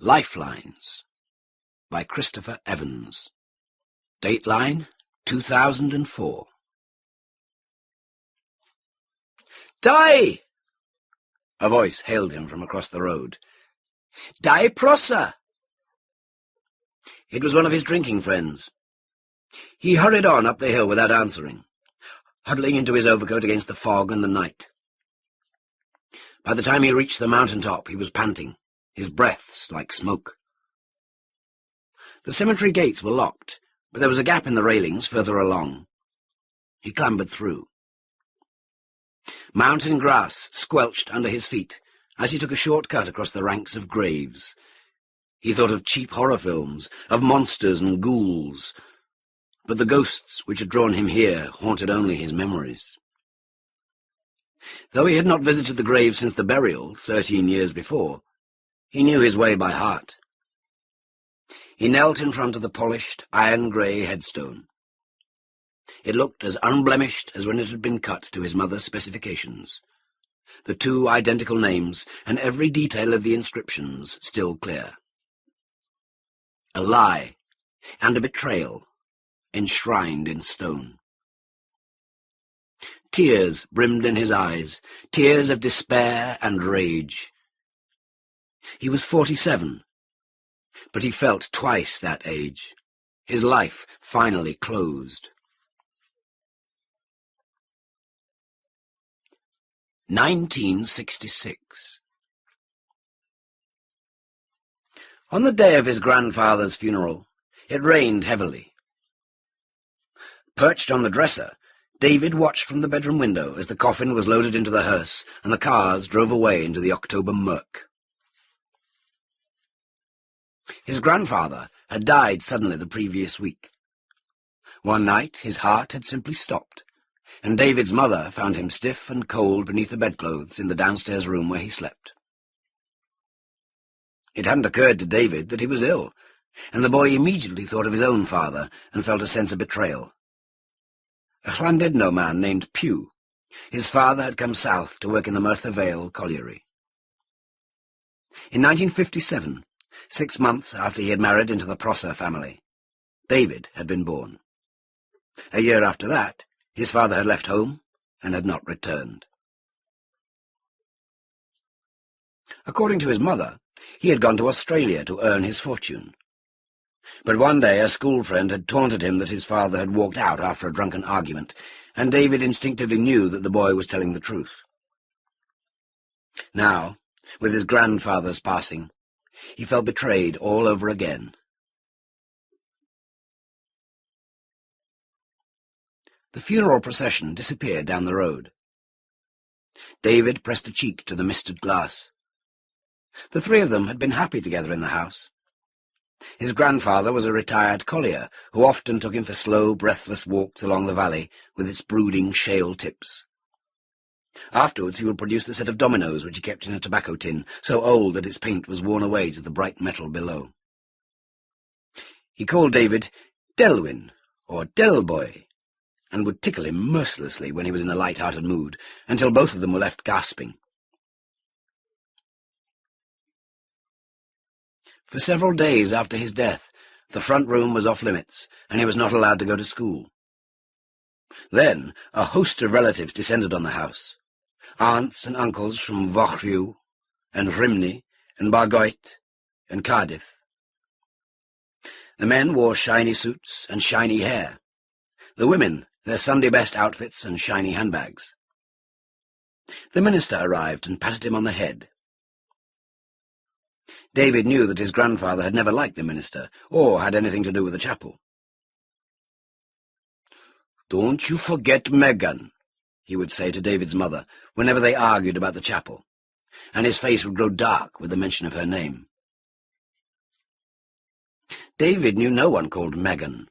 Lifelines by Christopher Evans. Dateline 2004. Die! A voice hailed him from across the road. Die Prosser! It was one of his drinking friends. He hurried on up the hill without answering, huddling into his overcoat against the fog and the night. By the time he reached the mountain top, he was panting, his breaths like smoke. The cemetery gates were locked, but there was a gap in the railings further along. He clambered through. Mountain grass squelched under his feet as he took a short cut across the ranks of graves. He thought of cheap horror films, of monsters and ghouls, but the ghosts which had drawn him here haunted only his memories. Though he had not visited the grave since the burial, 13 years before, he knew his way by heart. He knelt in front of the polished, iron-grey headstone. It looked as unblemished as when it had been cut to his mother's specifications. The two identical names, and every detail of the inscriptions still clear. A lie and a betrayal, enshrined in stone. Tears brimmed in his eyes, tears of despair and rage. He was 47, but he felt twice that age. His life finally closed. 1966. On the day of his grandfather's funeral, it rained heavily. Perched on the dresser, David watched from the bedroom window as the coffin was loaded into the hearse and the cars drove away into the October murk. His grandfather had died suddenly the previous week. One night his heart had simply stopped, and David's mother found him stiff and cold beneath the bedclothes in the downstairs room where he slept. It hadn't occurred to David that he was ill, and the boy immediately thought of his own father and felt a sense of betrayal. A Llandudno man named Pugh. His father had come south to work in the Merthyr Vale colliery. In 1957, 6 months after he had married into the Prosser family, David had been born. A year after that, his father had left home and had not returned. According to his mother, he had gone to Australia to earn his fortune. But one day a school friend had taunted him that his father had walked out after a drunken argument, and David instinctively knew that the boy was telling the truth. Now, with his grandfather's passing, he felt betrayed all over again. The funeral procession disappeared down the road. David pressed a cheek to the misted glass. The three of them had been happy together in the house. His grandfather was a retired collier who often took him for slow, breathless walks along the valley with its brooding shale tips. Afterwards he would produce the set of dominoes which he kept in a tobacco tin, so old that its paint was worn away to the bright metal below. He called David Delwyn, or Delboy, and would tickle him mercilessly when he was in a light-hearted mood, until both of them were left gasping. For several days after his death, the front room was off-limits, and he was not allowed to go to school. Then a host of relatives descended on the house, aunts and uncles from Vochriw and Rhymney and Bargoed and Cardiff. The men wore shiny suits and shiny hair. The women, their Sunday-best outfits and shiny handbags. The minister arrived and patted him on the head. David knew that his grandfather had never liked the minister, or had anything to do with the chapel. "Don't you forget Megan," he would say to David's mother whenever they argued about the chapel, and his face would grow dark with the mention of her name. David knew no one called Megan.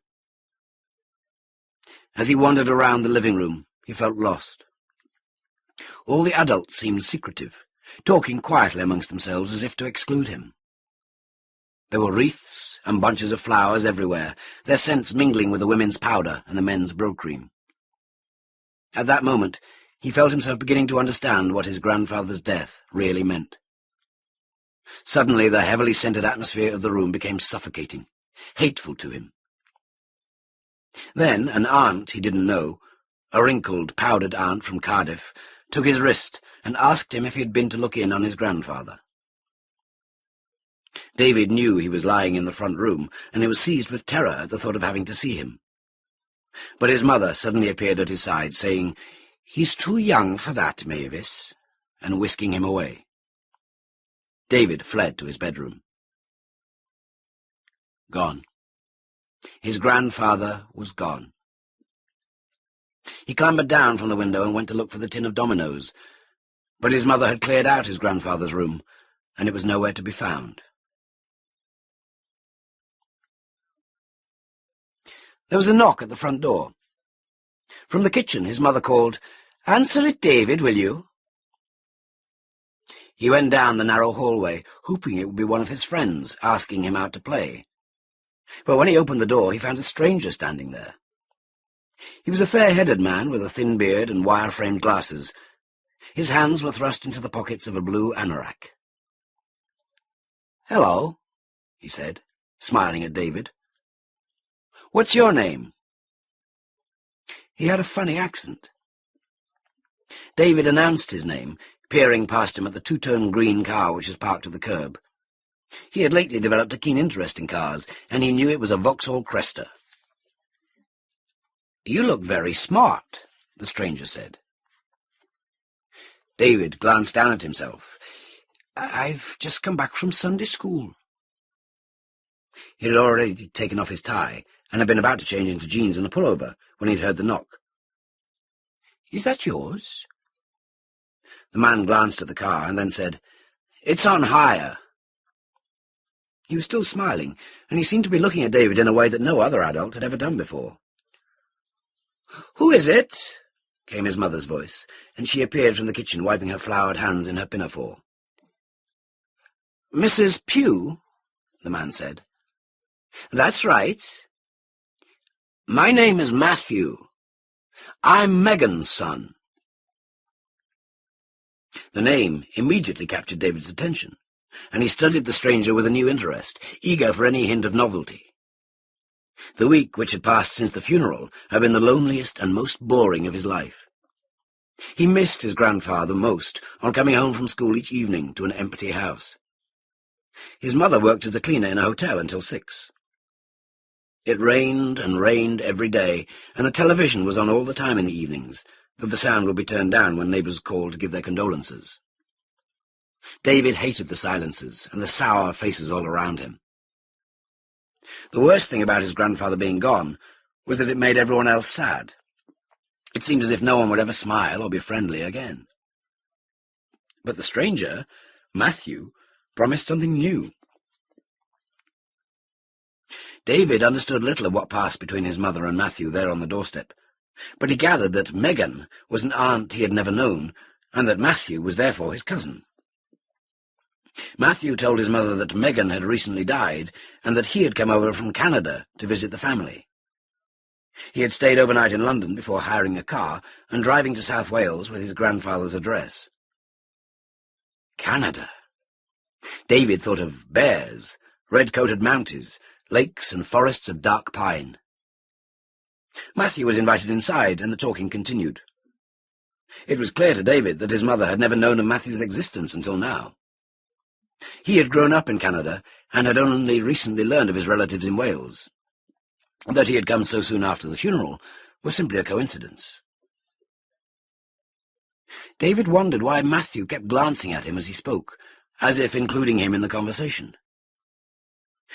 As he wandered around the living room, he felt lost. All the adults seemed secretive, talking quietly amongst themselves as if to exclude him. There were wreaths and bunches of flowers everywhere, their scents mingling with the women's powder and the men's brill-cream. At that moment, he felt himself beginning to understand what his grandfather's death really meant. Suddenly the heavily scented atmosphere of the room became suffocating, hateful to him. Then an aunt he didn't know, a wrinkled, powdered aunt from Cardiff, took his wrist and asked him if he had been to look in on his grandfather. David knew he was lying in the front room, and he was seized with terror at the thought of having to see him. But his mother suddenly appeared at his side, saying, "He's too young for that, Mavis," and whisking him away. David fled to his bedroom. Gone. His grandfather was gone. He clambered down from the window and went to look for the tin of dominoes, but his mother had cleared out his grandfather's room, and it was nowhere to be found. There was a knock at the front door. From the kitchen his mother called, "Answer it, David, will you?" He went down the narrow hallway, hoping it would be one of his friends asking him out to play. But when he opened the door, he found a stranger standing there. He was a fair-headed man with a thin beard and wire-framed glasses. His hands were thrust into the pockets of a blue anorak. "Hello," he said, smiling at David. "What's your name?" He had a funny accent. David announced his name, peering past him at the two-tone green car which was parked at the curb. He had lately developed a keen interest in cars, and he knew it was a Vauxhall Cresta. "You look very smart," the stranger said. David glanced down at himself. "I've just come back from Sunday school." He had already taken off his tie, and had been about to change into jeans and a pullover when he had heard the knock. "Is that yours?" The man glanced at the car and then said, "It's on hire." He was still smiling, and he seemed to be looking at David in a way that no other adult had ever done before. "Who is it?" came his mother's voice, and she appeared from the kitchen, wiping her floured hands in her pinafore. "Mrs. Pugh," the man said. "That's right. My name is Matthew. I'm Megan's son." The name immediately captured David's attention, and he studied the stranger with a new interest, eager for any hint of novelty. The week which had passed since the funeral had been the loneliest and most boring of his life. He missed his grandfather most on coming home from school each evening to an empty house. His mother worked as a cleaner in a hotel until 6. It rained and rained every day, and the television was on all the time in the evenings, though the sound would be turned down when neighbours called to give their condolences. David hated the silences and the sour faces all around him. The worst thing about his grandfather being gone was that it made everyone else sad. It seemed as if no one would ever smile or be friendly again. But the stranger, Matthew, promised something new. David understood little of what passed between his mother and Matthew there on the doorstep, but he gathered that Megan was an aunt he had never known, and that Matthew was therefore his cousin. Matthew told his mother that Megan had recently died, and that he had come over from Canada to visit the family. He had stayed overnight in London before hiring a car and driving to South Wales with his grandfather's address. Canada. David thought of bears, red-coated mounties, lakes and forests of dark pine. Matthew was invited inside, and the talking continued. It was clear to David that his mother had never known of Matthew's existence until now. He had grown up in Canada, and had only recently learned of his relatives in Wales. That he had come so soon after the funeral was simply a coincidence. David wondered why Matthew kept glancing at him as he spoke, as if including him in the conversation.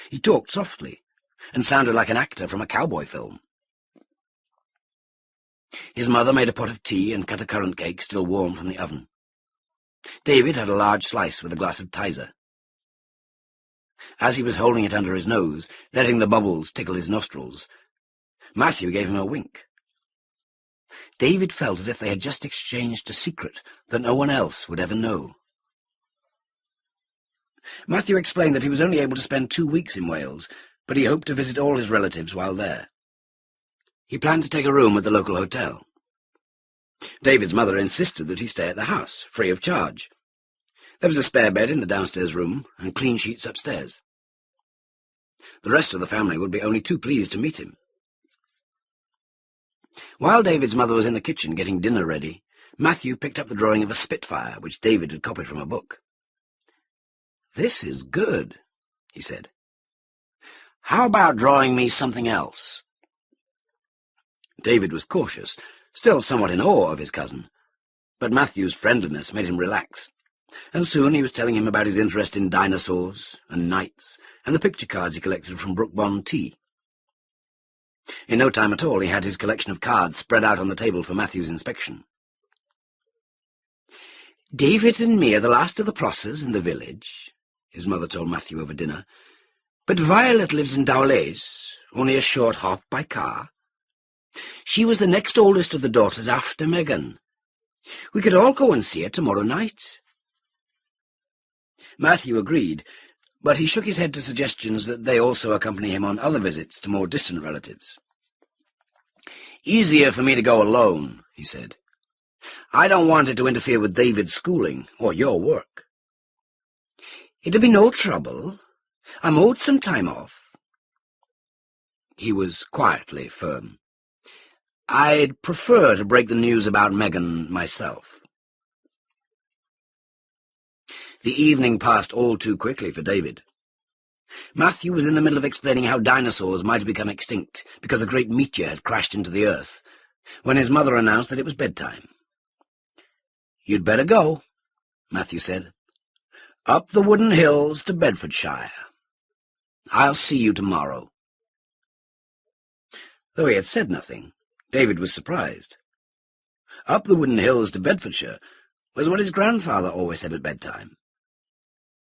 He talked softly, and sounded like an actor from a cowboy film. His mother made a pot of tea and cut a currant cake still warm from the oven. David had a large slice with a glass of Tizer. As he was holding it under his nose, letting the bubbles tickle his nostrils, Matthew gave him a wink. David felt as if they had just exchanged a secret that no one else would ever know. Matthew explained that he was only able to spend 2 weeks in Wales, but he hoped to visit all his relatives while there. He planned to take a room at the local hotel. David's mother insisted that he stay at the house, free of charge. There was a spare bed in the downstairs room and clean sheets upstairs. The rest of the family would be only too pleased to meet him. While David's mother was in the kitchen getting dinner ready, Matthew picked up the drawing of a Spitfire, which David had copied from a book. "This is good," he said. "How about drawing me something else?" David was cautious, still somewhat in awe of his cousin, but Matthew's friendliness made him relax, and soon he was telling him about his interest in dinosaurs and knights and the picture cards he collected from Brook Bond Tea. In no time at all he had his collection of cards spread out on the table for Matthew's inspection. "David and me are the last of the Prossers in the village," his mother told Matthew over dinner, "but Violet lives in Dowlais, only a short hop by car. She was the next oldest of the daughters after Megan. We could all go and see her tomorrow night." Matthew agreed, but he shook his head to suggestions that they also accompany him on other visits to more distant relatives. "Easier for me to go alone," he said. "I don't want it to interfere with David's schooling or your work." "It'll be no trouble. I'm owed some time off." He was quietly firm. "I'd prefer to break the news about Megan myself." The evening passed all too quickly for David. Matthew was in the middle of explaining how dinosaurs might have become extinct because a great meteor had crashed into the earth, when his mother announced that it was bedtime. "You'd better go," Matthew said. "Up the wooden hills to Bedfordshire. I'll see you tomorrow." Though he had said nothing, David was surprised. Up the wooden hills to Bedfordshire was what his grandfather always said at bedtime.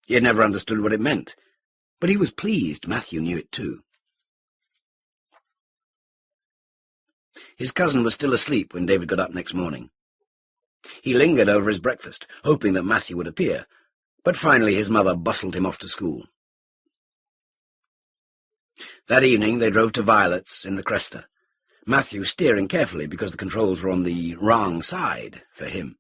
He had never understood what it meant, but he was pleased Matthew knew it too. His cousin was still asleep when David got up next morning. He lingered over his breakfast, hoping that Matthew would appear, but finally his mother bustled him off to school. That evening they drove to Violet's in the Cresta, Matthew steering carefully because the controls were on the wrong side for him.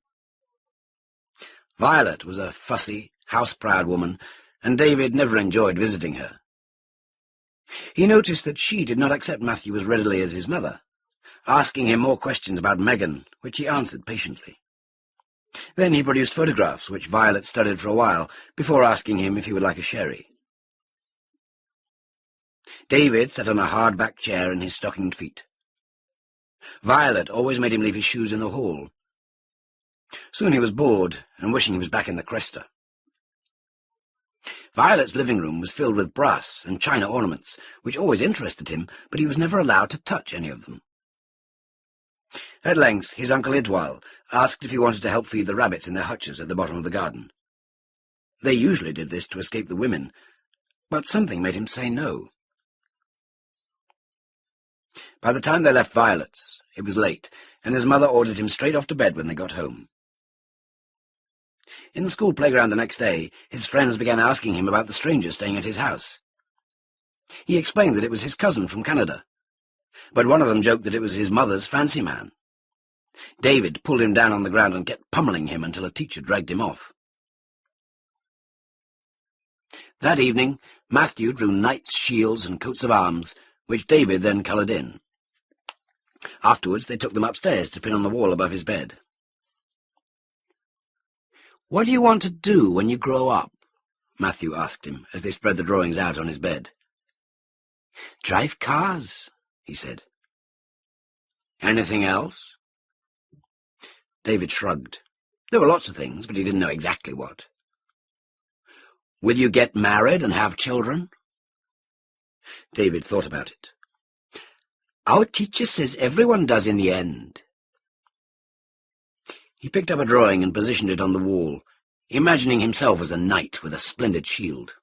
Violet was a fussy, house-proud woman, and David never enjoyed visiting her. He noticed that she did not accept Matthew as readily as his mother, asking him more questions about Megan, which he answered patiently. Then he produced photographs, which Violet studied for a while, before asking him if he would like a sherry. David sat on a hard-backed chair in his stockinged feet. Violet always made him leave his shoes in the hall. Soon he was bored and wishing he was back in the Cresta. Violet's living room was filled with brass and china ornaments, which always interested him, but he was never allowed to touch any of them. At length his uncle Idwal asked if he wanted to help feed the rabbits in their hutches at the bottom of the garden. They usually did this to escape the women, but something made him say no. By the time they left Violet's, it was late, and his mother ordered him straight off to bed when they got home. In the school playground the next day, his friends began asking him about the stranger staying at his house. He explained that it was his cousin from Canada, but one of them joked that it was his mother's fancy man. David pulled him down on the ground and kept pummeling him until a teacher dragged him off. That evening, Matthew drew knights' shields and coats of arms, which David then coloured in. Afterwards they took them upstairs to pin on the wall above his bed. "What do you want to do when you grow up?" Matthew asked him as they spread the drawings out on his bed. "Drive cars," he said. "Anything else?" David shrugged. There were lots of things, but he didn't know exactly what. "Will you get married and have children?" David thought about it. "Our teacher says everyone does in the end." He picked up a drawing and positioned it on the wall, imagining himself as a knight with a splendid shield.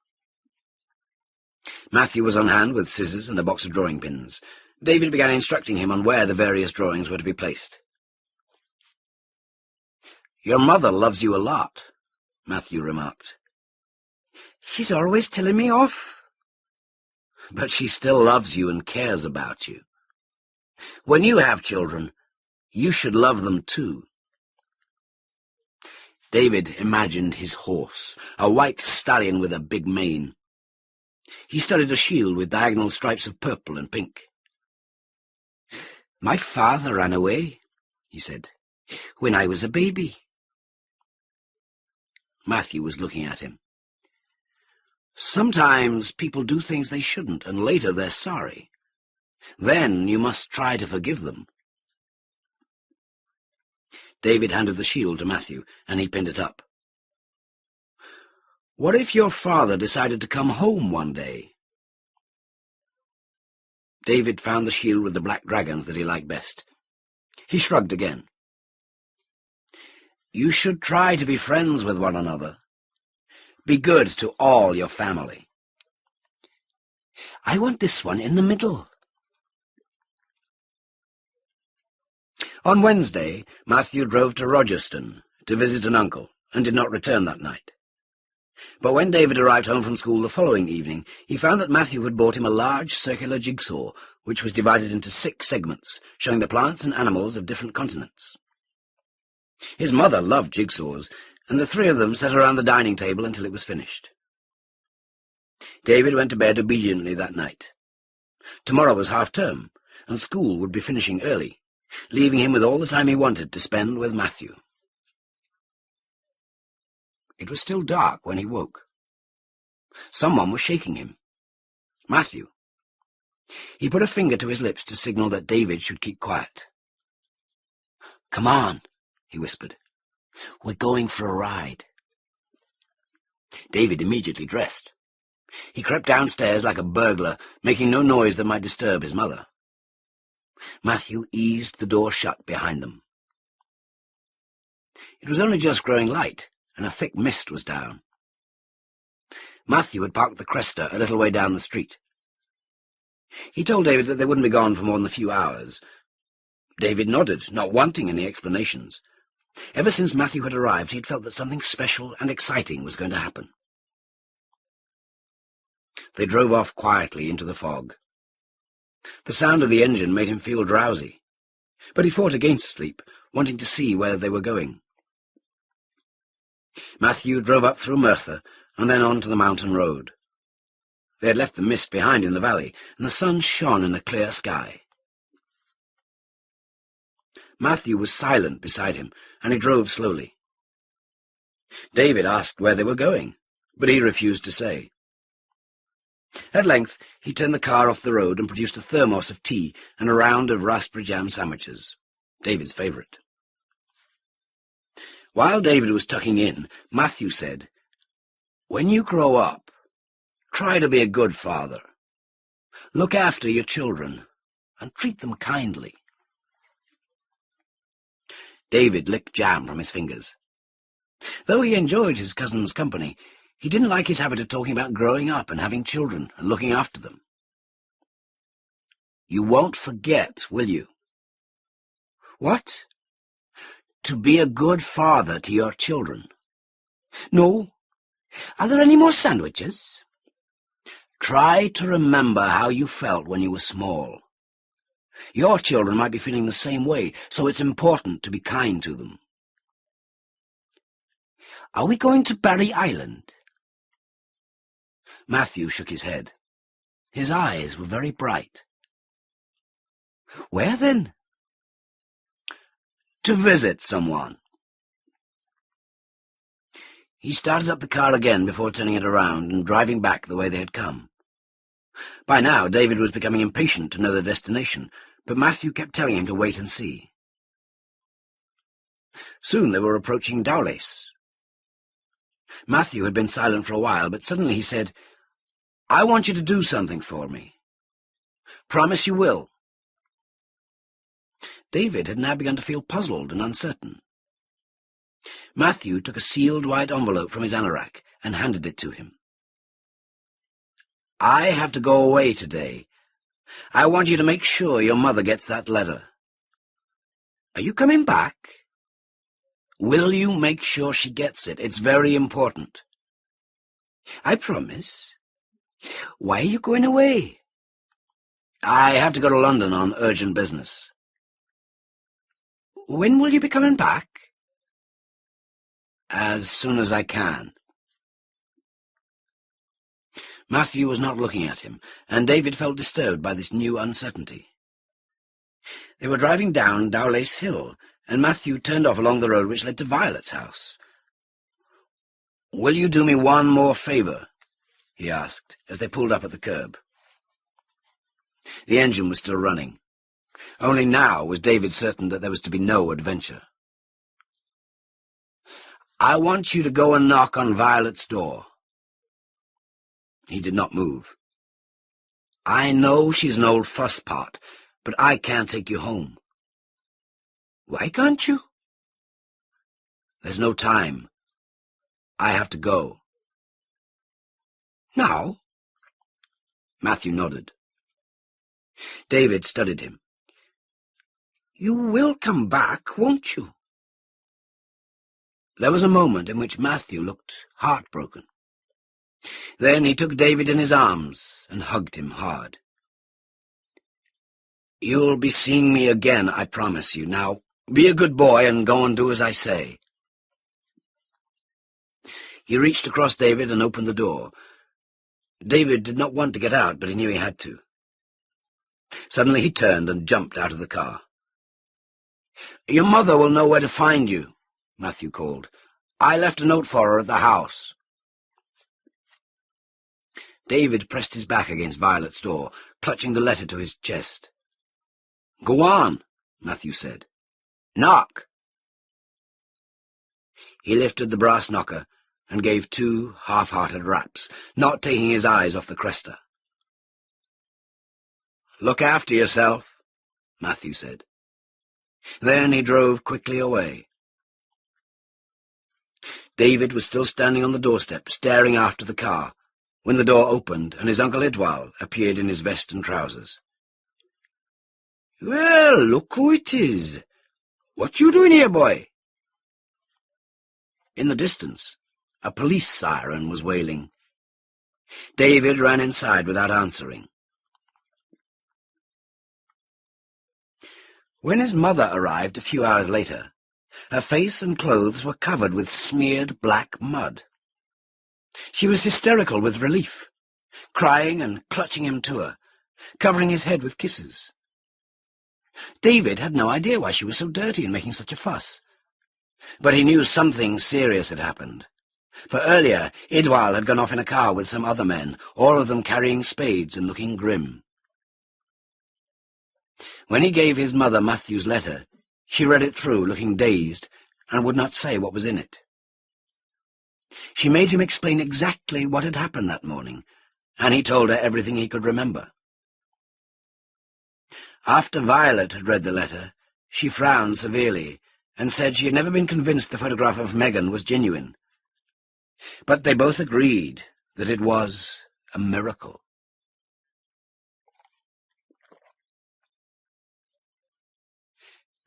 Matthew was on hand with scissors and a box of drawing pins. David began instructing him on where the various drawings were to be placed. "Your mother loves you a lot," Matthew remarked. "She's always telling me off." "But she still loves you and cares about you. When you have children, you should love them too." David imagined his horse, a white stallion with a big mane. He studied a shield with diagonal stripes of purple and pink. "My father ran away," he said, "when I was a baby." Matthew was looking at him. "Sometimes people do things they shouldn't, and later they're sorry. Then you must try to forgive them." David handed the shield to Matthew, and he pinned it up. "What if your father decided to come home one day?" David found the shield with the black dragons that he liked best. He shrugged again. "You should try to be friends with one another. Be good to all your family." "I want this one in the middle." On Wednesday, Matthew drove to Rogerstone to visit an uncle and did not return that night. But when David arrived home from school the following evening, he found that Matthew had bought him a large circular jigsaw, which was divided into 6 segments, showing the plants and animals of different continents. His mother loved jigsaws, and the 3 of them sat around the dining table until it was finished. David went to bed obediently that night. Tomorrow was half-term, and school would be finishing early, leaving him with all the time he wanted to spend with Matthew. It was still dark when he woke. Someone was shaking him. Matthew. He put a finger to his lips to signal that David should keep quiet. "Come on," he whispered. "We're going for a ride." David immediately dressed. He crept downstairs like a burglar, making no noise that might disturb his mother. Matthew eased the door shut behind them. It was only just growing light, and a thick mist was down. Matthew had parked the Cresta a little way down the street. He told David that they wouldn't be gone for more than a few hours. David nodded, not wanting any explanations. Ever since Matthew had arrived, he had felt that something special and exciting was going to happen. They drove off quietly into the fog. The sound of the engine made him feel drowsy, but he fought against sleep, wanting to see where they were going. Matthew drove up through Merthyr and then on to the mountain road. They had left the mist behind in the valley, and the sun shone in a clear sky. Matthew was silent beside him, and he drove slowly. David asked where they were going, but he refused to say. At length he turned the car off the road and produced a thermos of tea and a round of raspberry jam sandwiches, David's favourite. While David was tucking in, Matthew said, "When you grow up, try to be a good father. Look after your children and treat them kindly." David licked jam from his fingers. Though he enjoyed his cousin's company, he didn't like his habit of talking about growing up and having children and looking after them. "You won't forget, will you?" "What?" "To be a good father to your children." "No. Are there any more sandwiches?" "Try to remember how you felt when you were small. Your children might be feeling the same way, so it's important to be kind to them." "Are we going to Barry Island?" Matthew shook his head. His eyes were very bright. "Where then?" "To visit someone." He started up the car again before turning it around and driving back the way they had come. By now David was becoming impatient to know their destination, but Matthew kept telling him to wait and see. Soon they were approaching Aldiss. Matthew had been silent for a while, but suddenly he said, "I want you to do something for me. Promise you will." David had now begun to feel puzzled and uncertain. Matthew took a sealed white envelope from his anorak and handed it to him. "I have to go away today. I want you to make sure your mother gets that letter." "Are you coming back?" "Will you make sure she gets it? It's very important." "I promise." "Why are you going away?" "I have to go to London on urgent business." "When will you be coming back?" As soon as I can. Matthew was not looking at him, and David felt disturbed by this new uncertainty. They were driving down Dowlace Hill, and Matthew turned off along the road which led to Violet's house. "Will you do me one more favour?" he asked, as they pulled up at the curb. The engine was still running. Only now was David certain that there was to be no adventure. "I want you to go and knock on Violet's door." He did not move. "I know she's an old fusspot, but I can't take you home." "Why can't you?" "There's no time. I have to go." "Now?" Matthew nodded. David studied him. "You will come back, won't you?" There was a moment in which Matthew looked heartbroken. Then he took David in his arms and hugged him hard. "You'll be seeing me again, I promise you. Now, be a good boy and go and do as I say." He reached across David and opened the door. David did not want to get out, but he knew he had to. Suddenly he turned and jumped out of the car. "Your mother will know where to find you," Matthew called. "I left a note for her at the house." David pressed his back against Violet's door, clutching the letter to his chest. "Go on," Matthew said. "Knock." He lifted the brass knocker and gave 2 half-hearted raps, not taking his eyes off the cresta. "Look after yourself," Matthew said. Then he drove quickly away. David was still standing on the doorstep, staring after the car, when the door opened and his Uncle Idwal appeared in his vest and trousers. "Well, look who it is. What you doing here, boy?" In the distance, a police siren was wailing. David ran inside without answering. When his mother arrived a few hours later, her face and clothes were covered with smeared black mud. She was hysterical with relief, crying and clutching him to her, covering his head with kisses. David had no idea why she was so dirty and making such a fuss. But he knew something serious had happened. For earlier, Idwal had gone off in a car with some other men, all of them carrying spades and looking grim. When he gave his mother Matthew's letter, she read it through, looking dazed, and would not say what was in it. She made him explain exactly what had happened that morning, and he told her everything he could remember. After Violet had read the letter, she frowned severely and said she had never been convinced the photograph of Megan was genuine. But they both agreed that it was a miracle.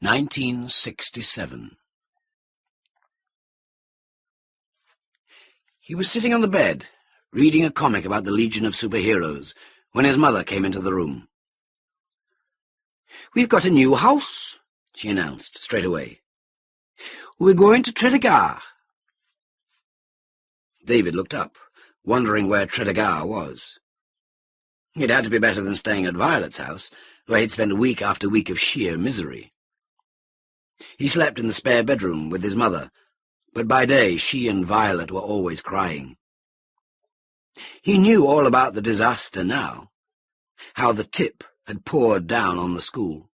"1967. He was sitting on the bed, reading a comic about the Legion of Superheroes, when his mother came into the room. "We've got a new house," she announced straight away. "We're going to Tredegar." David looked up, wondering where Tredegar was. It had to be better than staying at Violet's house, where he'd spent week after week of sheer misery. He slept in the spare bedroom with his mother, but by day she and Violet were always crying. He knew all about the disaster now, how the tip had poured down on the school.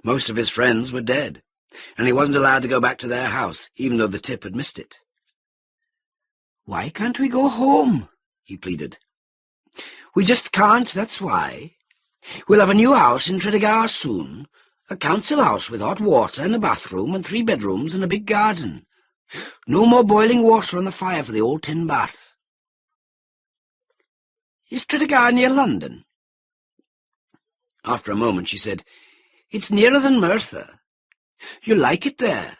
Most of his friends were dead, and he wasn't allowed to go back to their house, even though the tip had missed it. "Why can't we go home?" he pleaded. "We just can't, that's why. We'll have a new house in Tredegar soon, a council house with hot water and a bathroom and 3 bedrooms and a big garden. No more boiling water on the fire for the old tin bath." "Is Tredegar near London?" After a moment she said, "It's nearer than Merthyr. You'll like it there."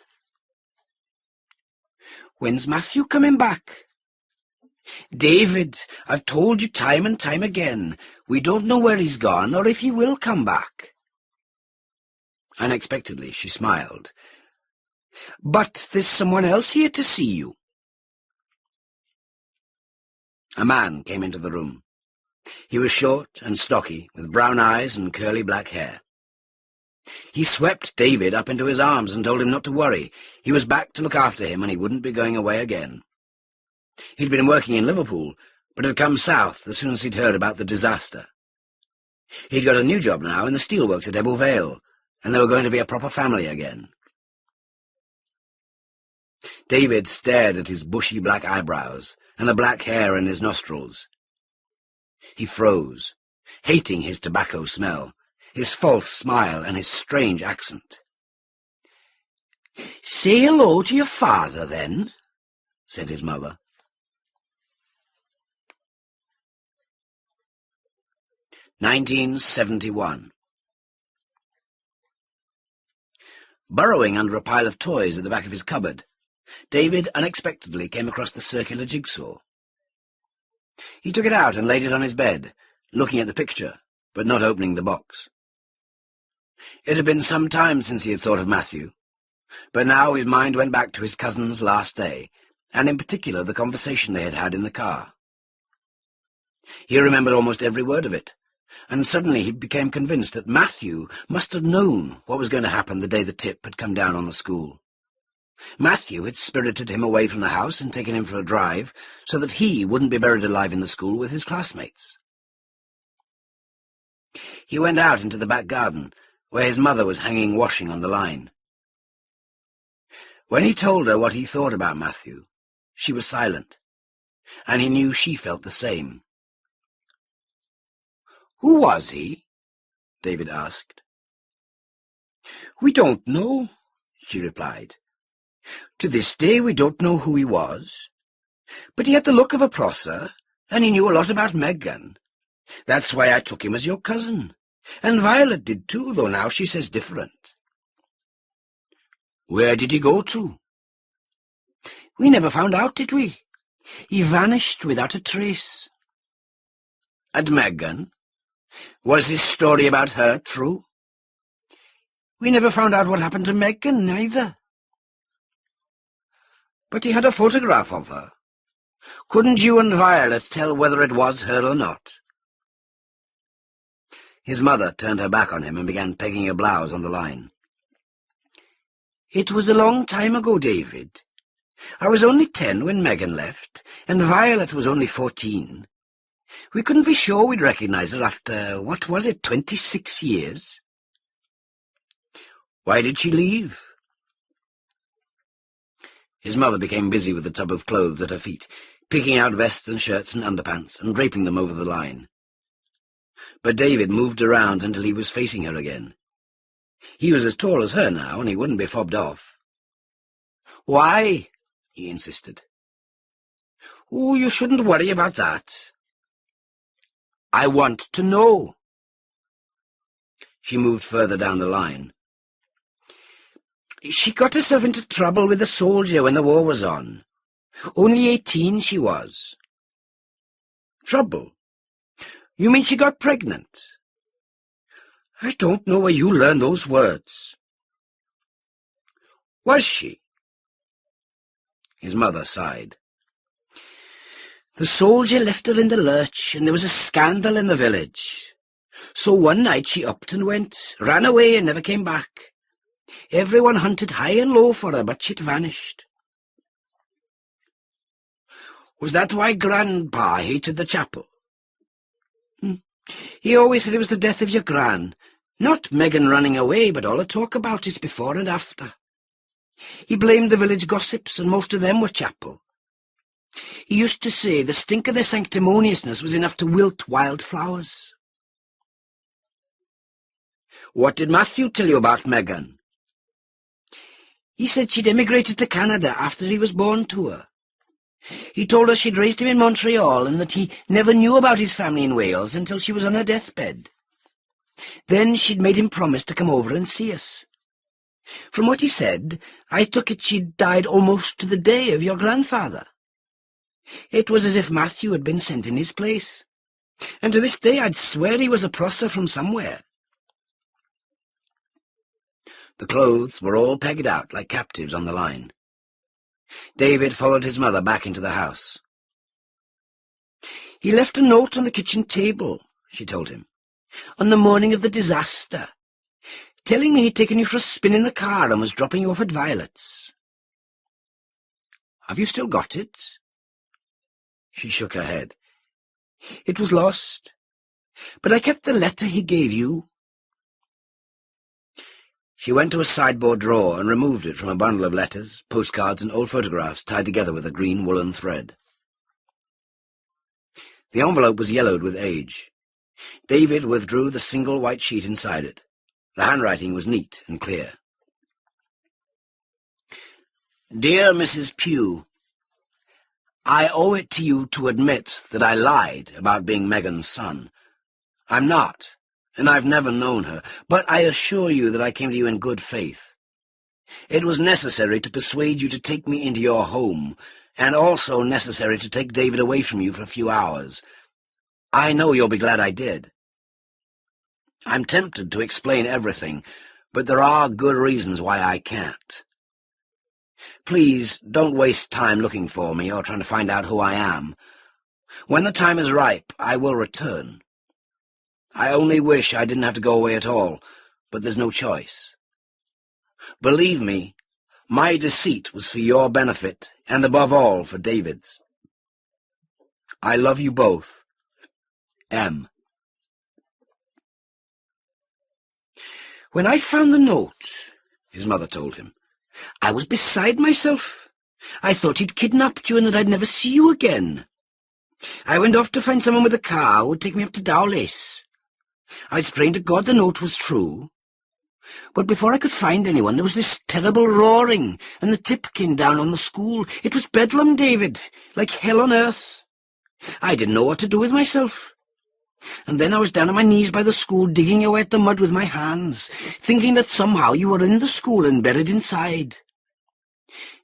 "When's Matthew coming back?" "David, I've told you time and time again, we don't know where he's gone or if he will come back." Unexpectedly she smiled. But there's someone else here to see you. A man came into the room. He was short and stocky, with brown eyes and curly black hair. He swept David up into his arms and told him not to worry. He was back to look after him, and he wouldn't be going away again. He'd been working in Liverpool, but had come south as soon as he'd heard about the disaster. He'd got a new job now in the steelworks at Ebble Vale, and they were going to be a proper family again. David stared at his bushy black eyebrows and the black hair in his nostrils. He froze, hating his tobacco smell, his false smile and his strange accent. "Say hello to your father, then," said his mother. "1971. Burrowing under a pile of toys at the back of his cupboard, David unexpectedly came across the circular jigsaw. He took it out and laid it on his bed, looking at the picture, but not opening the box. It had been some time since he had thought of Matthew, but now his mind went back to his cousin's last day, and in particular the conversation they had had in the car. He remembered almost every word of it, and suddenly he became convinced that Matthew must have known what was going to happen the day the tip had come down on the school. Matthew had spirited him away from the house and taken him for a drive so that he wouldn't be buried alive in the school with his classmates. He went out into the back garden, where his mother was hanging washing on the line. When he told her what he thought about Matthew, she was silent, and he knew she felt the same. "Who was he?" David asked. "We don't know," she replied. "To this day we don't know who he was. But he had the look of a prosser, and he knew a lot about Megan. That's why I took him as your cousin. And Violet did too, though now she says different." "Where did he go to?" "We never found out, did we? He vanished without a trace." "And Megan? Was his story about her true?" "We never found out what happened to Megan, neither." "But he had a photograph of her. Couldn't you and Violet tell whether it was her or not?" His mother turned her back on him and began pegging a blouse on the line. "It was a long time ago, David. I was only 10 when Megan left, and Violet was only 14. We couldn't be sure we'd recognize her after, 26 years? "Why did she leave?" His mother became busy with the tub of clothes at her feet, picking out vests and shirts and underpants and draping them over the line. But David moved around until he was facing her again. He was as tall as her now, and he wouldn't be fobbed off. "Why?" he insisted. "Oh, you shouldn't worry about that." "I want to know." She moved further down the line. "She got herself into trouble with a soldier when the war was on. Only 18 she was." "Trouble? You mean she got pregnant?" "I don't know where you learn those words." "Was she?" His mother sighed. "The soldier left her in the lurch, and there was a scandal in the village. So one night she upped and went, ran away and never came back. Everyone hunted high and low for her, but she'd vanished." "Was that why Grandpa hated the chapel?" "He always said it was the death of your Gran. Not Megan running away, but all the talk about it before and after. He blamed the village gossips, and most of them were chapel. He used to say the stink of their sanctimoniousness was enough to wilt wildflowers." "What did Matthew tell you about Megan?" "He said she'd emigrated to Canada after he was born to her. He told her she'd raised him in Montreal and that he never knew about his family in Wales until she was on her deathbed. Then she'd made him promise to come over and see us. From what he said, I took it she'd died almost to the day of your grandfather. It was as if Matthew had been sent in his place, and to this day I'd swear he was a prosser from somewhere." The clothes were all pegged out like captives on the line. David followed his mother back into the house. "He left a note on the kitchen table," she told him, "on the morning of the disaster, telling me he'd taken you for a spin in the car and was dropping you off at Violet's. Have you still got it?" She shook her head. "It was lost, but I kept the letter he gave you." She went to a sideboard drawer and removed it from a bundle of letters, postcards, and old photographs tied together with a green woolen thread. The envelope was yellowed with age. David withdrew the single white sheet inside it. The handwriting was neat and clear. "Dear Mrs. Pugh, I owe it to you to admit that I lied about being Megan's son. I'm not, and I've never known her, but I assure you that I came to you in good faith. It was necessary to persuade you to take me into your home, and also necessary to take David away from you for a few hours. I know you'll be glad I did. I'm tempted to explain everything, but there are good reasons why I can't. Please don't waste time looking for me or trying to find out who I am. When the time is ripe, I will return. I only wish I didn't have to go away at all, but there's no choice. Believe me, my deceit was for your benefit, and above all for David's. I love you both. M." "When I found the note," his mother told him, "I was beside myself. I thought he'd kidnapped you and that I'd never see you again. I went off to find someone with a car who would take me up to Aldiss. I was praying to God the note was true. But before I could find anyone, there was this terrible roaring, and the tip came down on the school. It was bedlam, David, like hell on earth. I didn't know what to do with myself. And then I was down on my knees by the school, digging away at the mud with my hands, thinking that somehow you were in the school and buried inside.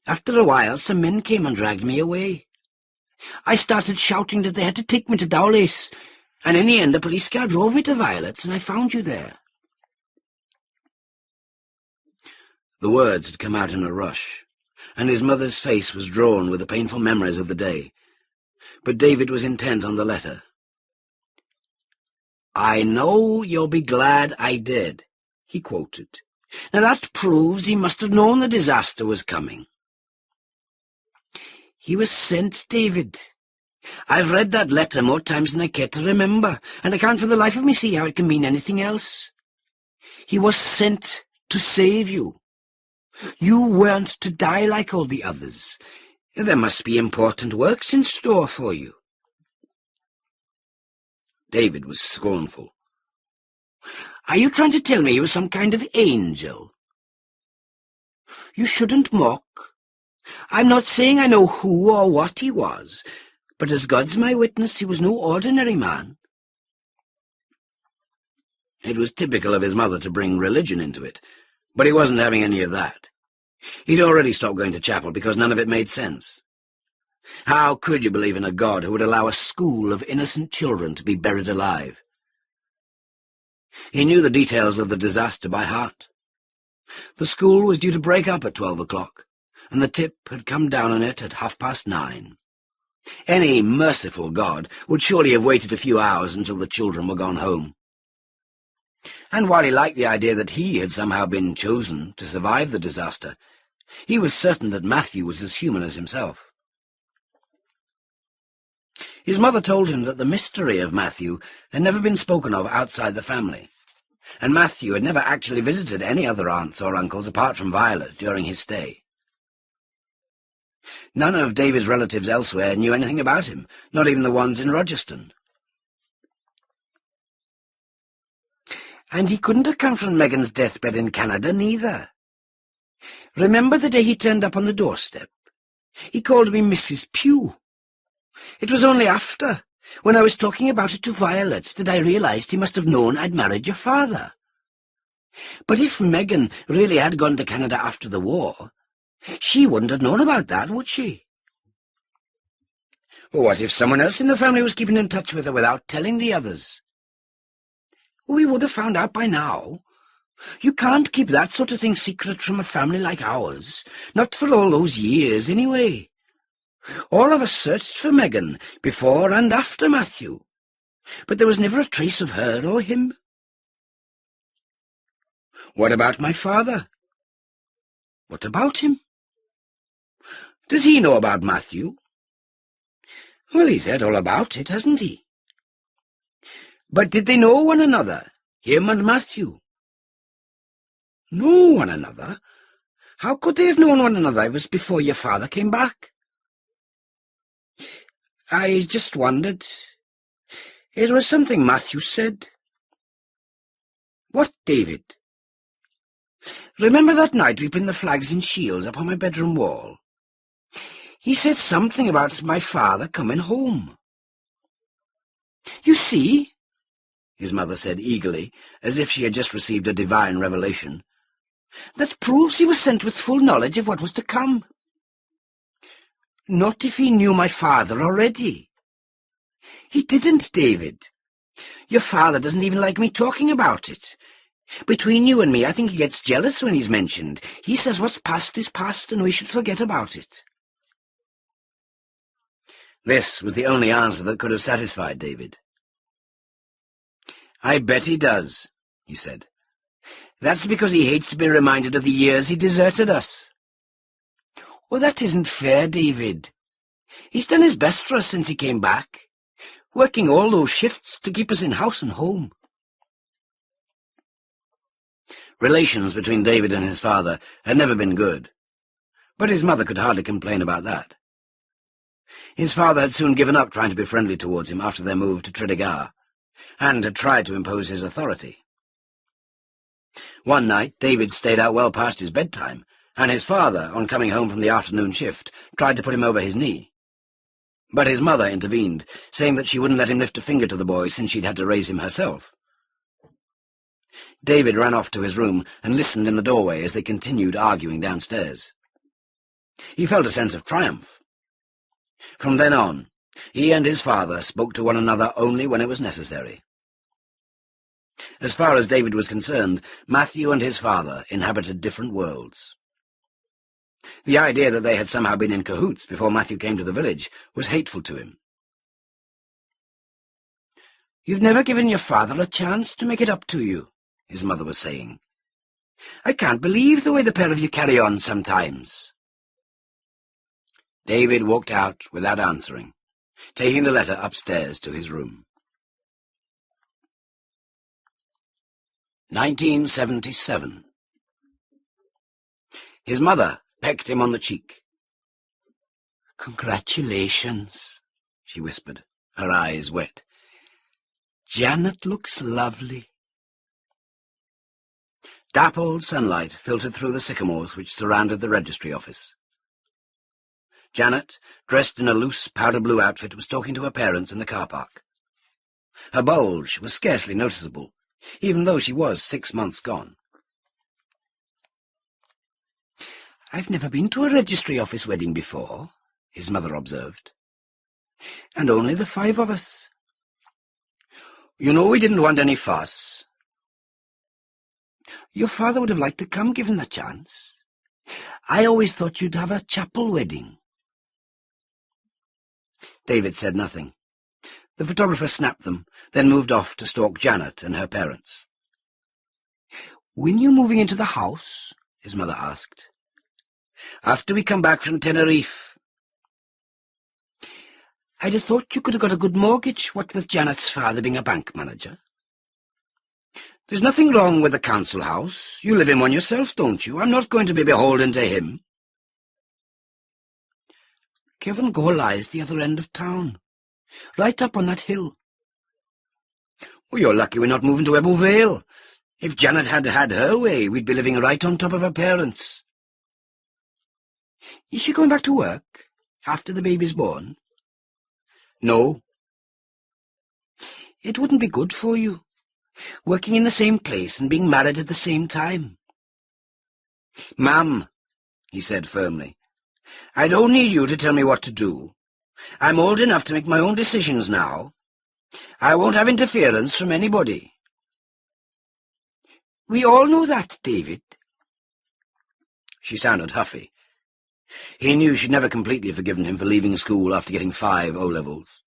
After a while, some men came and dragged me away. I started shouting that they had to take me to Aldiss, and in the end a police car drove me to Violet's, and I found you there." The words had come out in a rush, and his mother's face was drawn with the painful memories of the day. But David was intent on the letter. "I know you'll be glad I did," he quoted. "Now that proves he must have known the disaster was coming." "He was sent, David. I've read that letter more times than I care to remember, and I can't for the life of me see how it can mean anything else. He was sent to save you. You weren't to die like all the others. There must be important works in store for you." David was scornful. "Are you trying to tell me he was some kind of angel?" "You shouldn't mock. I'm not saying I know who or what he was, but as God's my witness, he was no ordinary man." It was typical of his mother to bring religion into it, but he wasn't having any of that. He'd already stopped going to chapel because none of it made sense. How could you believe in a God who would allow a school of innocent children to be buried alive? He knew the details of the disaster by heart. The school was due to break up at 12 o'clock, and the tip had come down on it at 9:30. Any merciful God would surely have waited a few hours until the children were gone home. And while he liked the idea that he had somehow been chosen to survive the disaster, he was certain that Matthew was as human as himself. His mother told him that the mystery of Matthew had never been spoken of outside the family, and Matthew had never actually visited any other aunts or uncles apart from Violet during his stay. None of David's relatives elsewhere knew anything about him, not even the ones in Rogerstone. And he couldn't account for Megan's deathbed in Canada, neither. Remember the day he turned up on the doorstep? He called me Mrs. Pugh. It was only after, when I was talking about it to Violet, that I realized he must have known I'd married your father. But if Megan really had gone to Canada after the war, she wouldn't have known about that, would she? What if someone else in the family was keeping in touch with her without telling the others? We would have found out by now. You can't keep that sort of thing secret from a family like ours. Not for all those years, anyway. All of us searched for Megan, before and after Matthew. But there was never a trace of her or him. What about my father? What about him? Does he know about Matthew? Well, he's heard all about it, hasn't he? But did they know one another, him and Matthew? Know one another? How could they have known one another? It was before your father came back. I just wondered. It was something Matthew said. What, David? Remember that night we pinned the flags and shields up on my bedroom wall? He said something about my father coming home. You see, his mother said eagerly, as if she had just received a divine revelation, that proves he was sent with full knowledge of what was to come. Not if he knew my father already. He didn't, David. Your father doesn't even like me talking about it. Between you and me, I think he gets jealous when he's mentioned. He says what's past is past and we should forget about it. This was the only answer that could have satisfied David. I bet he does, he said. That's because he hates to be reminded of the years he deserted us. Oh, that isn't fair, David. He's done his best for us since he came back, working all those shifts to keep us in house and home. Relations between David and his father had never been good, but his mother could hardly complain about that. His father had soon given up trying to be friendly towards him after their move to Tredegar, and had tried to impose his authority. One night David stayed out well past his bedtime, and his father, on coming home from the afternoon shift, tried to put him over his knee. But his mother intervened, saying that she wouldn't let him lift a finger to the boy since she'd had to raise him herself. David ran off to his room and listened in the doorway as they continued arguing downstairs. He felt a sense of triumph. From then on, he and his father spoke to one another only when it was necessary. As far as David was concerned, Matthew and his father inhabited different worlds. The idea that they had somehow been in cahoots before Matthew came to the village was hateful to him. "You've never given your father a chance to make it up to you," his mother was saying. "I can't believe the way the pair of you carry on sometimes." David walked out without answering, taking the letter upstairs to his room. 1977. His mother pecked him on the cheek. "Congratulations," she whispered, her eyes wet. "Janet looks lovely." Dappled sunlight filtered through the sycamores which surrounded the registry office. Janet, dressed in a loose powder-blue outfit, was talking to her parents in the car park. Her bulge was scarcely noticeable, even though she was 6 months gone. "I've never been to a registry office wedding before," his mother observed. "And only the 5 of us. You know we didn't want any fuss." "Your father would have liked to come, given the chance. I always thought you'd have a chapel wedding." David said nothing. The photographer snapped them, then moved off to stalk Janet and her parents. "When you moving into the house?" his mother asked. "After we come back from Tenerife." "I'd have thought you could have got a good mortgage, what with Janet's father being a bank manager." "There's nothing wrong with the council house. You live in one yourself, don't you? I'm not going to be beholden to him." "Kevin Gore lies the other end of town, right up on that hill." "Well, you're lucky we're not moving to Ebbw Vale. If Janet had had her way, we'd be living right on top of her parents." "Is she going back to work after the baby's born?" "No." "It wouldn't be good for you, working in the same place and being married at the same time." "Ma'am," he said firmly, "I don't need you to tell me what to do. I'm old enough to make my own decisions now. I won't have interference from anybody." We all know that, David. She sounded huffy. He knew she'd never completely forgiven him for leaving school after getting 5 O-levels.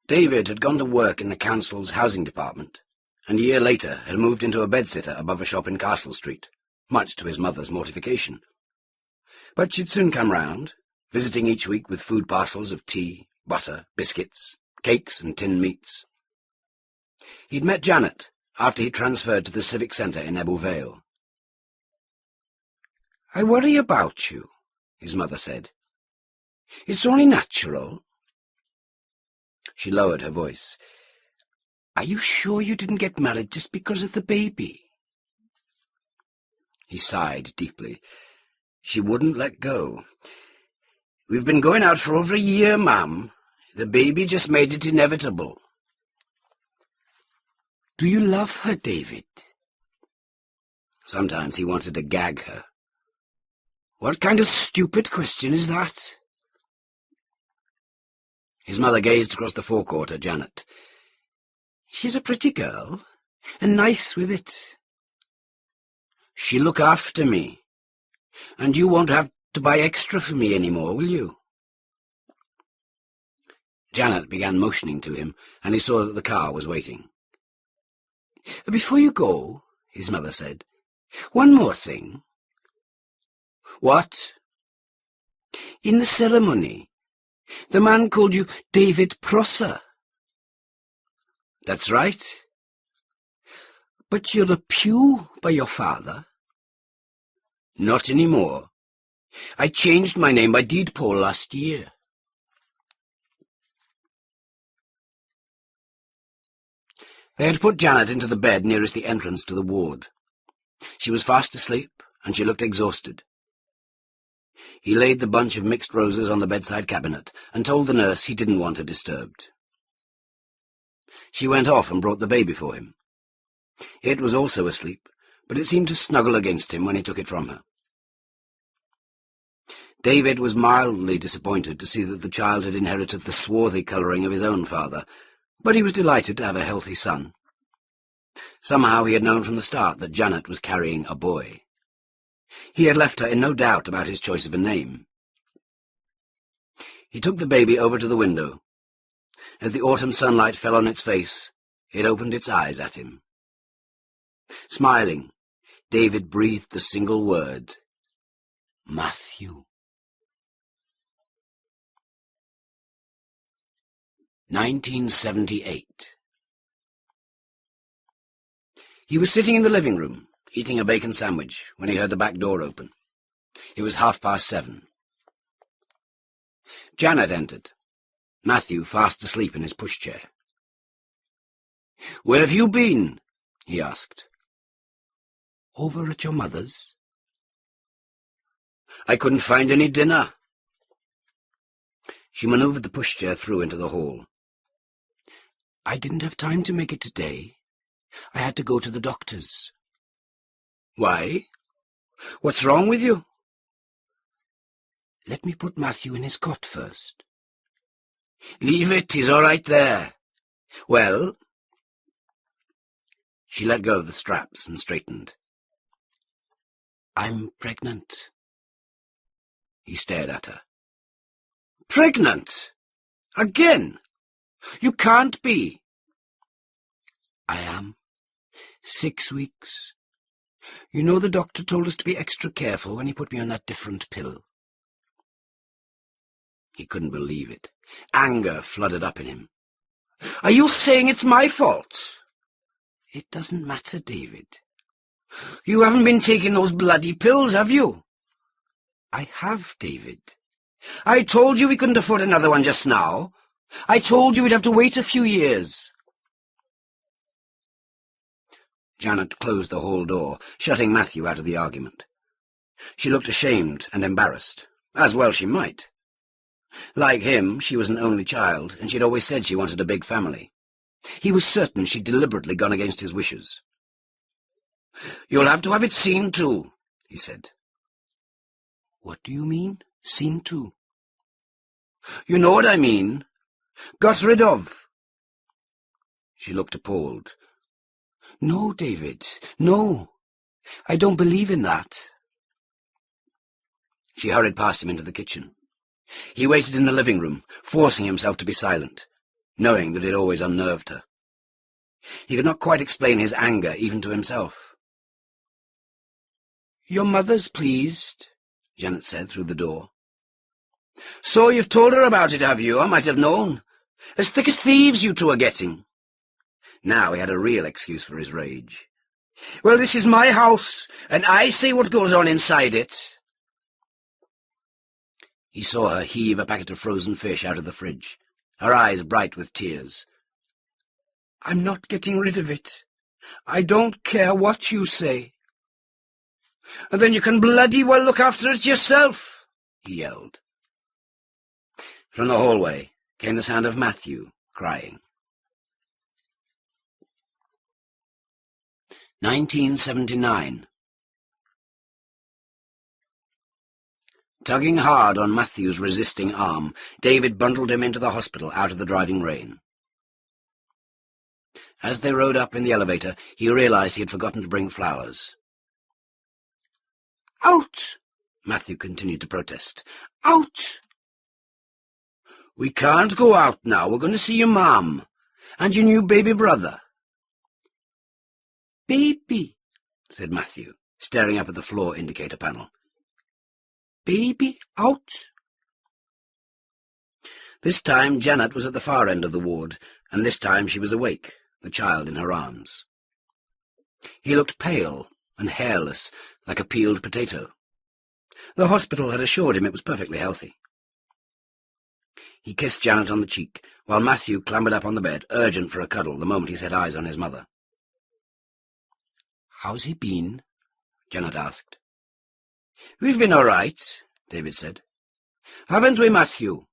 David had gone to work in the council's housing department, and a year later had moved into a bedsitter above a shop in Castle Street, much to his mother's mortification. But she'd soon come round, visiting each week with food parcels of tea, butter, biscuits, cakes and tinned meats. He'd met Janet after he'd transferred to the Civic Centre in Ebbw Vale. "I worry about you," his mother said. "It's only natural." She lowered her voice. "Are you sure you didn't get married just because of the baby?" He sighed deeply. She wouldn't let go. "We've been going out for over a year, ma'am. The baby just made it inevitable." "Do you love her, David?" Sometimes he wanted to gag her. "What kind of stupid question is that?" His mother gazed across the forecourt at Janet. "She's a pretty girl, and nice with it. She'll look after me, and you won't have to buy extra for me anymore, will you?" Janet began motioning to him, and he saw that the car was waiting. "Before you go," his mother said, "one more thing." "What?" "In the ceremony, the man called you David Prosser." "That's right." "But you're a Pugh by your father." "Not anymore. I changed my name by deed poll last year." They had put Janet into the bed nearest the entrance to the ward. She was fast asleep, and she looked exhausted. He laid the bunch of mixed roses on the bedside cabinet and told the nurse he didn't want her disturbed. She went off and brought the baby for him. It was also asleep, but it seemed to snuggle against him when he took it from her. David was mildly disappointed to see that the child had inherited the swarthy colouring of his own father, but he was delighted to have a healthy son. Somehow he had known from the start that Janet was carrying a boy. He had left her in no doubt about his choice of a name. He took the baby over to the window. As the autumn sunlight fell on its face, it opened its eyes at him. Smiling, David breathed the single word, "Matthew." 1978. He was sitting in the living room, eating a bacon sandwich, when he heard the back door open. It was 7:30. Janet entered, Matthew fast asleep in his pushchair. "Where have you been?" he asked. "Over at your mother's." "I couldn't find any dinner." She manoeuvred the pushchair through into the hall. "I didn't have time to make it today. I had to go to the doctor's." "Why? What's wrong with you?" "Let me put Matthew in his cot first." "Leave it, he's all right there." "Well?" She let go of the straps and straightened. "I'm pregnant." He stared at her. "Pregnant? Again? You can't be." "I am. 6 weeks. You know the doctor told us to be extra careful when he put me on that different pill." He couldn't believe it. Anger flooded up in him. "Are you saying it's my fault?" "It doesn't matter, David." "You haven't been taking those bloody pills, have you?" "I have, David." "I told you we couldn't afford another one just now. I told you we'd have to wait a few years." Janet closed the hall door, shutting Matthew out of the argument. She looked ashamed and embarrassed, as well she might. Like him, she was an only child, and she'd always said she wanted a big family. He was certain she'd deliberately gone against his wishes. "You'll have to have it seen to," he said. "What do you mean, seen to?" "You know what I mean. Got rid of." She looked appalled. "No, David, no. I don't believe in that." She hurried past him into the kitchen. He waited in the living room, forcing himself to be silent, knowing that it always unnerved her. He could not quite explain his anger even to himself. "Your mother's pleased," Janet said through the door. "So you've told her about it, have you? I might have known. As thick as thieves you two are getting." Now he had a real excuse for his rage. "Well, this is my house, and I say what goes on inside it." He saw her heave a packet of frozen fish out of the fridge, her eyes bright with tears. "I'm not getting rid of it. I don't care what you say." "And then you can bloody well look after it yourself," he yelled. From the hallway came the sound of Matthew crying. 1979. Tugging hard on Matthew's resisting arm, David bundled him into the hospital out of the driving rain. As they rode up in the elevator, he realized he had forgotten to bring flowers. "Out!" Matthew continued to protest. "Out!" "We can't go out now. We're going to see your mum and your new baby brother." "Baby," said Matthew, staring up at the floor indicator panel. "Baby out." This time Janet was at the far end of the ward, and this time she was awake, the child in her arms. He looked pale and hairless, like a peeled potato. The hospital had assured him it was perfectly healthy. He kissed Janet on the cheek, while Matthew clambered up on the bed, urgent for a cuddle the moment he set eyes on his mother. "How's he been?" Janet asked. "We've been all right," David said. "Haven't we, Matthew?"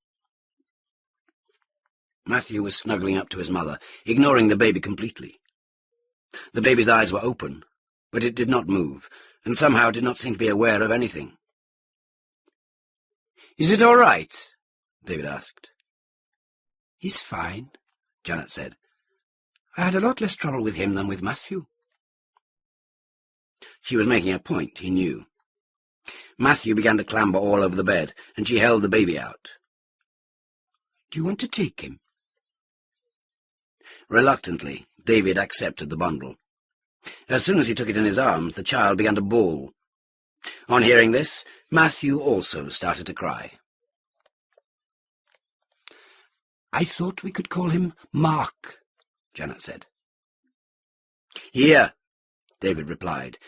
Matthew was snuggling up to his mother, ignoring the baby completely. The baby's eyes were open, but it did not move, and somehow did not seem to be aware of anything. "Is it all right?" David asked. "He's fine," Janet said. "I had a lot less trouble with him than with Matthew." She was making a point, he knew. Matthew began to clamber all over the bed, and she held the baby out. "Do you want to take him?" Reluctantly, David accepted the bundle. As soon as he took it in his arms, the child began to bawl. On hearing this, Matthew also started to cry. "I thought we could call him Mark," Janet said. "Here," David replied,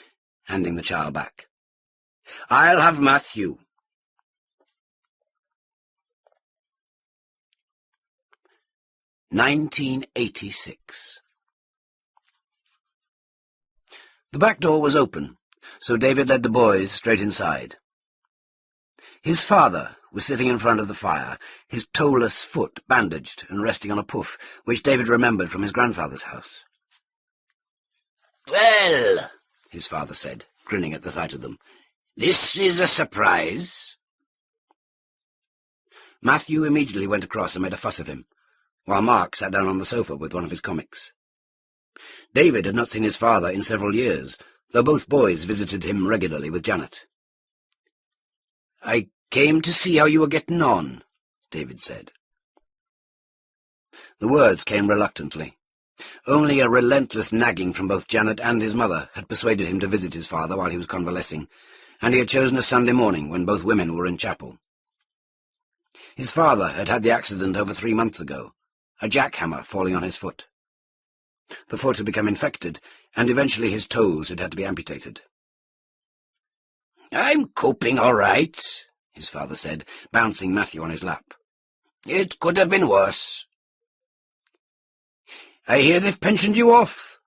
handing the child back. "I'll have Matthew." "1986. The back door was open, so David led the boys straight inside. His father was sitting in front of the fire, his toeless foot bandaged and resting on a puff, which David remembered from his grandfather's house. "Well," his father said, grinning at the sight of them, "this is a surprise." Matthew immediately went across and made a fuss of him, while Mark sat down on the sofa with one of his comics. David had not seen his father in several years, though both boys visited him regularly with Janet. "I came to see how you were getting on," David said. The words came reluctantly. Only a relentless nagging from both Janet and his mother had persuaded him to visit his father while he was convalescing, and he had chosen a Sunday morning when both women were in chapel. His father had had the accident over 3 months ago, a jackhammer falling on his foot. The foot had become infected, and eventually his toes had had to be amputated. "I'm coping all right," his father said, bouncing Matthew on his lap. "It could have been worse." "I hear they've pensioned you off."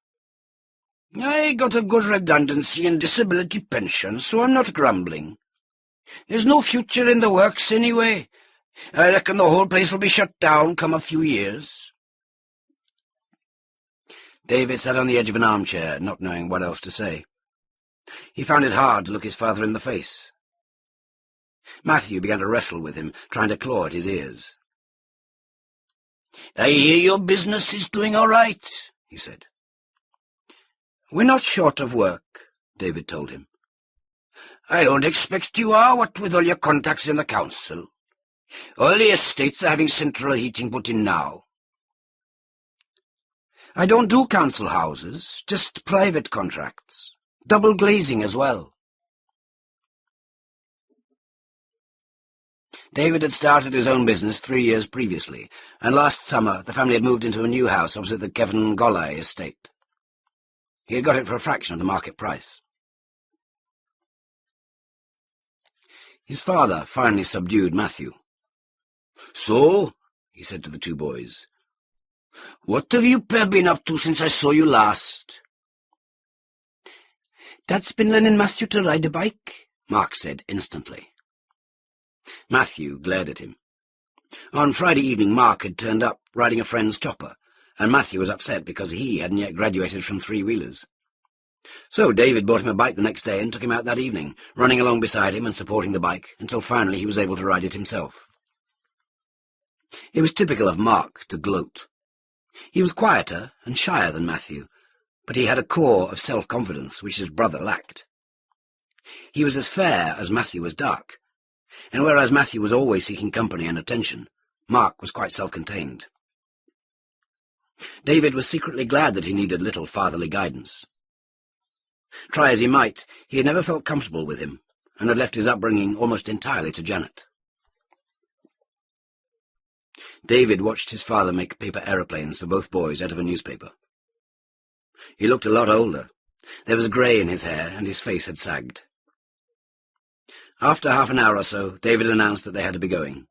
"I got a good redundancy and disability pension, so I'm not grumbling. There's no future in the works anyway. I reckon the whole place will be shut down come a few years." David sat on the edge of an armchair, not knowing what else to say. He found it hard to look his father in the face. Matthew began to wrestle with him, trying to claw at his ears. "I hear your business is doing all right," he said. "We're not short of work," David told him. "I don't expect you are, what with all your contacts in the council. All the estates are having central heating put in now." "I don't do council houses, just private contracts. Double glazing as well." David had started his own business 3 years previously, and last summer the family had moved into a new house opposite the Ghyll estate. He had got it for a fraction of the market price. His father finally subdued Matthew. "So," he said to the two boys, "what have you been up to since I saw you last?" "Dad's been learning Matthew to ride a bike," Mark said instantly. Matthew glared at him. On Friday evening Mark had turned up riding a friend's chopper, and Matthew was upset because he hadn't yet graduated from three-wheelers. So David bought him a bike the next day and took him out that evening, running along beside him and supporting the bike until finally he was able to ride it himself. It was typical of Mark to gloat. He was quieter and shyer than Matthew, but he had a core of self-confidence which his brother lacked. He was as fair as Matthew was dark, and whereas Matthew was always seeking company and attention, Mark was quite self-contained. David was secretly glad that he needed little fatherly guidance. Try as he might, he had never felt comfortable with him, and had left his upbringing almost entirely to Janet. David watched his father make paper aeroplanes for both boys out of a newspaper. He looked a lot older. There was grey in his hair, and his face had sagged. After half an hour or so, David announced that they had to be going.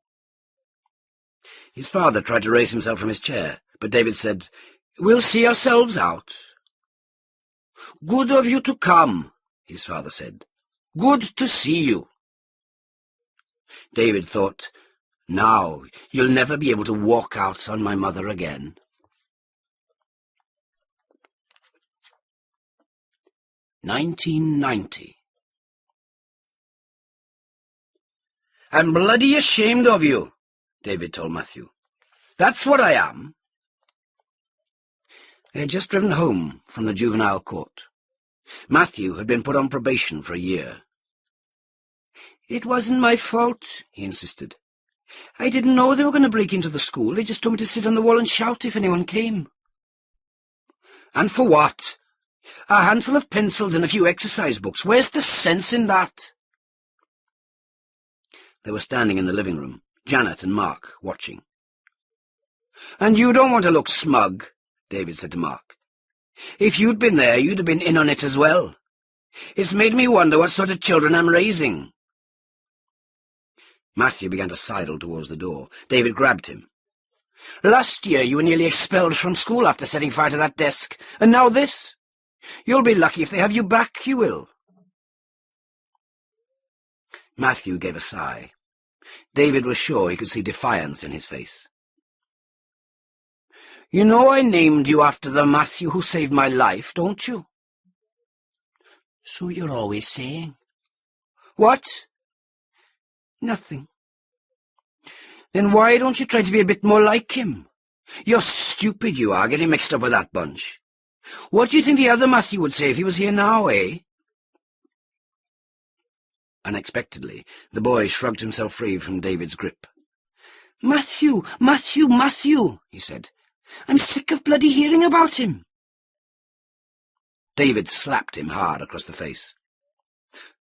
His father tried to raise himself from his chair, but David said, "We'll see ourselves out." "Good of you to come," his father said. "Good to see you." David thought, "Now you'll never be able to walk out on my mother again." 1990. "I'm bloody ashamed of you," David told Matthew. "That's what I am." They had just driven home from the juvenile court. Matthew had been put on probation for a year. "It wasn't my fault," he insisted. "I didn't know they were going to break into the school. They just told me to sit on the wall and shout if anyone came." "And for what? A handful of pencils and a few exercise books. Where's the sense in that?" They were standing in the living room, Janet and Mark watching. "And you don't want to look smug," David said to Mark. "If you'd been there, you'd have been in on it as well. It's made me wonder what sort of children I'm raising." Matthew began to sidle towards the door. David grabbed him. "Last year you were nearly expelled from school after setting fire to that desk, and now this. You'll be lucky if they have you back, you will." Matthew gave a sigh. David was sure he could see defiance in his face. "You know I named you after the Matthew who saved my life, don't you?" "So you're always saying." "What?" "Nothing." "Then why don't you try to be a bit more like him? You're stupid, you are, getting mixed up with that bunch. What do you think the other Matthew would say if he was here now, eh?" Unexpectedly, the boy shrugged himself free from David's grip. "Matthew, Matthew, Matthew," he said. "I'm sick of bloody hearing about him." David slapped him hard across the face.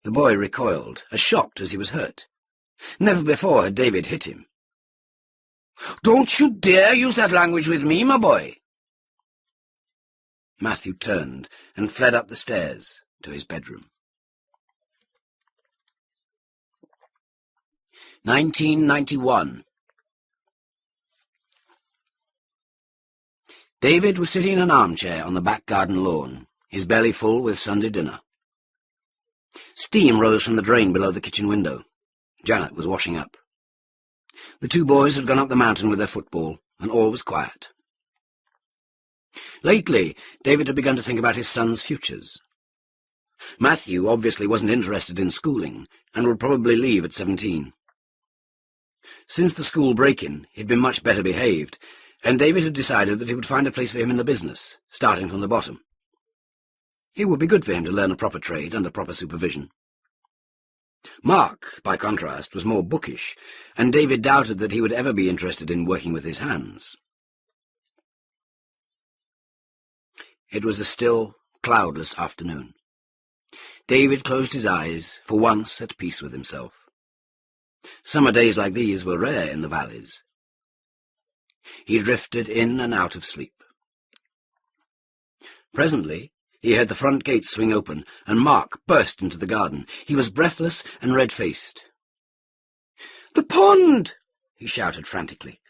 The boy recoiled, as shocked as he was hurt. Never before had David hit him. "Don't you dare use that language with me, my boy." Matthew turned and fled up the stairs to his bedroom. 1991. David was sitting in an armchair on the back garden lawn, his belly full with Sunday dinner. Steam rose from the drain below the kitchen window. Janet was washing up. The two boys had gone up the mountain with their football, and all was quiet. Lately, David had begun to think about his son's futures. Matthew obviously wasn't interested in schooling, and would probably leave at 17. Since the school break-in, he'd been much better behaved, and David had decided that he would find a place for him in the business, starting from the bottom. It would be good for him to learn a proper trade under proper supervision. Mark, by contrast, was more bookish, and David doubted that he would ever be interested in working with his hands. It was a still, cloudless afternoon. David closed his eyes, for once at peace with himself. Summer days like these were rare in the valleys. He drifted in and out of sleep. Presently, he heard the front gate swing open, and Mark burst into the garden. He was breathless and red-faced. "The pond!" he shouted frantically.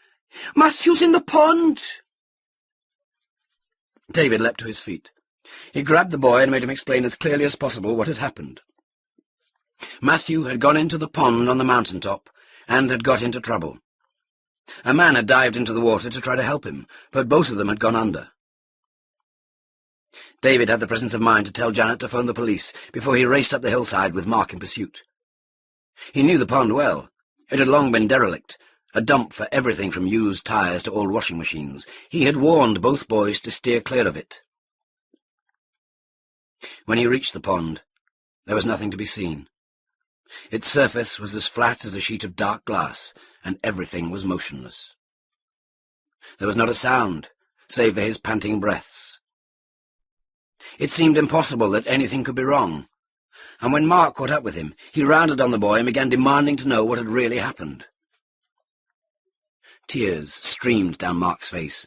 "Matthew's in the pond!" David leapt to his feet. He grabbed the boy and made him explain as clearly as possible what had happened. Matthew had gone into the pond on the mountain-top and had got into trouble. A man had dived into the water to try to help him, but both of them had gone under. David had the presence of mind to tell Janet to phone the police before he raced up the hillside with Mark in pursuit. He knew the pond well. It had long been derelict, a dump for everything from used tyres to old washing machines. He had warned both boys to steer clear of it. When he reached the pond, there was nothing to be seen. Its surface was as flat as a sheet of dark glass, and everything was motionless. There was not a sound, save for his panting breaths. It seemed impossible that anything could be wrong, and when Mark caught up with him, he rounded on the boy and began demanding to know what had really happened. Tears streamed down Mark's face.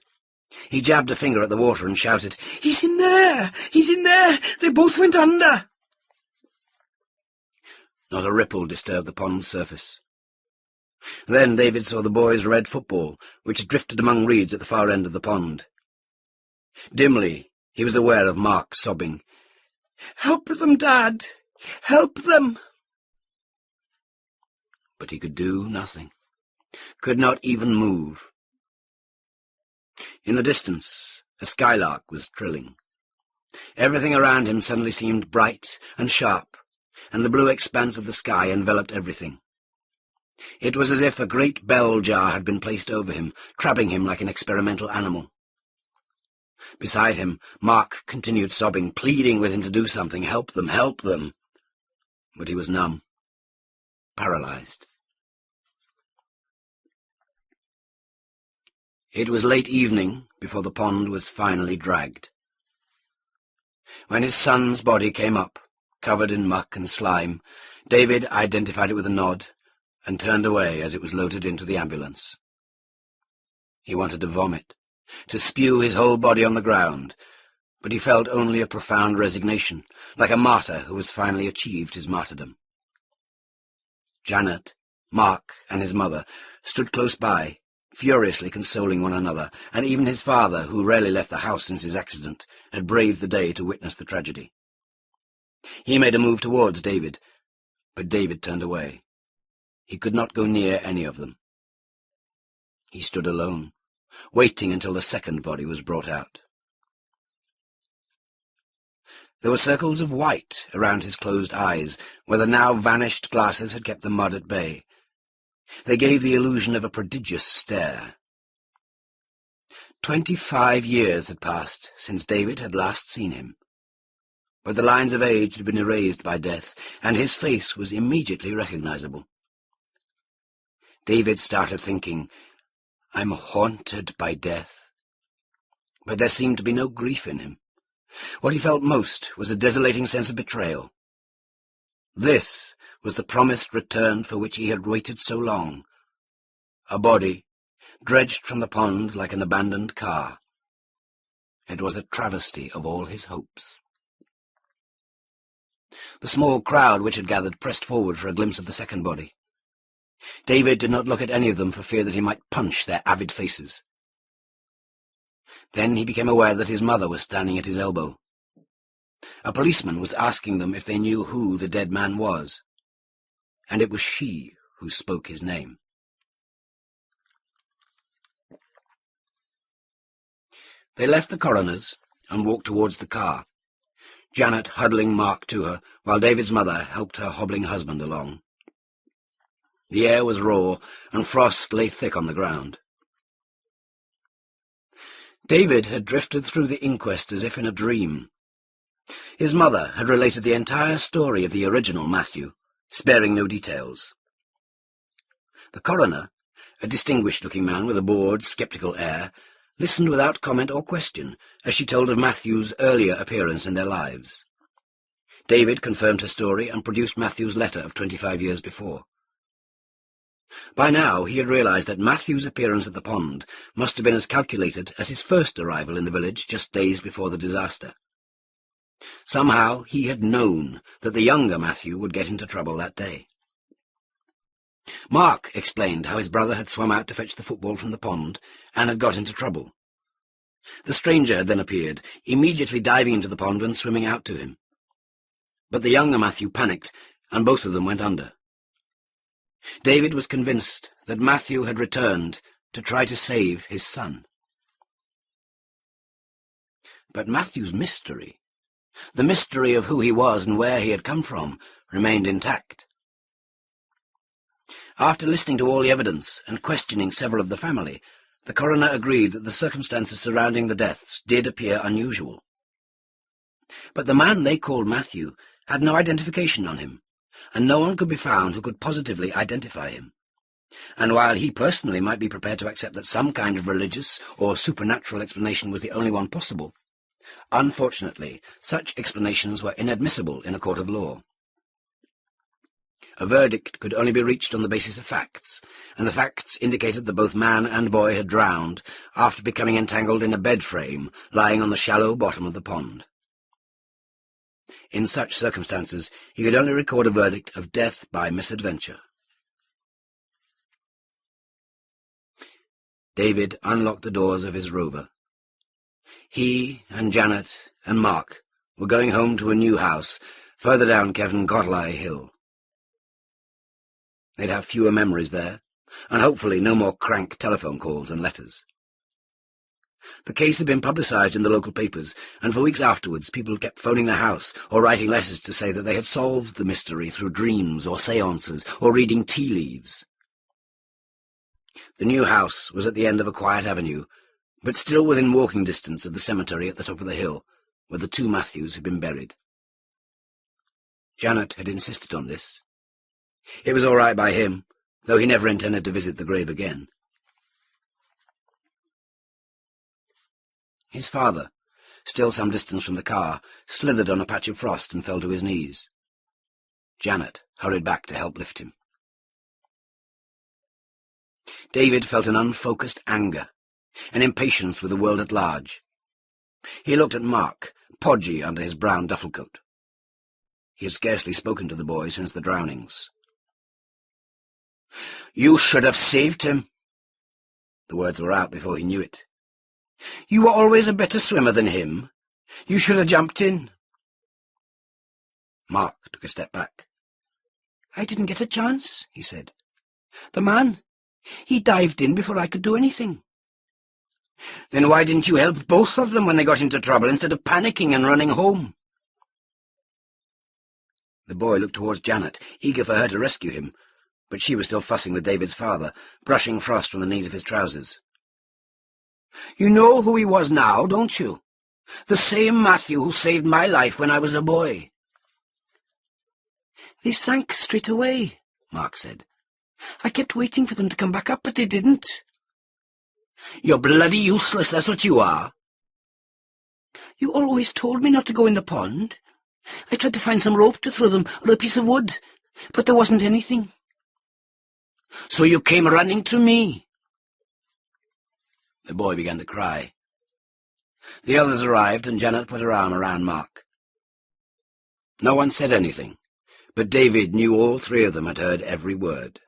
He jabbed a finger at the water and shouted, "He's in there! He's in there! They both went under!" Not a ripple disturbed the pond's surface. Then David saw the boy's red football, which drifted among reeds at the far end of the pond. Dimly, he was aware of Mark sobbing, "Help them, Dad! Help them!" But he could do nothing, could not even move. In the distance, a skylark was trilling. Everything around him suddenly seemed bright and sharp, and the blue expanse of the sky enveloped everything. It was as if a great bell jar had been placed over him, crabbing him like an experimental animal. Beside him, Mark continued sobbing, pleading with him to do something, help them, help them. But he was numb, paralyzed. It was late evening before the pond was finally dragged. When his son's body came up, covered in muck and slime, David identified it with a nod and turned away as it was loaded into the ambulance. He wanted to vomit, to spew his whole body on the ground, but he felt only a profound resignation, like a martyr who has finally achieved his martyrdom. Janet, Mark, and his mother stood close by, furiously consoling one another, and even his father, who rarely left the house since his accident, had braved the day to witness the tragedy. He made a move towards David, but David turned away. He could not go near any of them. He stood alone, waiting until the second body was brought out. There were circles of white around his closed eyes, where the now vanished glasses had kept the mud at bay. They gave the illusion of a prodigious stare. 25 years had passed since David had last seen him, but the lines of age had been erased by death, and his face was immediately recognizable. David started thinking, "I'm haunted by death." But there seemed to be no grief in him. What he felt most was a desolating sense of betrayal. This was the promised return for which he had waited so long. A body, dredged from the pond like an abandoned car. It was a travesty of all his hopes. The small crowd which had gathered pressed forward for a glimpse of the second body. David did not look at any of them for fear that he might punch their avid faces. Then he became aware that his mother was standing at his elbow. A policeman was asking them if they knew who the dead man was, and it was she who spoke his name. They left the coroner's and walked towards the car, Janet huddling Mark to her, while David's mother helped her hobbling husband along. The air was raw, and frost lay thick on the ground. David had drifted through the inquest as if in a dream. His mother had related the entire story of the original Matthew, sparing no details. The coroner, a distinguished-looking man with a bored, sceptical air, listened without comment or question as she told of Matthew's earlier appearance in their lives. David confirmed her story and produced Matthew's letter of 25 years before. By now he had realized that Matthew's appearance at the pond must have been as calculated as his first arrival in the village just days before the disaster. Somehow he had known that the younger Matthew would get into trouble that day. Mark explained how his brother had swum out to fetch the football from the pond and had got into trouble. The stranger had then appeared, immediately diving into the pond and swimming out to him. But the younger Matthew panicked, and both of them went under. David was convinced that Matthew had returned to try to save his son. But Matthew's mystery, the mystery of who he was and where he had come from, remained intact. After listening to all the evidence and questioning several of the family, the coroner agreed that the circumstances surrounding the deaths did appear unusual. But the man they called Matthew had no identification on him, and no one could be found who could positively identify him. And while he personally might be prepared to accept that some kind of religious or supernatural explanation was the only one possible, unfortunately, such explanations were inadmissible in a court of law. A verdict could only be reached on the basis of facts, and the facts indicated that both man and boy had drowned after becoming entangled in a bed frame lying on the shallow bottom of the pond. In such circumstances, he could only record a verdict of death by misadventure. David unlocked the doors of his rover. He and Janet and Mark were going home to a new house further down Campbell Hill. They'd have fewer memories there, and hopefully no more crank telephone calls and letters. The case had been publicised in the local papers, and for weeks afterwards people kept phoning the house or writing letters to say that they had solved the mystery through dreams or séances or reading tea leaves. The new house was at the end of a quiet avenue, but still within walking distance of the cemetery at the top of the hill, where the two Matthews had been buried. Janet had insisted on this. It was all right by him, though he never intended to visit the grave again. His father, still some distance from the car, slithered on a patch of frost and fell to his knees. Janet hurried back to help lift him. David felt an unfocused anger, an impatience with the world at large. He looked at Mark, podgy under his brown duffel coat. He had scarcely spoken to the boy since the drownings. "You should have saved him." The words were out before he knew it. "You were always a better swimmer than him. You should have jumped in." Mark took a step back. "I didn't get a chance," he said. "The man, he dived in before I could do anything." "Then why didn't you help both of them when they got into trouble instead of panicking and running home?" The boy looked towards Janet, eager for her to rescue him, but she was still fussing with David's father, brushing frost from the knees of his trousers. "You know who he was now, don't you? The same Matthew who saved my life when I was a boy." "They sank straight away," Mark said. "I kept waiting for them to come back up, but they didn't." "You're bloody useless, that's what you are." "You always told me not to go in the pond. I tried to find some rope to throw them, or a piece of wood, but there wasn't anything." "So you came running to me." The boy began to cry. The others arrived, and Janet put her arm around Mark. No one said anything, but David knew all three of them had heard every word.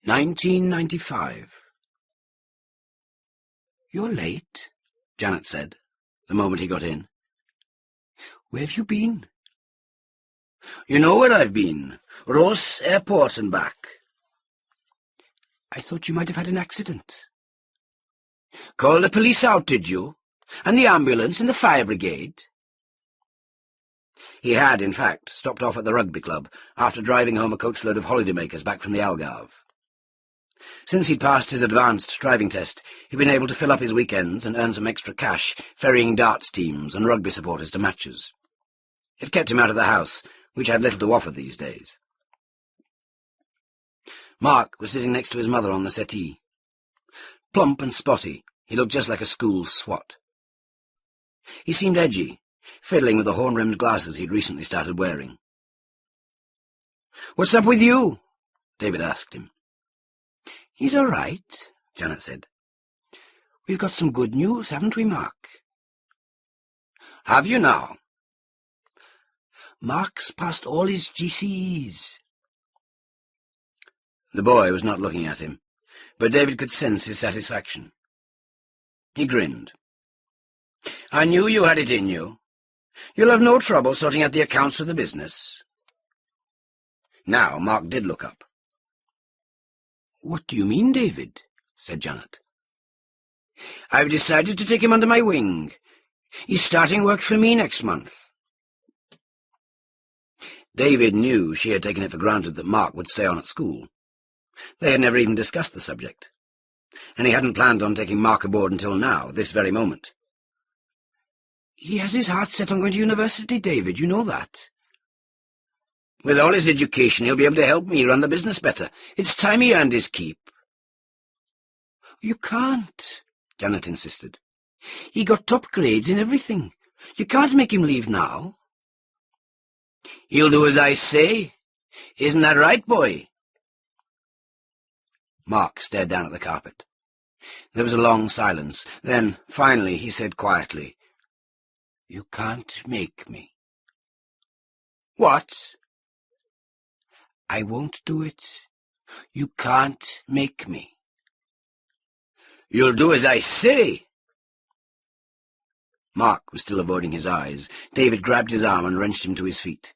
1995. "You're late," Janet said, the moment he got in. "Where have you been?" "You know where I've been. Ross Airport and back." "I thought you might have had an accident." "Call the police out, did you? And the ambulance and the fire brigade?" He had, in fact, stopped off at the rugby club after driving home a coachload of holidaymakers back from the Algarve. Since he'd passed his advanced driving test, he'd been able to fill up his weekends and earn some extra cash, ferrying darts teams and rugby supporters to matches. It kept him out of the house, which had little to offer these days. Mark was sitting next to his mother on the settee. Plump and spotty, he looked just like a school swot. He seemed edgy, fiddling with the horn-rimmed glasses he'd recently started wearing. "What's up with you?" David asked him. "He's all right," Janet said. "We've got some good news, haven't we, Mark?" "Have you now?" "Mark's passed all his GCEs." The boy was not looking at him, but David could sense his satisfaction. He grinned. "I knew you had it in you. You'll have no trouble sorting out the accounts of the business." Now Mark did look up. "What do you mean, David?" said Janet. "I've decided to take him under my wing. He's starting work for me next month." David knew she had taken it for granted that Mark would stay on at school. They had never even discussed the subject, and he hadn't planned on taking Mark aboard until now, this very moment. "He has his heart set on going to university, David, you know that." "With all his education, he'll be able to help me run the business better. It's time he earned his keep." "You can't," Janet insisted. "He got top grades in everything. You can't make him leave now." "He'll do as I say. Isn't that right, boy?" Mark stared down at the carpet. There was a long silence. Then, finally, he said quietly, "You can't make me." "What?" "I won't do it. You can't make me." "You'll do as I say." Mark was still avoiding his eyes. David grabbed his arm and wrenched him to his feet.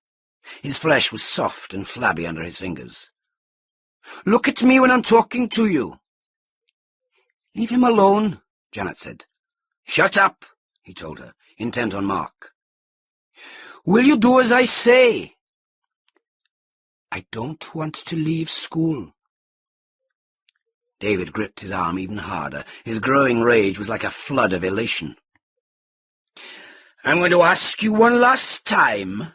His flesh was soft and flabby under his fingers. "Look at me when I'm talking to you." "Leave him alone," Janet said. "Shut up," he told her, intent on Mark. "Will you do as I say?" "I don't want to leave school." David gripped his arm even harder. His growing rage was like a flood of elation. "I'm going to ask you one last time.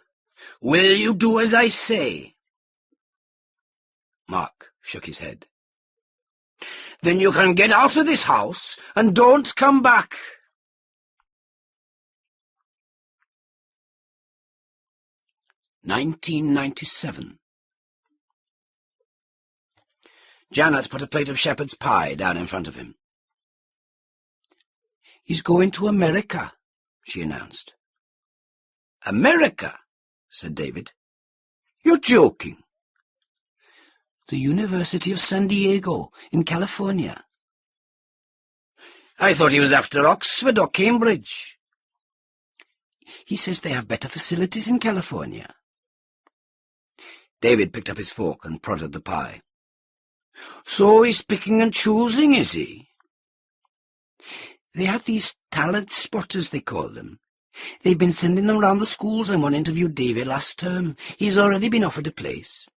Will you do as I say?" Mark shook his head. "Then you can get out of this house and don't come back." "1997. Janet put a plate of shepherd's pie down in front of him. "He's going to America," she announced. "America?" said David. "You're joking." "The University of San Diego, in California." "I thought he was after Oxford or Cambridge." "He says they have better facilities in California." David picked up his fork and prodded the pie. "So he's picking and choosing, is he?" "They have these talent spotters, they call them. They've been sending them round the schools, and one interviewed David last term. He's already been offered a place."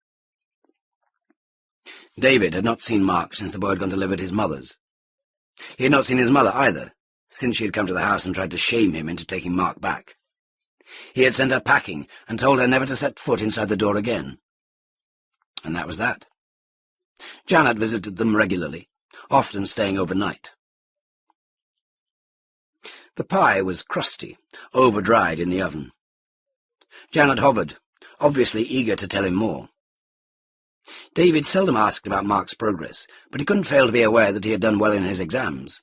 David had not seen Mark since the boy had gone to live at his mother's. He had not seen his mother either, since she had come to the house and tried to shame him into taking Mark back. He had sent her packing and told her never to set foot inside the door again. And that was that. Janet visited them regularly, often staying overnight. The pie was crusty, over-dried in the oven. Janet hovered, obviously eager to tell him more. David seldom asked about Mark's progress, but he couldn't fail to be aware that he had done well in his exams.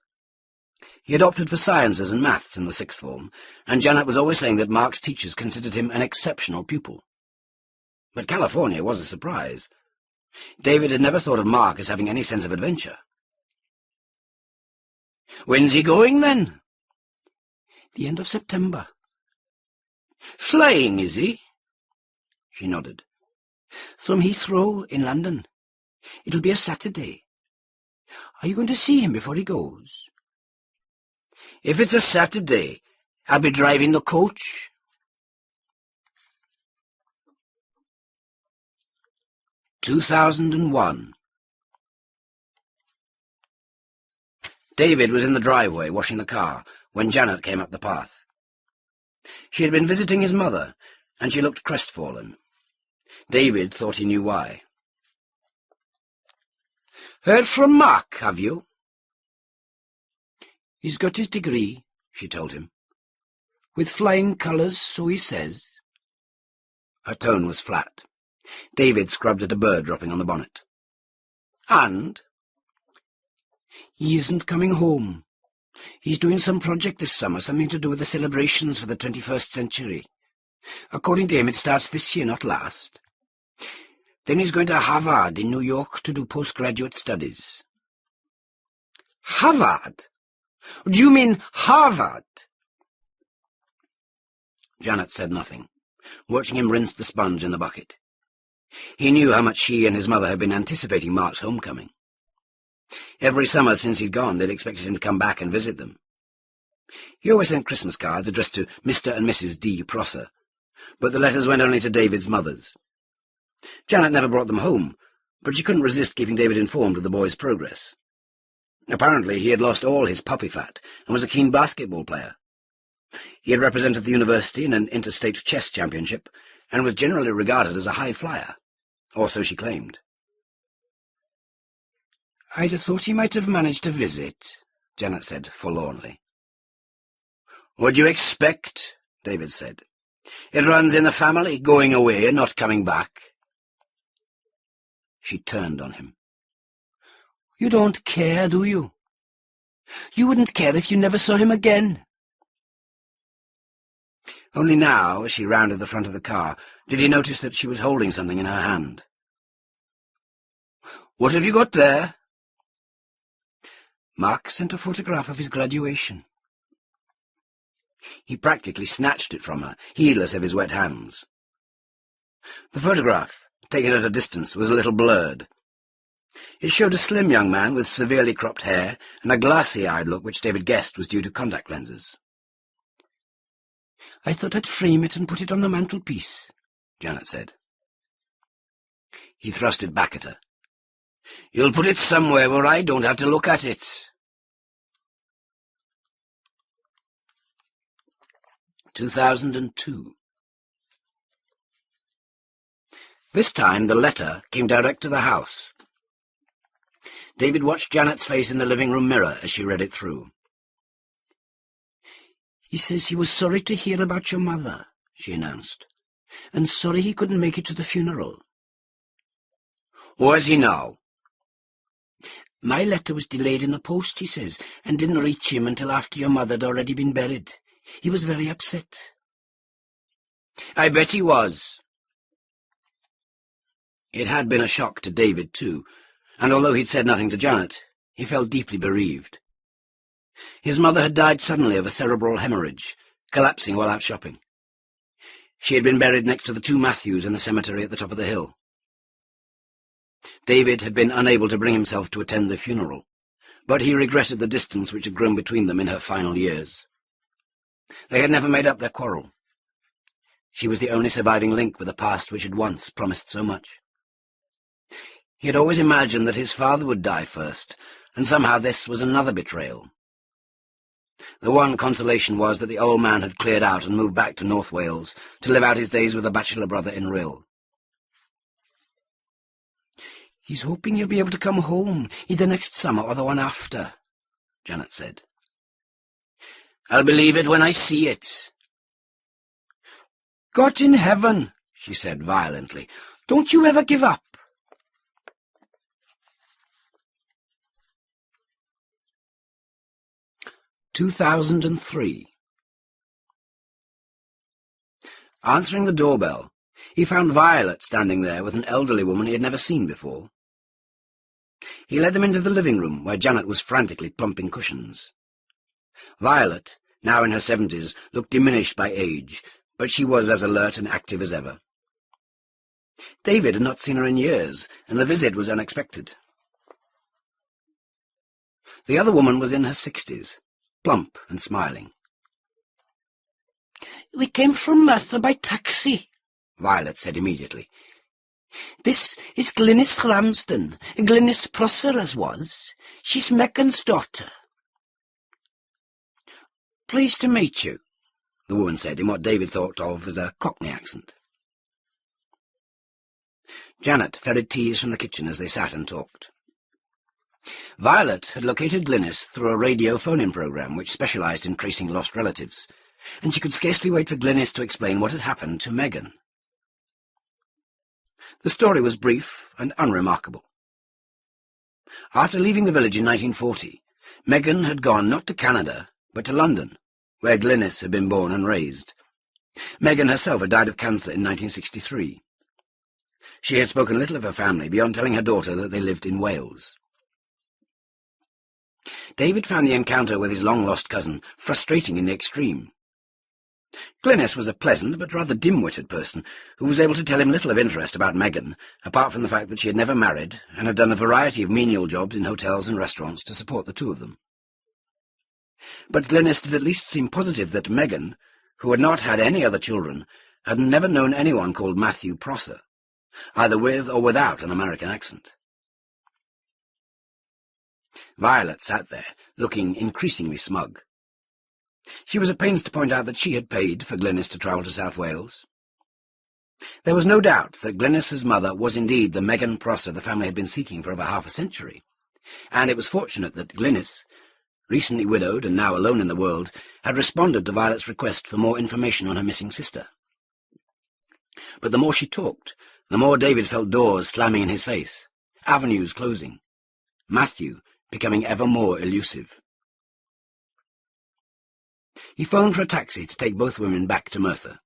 He had opted for sciences and maths in the sixth form, and Janet was always saying that Mark's teachers considered him an exceptional pupil. But California was a surprise. David had never thought of Mark as having any sense of adventure. "When's he going, then?" "The end of September." "Flying, is he?" She nodded. "From Heathrow in London. It'll be a Saturday. Are you going to see him before he goes?" "If it's a Saturday, I'll be driving the coach." 2001. David was in the driveway washing the car when Janet came up the path. She had been visiting his mother, and she looked crestfallen. David thought he knew why. "Heard from Mark, have you?" "He's got his degree," she told him. "With flying colours, so he says." Her tone was flat. David scrubbed at a bird dropping on the bonnet. "And?" "He isn't coming home. He's doing some project this summer, something to do with the celebrations for the 21st century. According to him, it starts this year, not last. Then he's going to Harvard in New York to do postgraduate studies." "Harvard? Do you mean Harvard?" Janet said nothing, watching him rinse the sponge in the bucket. He knew how much she and his mother had been anticipating Mark's homecoming. Every summer since he'd gone, they'd expected him to come back and visit them. He always sent Christmas cards addressed to Mr. and Mrs. D. Prosser, but the letters went only to David's mothers. Janet never brought them home, but she couldn't resist keeping David informed of the boy's progress. Apparently he had lost all his puppy fat and was a keen basketball player. He had represented the university in an interstate chess championship and was generally regarded as a high flyer, or so she claimed. "I'd have thought he might have managed to visit," Janet said forlornly. "What'd you expect?" David said. "It runs in the family, going away and not coming back." She turned on him. "You don't care, do you? You wouldn't care if you never saw him again." Only now, as she rounded the front of the car, did he notice that she was holding something in her hand. "What have you got there?" "Mark sent a photograph of his graduation." He practically snatched it from her, heedless of his wet hands. The photograph, taken at a distance, was a little blurred. It showed a slim young man with severely cropped hair and a glassy-eyed look which David guessed was due to contact lenses. "I thought I'd frame it and put it on the mantelpiece," Janet said. He thrust it back at her. "You'll put it somewhere where I don't have to look at it." 2002. This time the letter came direct to the house. David watched Janet's face in the living room mirror as she read it through. "He says he was sorry to hear about your mother," she announced, "and sorry he couldn't make it to the funeral." "Where's he now?" "My letter was delayed in the post," he says, "and didn't reach him until after your mother had already been buried. He was very upset." "I bet he was." It had been a shock to David, too, and although he'd said nothing to Janet, he felt deeply bereaved. His mother had died suddenly of a cerebral hemorrhage, collapsing while out shopping. She had been buried next to the two Matthews in the cemetery at the top of the hill. David had been unable to bring himself to attend the funeral, but he regretted the distance which had grown between them in her final years. They had never made up their quarrel. She was the only surviving link with a past which had once promised so much. He had always imagined that his father would die first, and somehow this was another betrayal. The one consolation was that the old man had cleared out and moved back to North Wales to live out his days with a bachelor brother in Rhyl. "He's hoping he'll be able to come home either next summer or the one after," Janet said. "I'll believe it when I see it." "God in heaven," she said violently, "don't you ever give up." "2003. Answering the doorbell, he found Violet standing there with an elderly woman he had never seen before. He led them into the living room, where Janet was frantically plumping cushions. Violet, now in her 70s, looked diminished by age, but she was as alert and active as ever. David had not seen her in years, and the visit was unexpected. The other woman was in her 60s, plump and smiling. "We came from Merthyr by taxi," Violet said immediately. "This is Glynis Ramsden, Glynis Prosser as was. She's Megan's daughter." Pleased to meet you, the woman said in what David thought of as a Cockney accent. Janet ferried teas from the kitchen as they sat and talked. Violet had located Glynis through a radio phone-in program which specialised in tracing lost relatives, and she could scarcely wait for Glynis to explain what had happened to Megan. The story was brief and unremarkable. After leaving the village in 1940, Megan had gone not to Canada, but to London, where Glynis had been born and raised. Megan herself had died of cancer in 1963. She had spoken little of her family beyond telling her daughter that they lived in Wales. David found the encounter with his long-lost cousin frustrating in the extreme. Glynis was a pleasant but rather dim-witted person who was able to tell him little of interest about Megan, apart from the fact that she had never married and had done a variety of menial jobs in hotels and restaurants to support the two of them. But Glynis did at least seem positive that Megan, who had not had any other children, had never known anyone called Matthew Prosser, either with or without an American accent. Violet sat there, looking increasingly smug. She was at pains to point out that she had paid for Glynis to travel to South Wales. There was no doubt that Glynis's mother was indeed the Megan Prosser the family had been seeking for over half a century, and it was fortunate that Glynis, recently widowed and now alone in the world, had responded to Violet's request for more information on her missing sister. But the more she talked, the more David felt doors slamming in his face, avenues closing, Matthew becoming ever more elusive. He phoned for a taxi to take both women back to Merthyr.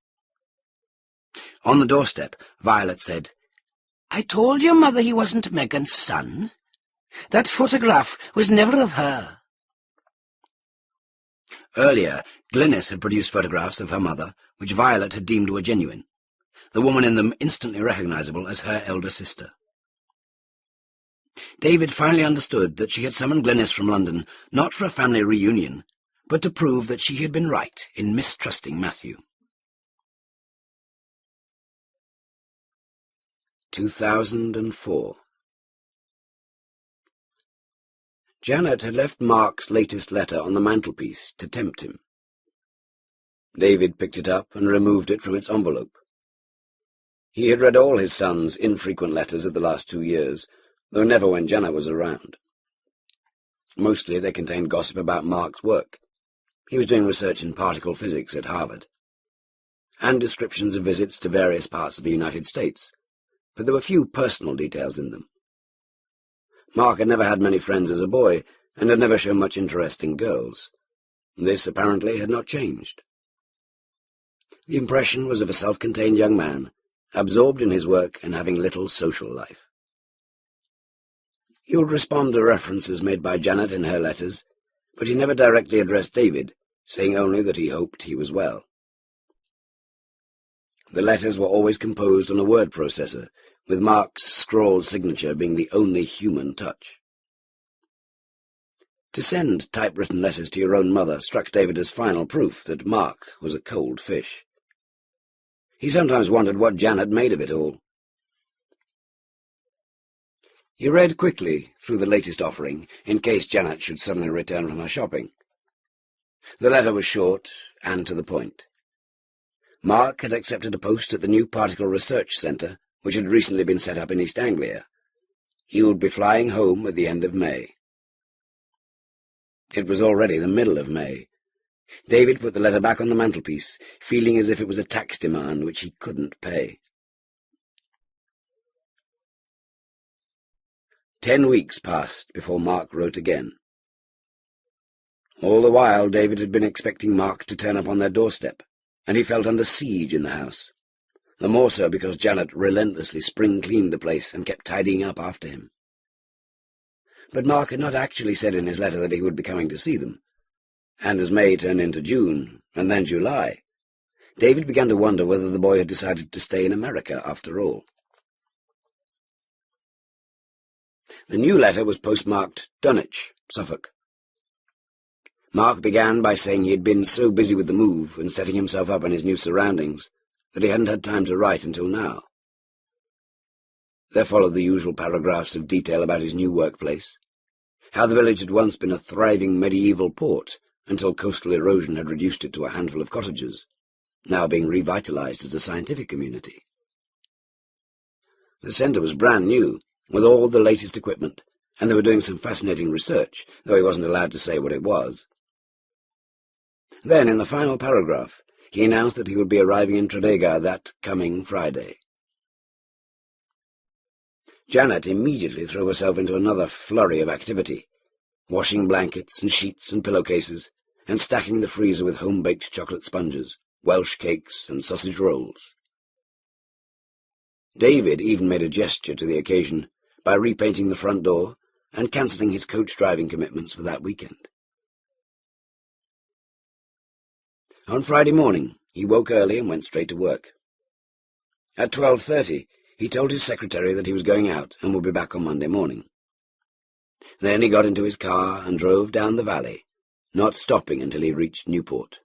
On the doorstep, Violet said, "I told your mother he wasn't Megan's son. That photograph was never of her." Earlier, Glynis had produced photographs of her mother, which Violet had deemed were genuine, the woman in them instantly recognizable as her elder sister. David finally understood that she had summoned Glynis from London not for a family reunion, but to prove that she had been right in mistrusting Matthew. 2004. Janet had left Mark's latest letter on the mantelpiece to tempt him. David picked it up and removed it from its envelope. He had read all his son's infrequent letters of the last 2 years, though never when Janet was around. Mostly they contained gossip about Mark's work. He was doing research in particle physics at Harvard, and descriptions of visits to various parts of the United States, but there were few personal details in them. Mark had never had many friends as a boy, and had never shown much interest in girls. This, apparently, had not changed. The impression was of a self-contained young man, absorbed in his work and having little social life. He would respond to references made by Janet in her letters, but he never directly addressed David, saying only that he hoped he was well. The letters were always composed on a word processor, with Mark's scrawled signature being the only human touch. To send typewritten letters to your own mother struck David as final proof that Mark was a cold fish. He sometimes wondered what Janet made of it all. He read quickly through the latest offering, in case Janet should suddenly return from her shopping. The letter was short and to the point. Mark had accepted a post at the new Particle Research Centre, which had recently been set up in East Anglia. He would be flying home at the end of May. It was already the middle of May. David put the letter back on the mantelpiece, feeling as if it was a tax demand which he couldn't pay. 10 weeks passed before Mark wrote again. All the while David had been expecting Mark to turn up on their doorstep, and he felt under siege in the house, the more so because Janet relentlessly spring-cleaned the place and kept tidying up after him. But Mark had not actually said in his letter that he would be coming to see them, and as May turned into June, and then July, David began to wonder whether the boy had decided to stay in America after all. The new letter was postmarked Dunwich, Suffolk. Mark began by saying he had been so busy with the move and setting himself up in his new surroundings that he hadn't had time to write until now. There followed the usual paragraphs of detail about his new workplace, how the village had once been a thriving medieval port, until coastal erosion had reduced it to a handful of cottages, now being revitalized as a scientific community. The centre was brand new, with all the latest equipment, and they were doing some fascinating research, though he wasn't allowed to say what it was. Then, in the final paragraph, he announced that he would be arriving in Tredegar that coming Friday. Janet immediately threw herself into another flurry of activity, washing blankets and sheets and pillowcases, and stacking the freezer with home-baked chocolate sponges, Welsh cakes and sausage rolls. David even made a gesture to the occasion by repainting the front door and cancelling his coach driving commitments for that weekend. On Friday morning, he woke early and went straight to work. At 12:30, he told his secretary that he was going out and would be back on Monday morning. Then he got into his car and drove down the valley, not stopping until he reached Newport.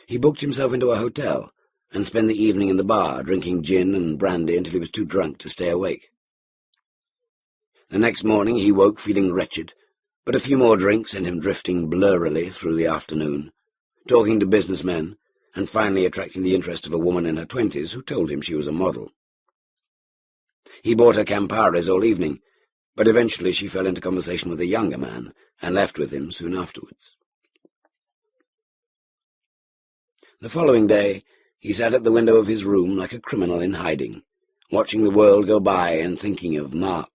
He booked himself into a hotel and spent the evening in the bar, drinking gin and brandy until he was too drunk to stay awake. The next morning he woke feeling wretched, but a few more drinks sent him drifting blurrily through the afternoon, talking to businessmen, and finally attracting the interest of a woman in her 20s who told him she was a model. He bought her Camparis all evening, but eventually she fell into conversation with a younger man and left with him soon afterwards. The following day, he sat at the window of his room like a criminal in hiding, watching the world go by and thinking of Mark.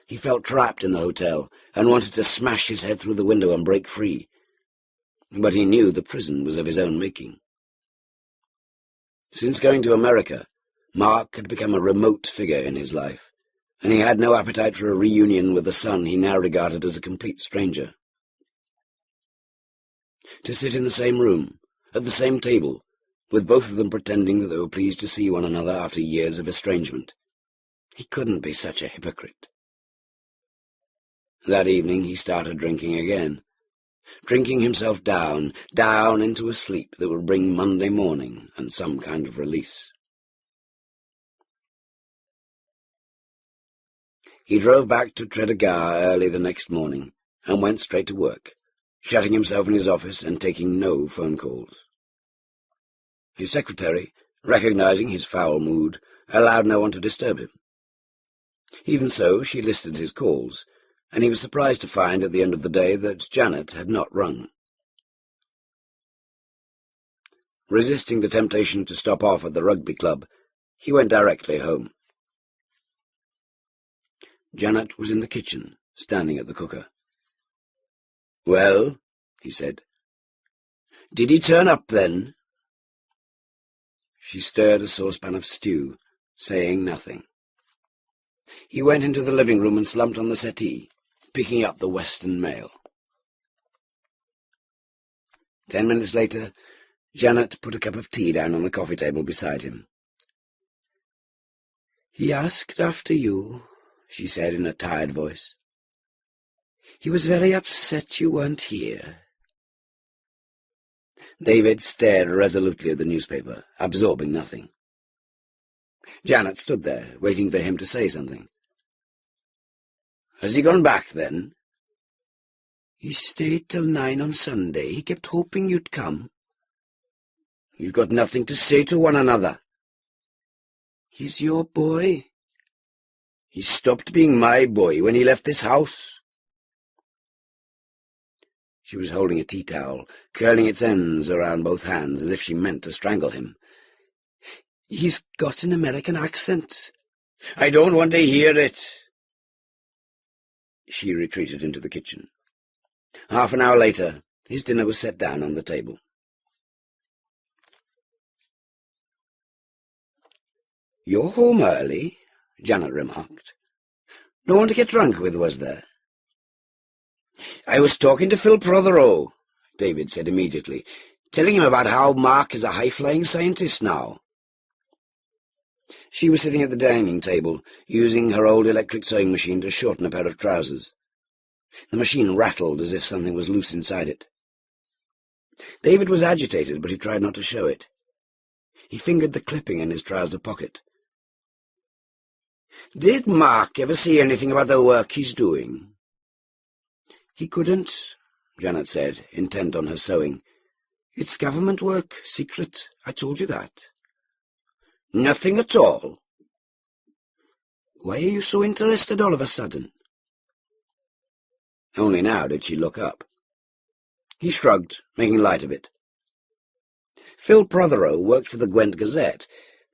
He felt trapped in the hotel and wanted to smash his head through the window and break free, but he knew the prison was of his own making. Since going to America, Mark had become a remote figure in his life, and he had no appetite for a reunion with the son he now regarded as a complete stranger. To sit in the same room, at the same table, with both of them pretending that they were pleased to see one another after years of estrangement. He couldn't be such a hypocrite. That evening he started drinking again, drinking himself down into a sleep that would bring Monday morning and some kind of release. He drove back to Tredegar early the next morning and went straight to work, shutting himself in his office and taking no phone calls. His secretary, recognizing his foul mood, allowed no one to disturb him. Even so, she listed his calls, and he was surprised to find at the end of the day that Janet had not rung. Resisting the temptation to stop off at the rugby club, he went directly home. Janet was in the kitchen, standing at the cooker. "Well," he said. "Did he turn up, then?" She stirred a saucepan of stew, saying nothing. He went into the living room and slumped on the settee, picking up the Western Mail. 10 minutes later, Janet put a cup of tea down on the coffee table beside him. "He asked after you," she said in a tired voice. "He was very upset you weren't here." David stared resolutely at the newspaper, absorbing nothing. Janet stood there, waiting for him to say something. "Has he gone back, then?" "He stayed till 9 on Sunday. He kept hoping you'd come." "You've got nothing to say to one another." "He's your boy." "He stopped being my boy when he left this house." She was holding a tea towel, curling its ends around both hands as if she meant to strangle him. "He's got an American accent." "I don't want to hear it." She retreated into the kitchen. Half an hour later, his dinner was set down on the table. "You're home early," Janet remarked. "No one to get drunk with, was there?" "I was talking to Phil Prothero," David said immediately, "telling him about how Mark is a high-flying scientist now." She was sitting at the dining table, using her old electric sewing machine to shorten a pair of trousers. The machine rattled as if something was loose inside it. David was agitated, but he tried not to show it. He fingered the clipping in his trouser pocket. Did Mark ever say anything about the work he's doing? He couldn't, Janet said, intent on her sewing. It's government work, secret, I told you that. Nothing at all. Why are you so interested all of a sudden? Only now did she look up. He shrugged, making light of it. Phil Prothero worked for the Gwent Gazette,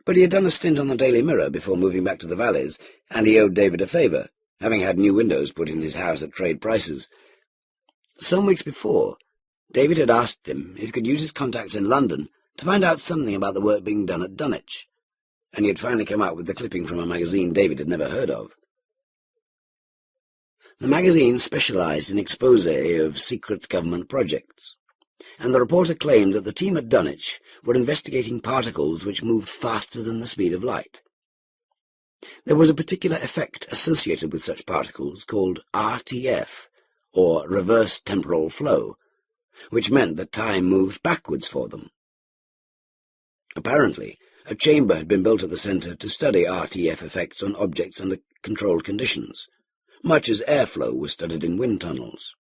but he had done a stint on the Daily Mirror before moving back to the Valleys, and he owed David a favour, having had new windows put in his house at trade prices. Some weeks before, David had asked him if he could use his contacts in London to find out something about the work being done at Dunwich, and he had finally come out with the clipping from a magazine David had never heard of. The magazine specialised in exposé of secret government projects, and the reporter claimed that the team at Dunwich were investigating particles which moved faster than the speed of light. There was a particular effect associated with such particles called RTF, or reverse temporal flow, which meant that time moved backwards for them. Apparently, a chamber had been built at the centre to study RTF effects on objects under controlled conditions, much as airflow was studied in wind tunnels.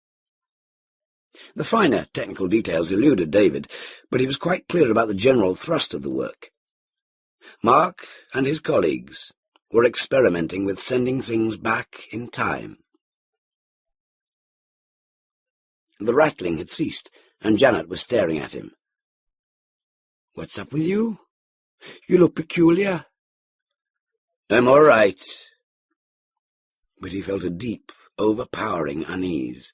The finer technical details eluded David, but he was quite clear about the general thrust of the work. Mark and his colleagues were experimenting with sending things back in time. The rattling had ceased, and Janet was staring at him. "What's up with you? You look peculiar." "I'm all right." But he felt a deep, overpowering unease.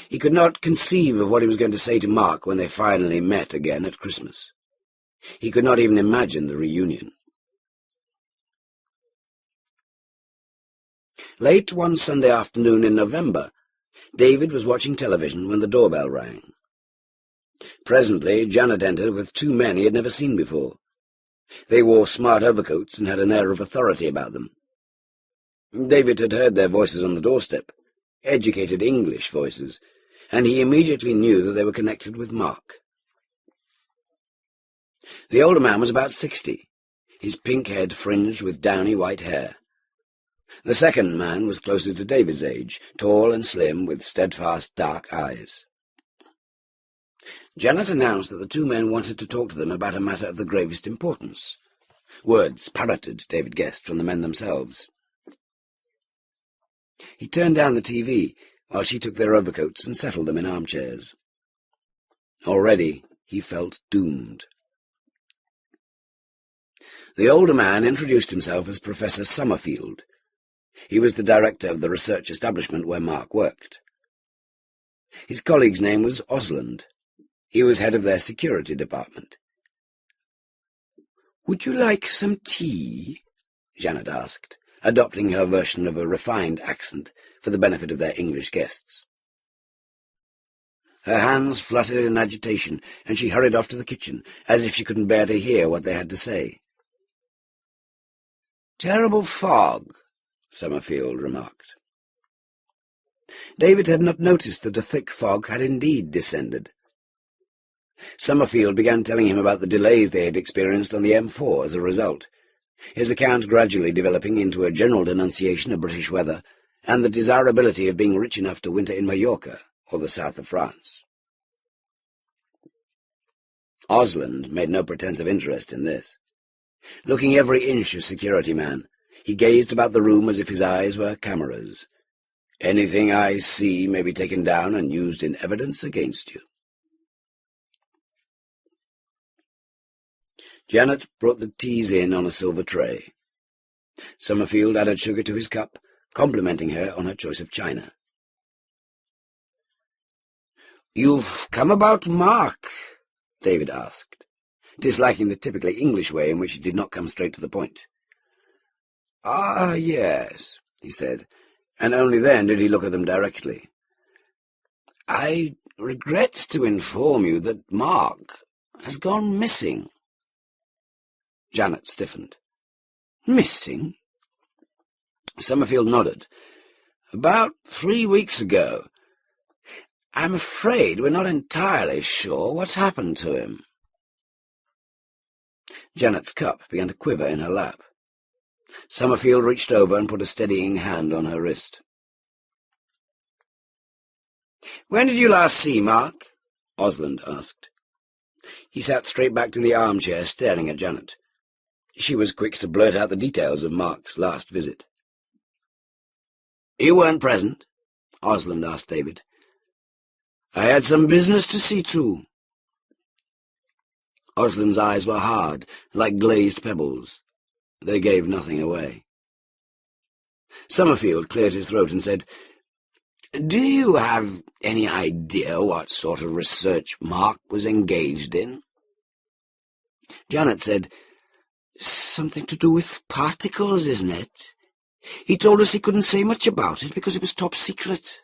He could not conceive of what he was going to say to Mark when they finally met again at Christmas. He could not even imagine the reunion. Late one Sunday afternoon in November, David was watching television when the doorbell rang. Presently, Janet entered with two men he had never seen before. They wore smart overcoats and had an air of authority about them. David had heard their voices on the doorstep, educated English voices, and he immediately knew that they were connected with Mark. The older man was about 60, his pink head fringed with downy white hair. The second man was closer to David's age, tall and slim, with steadfast dark eyes. Janet announced that the two men wanted to talk to them about a matter of the gravest importance. Words parroted, David guessed, from the men themselves. He turned down the TV while she took their overcoats and settled them in armchairs. Already he felt doomed. The older man introduced himself as Professor Summerfield. He was the director of the research establishment where Mark worked. His colleague's name was Osland. He was head of their security department. "Would you like some tea?" Janet asked, adopting her version of a refined accent for the benefit of their English guests. Her hands fluttered in agitation, and she hurried off to the kitchen, as if she couldn't bear to hear what they had to say. "Terrible fog," Summerfield remarked. David had not noticed that a thick fog had indeed descended. Summerfield began telling him about the delays they had experienced on the M4 as a result, his account gradually developing into a general denunciation of British weather and the desirability of being rich enough to winter in Mallorca or the south of France. Osland made no pretence of interest in this. Looking every inch a security man, he gazed about the room as if his eyes were cameras. "Anything I see may be taken down and used in evidence against you." Janet brought the teas in on a silver tray. Summerfield added sugar to his cup, complimenting her on her choice of china. "You've come about Mark?" David asked, disliking the typically English way in which he did not come straight to the point. "Ah, yes," he said, and only then did he look at them directly. "I regret to inform you that Mark has gone missing." Janet stiffened. "Missing?" Summerfield nodded. "About 3 weeks ago. I'm afraid we're not entirely sure what's happened to him." Janet's cup began to quiver in her lap. Summerfield reached over and put a steadying hand on her wrist. "When did you last see Mark?" Osland asked. He sat straight back in the armchair, staring at Janet. She was quick to blurt out the details of Mark's last visit. "You weren't present?" Osland asked David. "I had some business to see to." Osland's eyes were hard, like glazed pebbles. They gave nothing away. Summerfield cleared his throat and said, "Do you have any idea what sort of research Mark was engaged in?" Janet said, "Something to do with particles, isn't it? He told us he couldn't say much about it because it was top secret."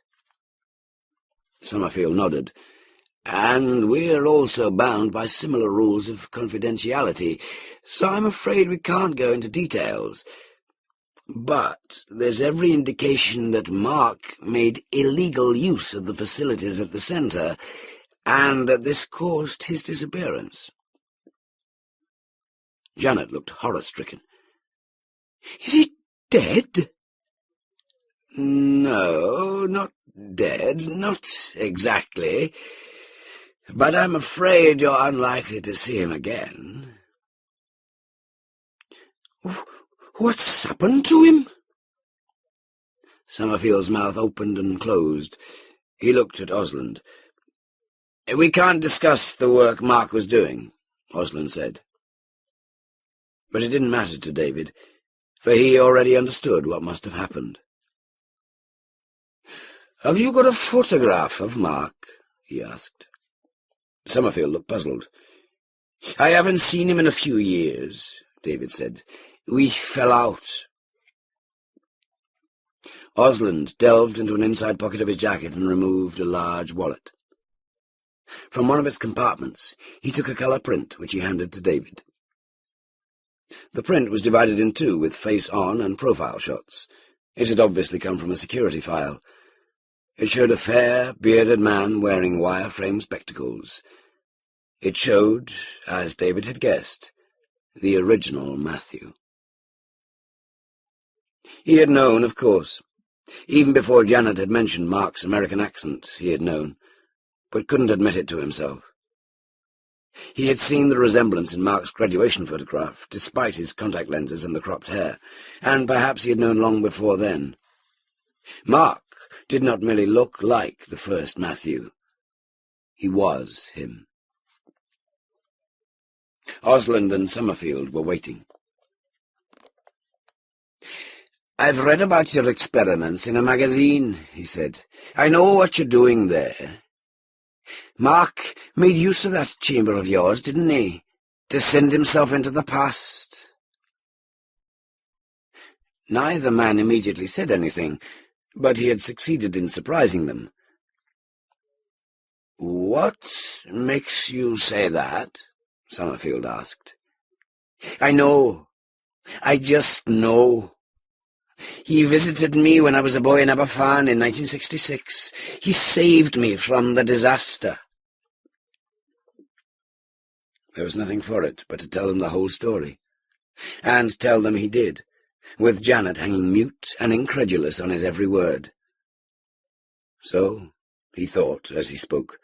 Summerfield nodded. "And we're also bound by similar rules of confidentiality, so I'm afraid we can't go into details. But there's every indication that Mark made illegal use of the facilities at the centre, and that this caused his disappearance." Janet looked horror-stricken. "Is he dead?" "No, not dead, not exactly. But I'm afraid you're unlikely to see him again." "What's happened to him?" Summerfield's mouth opened and closed. He looked at Osland. "We can't discuss the work Mark was doing," Osland said. But it didn't matter to David, for he already understood what must have happened. "Have you got a photograph of Mark?" he asked. Summerfield looked puzzled. "I haven't seen him in a few years," David said. "We fell out." Osland delved into an inside pocket of his jacket and removed a large wallet. From one of its compartments, he took a colour print, which he handed to David. The print was divided in two, with face-on and profile shots. It had obviously come from a security file. It showed a fair, bearded man wearing wire-frame spectacles. It showed, as David had guessed, the original Matthew. He had known, of course. Even before Janet had mentioned Mark's American accent, he had known, but couldn't admit it to himself. He had seen the resemblance in Mark's graduation photograph, despite his contact lenses and the cropped hair, and perhaps he had known long before then. Mark did not merely look like the first Matthew. He was him. Osland and Summerfield were waiting. "I've read about your experiments in a magazine," he said. "I know what you're doing there. Mark made use of that chamber of yours, didn't he, to send himself into the past?" Neither man immediately said anything, but he had succeeded in surprising them. "What makes you say that?" Summerfield asked. "I know. I just know. He visited me when I was a boy in Aberfan in 1966. He saved me from the disaster." There was nothing for it but to tell them the whole story. And tell them he did, with Janet hanging mute and incredulous on his every word. So, he thought as he spoke,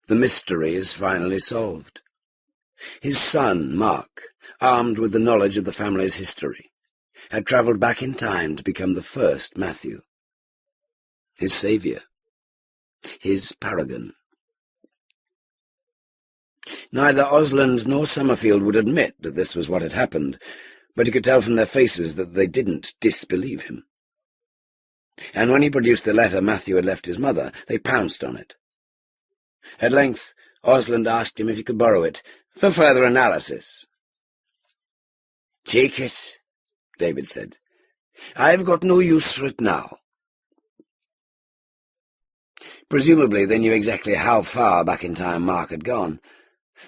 the mystery is finally solved. His son, Mark, armed with the knowledge of the family's history, had travelled back in time to become the first Matthew. His saviour. His paragon. Neither Osland nor Summerfield would admit that this was what had happened, but he could tell from their faces that they didn't disbelieve him. And when he produced the letter Matthew had left his mother, they pounced on it. At length, Osland asked him if he could borrow it, for further analysis. "Take it," David said. "I've got no use for it now." Presumably they knew exactly how far back in time Mark had gone,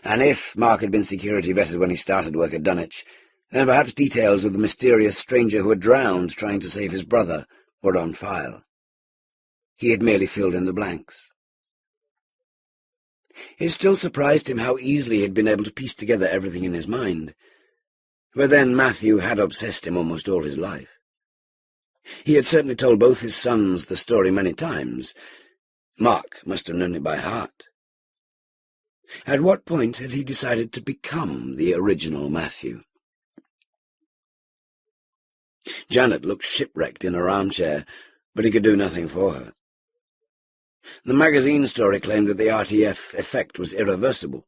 and if Mark had been security vetted when he started work at Dunwich, then perhaps details of the mysterious stranger who had drowned trying to save his brother were on file. He had merely filled in the blanks. It still surprised him how easily he had been able to piece together everything in his mind. But then Matthew had obsessed him almost all his life. He had certainly told both his sons the story many times. Mark must have known it by heart. At what point had he decided to become the original Matthew? Janet looked shipwrecked in her armchair, but he could do nothing for her. The magazine story claimed that the RTF effect was irreversible,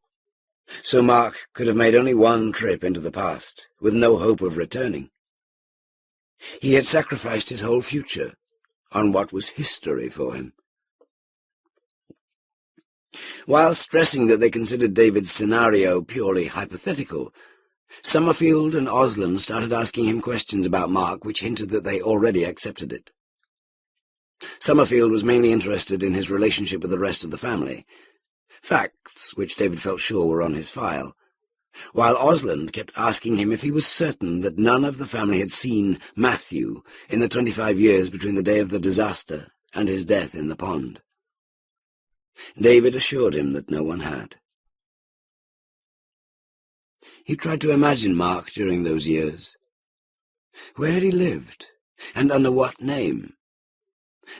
so Mark could have made only one trip into the past, with no hope of returning. He had sacrificed his whole future on what was history for him. While stressing that they considered David's scenario purely hypothetical, Summerfield and Osland started asking him questions about Mark which hinted that they already accepted it. Summerfield was mainly interested in his relationship with the rest of the family, facts which David felt sure were on his file, while Osland kept asking him if he was certain that none of the family had seen Matthew in the 25 years between the day of the disaster and his death in the pond. David assured him that no one had. He tried to imagine Mark during those years. Where had he lived, and under what name?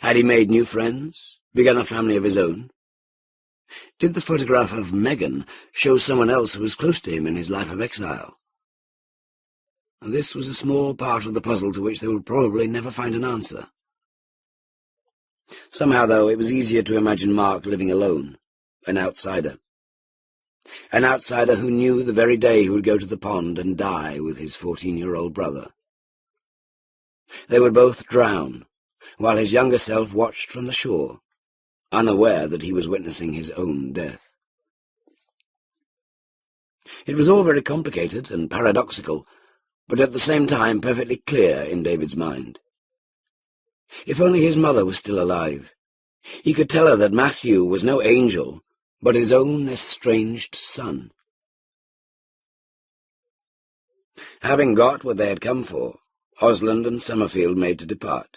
Had he made new friends, begun a family of his own? Did the photograph of Megan show someone else who was close to him in his life of exile? This was a small part of the puzzle to which they would probably never find an answer. Somehow, though, it was easier to imagine Mark living alone, an outsider. An outsider who knew the very day he would go to the pond and die with his 14-year-old brother. They would both drown, while his younger self watched from the shore, unaware that he was witnessing his own death. It was all very complicated and paradoxical, but at the same time perfectly clear in David's mind. If only his mother was still alive, he could tell her that Matthew was no angel, but his own estranged son. Having got what they had come for, Osland and Summerfield made to depart.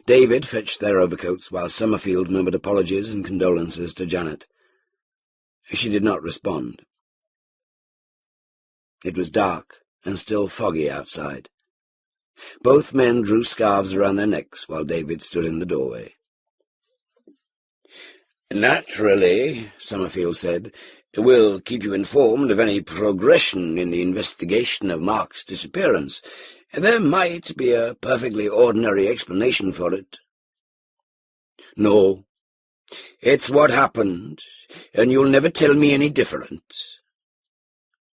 David fetched their overcoats while Summerfield murmured apologies and condolences to Janet. She did not respond. It was dark and still foggy outside. Both men drew scarves around their necks while David stood in the doorway. "Naturally," Summerfield said, "we'll keep you informed of any progression in the investigation of Mark's disappearance. There might be a perfectly ordinary explanation for it." "No, it's what happened, and you'll never tell me any different."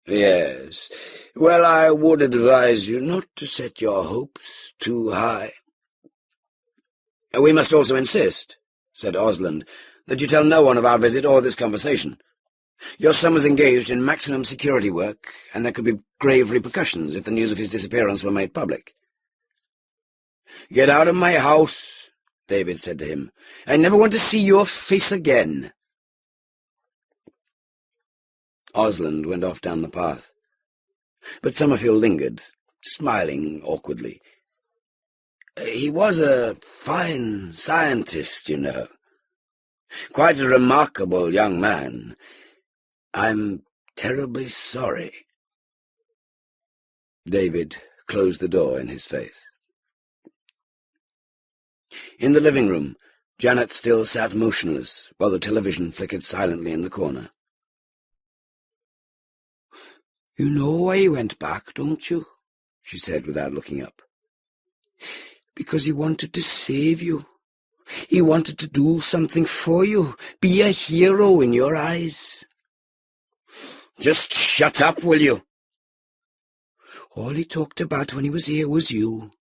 "Yes, well, I would advise you not to set your hopes too high." "We must also insist," said Osland, "that you tell no one of our visit or this conversation. Your son was engaged in maximum security work, and there could be grave repercussions if the news of his disappearance were made public." "Get out of my house," David said to him. "I never want to see your face again." Osland went off down the path, but Summerfield lingered, smiling awkwardly. "He was a fine scientist, you know. Quite a remarkable young man. I'm terribly sorry." David closed the door in his face. In the living room, Janet still sat motionless, while the television flickered silently in the corner. "You know why he went back, don't you?" she said without looking up. "Because he wanted to save you. He wanted to do something for you, be a hero in your eyes." "Just shut up, will you?" "All he talked about when he was here was you.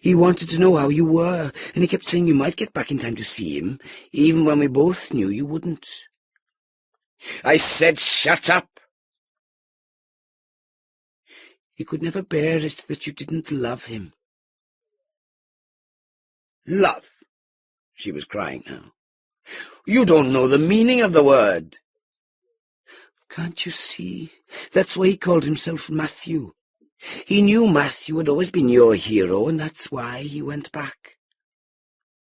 He wanted to know how you were, and he kept saying you might get back in time to see him, even when we both knew you wouldn't." "I said shut up!" "He could never bear it that you didn't love him." "Love?" She was crying now. "You don't know the meaning of the word." "Can't you see? That's why he called himself Matthew. He knew Matthew had always been your hero, and that's why he went back."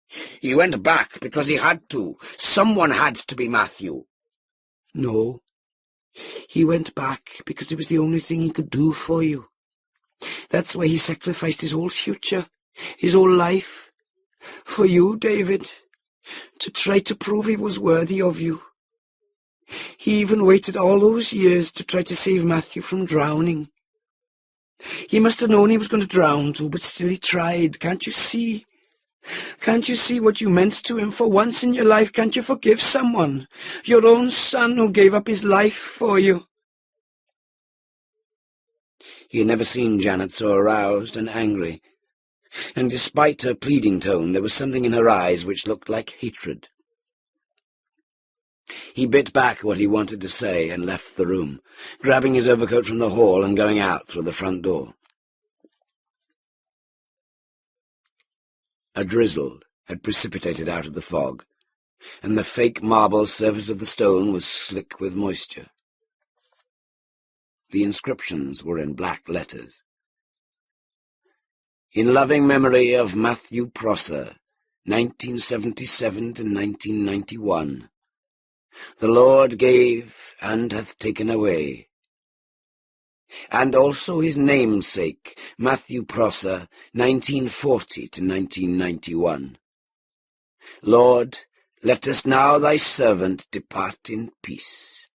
"He went back because he had to. Someone had to be Matthew." "No. He went back because it was the only thing he could do for you. That's why he sacrificed his whole future, his whole life, for you, David, to try to prove he was worthy of you. He even waited all those years to try to save Matthew from drowning. He must have known he was going to drown too, but still he tried. Can't you see? Can't you see what you meant to him? For once in your life, can't you forgive someone? Your own son who gave up his life for you. He had never seen Janet so aroused and angry, and despite her pleading tone, there was something in her eyes which looked like hatred. He bit back what he wanted to say and left the room, grabbing his overcoat from the hall and going out through the front door. A drizzle had precipitated out of the fog, and the fake marble surface of the stone was slick with moisture. The inscriptions were in black letters. In loving memory of Matthew Prosser, 1977 to 1991. The Lord gave and hath taken away. And also his namesake, Matthew Prosser, 1940 to 1991. Lord, let us now thy servant depart in peace.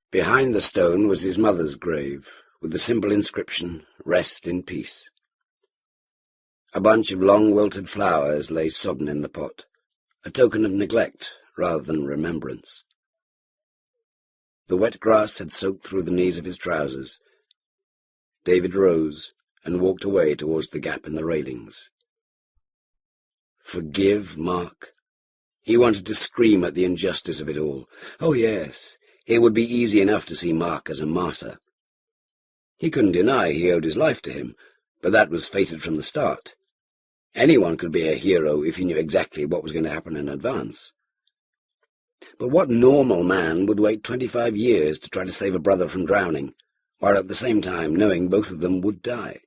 Behind the stone was his mother's grave, with the simple inscription, Rest in peace. A bunch of long wilted flowers lay sodden in the pot, a token of neglect rather than remembrance. The wet grass had soaked through the knees of his trousers. David rose and walked away towards the gap in the railings. Forgive Mark? He wanted to scream at the injustice of it all. Oh, yes, it would be easy enough to see Mark as a martyr. He couldn't deny he owed his life to him, but that was fated from the start. Anyone could be a hero if he knew exactly what was going to happen in advance. But what normal man would wait 25 years to try to save a brother from drowning, while at the same time knowing both of them would die?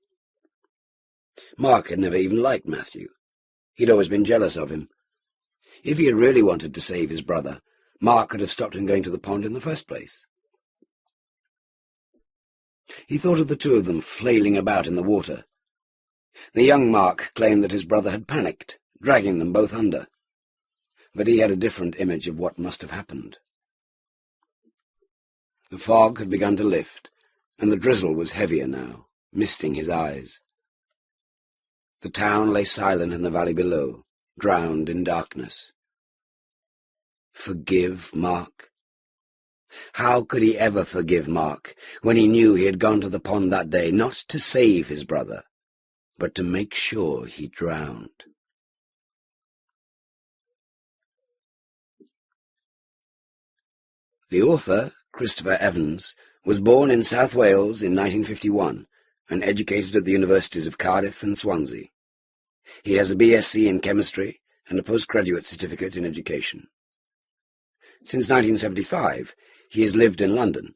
Mark had never even liked Matthew. He'd always been jealous of him. If he had really wanted to save his brother, Mark could have stopped him going to the pond in the first place. He thought of the two of them flailing about in the water. The young Mark claimed that his brother had panicked, dragging them both under. But he had a different image of what must have happened. The fog had begun to lift, and the drizzle was heavier now, misting his eyes. The town lay silent in the valley below, drowned in darkness. Forgive Mark? How could he ever forgive Mark when he knew he had gone to the pond that day not to save his brother, but to make sure he drowned? The author, Christopher Evans, was born in South Wales in 1951 and educated at the universities of Cardiff and Swansea. He has a BSc in chemistry and a postgraduate certificate in education. Since 1975, he has lived in London,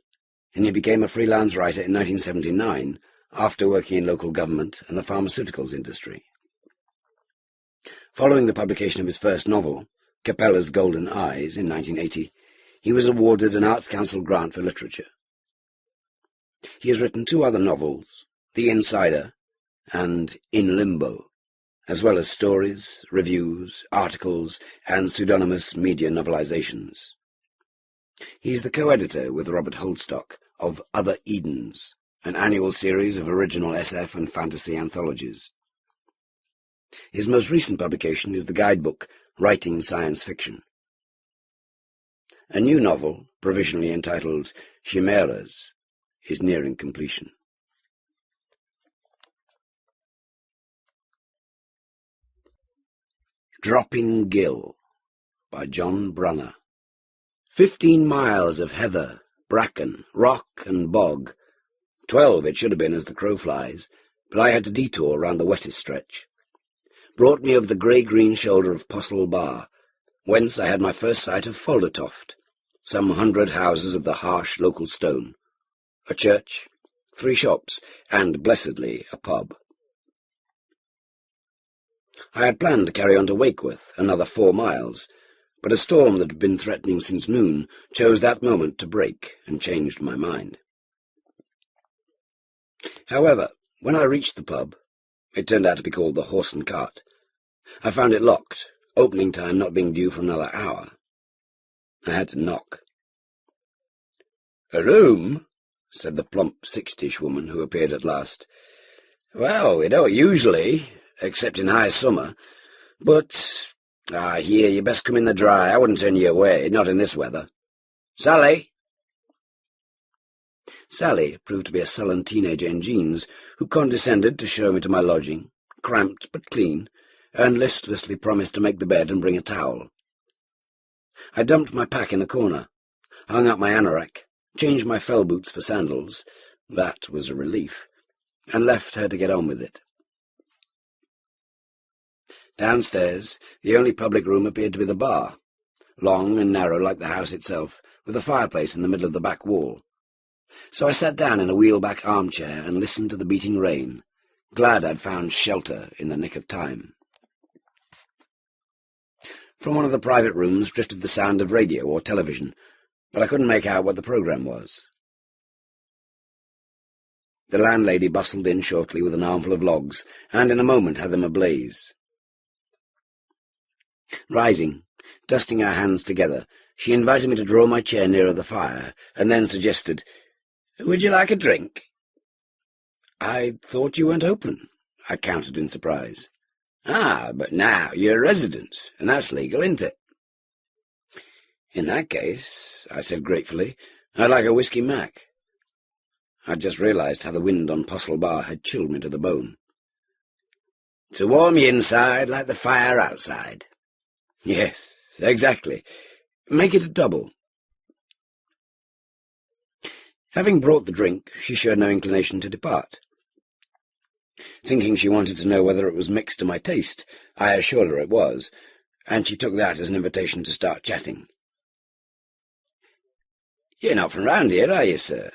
and he became a freelance writer in 1979 after working in local government and the pharmaceuticals industry. Following the publication of his first novel, Capella's Golden Eyes, in 1980, he was awarded an Arts Council grant for literature. He has written two other novels, The Insider and In Limbo, as well as stories, reviews, articles, and pseudonymous media novelizations. He is the co-editor with Robert Holdstock of Other Edens, an annual series of original SF and fantasy anthologies. His most recent publication is the guidebook Writing Science Fiction. A new novel, provisionally entitled Chimeras, is nearing completion. Dropping Ghyll by John Brunner. 15 miles of heather, bracken, rock and bog. 12 it should have been as the crow flies, but I had to detour round the wettest stretch. Brought me over the grey-green shoulder of Postle Bar, whence I had my first sight of Foldertoft, some 100 houses of the harsh local stone, a church, 3 shops, and, blessedly, a pub. I had planned to carry on to Wakeworth, another 4 miles, but a storm that had been threatening since noon chose that moment to break and changed my mind. However, when I reached the pub, it turned out to be called the Horse and Cart, I found it locked, opening time not being due for another hour. I had to knock. "A room?" said the plump 60-ish woman who appeared at last. "Well, we don't usually, except in high summer, but here, you best come in the dry. I wouldn't turn you away, not in this weather. Sally!" Sally proved to be a sullen teenager in jeans who condescended to show me to my lodging, cramped but clean, and listlessly promised to make the bed and bring a towel. I dumped my pack in a corner, hung up my anorak, changed my fell boots for sandals — that was a relief — and left her to get on with it. Downstairs, the only public room appeared to be the bar, long and narrow like the house itself, with a fireplace in the middle of the back wall. So I sat down in a wheel-back armchair and listened to the beating rain, glad I'd found shelter in the nick of time. From one of the private rooms drifted the sound of radio or television, but I couldn't make out what the programme was. The landlady bustled in shortly with an armful of logs, and in a moment had them ablaze. Rising, dusting our hands together, she invited me to draw my chair nearer the fire, and then suggested, "Would you like a drink?" "I thought you weren't open," I countered in surprise. "Ah, but now you're a resident, and that's legal, isn't it?" "In that case," I said gratefully, "I'd like a whiskey mac." I'd just realised how the wind on Postle Bar had chilled me to the bone. "To warm you inside like the fire outside." "Yes, exactly. Make it a double." Having brought the drink, she showed no inclination to depart. Thinking she wanted to know whether it was mixed to my taste, I assured her it was, and she took that as an invitation to start chatting. "You're not from round here, are you, sir?"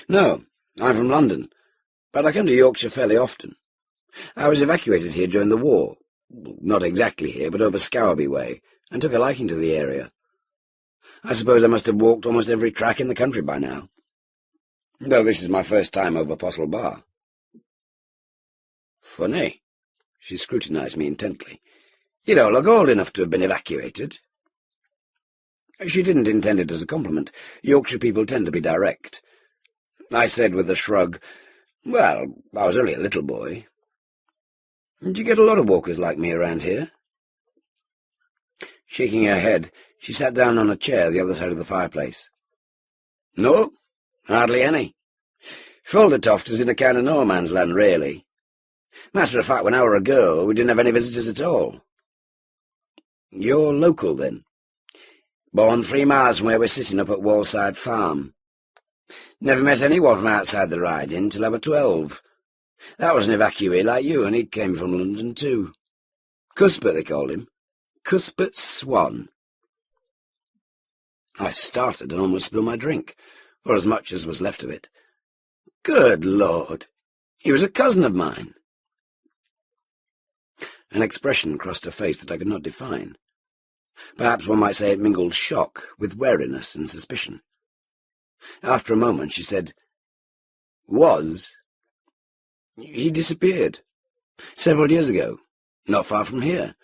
"No, I'm from London, but I come to Yorkshire fairly often. I was evacuated here during the war. Not exactly here, but over Scourby way, and took a liking to the area. I suppose I must have walked almost every track in the country by now, though this is my first time over Postle Bar." "Funny." She scrutinised me intently. "You don't look old enough to have been evacuated." She didn't intend it as a compliment. Yorkshire people tend to be direct. I said with a shrug, "Well, I was only a little boy." "Do you get a lot of walkers like me around here?" Shaking her head, she sat down on a chair the other side of the fireplace. "No, hardly any. Foldertoft is in a kind of no man's land, really. Matter of fact, when I were a girl, we didn't have any visitors at all." "You're local, then?" "Born 3 miles from where we're sitting up at Wallside Farm. Never met anyone from outside the riding till I was 12. That was an evacuee like you, and he came from London too. Cuthbert, they called him. Cuthbert Swan." I started and almost spilled my drink, or as much as was left of it. "Good Lord! He was a cousin of mine." An expression crossed her face that I could not define. Perhaps one might say it mingled shock with wariness and suspicion. After a moment she said, "Was? He disappeared. Several years ago, not far from here.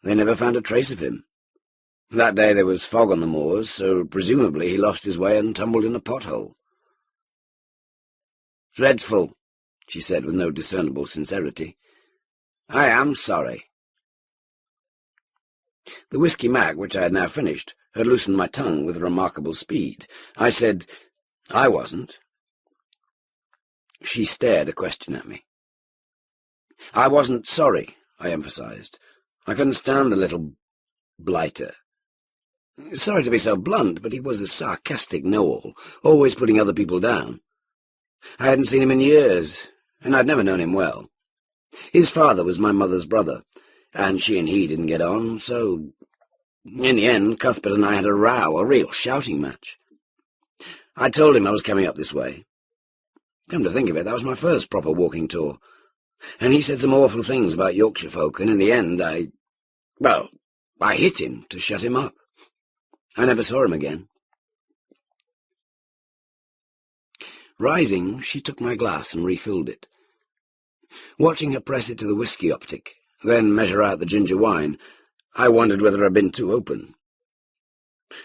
They never found a trace of him. That day there was fog on the moors, so presumably he lost his way and tumbled in a pothole." "Dreadful," she said with no discernible sincerity. "I am sorry." The whiskey mac, which I had now finished, had loosened my tongue with remarkable speed. I said, "I wasn't." She stared a question at me. "I wasn't sorry," I emphasised. I couldn't stand the little blighter. Sorry to be so blunt, but he was a sarcastic know-all, always putting other people down. I hadn't seen him in years, and I'd never known him well. His father was my mother's brother, and she and he didn't get on, so in the end Cuthbert and I had a row, a real shouting match. I told him I was coming up this way. Come to think of it, that was my first proper walking tour, and he said some awful things about Yorkshire folk, and in the end well, I hit him to shut him up. I never saw him again. Rising, she took my glass and refilled it. Watching her press it to the whisky optic, then measure out the ginger wine, I wondered whether I'd been too open.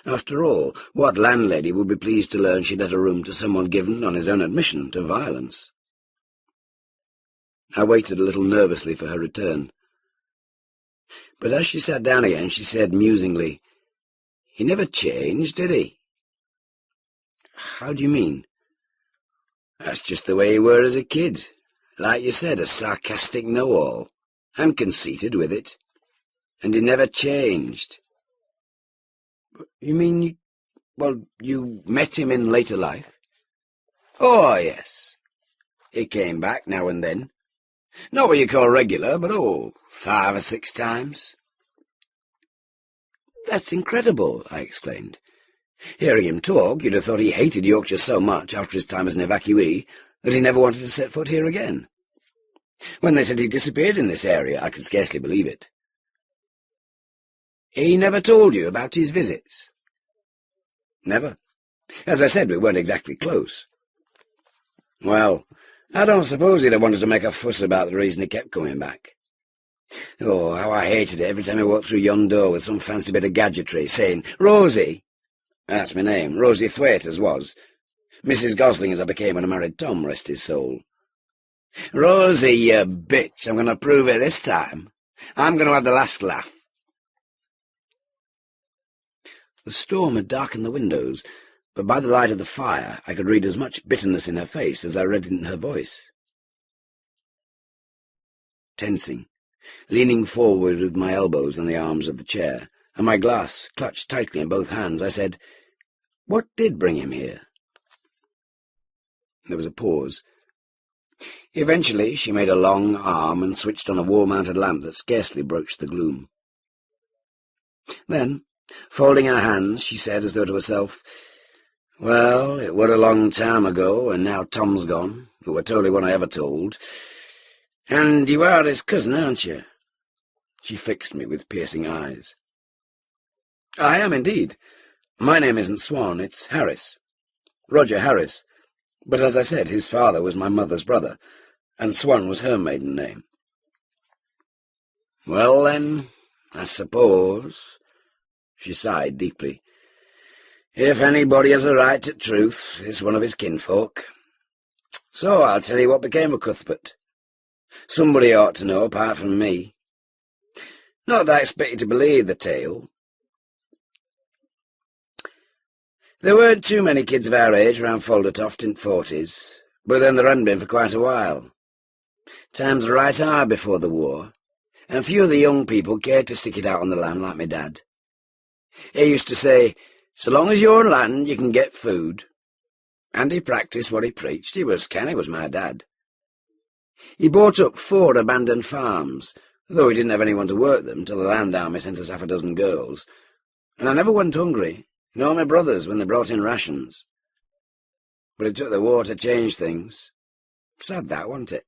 After all, what landlady would be pleased to learn she'd let a room to someone given, on his own admission, to violence? I waited a little nervously for her return. But as she sat down again, she said musingly, "He never changed, did he?" "How do you mean?" "That's just the way he were as a kid. Like you said, a sarcastic know-all, and conceited with it. And he never changed." "You mean you met him in later life?" "Oh, yes. He came back now and then. Not what you call regular, but 5 or 6 times. "That's incredible," I exclaimed. Hearing him talk, you'd have thought he hated Yorkshire so much after his time as an evacuee that he never wanted to set foot here again. When they said he disappeared in this area, I could scarcely believe it. "He never told you about his visits?" "Never. As I said, we weren't exactly close." "Well, I don't suppose he'd have wanted to make a fuss about the reason he kept coming back. Oh, how I hated it every time he walked through yon door with some fancy bit of gadgetry, saying, 'Rosie!' That's my name, Rosie Thwaite as was. Mrs. Gosling as I became when I married Tom, rest his soul. 'Rosie, you bitch, I'm going to prove it this time. I'm going to have the last laugh.'" The storm had darkened the windows, but by the light of the fire I could read as much bitterness in her face as I read in her voice. Tensing, leaning forward with my elbows on the arms of the chair, and my glass clutched tightly in both hands, I said, "What did bring him here?" There was a pause. Eventually she made a long arm and switched on a wall-mounted lamp that scarcely broached the gloom. Then, folding her hands, she said as though to herself, "Well, it were a long time ago, and now Tom's gone, who were totally one I ever told. And you are his cousin, aren't you?" She fixed me with piercing eyes. "I am indeed. My name isn't Swan, it's Harris. Roger Harris. But as I said, his father was my mother's brother, and Swan was her maiden name." "Well, then, I suppose," she sighed deeply, "if anybody has a right to truth, it's one of his kinfolk. So I'll tell you what became of Cuthbert. Somebody ought to know apart from me. Not that I expect you to believe the tale. There weren't too many kids of our age round Faldertoft in '40s, but then there hadn't been for quite a while. Times were right hard before the war, and few of the young people cared to stick it out on the land like my dad. He used to say, 'So long as you're on land, you can get food.' And he practised what he preached. He was my dad. He bought up 4 abandoned farms, though he didn't have anyone to work them till the land army sent us 6 girls, and I never went hungry, nor my brothers when they brought in rations. But it took the war to change things. Sad that, wasn't it?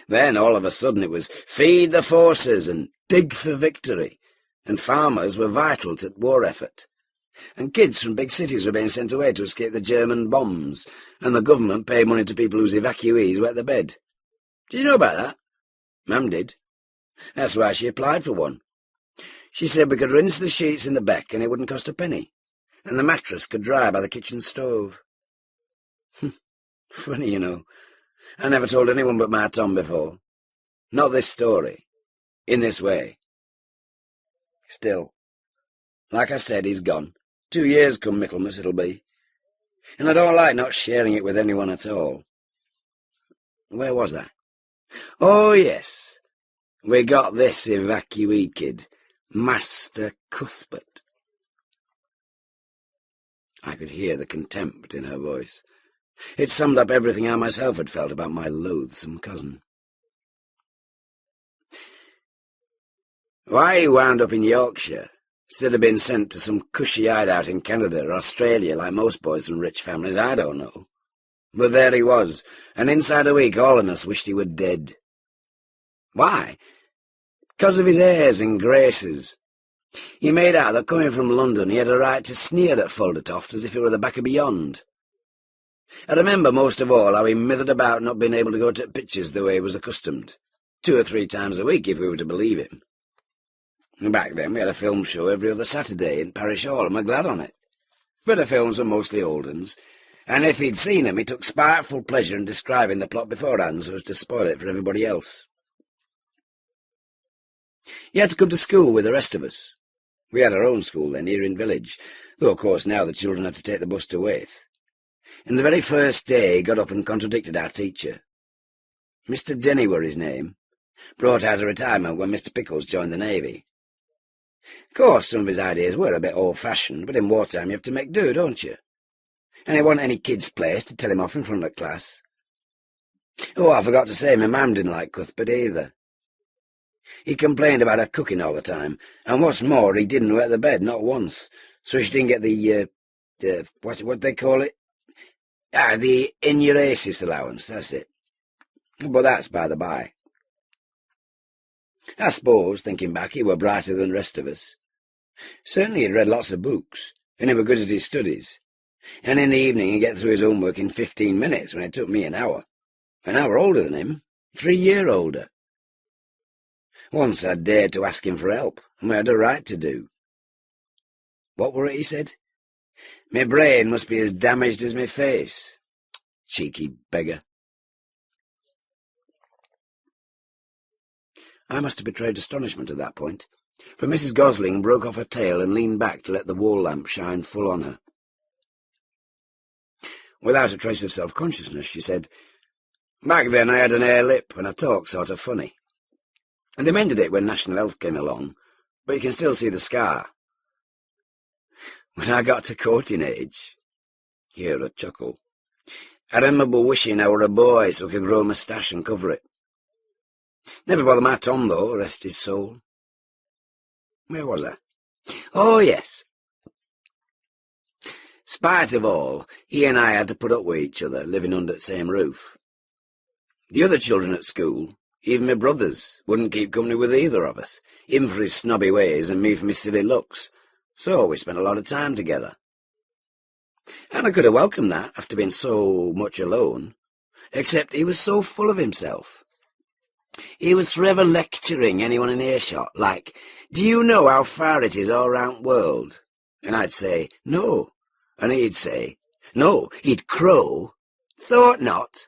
Then, all of a sudden, it was feed the forces and dig for victory, and farmers were vital to the war effort. And kids from big cities were being sent away to escape the German bombs, and the government paid money to people whose evacuees wet the bed. Did you know about that? Mum did. That's why she applied for one. She said we could rinse the sheets in the beck and it wouldn't cost a penny, and the mattress could dry by the kitchen stove. Funny, you know. I never told anyone but my Tom before. Not this story. In this way. Still, like I said, he's gone. 2 years come Michaelmas it'll be. And I don't like not sharing it with anyone at all. Where was I? Oh, yes. We got this evacuee kid, Master Cuthbert. I could hear the contempt in her voice. It summed up everything I myself had felt about my loathsome cousin. Why he wound up in Yorkshire, instead of being sent to some cushy hideout in Canada or Australia like most boys from rich families, I don't know. But there he was, and inside a week all of us wished he were dead. Why? Because of his airs and graces, He made out that coming from London he had a right to sneer at Foldertoft as if it were the back of beyond. I remember most of all how he mithered about not being able to go to pictures the way he was accustomed, 2 or 3 times a week if we were to believe him. Back then we had a film show every other Saturday in Parish Hall, and we're glad on it. But the films were mostly old uns, and if he'd seen them he took spiteful pleasure in describing the plot beforehand so as to spoil it for everybody else. He had to come to school with the rest of us. We had our own school then, here in village, though of course now the children had to take the bus to Waith. And the very first day he got up and contradicted our teacher. Mr. Denny were his name, brought out of retirement when Mr. Pickles joined the Navy. Of course some of his ideas were a bit old-fashioned, but in wartime you have to make do, don't you? And it wasn't any kid's place to tell him off in front of the class. Oh, I forgot to say, my mam didn't like Cuthbert either. He complained about her cooking all the time, and what's more, he didn't wet the bed, not once, so she didn't get what they call it? The enuresis allowance, that's it. But that's by the by. I suppose, thinking back, he were brighter than the rest of us. Certainly he'd read lots of books, and he were good at his studies, and in the evening he'd get through his homework in 15 minutes when it took me an hour. An hour older than him, 3 years older. Once I dared to ask him for help, and we had a right to do. What were it he said? My brain must be as damaged as my face. Cheeky beggar. I must have betrayed astonishment at that point, for Mrs. Gosling broke off her tail and leaned back to let the wall lamp shine full on her. Without a trace of self-consciousness, she said, "Back then I had an air lip, and I talked sort of funny. And they mended it when National Health came along, but you can still see the scar. When I got to courting age," here a chuckle, "I remember wishing I were a boy so I could grow a moustache and cover it. Never bothered my Tom, though, rest his soul." Where was I? Oh, yes. Spite of all, he and I had to put up with each other, living under the same roof. The other children at school, even my brothers, wouldn't keep company with either of us, him for his snobby ways and me for my silly looks, so we spent a lot of time together. And I could have welcomed that after being so much alone, except he was so full of himself. He was forever lecturing anyone in earshot, like, "Do you know how far it is all round the world?" And I'd say, "No." And he'd say, "No," he'd crow, "Thought not."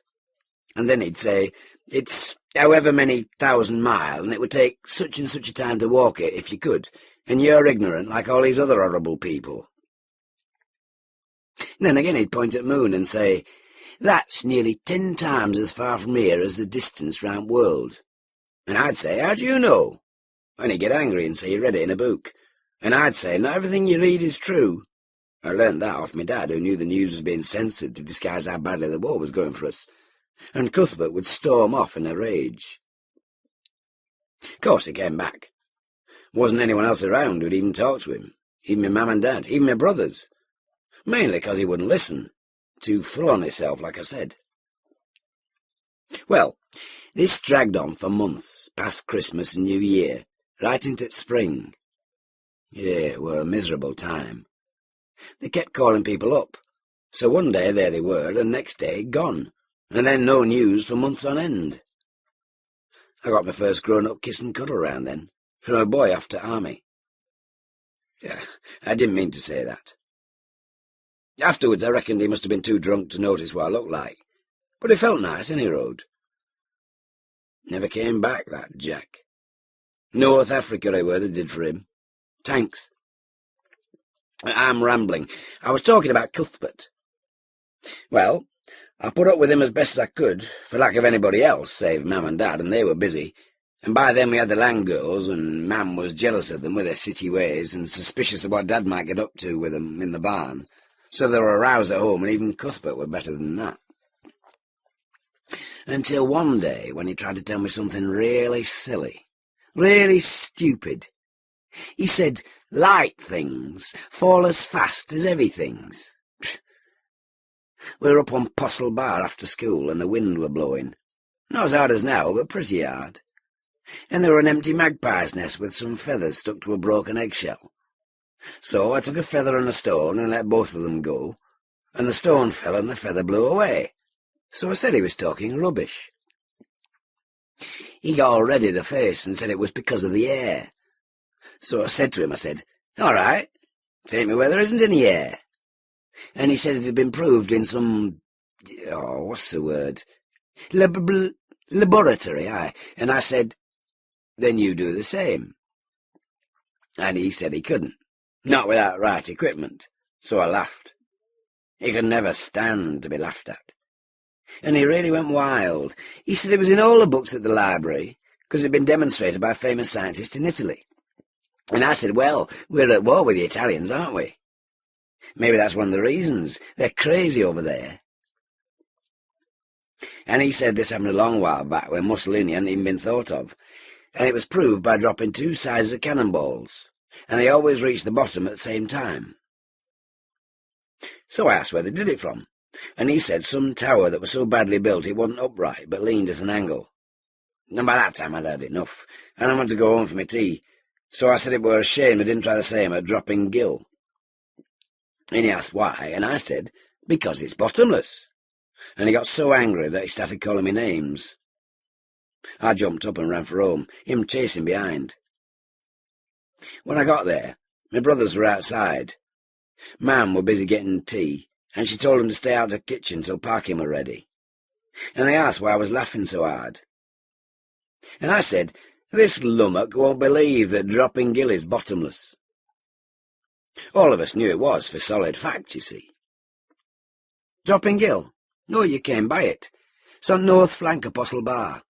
And then he'd say, "It's however many 1,000 miles, and it would take such and such a time to walk it if you could, and you're ignorant like all these other horrible people." And then again he'd point at moon and say, "That's nearly 10 times as far from here as the distance round the world." And I'd say, "How do you know?" And he'd get angry and say he read it in a book. And I'd say, "Not everything you read is true." I learnt that off my dad, who knew the news was being censored to disguise how badly the war was going for us. And Cuthbert would storm off in a rage. Of course he came back. Wasn't anyone else around who'd even talk to him, even my mum and dad, even my brothers. Mainly because he wouldn't listen. Too full on himself, like I said. Well, this dragged on for months, past Christmas and New Year, right into spring. Yeah, it were a miserable time. They kept calling people up, so one day there they were, and next day gone, and then no news for months on end. I got my first grown-up kiss and cuddle round then, from a boy off to army. Yeah, I didn't mean to say that. Afterwards I reckoned he must have been too drunk to notice what I looked like, but it felt nice any road. Never came back, that Jack. North Africa I were that did for him. Thanks. I'm rambling. I was talking about Cuthbert. Well, I put up with him as best as I could, for lack of anybody else, save Mam and Dad, and they were busy. And by then we had the land girls, and Mam was jealous of them with their city ways, and suspicious of what Dad might get up to with them in the barn. So there were rows at home, and even Cuthbert were better than that. Until one day, when he tried to tell me something really silly, really stupid. He said, light things fall as fast as heavy things. We were up on Postle Bar after school, and the wind were blowing. Not as hard as now, but pretty hard. and there were an empty magpie's nest with some feathers stuck to a broken eggshell. So I took a feather and a stone and let both of them go, and the stone fell and the feather blew away. So I said he was talking rubbish. He got all red in the face and said it was because of the air. So I said to him, "All right, take me where there isn't any air." And he said it had been proved in some, what's the word? Laboratory, aye. And I said, "Then you do the same." And he said he couldn't, not without right equipment. So I laughed. He could never stand to be laughed at. And he really went wild. He said it was in all the books at the library, because it had been demonstrated by a famous scientist in Italy. And I said, well, we're at war with the Italians, aren't we? Maybe that's one of the reasons. They're crazy over there. And he said this happened a long while back when Mussolini hadn't even been thought of, and it was proved by dropping 2 sizes of cannonballs, and they always reached the bottom at the same time. So I asked where they did it from, and he said some tower that was so badly built it wasn't upright but leaned at an angle. And by that time I'd had enough, and I wanted to go home for my tea, so I said it were a shame they didn't try the same at dropping Ghyll. And he asked why, and I said, because it's bottomless. And he got so angry that he started calling me names. I jumped up and ran for home, him chasing behind. When I got there, my brothers were outside. Mam were busy getting tea, and she told them to stay out of the kitchen till parking were ready. And they asked why I was laughing so hard. And I said, this lummock won't believe that dropping Ghyll is bottomless. All of us knew it was, for solid fact, you see. Dropping Ghyll? No, you came by it. It's on north flank of Postle Bar.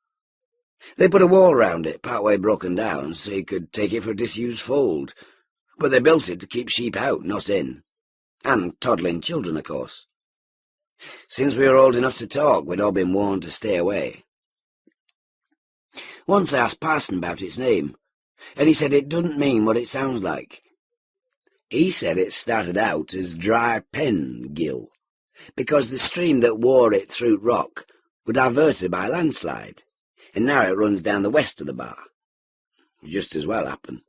They put a wall round it, part way broken down, so you could take it for a disused fold. But they built it to keep sheep out, not in. And toddling children, of course. Since we were old enough to talk, we'd all been warned to stay away. Once I asked Parson about its name, and he said it doesn't mean what it sounds like. He said it started out as Dry Pen Ghyll, because the stream that wore it through rock were diverted by a landslide, and now it runs down the west of the bar. Just as well happen.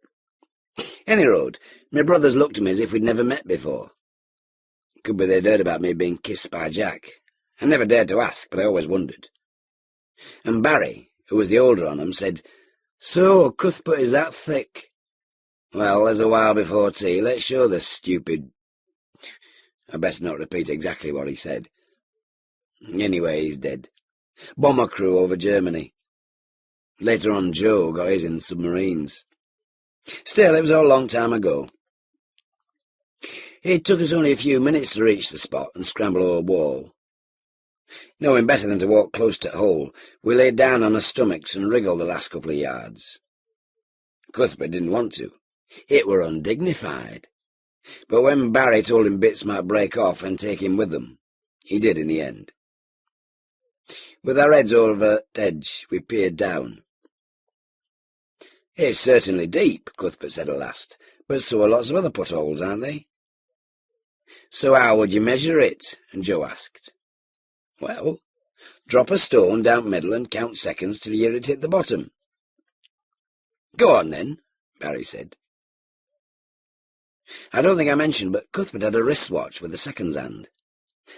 Any road, my brothers looked at me as if we'd never met before. Could be they'd heard about me being kissed by Jack. I never dared to ask, but I always wondered. And Barry, who was the older on 'em, said, "So, Cuthbert is that thick? Well, there's a while before tea. Let's show the stupid—" I better not repeat exactly what he said. Anyway, he's dead. Bomber crew over Germany. Later on, Joe got his in submarines. Still, it was all a long time ago. It took us only a few minutes to reach the spot and scramble over a wall. Knowing better than to walk close to the hole, we laid down on our stomachs and wriggled the last couple of yards. Cuthbert didn't want to. It were undignified. But when Barry told him bits might break off and take him with them, he did in the end. With our heads over the edge, we peered down. "It's certainly deep," Cuthbert said at last, "but so are lots of other potholes, aren't they?" "So how would you measure it?" Joe asked. "Well, drop a stone down middle and count seconds till you hear it hit the bottom." "Go on, then," Barry said. I don't think I mentioned, but Cuthbert had a wristwatch with a seconds hand.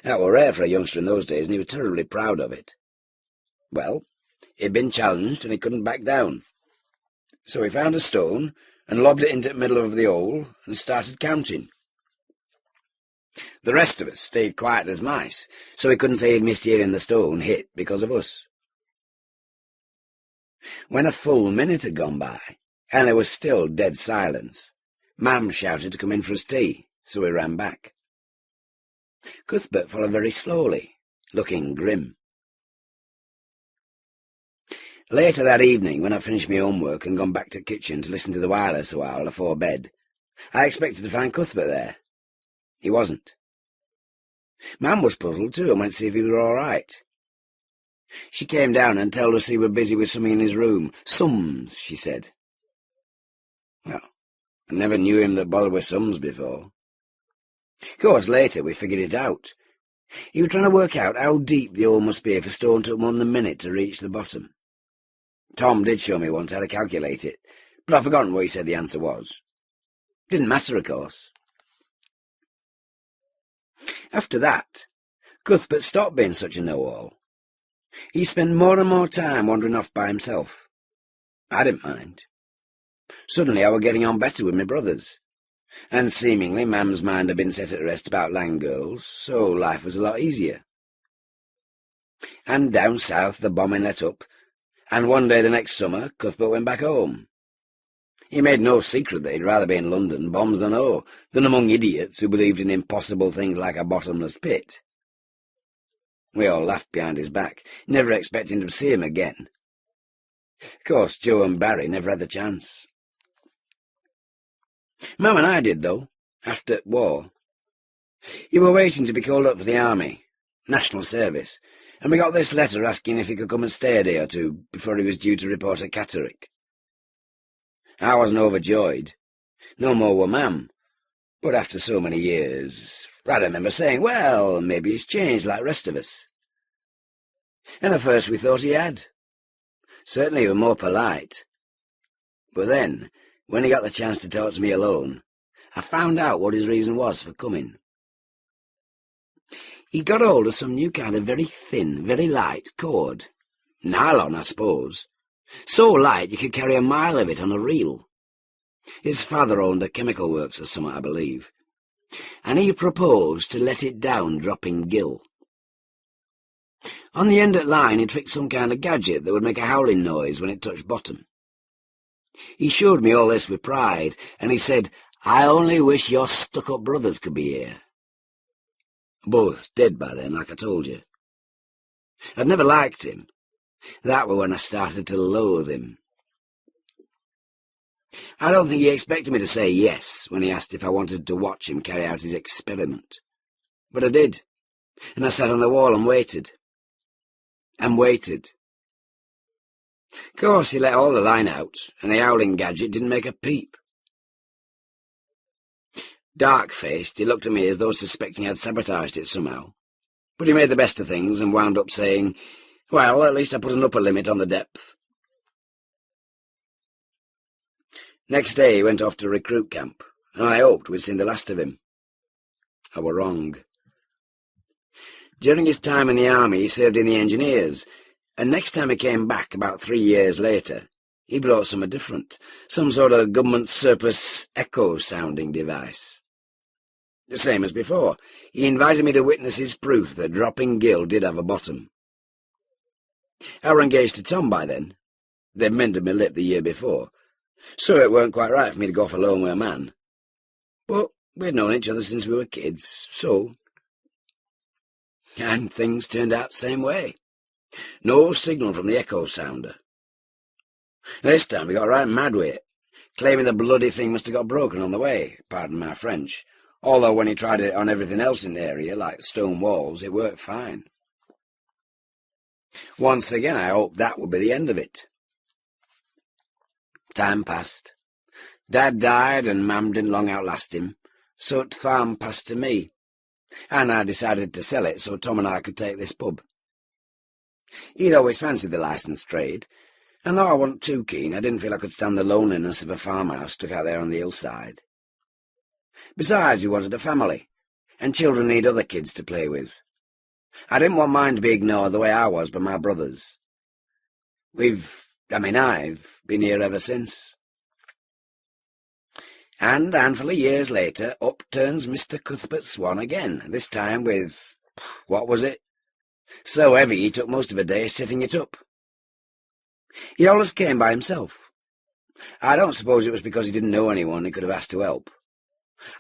That were rare for a youngster in those days, and he was terribly proud of it. Well, he'd been challenged, and he couldn't back down. So he found a stone and lobbed it into the middle of the hole and started counting. The rest of us stayed quiet as mice, so he couldn't say he'd missed hearing the stone hit because of us. When a full minute had gone by, and there was still dead silence, Mam shouted to come in for his tea, so we ran back. Cuthbert followed very slowly, looking grim. Later that evening, when I finished my homework and gone back to the kitchen to listen to the wireless a while before bed, I expected to find Cuthbert there. He wasn't. Mam was puzzled too and went to see if he were all right. She came down and told us he were busy with something in his room. Sums, she said. Well, I never knew him that bothered with sums before. Of course, later we figured it out. He was trying to work out how deep the hole must be if a stone took more than a minute to reach the bottom. Tom did show me once how to calculate it, but I've forgotten what he said the answer was. Didn't matter, of course. After that, Cuthbert stopped being such a know-all. He spent more and more time wandering off by himself. I didn't mind. Suddenly I were getting on better with my brothers, and seemingly Mam's mind had been set at rest about land girls, so life was a lot easier. And down south the bombing let up, and one day the next summer Cuthbert went back home. He made no secret that he'd rather be in London, bombs and all, than among idiots who believed in impossible things like a bottomless pit. We all laughed behind his back, never expecting to see him again. Of course, Joe and Barry never had the chance. Mum and I did, though, after war. He were waiting to be called up for the army, national service, and we got this letter asking if he could come and stay a day or two before he was due to report at Catterick. I wasn't overjoyed. No more were Mam. But after so many years, I remember saying, well, maybe he's changed like the rest of us. And at first we thought he had. Certainly he was more polite. But then, when he got the chance to talk to me alone, I found out what his reason was for coming. He got hold of some new kind of very thin, very light cord. Nylon, I suppose. So light you could carry a mile of it on a reel. His father owned a chemical works or something, I believe, and he proposed to let it down dropping Ghyll. On the end of the line he'd fixed some kind of gadget that would make a howling noise when it touched bottom. He showed me all this with pride, and he said, I only wish your stuck-up brothers could be here. Both dead by then, like I told you. I'd never liked him. That was when I started to loathe him. I don't think he expected me to say yes when he asked if I wanted to watch him carry out his experiment. But I did, and I sat on the wall and waited. And waited. Of course, he let all the line out, and the howling gadget didn't make a peep. Dark-faced, he looked at me as though suspecting I'd sabotaged it somehow. But he made the best of things and wound up saying, well, at least I put an upper limit on the depth. Next day he went off to recruit camp, and I hoped we'd seen the last of him. I were wrong. During his time in the army he served in the engineers, and next time he came back, about 3 years later, he brought something different, some sort of government surplus echo-sounding device. The same as before, he invited me to witness his proof that dropping Ghyll did have a bottom. I were engaged to Tom by then. They'd mended my lip the year before, so it weren't quite right for me to go off alone with a man. But we'd known each other since we were kids, so... And things turned out the same way. No signal from the echo sounder. This time we got right mad with it, claiming the bloody thing must have got broken on the way, pardon my French, although when he tried it on everything else in the area, like stone walls, it worked fine. Once again I hoped that would be the end of it. Time passed. Dad died and Mam didn't long outlast him, so the farm passed to me, and I decided to sell it so Tom and I could take this pub. He'd always fancied the licensed trade, and though I wasn't too keen, I didn't feel I could stand the loneliness of a farmhouse stuck out there on the hillside. Besides, we wanted a family, and children need other kids to play with. I didn't want mine to be ignored the way I was by my brothers. I've been here ever since. And a handful of years later, up turns Mr. Cuthbert Swan again, this time with, what was it? So heavy he took most of a day setting it up. He always came by himself. I don't suppose it was because he didn't know anyone he could have asked to help.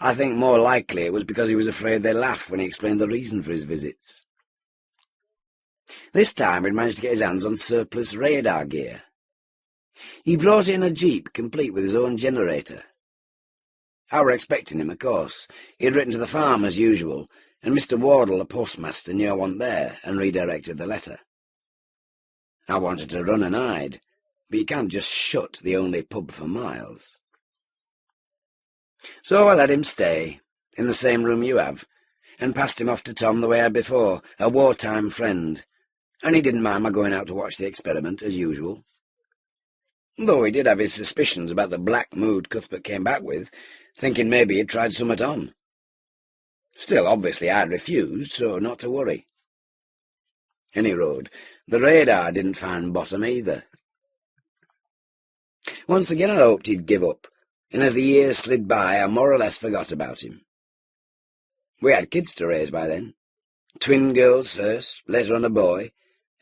I think more likely it was because he was afraid they'd laugh when he explained the reason for his visits. This time he'd managed to get his hands on surplus radar gear. He brought in a jeep complete with his own generator. I were expecting him, of course. He'd written to the farm as usual, and Mr. Wardle, the postmaster, knew I wasn't there and redirected the letter. I wanted to run and hide, but you can't just shut the only pub for miles. So I let him stay, in the same room you have, and passed him off to Tom the way I had before, a wartime friend, and he didn't mind my going out to watch the experiment, as usual. though he did have his suspicions about the black mood Cuthbert came back with, thinking maybe he'd tried summat on. Still, obviously I'd refused, so not to worry. Any road, the radar didn't find bottom either. Once again I hoped he'd give up, and as the years slid by I more or less forgot about him. We had kids to raise by then. Twin girls first, later on a boy,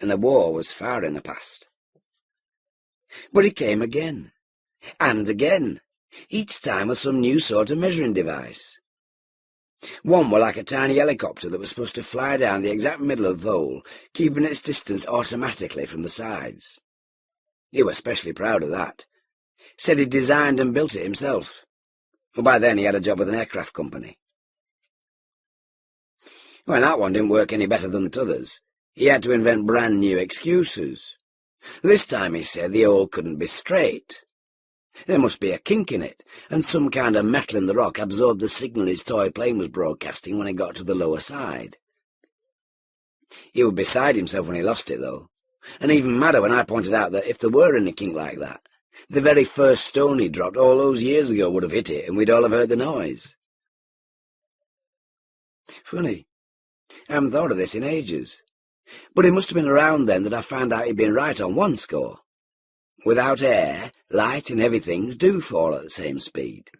and the war was far in the past. But he came again, and again, each time with some new sort of measuring device. One were like a tiny helicopter that was supposed to fly down the exact middle of the hole, keeping its distance automatically from the sides. He was especially proud of that. Said he'd designed and built it himself. Well, by then he had a job with an aircraft company. When that one didn't work any better than t'others, he had to invent brand new excuses. This time, he said, the hole couldn't be straight. There must be a kink in it, and some kind of metal in the rock absorbed the signal his toy plane was broadcasting when it got to the lower side. He was beside himself when he lost it, though, and even madder when I pointed out that if there were any kink like that, the very first stone he dropped all those years ago would have hit it, and we'd all have heard the noise. Funny, I haven't thought of this in ages, but it must have been around then that I found out he'd been right on one score. Without air, light and heavy things do fall at the same speed.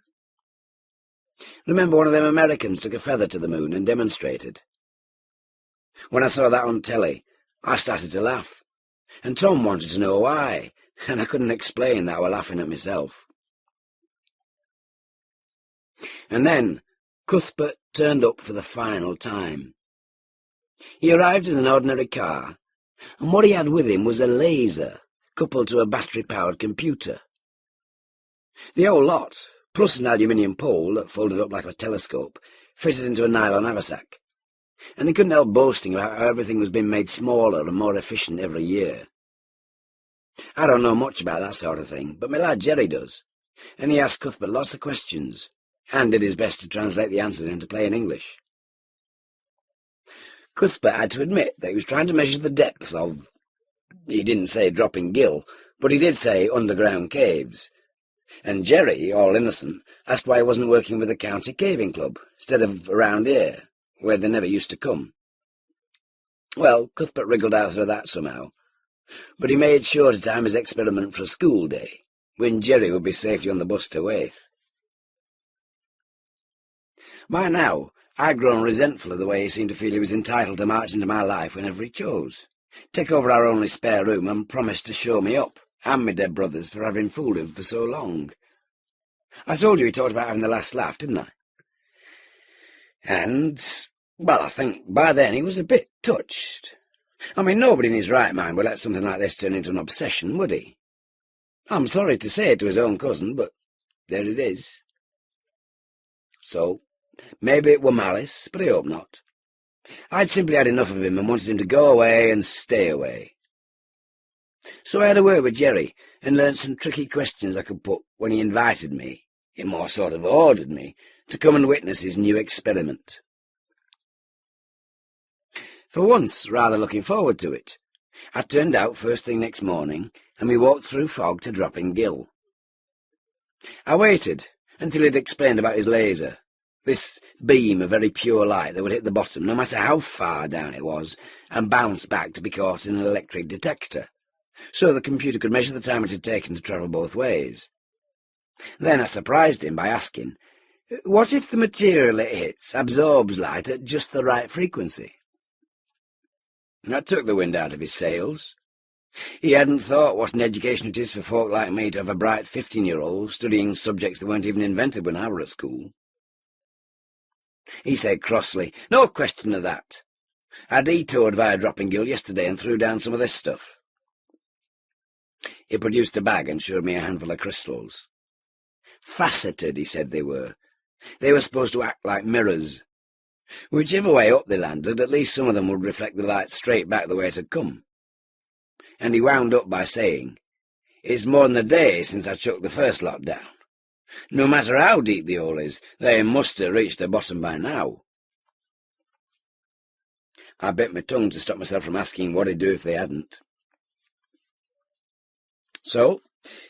Remember one of them Americans took a feather to the moon and demonstrated? When I saw that on telly, I started to laugh, and Tom wanted to know why, and I couldn't explain that I was laughing at myself. And then Cuthbert turned up for the final time. He arrived in an ordinary car, and what he had with him was a laser, coupled to a battery-powered computer. The whole lot, plus an aluminium pole that folded up like a telescope, fitted into a nylon haversack, and he couldn't help boasting about how everything was being made smaller and more efficient every year. I don't know much about that sort of thing, but my lad Jerry does, and he asked Cuthbert lots of questions, and did his best to translate the answers into plain English. Cuthbert had to admit that he was trying to measure the depth of, he didn't say dropping Ghyll, but he did say underground caves. And Jerry, all innocent, asked why he wasn't working with the county caving club, instead of around here, where they never used to come. Well, Cuthbert wriggled out of that somehow, but he made sure to time his experiment for a school day, when Jerry would be safely on the bus to Waith. By now, I'd grown resentful of the way he seemed to feel he was entitled to march into my life whenever he chose, take over our only spare room and promise to show me up, and my dead brothers, for having fooled him for so long. I told you he talked about having the last laugh, didn't I? And, well, I think by then he was a bit touched. I mean, nobody in his right mind would let something like this turn into an obsession, would he? I'm sorry to say it to his own cousin, but there it is. So, maybe it were malice, but I hope not. I'd simply had enough of him and wanted him to go away and stay away. So I had a word with Jerry and learned some tricky questions I could put when he invited me, he more sort of ordered me, to come and witness his new experiment. For once, rather looking forward to it, I turned out first thing next morning, and we walked through fog to dropping Ghyll. I waited until he'd explained about his laser, this beam of very pure light that would hit the bottom no matter how far down it was, and bounce back to be caught in an electric detector, so the computer could measure the time it had taken to travel both ways. Then I surprised him by asking, what if the material it hits absorbs light at just the right frequency? That took the wind out of his sails. He hadn't thought what an education it is for folk like me to have a bright 15-year-old studying subjects that weren't even invented when I were at school. He said crossly, no question of that. I detoured via dropping Ghyll yesterday and threw down some of this stuff. He produced a bag and showed me a handful of crystals. Faceted, he said they were. They were supposed to act like mirrors. Whichever way up they landed, at least some of them would reflect the light straight back the way it had come. And he wound up by saying, it's more than a day since I chucked the first lot down. No matter how deep the hole is, they must have reached the bottom by now. I bit my tongue to stop myself from asking what he'd do if they hadn't. So,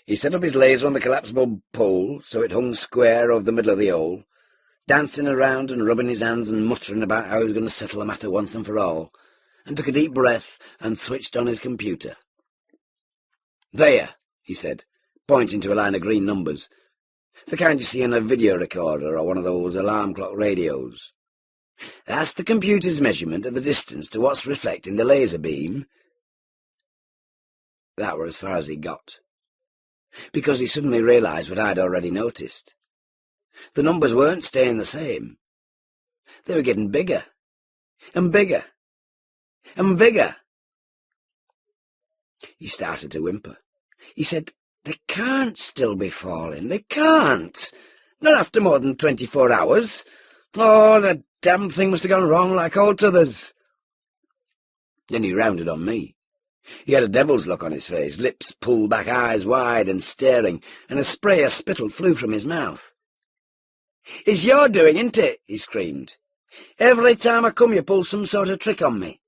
He set up his laser on the collapsible pole so it hung square over the middle of the hole, dancing around and rubbing his hands and muttering about how he was going to settle the matter once and for all, and took a deep breath and switched on his computer. "There," he said, pointing to a line of green numbers, the kind you see in a video recorder or one of those alarm clock radios. "That's the computer's measurement of the distance to what's reflecting the laser beam." That were as far as he got, because he suddenly realised what I'd already noticed. The numbers weren't staying the same. They were getting bigger, and bigger, and bigger. He started to whimper. He said, "They can't still be falling. They can't. Not after more than 24 hours. Oh, the damn thing must have gone wrong like all t'others." Then he rounded on me. He had a devil's look on his face, lips pulled back, eyes wide and staring, and a spray of spittle flew from his mouth. "It's your doing, isn't it?" he screamed. "Every time I come you pull some sort of trick on me.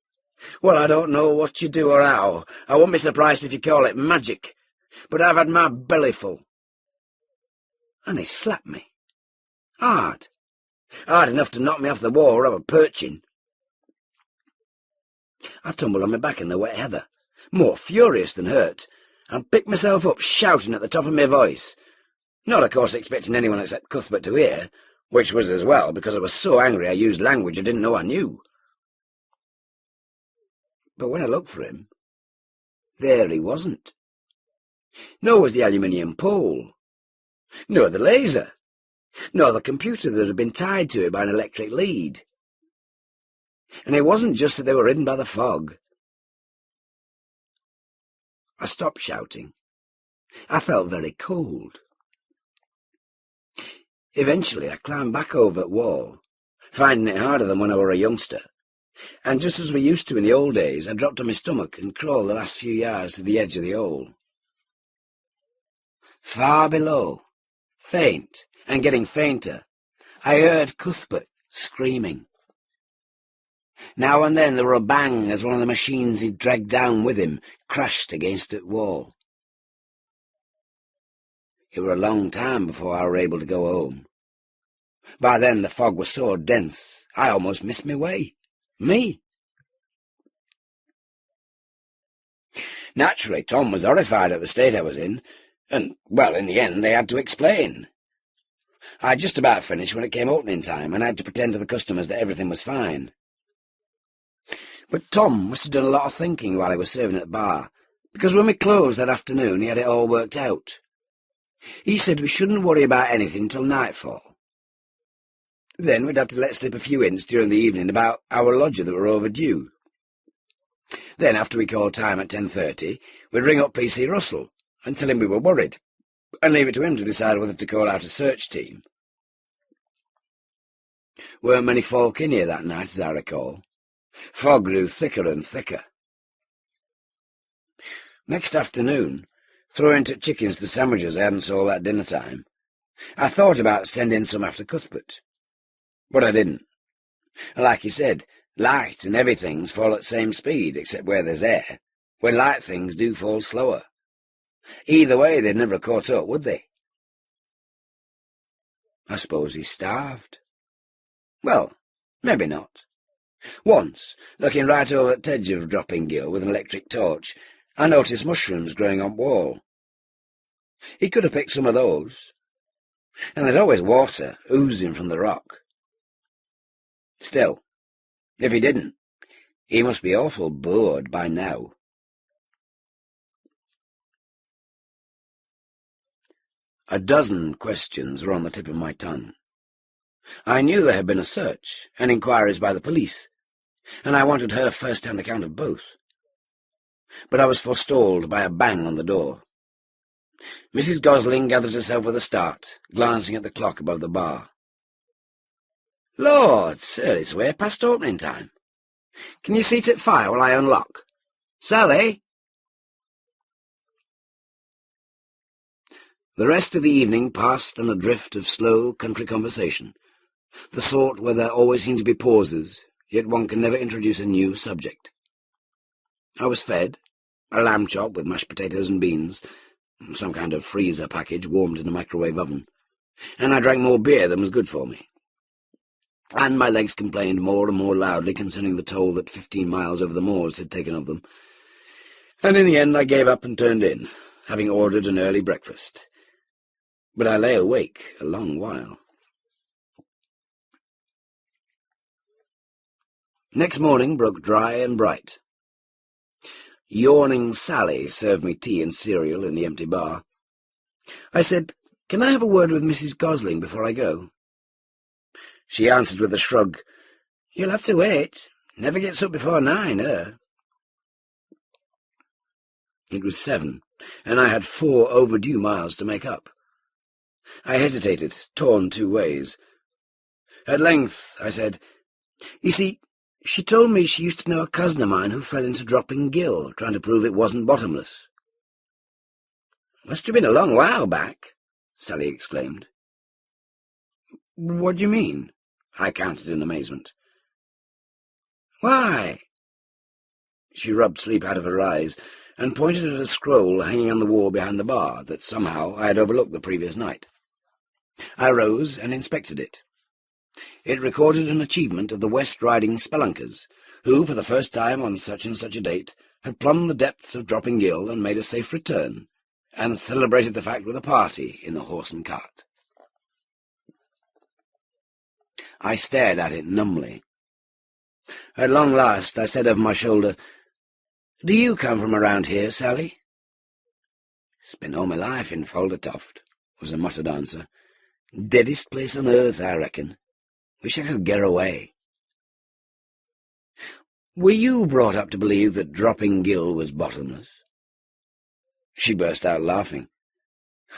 Well, I don't know what you do or how. I won't be surprised if you call it magic. But I've had my belly full." And he slapped me. Hard. Hard enough to knock me off the wall where I was perching. I tumbled on my back in the wet heather, more furious than hurt, and picked myself up shouting at the top of my voice. Not, of course, expecting anyone except Cuthbert to hear, which was as well, because I was so angry I used language I didn't know I knew. But when I looked for him, there he wasn't. Nor was the aluminium pole, nor the laser, nor the computer that had been tied to it by an electric lead. And it wasn't just that they were hidden by the fog. I stopped shouting. I felt very cold. Eventually I climbed back over the wall, finding it harder than when I were a youngster, and just as we used to in the old days, I dropped on my stomach and crawled the last few yards to the edge of the hole. Far below, faint and getting fainter, I heard Cuthbert screaming. Now and then there were a bang as one of the machines he'd dragged down with him crashed against the wall. It were a long time before I were able to go home. By then the fog was so dense I almost missed my way. Me. Naturally, Tom was horrified at the state I was in, and, well, in the end they had to explain. I'd just about finished when it came opening time, and I had to pretend to the customers that everything was fine. But Tom must have done a lot of thinking while he was serving at the bar, because when we closed that afternoon he had it all worked out. He said we shouldn't worry about anything till nightfall. Then we'd have to let slip a few hints during the evening about our lodger that were overdue. Then, after we called time at 10:30, we'd ring up P.C. Russell and tell him we were worried, and leave it to him to decide whether to call out a search team. Weren't many folk in here that night, as I recall. Fog grew thicker and thicker. Next afternoon, throwing to chickens to sandwiches I hadn't sold at dinner time, I thought about sending some after Cuthbert. But I didn't. Like he said, light and heavy things fall at the same speed, except where there's air, when light things do fall slower. Either way, they'd never have caught up, would they? I suppose he's starved. Well, maybe not. Once, looking right over at the edge of Dropping Ghyll with an electric torch, I noticed mushrooms growing on wall. He could have picked some of those. And there's always water oozing from the rock. Still, if he didn't, he must be awful bored by now. A dozen questions were on the tip of my tongue. I knew there had been a search and inquiries by the police, and I wanted her first-hand account of both. But I was forestalled by a bang on the door. Mrs. Gosling gathered herself with a start, glancing at the clock above the bar. "Lord, sir, it's way past opening time. Can you seat at fire while I unlock? Sally?" The rest of the evening passed on a drift of slow country conversation, the sort where there always seem to be pauses, yet one can never introduce a new subject. I was fed, a lamb chop with mashed potatoes and beans, some kind of freezer package warmed in a microwave oven, and I drank more beer than was good for me. And my legs complained more and more loudly concerning the toll that 15 miles over the moors had taken of them. And in the end I gave up and turned in, having ordered an early breakfast. But I lay awake a long while. Next morning broke dry and bright. Yawning Sally served me tea and cereal in the empty bar. I said, "Can I have a word with Mrs. Gosling before I go?" She answered with a shrug, "You'll have to wait. Never gets up before 9, her." It was 7, and I had 4 overdue miles to make up. I hesitated, torn 2 ways. At length I said, "You see, she told me she used to know a cousin of mine who fell into dropping Ghyll, trying to prove it wasn't bottomless." "Must have been a long while back," Sally exclaimed. "What do you mean?" I countered in amazement. "Why?" She rubbed sleep out of her eyes and pointed at a scroll hanging on the wall behind the bar that somehow I had overlooked the previous night. I rose and inspected it. It recorded an achievement of the West Riding Spelunkers, who, for the first time on such and such a date, had plumbed the depths of Dropping Ghyll and made a safe return, and celebrated the fact with a party in the horse and cart. I stared at it numbly. At long last I said over my shoulder, "Do you come from around here, Sally?" "Spent all my life in Foldertoft," was a muttered answer. "Deadest place on earth, I reckon. Wish I could get away." "Were you brought up to believe that Dropping Ghyll was bottomless?" She burst out laughing.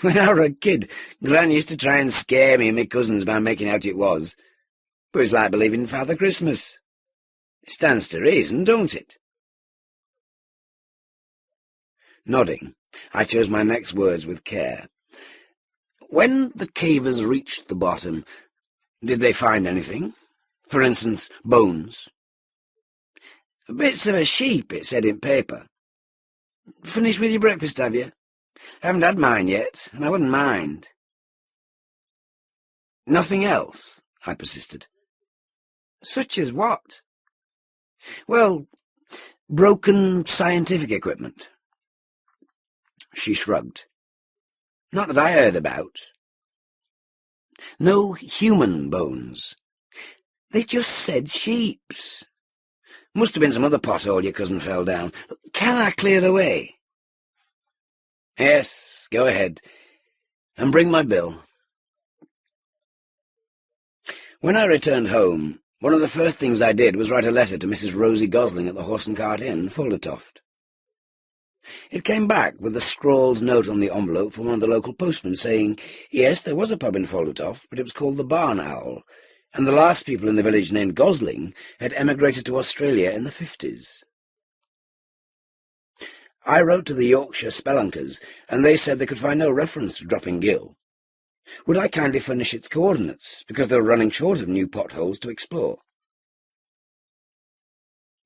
"When I were a kid, Gran used to try and scare me and my cousins by making out it was. But it's like believing in Father Christmas. It stands to reason, don't it?" Nodding, I chose my next words with care. "When the cavers reached the bottom, did they find anything? For instance, bones?" "Bits of a sheep, it said in paper." "Finished with your breakfast, have you?" "Haven't had mine yet, and I wouldn't mind." "Nothing else?" I persisted. "Such as what?" "Well, broken scientific equipment." She shrugged. "Not that I heard about." "No human bones?" "They just said sheep's." "Must have been some other pothole your cousin fell down. Can I clear away?" "Yes, go ahead. And bring my bill." When I returned home, one of the first things I did was write a letter to Mrs. Rosie Gosling at the Horse and Cart Inn, Foldertoft. It came back with a scrawled note on the envelope from one of the local postmen saying, yes, there was a pub in Foldertoft, but it was called the Barn Owl, and the last people in the village named Gosling had emigrated to Australia in the 50s. I wrote to the Yorkshire Spelunkers, and they said they could find no reference to Dropping Ghyll. Would I kindly furnish its coordinates, because they were running short of new potholes to explore?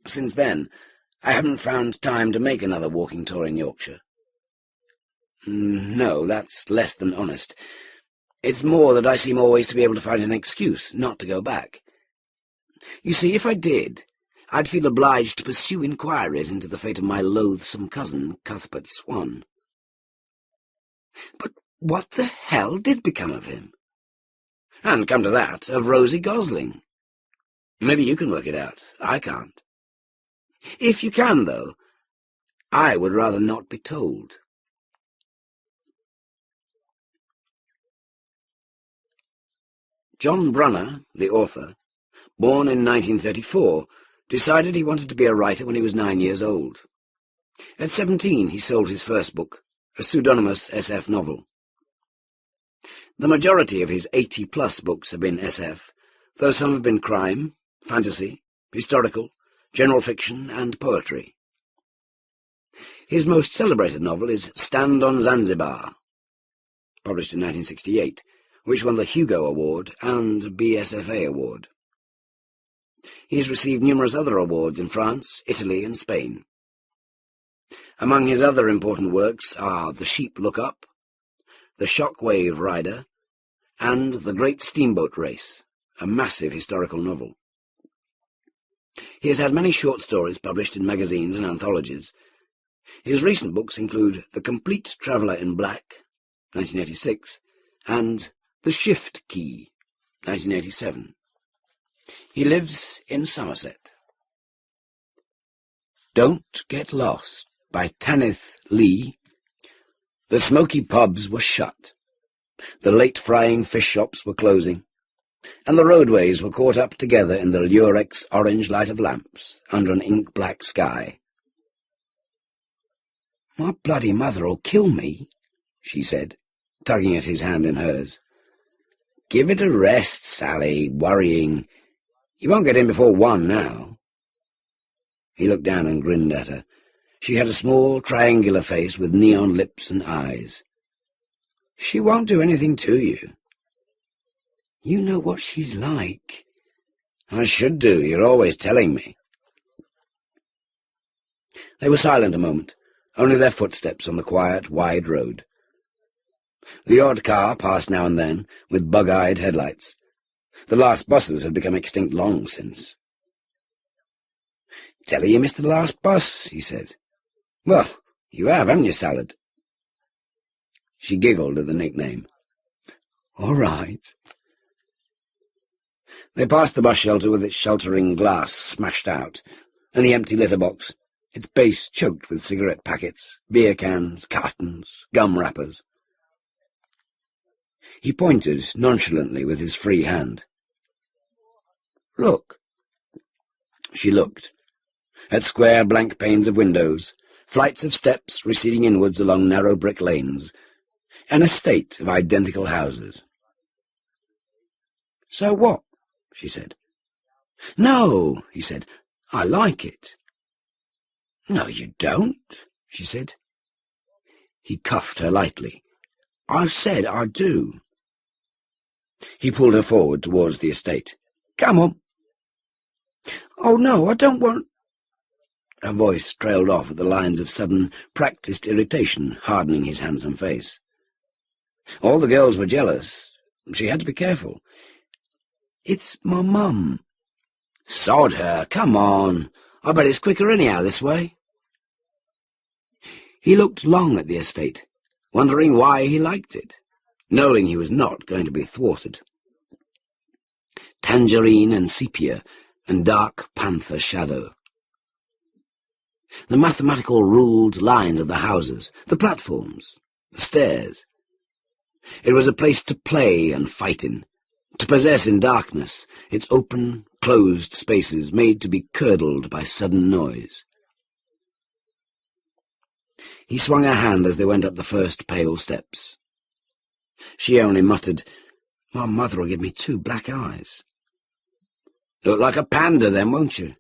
Since then, I haven't found time to make another walking tour in Yorkshire. No, that's less than honest. It's more that I seem always to be able to find an excuse not to go back. You see, if I did, I'd feel obliged to pursue inquiries into the fate of my loathsome cousin, Cuthbert Swan. But what the hell did become of him? And come to that, of Rosie Gosling. Maybe you can work it out. I can't. If you can, though, I would rather not be told. John Brunner, the author, born in 1934, decided he wanted to be a writer when he was 9 years old. At 17, he sold his first book, a pseudonymous SF novel. The majority of his 80-plus books have been SF, though some have been crime, fantasy, historical, general fiction, and poetry. His most celebrated novel is Stand on Zanzibar, published in 1968, which won the Hugo Award and BSFA Award. He has received numerous other awards in France, Italy, and Spain. Among his other important works are The Sheep Look Up, The Shockwave Rider, and The Great Steamboat Race, a massive historical novel. He has had many short stories published in magazines and anthologies. His recent books include The Complete Traveller in Black, 1986, and The Shift Key, 1987. He lives in Somerset. Don't Get Lost by Tanith Lee. The smoky pubs were shut. The late-frying fish shops were closing, and the roadways were caught up together in the lurex orange light of lamps under an ink-black sky. "My bloody mother'll kill me," she said, tugging at his hand in hers. "Give it a rest, Sally, worrying. You won't get in before 1 now." He looked down and grinned at her. She had a small, triangular face with neon lips and eyes. "She won't do anything to you." "You know what she's like." "I should do. You're always telling me." They were silent a moment, only their footsteps on the quiet, wide road. The odd car passed now and then, with bug-eyed headlights. The last buses had become extinct long since. "Tell her you missed the last bus," he said. "Well, you have, haven't you, Salad?" She giggled at the nickname. "All right." They passed the bus shelter with its sheltering glass smashed out, and the empty litter box, its base choked with cigarette packets, beer cans, cartons, gum wrappers. He pointed nonchalantly with his free hand. "Look." She looked. At square blank panes of windows, flights of steps receding inwards along narrow brick lanes, an estate of identical houses. "So what?" she said. "No," he said. "I like it." "No, you don't," she said. He cuffed her lightly. "I said I do." He pulled her forward towards the estate. "Come on." "Oh, no, I don't want—" Her voice trailed off at the lines of sudden, practised irritation hardening his handsome face. All the girls were jealous. She had to be careful. "It's my mum." "Sod her, come on. I bet it's quicker anyhow this way." He looked long at the estate, wondering why he liked it, knowing he was not going to be thwarted. Tangerine and sepia and dark panther shadow. The mathematical ruled lines of the houses, the platforms, the stairs. It was a place to play and fight in, to possess in darkness, its open, closed spaces made to be curdled by sudden noise. He swung her hand as they went up the first pale steps. She only muttered, "My mother'll give me 2 black eyes." "Look like a panda then, won't you?"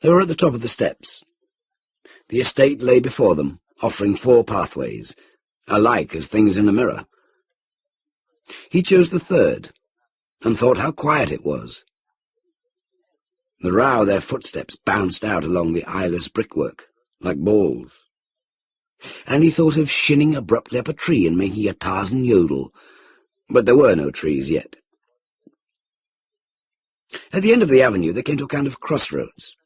They were at the top of the steps. The estate lay before them, offering 4 pathways, alike as things in a mirror. He chose the third, and thought how quiet it was. The row of their footsteps bounced out along the eyeless brickwork, like balls. And he thought of shinning abruptly up a tree and making a Tarzan yodel, but there were no trees yet. At the end of the avenue they came to a kind of crossroads,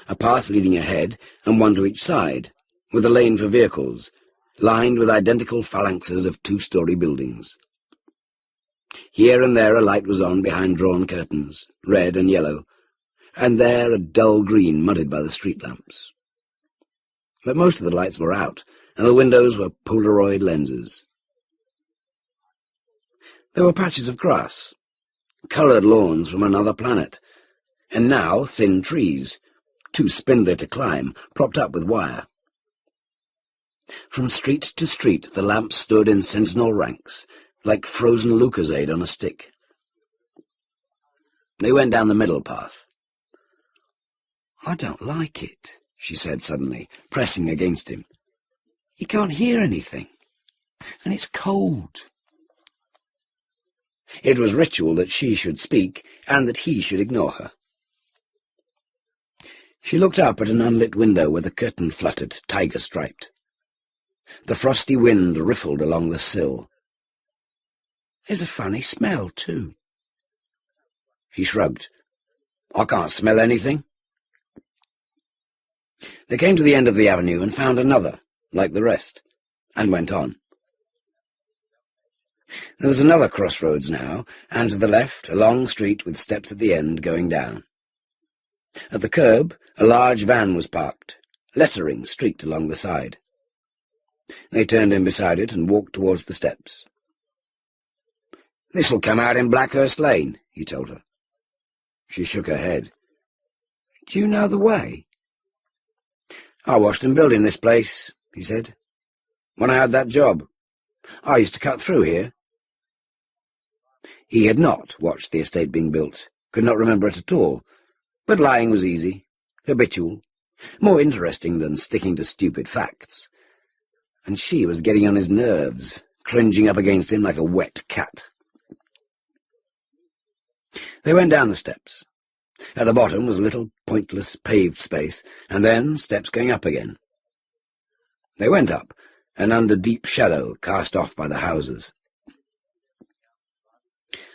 a path leading ahead and one to each side, with a lane for vehicles, lined with identical phalanxes of 2-story buildings. Here and there a light was on behind drawn curtains, red and yellow, and there a dull green mudded by the street lamps. But most of the lights were out, and the windows were Polaroid lenses. There were patches of grass, coloured lawns from another planet, and now thin trees, too spindly to climb, propped up with wire. From street to street the lamps stood in sentinel ranks, like frozen Lucasade on a stick. They went down the middle path. "I don't like it," she said suddenly, pressing against him. "You can't hear anything, and it's cold." It was ritual that she should speak, and that he should ignore her. She looked up at an unlit window where the curtain fluttered, tiger-striped. The frosty wind riffled along the sill. There's a funny smell, too. She shrugged. I can't smell anything. They came to the end of the avenue and found another, like the rest, and went on. There was another crossroads now, and to the left, a long street with steps at the end going down. At the curb, a large van was parked, lettering streaked along the side. They turned in beside it and walked towards the steps. "This'll come out in Blackhurst Lane," he told her. She shook her head. "Do you know the way?" "I watched them building this place," he said, "when I had that job. I used to cut through here." He had not watched the estate being built, could not remember it at all, but lying was easy, habitual, more interesting than sticking to stupid facts. And she was getting on his nerves, cringing up against him like a wet cat. They went down the steps. At the bottom was a little pointless paved space, and then steps going up again. They went up, and under deep shadow cast off by the houses.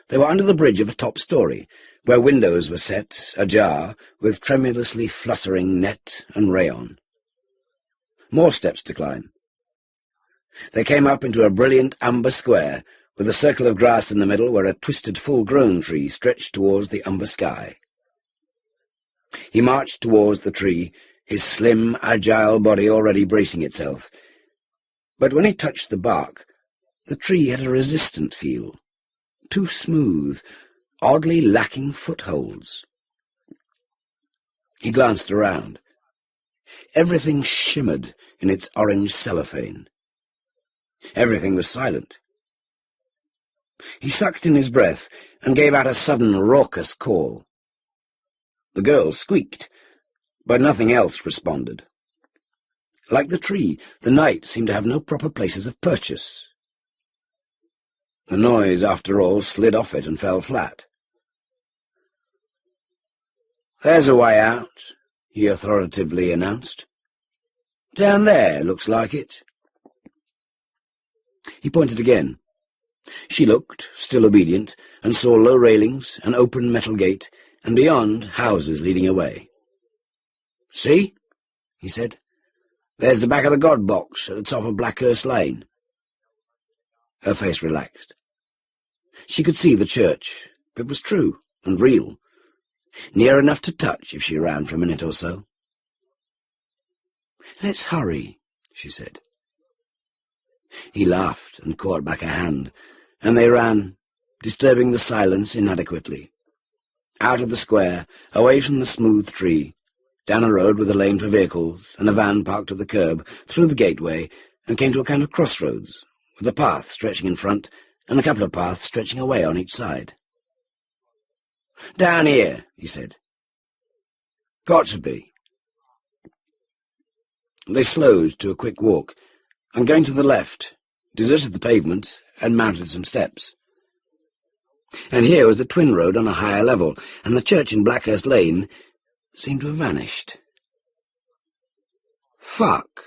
They were under the bridge of a top story, where windows were set, ajar, with tremulously fluttering net and rayon. More steps to climb. They came up into a brilliant amber square, with a circle of grass in the middle where a twisted full-grown tree stretched towards the umber sky. He marched towards the tree, his slim, agile body already bracing itself. But when he touched the bark, the tree had a resistant feel, too smooth, oddly lacking footholds. He glanced around. Everything shimmered in its orange cellophane. Everything was silent. He sucked in his breath and gave out a sudden raucous call. The girl squeaked, but nothing else responded. Like the tree, the night seemed to have no proper places of purchase. The noise, after all, slid off it and fell flat. "There's a way out," he authoritatively announced. "Down there, looks like it." He pointed again. She looked, still obedient, and saw low railings, an open metal gate, and beyond, houses leading away. "See?" he said. "There's the back of the God Box at the top of Blackhurst Lane." Her face relaxed. She could see the church. It was true and real, near enough to touch if she ran for a minute or so. "Let's hurry," she said. He laughed and caught back a hand, and they ran, disturbing the silence inadequately. Out of the square, away from the smooth tree, down a road with a lane for vehicles, and a van parked at the curb, through the gateway, and came to a kind of crossroads, with a path stretching in front, and a couple of paths stretching away on each side. "Down here," he said. "Got to be." They slowed to a quick walk, and going to the left, deserted the pavement, and mounted some steps. And here was the twin road on a higher level, and the church in Blackhurst Lane seemed to have vanished. Fuck.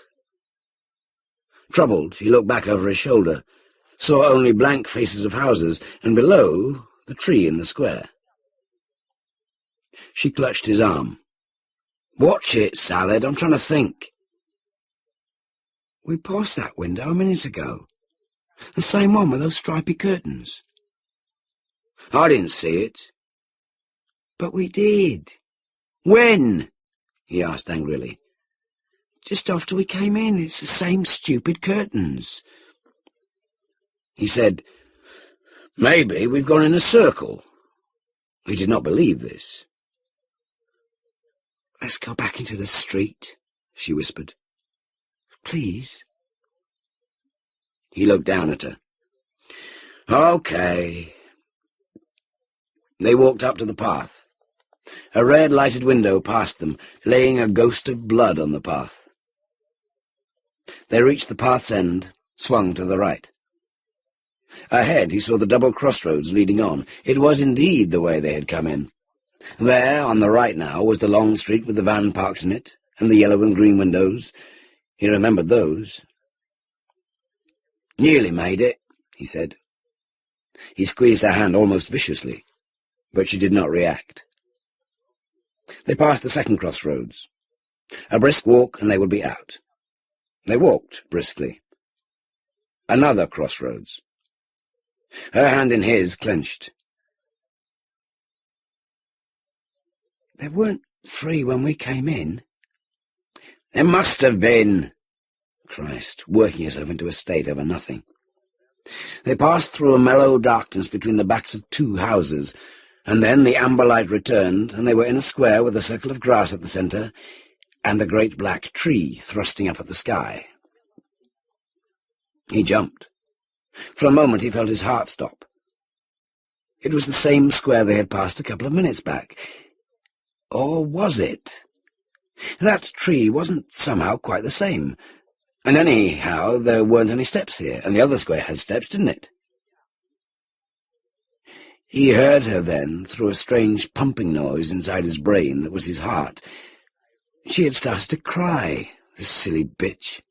Troubled, he looked back over his shoulder, saw only blank faces of houses, and below, the tree in the square. She clutched his arm. "Watch it, Salad, I'm trying to think." "We passed that window a minute ago. The same one with those stripy curtains." "I didn't see it." "But we did." "When?" he asked angrily. "Just after we came in. It's the same stupid curtains." He said, "Maybe we've gone in a circle." He did not believe this. "Let's go back into the street," she whispered. "Please." He looked down at her. "Okay." They walked up to the path. A red lighted window passed them, laying a ghost of blood on the path. They reached the path's end, swung to the right. Ahead he saw the double crossroads leading on. It was indeed the way they had come in. There, on the right now, was the long street with the van parked in it, and the yellow and green windows. He remembered those. "Nearly made it," he said. He squeezed her hand almost viciously, but she did not react. They passed the second crossroads. A brisk walk, and they would be out. They walked briskly. Another crossroads. Her hand in his clenched. "They weren't free when we came in." "There must have been." Christ, working herself into a state over nothing. They passed through a mellow darkness between the backs of two houses, and then the amber light returned, and they were in a square with a circle of grass at the centre, and a great black tree thrusting up at the sky. He jumped. For a moment he felt his heart stop. It was the same square they had passed a couple of minutes back. Or was it? That tree wasn't somehow quite the same. And anyhow, there weren't any steps here, and the other square had steps, didn't it? He heard her then, through a strange pumping noise inside his brain that was his heart. She had started to cry, this silly bitch.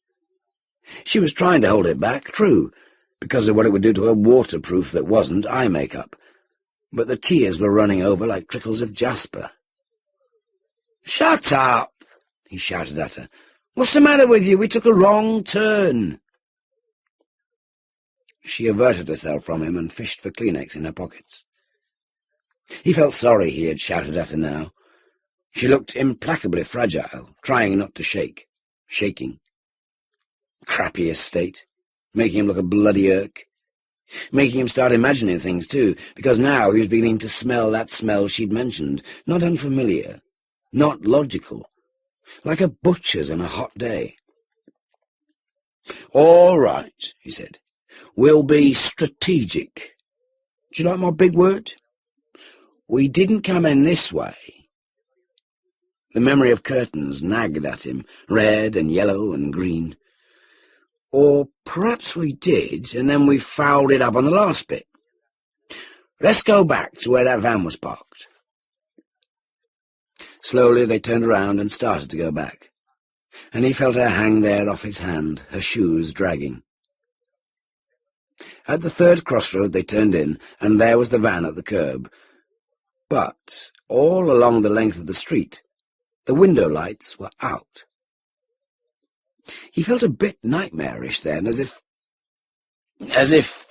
She was trying to hold it back, true, because of what it would do to her waterproof that wasn't eye makeup. But the tears were running over like trickles of jasper. "Shut up!" he shouted at her. "What's the matter with you? We took a wrong turn." She averted herself from him and fished for Kleenex in her pockets. He felt sorry he had shouted at her now. She looked implacably fragile, trying not to shake, shaking. Crappy estate, making him look a bloody irk. Making him start imagining things, too, because now he was beginning to smell that smell she'd mentioned, not unfamiliar, not logical, like a butcher's on a hot day. "All right," he said. "We'll be strategic. Do you like my big word? We didn't come in this way." The memory of curtains nagged at him, red and yellow and green. "Or perhaps we did, and then we fouled it up on the last bit. Let's go back to where that van was parked." Slowly they turned around and started to go back, and he felt her hang there off his hand, her shoes dragging. At the third crossroad they turned in, and there was the van at the curb. But all along the length of the street, the window lights were out. He felt a bit nightmarish then, as if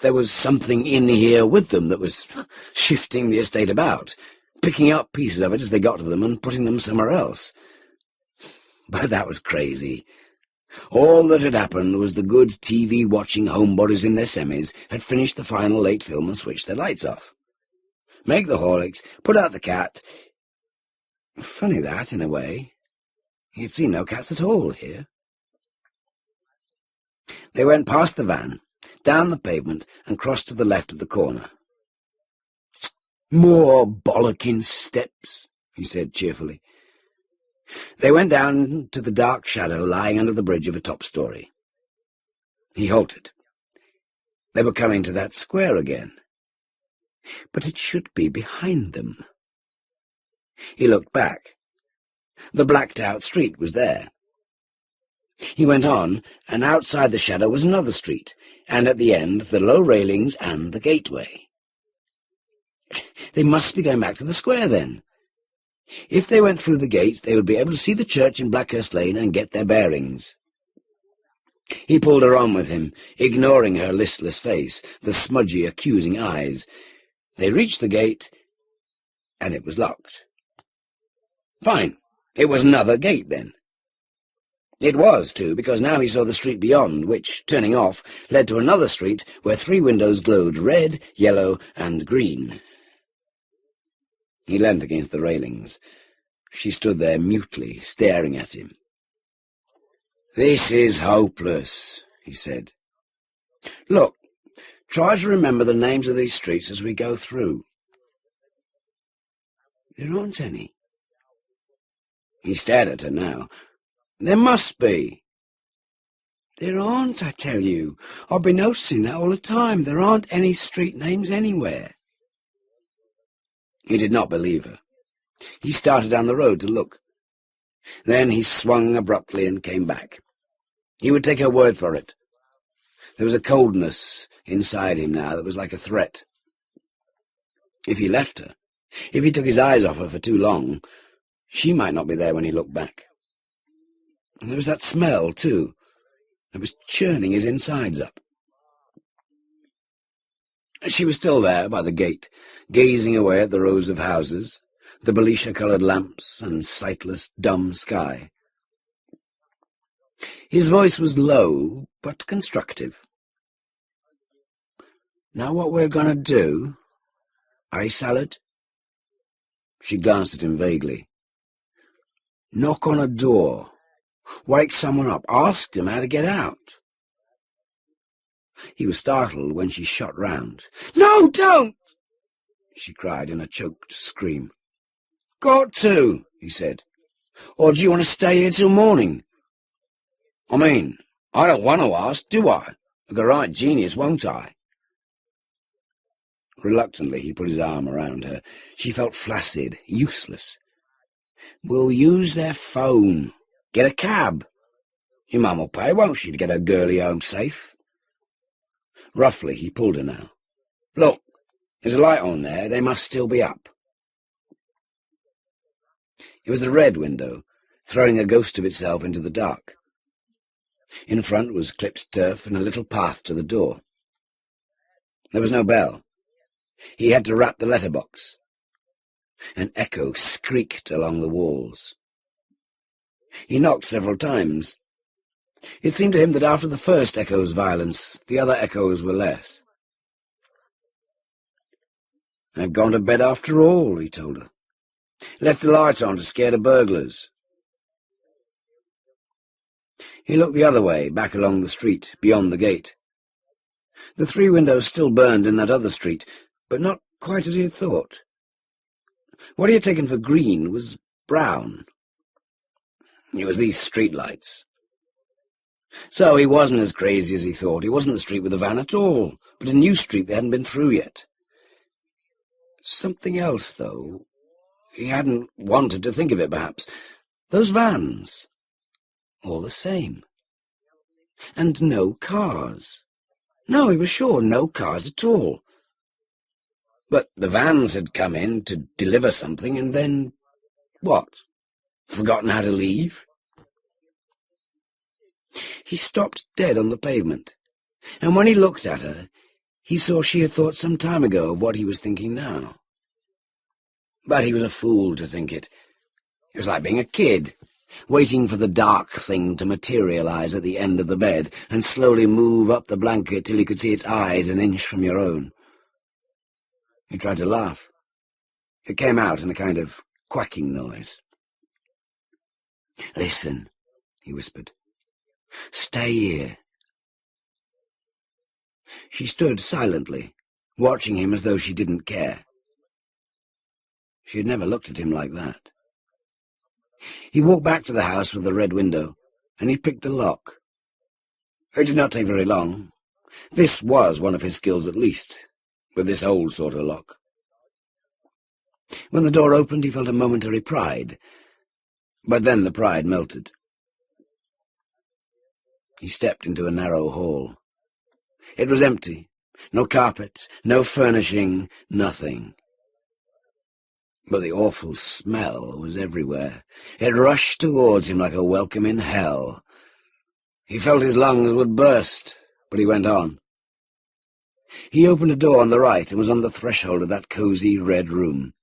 there was something in here with them that was shifting the estate about, picking up pieces of it as they got to them and putting them somewhere else. But that was crazy. All that had happened was the good TV-watching homebodies in their semis had finished the final late film and switched their lights off. Make the Horlicks, put out the cat. Funny that, in a way. He had seen no cats at all here. They went past the van, down the pavement, and crossed to the left of the corner. "More bollocking steps," he said cheerfully. They went down to the dark shadow lying under the bridge of a top story. He halted. They were coming to that square again. But it should be behind them. He looked back. The blacked-out street was there. He went on, and outside the shadow was another street, and at the end the low railings and the gateway. They must be going back to the square, then. If they went through the gate, they would be able to see the church in Blackhurst Lane and get their bearings. He pulled her on with him, ignoring her listless face, the smudgy, accusing eyes. They reached the gate, and it was locked. Fine. It was another gate, then. It was, too, because now he saw the street beyond, which, turning off, led to another street where 3 windows glowed red, yellow, and green. He leant against the railings. She stood there mutely, staring at him. "This is hopeless," he said. "Look, try to remember the names of these streets as we go through." "There aren't any." He stared at her now. "There must be." "There aren't, I tell you. I've been noticing that all the time. There aren't any street names anywhere." He did not believe her. He started down the road to look. Then he swung abruptly and came back. He would take her word for it. There was a coldness inside him now that was like a threat. If he left her, if he took his eyes off her for too long, she might not be there when he looked back. And there was that smell, too, that was churning his insides up. She was still there by the gate, gazing away at the rows of houses, the Belisha-coloured lamps and sightless, dumb sky. His voice was low, but constructive. "Now what we're going to do, eh, Salad?" She glanced at him vaguely. "Knock on a door. Wake someone up. Ask them how to get out." He was startled when she shot round. "No, don't!" she cried in a choked scream. "Got to," he said. "Or do you want to stay here till morning?" "I mean, I don't want to ask, do I? I've got a right genius, won't I?" Reluctantly, he put his arm around her. She felt flaccid, useless. "We'll use their phone. Get a cab. Your mum will pay, won't she, to get her girlie home safe?" Roughly, he pulled her now. "Look, there's a light on there. They must still be up." It was the red window, throwing a ghost of itself into the dark. In front was clipped turf and a little path to the door. There was no bell. He had to rap the letterbox. An echo skreeked along the walls. He knocked several times. It seemed to him that after the first echo's violence, the other echoes were less. "I've gone to bed after all," he told her. "Left the lights on to scare the burglars." He looked the other way, back along the street, beyond the gate. The 3 windows still burned in that other street, but not quite as he had thought. What he had taken for green was brown. It was these street lights. So he wasn't as crazy as he thought. He wasn't the street with the van at all, but a new street they hadn't been through yet. Something else, though. He hadn't wanted to think of it, perhaps. Those vans. All the same. And no cars. No, he was sure, no cars at all. But the vans had come in to deliver something, and then... what? Forgotten how to leave? He stopped dead on the pavement, and when he looked at her, he saw she had thought some time ago of what he was thinking now. But he was a fool to think it. It was like being a kid, waiting for the dark thing to materialize at the end of the bed and slowly move up the blanket till you could see its eyes an inch from your own. He tried to laugh. It came out in a kind of quacking noise. "Listen," he whispered. "Stay here." She stood silently, watching him as though she didn't care. She had never looked at him like that. He walked back to the house with the red window, and he picked the lock. It did not take very long. This was one of his skills at least, with this old sort of lock. When the door opened, he felt a momentary pride, but then the pride melted. He stepped into a narrow hall. It was empty. No carpet, no furnishing, nothing. But the awful smell was everywhere. It rushed towards him like a welcome in hell. He felt his lungs would burst, but he went on. He opened a door on the right and was on the threshold of that cosy red room.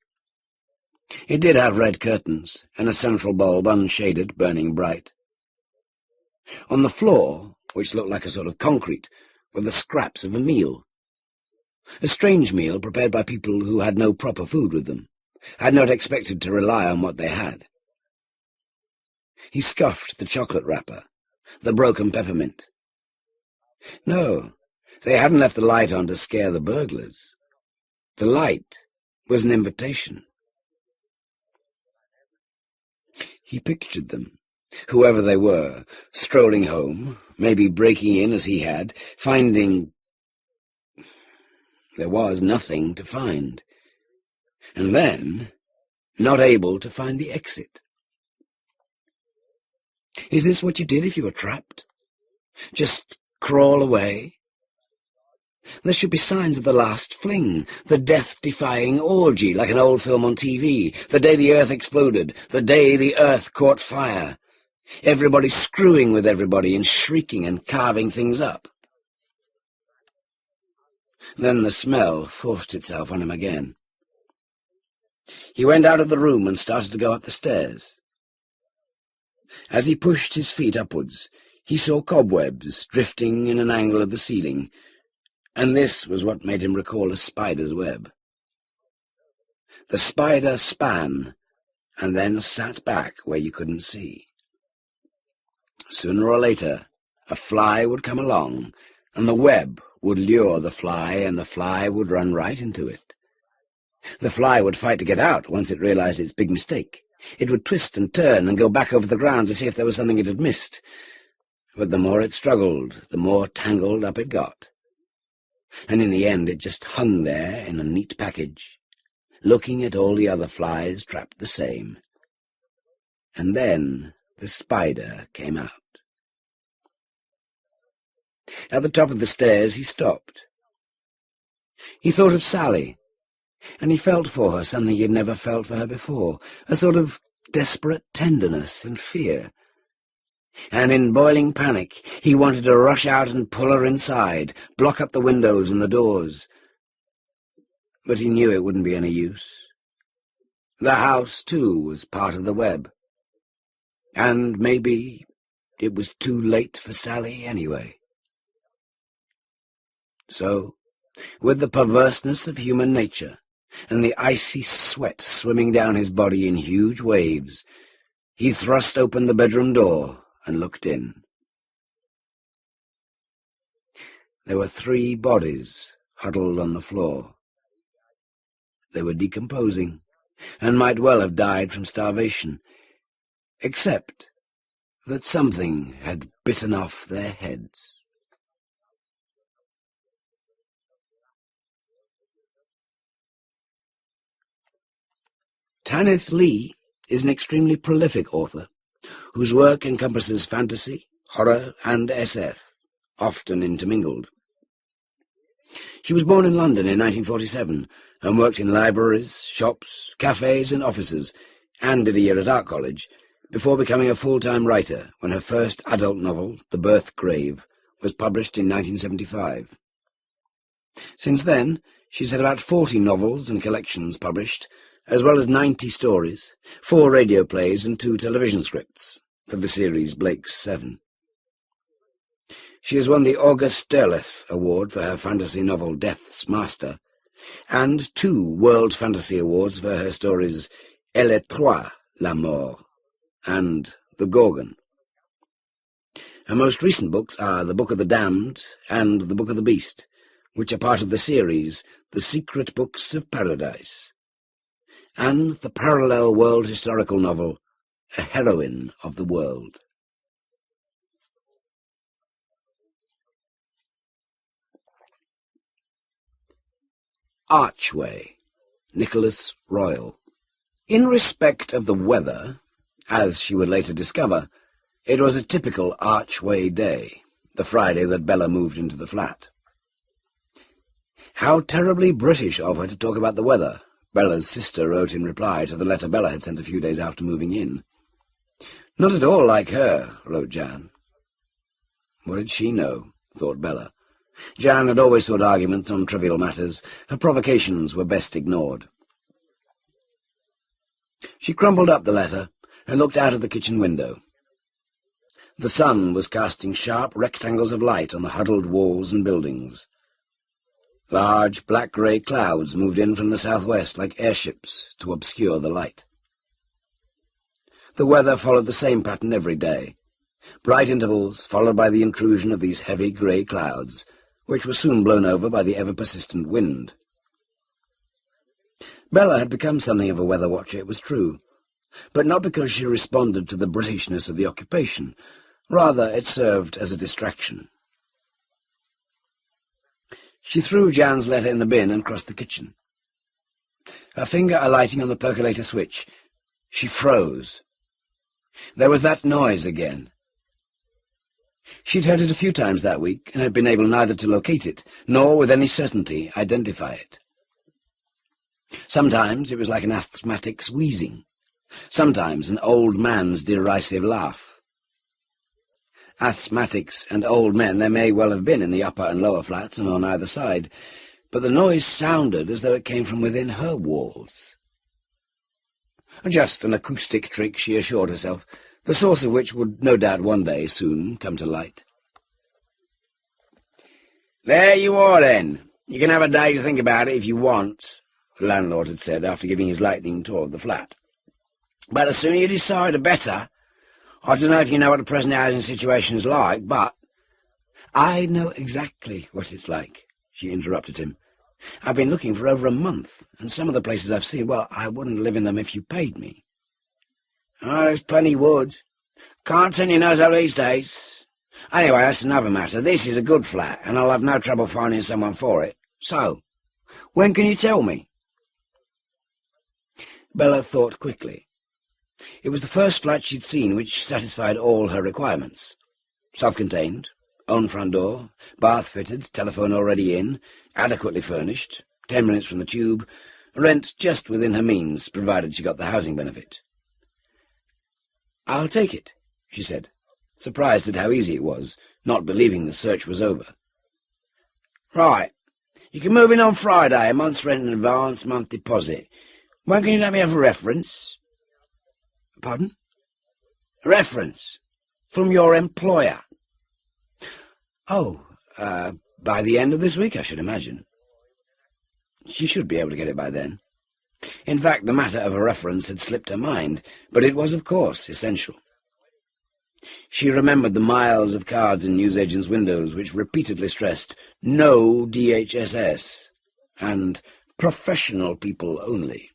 It did have red curtains, and a central bulb unshaded, burning bright. On the floor, which looked like a sort of concrete, were the scraps of a meal. A strange meal prepared by people who had no proper food with them, had not expected to rely on what they had. He scuffed the chocolate wrapper, the broken peppermint. No, they hadn't left the light on to scare the burglars. The light was an invitation. He pictured them, whoever they were, strolling home, maybe breaking in as he had, finding... There was nothing to find. And then not able to find the exit. Is this what you did if you were trapped? Just crawl away? There should be signs of the last fling, the death-defying orgy like an old film on TV, the day the Earth exploded, the day the Earth caught fire. Everybody screwing with everybody and shrieking and carving things up. Then the smell forced itself on him again. He went out of the room and started to go up the stairs. As he pushed his feet upwards, he saw cobwebs drifting in an angle of the ceiling, and this was what made him recall a spider's web. The spider span and then sat back where you couldn't see. Sooner or later, a fly would come along, and the web would lure the fly, and the fly would run right into it. The fly would fight to get out once it realized its big mistake. It would twist and turn and go back over the ground to see if there was something it had missed. But the more it struggled, the more tangled up it got. And in the end it just hung there in a neat package, looking at all the other flies trapped the same. And then the spider came out. At the top of the stairs he stopped. He thought of Sally, and he felt for her something he had never felt for her before, a sort of desperate tenderness and fear. And in boiling panic he wanted to rush out and pull her inside, block up the windows and the doors. But he knew it wouldn't be any use. The house, too, was part of the web. And maybe it was too late for Sally anyway. So, with the perverseness of human nature, and the icy sweat swimming down his body in huge waves, he thrust open the bedroom door and looked in. There were 3 bodies huddled on the floor. They were decomposing, and might well have died from starvation, except that something had bitten off their heads. Tanith Lee is an extremely prolific author, whose work encompasses fantasy, horror, and SF, often intermingled. She was born in London in 1947 and worked in libraries, shops, cafes, and offices, and did a year at art college, before becoming a full-time writer when her first adult novel, The Birth Grave, was published in 1975. Since then, she's had about 40 novels and collections published, as well as 90 stories, 4 radio plays and 2 television scripts for the series Blake's 7. She has won the August Derleth Award for her fantasy novel Death's Master, and 2 World Fantasy Awards for her stories Elle est trois, la mort, and The Gorgon. Her most recent books are The Book of the Damned and The Book of the Beast, which are part of the series The Secret Books of Paradise, and the parallel world historical novel A Heroine of the World. Archway, Nicholas Royle. In respect of the weather, as she would later discover, it was a typical Archway day, the Friday that Bella moved into the flat. How terribly British of her to talk about the weather, Bella's sister wrote in reply to the letter Bella had sent a few days after moving in. Not at all like her, wrote Jan. What did she know, thought Bella. Jan had always sought arguments on trivial matters. Her provocations were best ignored. She crumpled up the letter and looked out of the kitchen window. The sun was casting sharp rectangles of light on the huddled walls and buildings. Large black-grey clouds moved in from the southwest like airships to obscure the light. The weather followed the same pattern every day. Bright intervals followed by the intrusion of these heavy grey clouds, which were soon blown over by the ever-persistent wind. Bella had become something of a weather watcher, it was true, but not because she responded to the Britishness of the occupation. Rather, it served as a distraction. She threw Jan's letter in the bin and crossed the kitchen. Her finger alighting on the percolator switch, she froze. There was that noise again. She'd heard it a few times that week, and had been able neither to locate it, nor with any certainty identify it. Sometimes it was like an asthmatic's wheezing, sometimes an old man's derisive laugh. Asthmatics and old men there may well have been in the upper and lower flats and on either side, but the noise sounded as though it came from within her walls. Just an acoustic trick, she assured herself, the source of which would no doubt one day soon come to light. "There you are, then. You can have a day to think about it if you want," the landlord had said after giving his lightning tour of the flat. "But the sooner you decide, the better. I don't know if you know what the present housing situation is like, but—" "I know exactly what it's like," she interrupted him. "I've been looking for over a month, and some of the places I've seen, well, I wouldn't live in them if you paid me." "Oh, there's plenty would. Can't turn your nose up these days. Anyway, that's another matter. This is a good flat, and I'll have no trouble finding someone for it. So, when can you tell me?" Bella thought quickly. It was the first flat she'd seen which satisfied all her requirements. Self-contained, own front door, bath fitted, telephone already in, adequately furnished, 10 minutes from the tube, rent just within her means, provided she got the housing benefit. "I'll take it," she said, surprised at how easy it was, not believing the search was over. "Right. You can move in on Friday, a month's rent in advance, month deposit. When can you let me have a reference?" "Pardon?" "A reference. From your employer." "Oh, by the end of this week, I should imagine." She should be able to get it by then. In fact, the matter of a reference had slipped her mind, but it was, of course, essential. She remembered the miles of cards in newsagents' windows which repeatedly stressed, "No DHSS," and "Professional people only."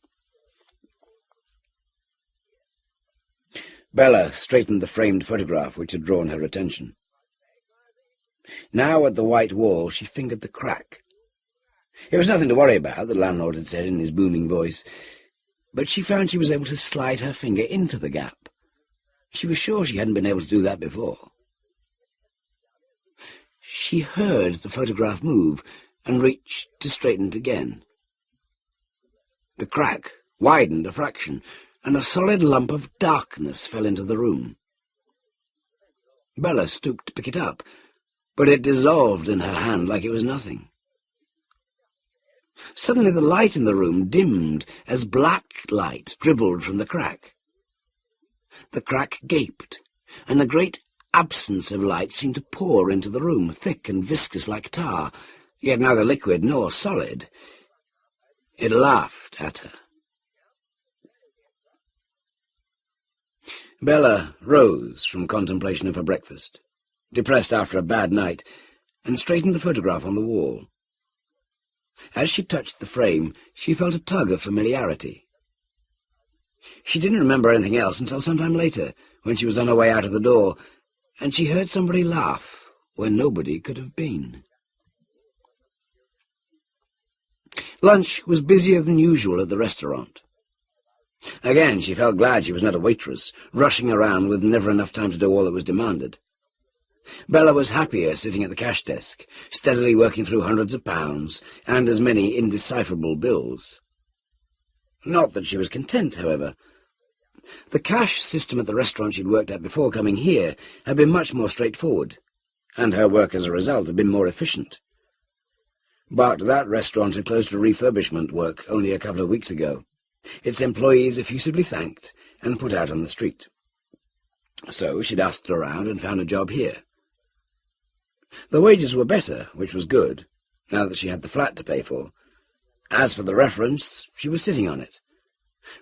Bella straightened the framed photograph which had drawn her attention. Now at the white wall she fingered the crack. It was nothing to worry about, the landlord had said in his booming voice, but she found she was able to slide her finger into the gap. She was sure she hadn't been able to do that before. She heard the photograph move and reached to straighten it again. The crack widened a fraction, and a solid lump of darkness fell into the room. Bella stooped to pick it up, but it dissolved in her hand like it was nothing. Suddenly the light in the room dimmed as black light dribbled from the crack. The crack gaped, and a great absence of light seemed to pour into the room, thick and viscous like tar, yet neither liquid nor solid. It laughed at her. Bella rose from contemplation of her breakfast, depressed after a bad night, and straightened the photograph on the wall. As she touched the frame, she felt a tug of familiarity. She didn't remember anything else until some time later, when she was on her way out of the door, and she heard somebody laugh where nobody could have been. Lunch was busier than usual at the restaurant. Again, she felt glad she was not a waitress, rushing around with never enough time to do all that was demanded. Bella was happier sitting at the cash desk, steadily working through hundreds of pounds and as many indecipherable bills. Not that she was content, however. The cash system at the restaurant she'd worked at before coming here had been much more straightforward, and her work as a result had been more efficient. But that restaurant had closed for refurbishment work only a couple of weeks ago, its employees effusively thanked and put out on the street. So she'd asked around and found a job here. The wages were better, which was good, now that she had the flat to pay for. As for the reference, she was sitting on it.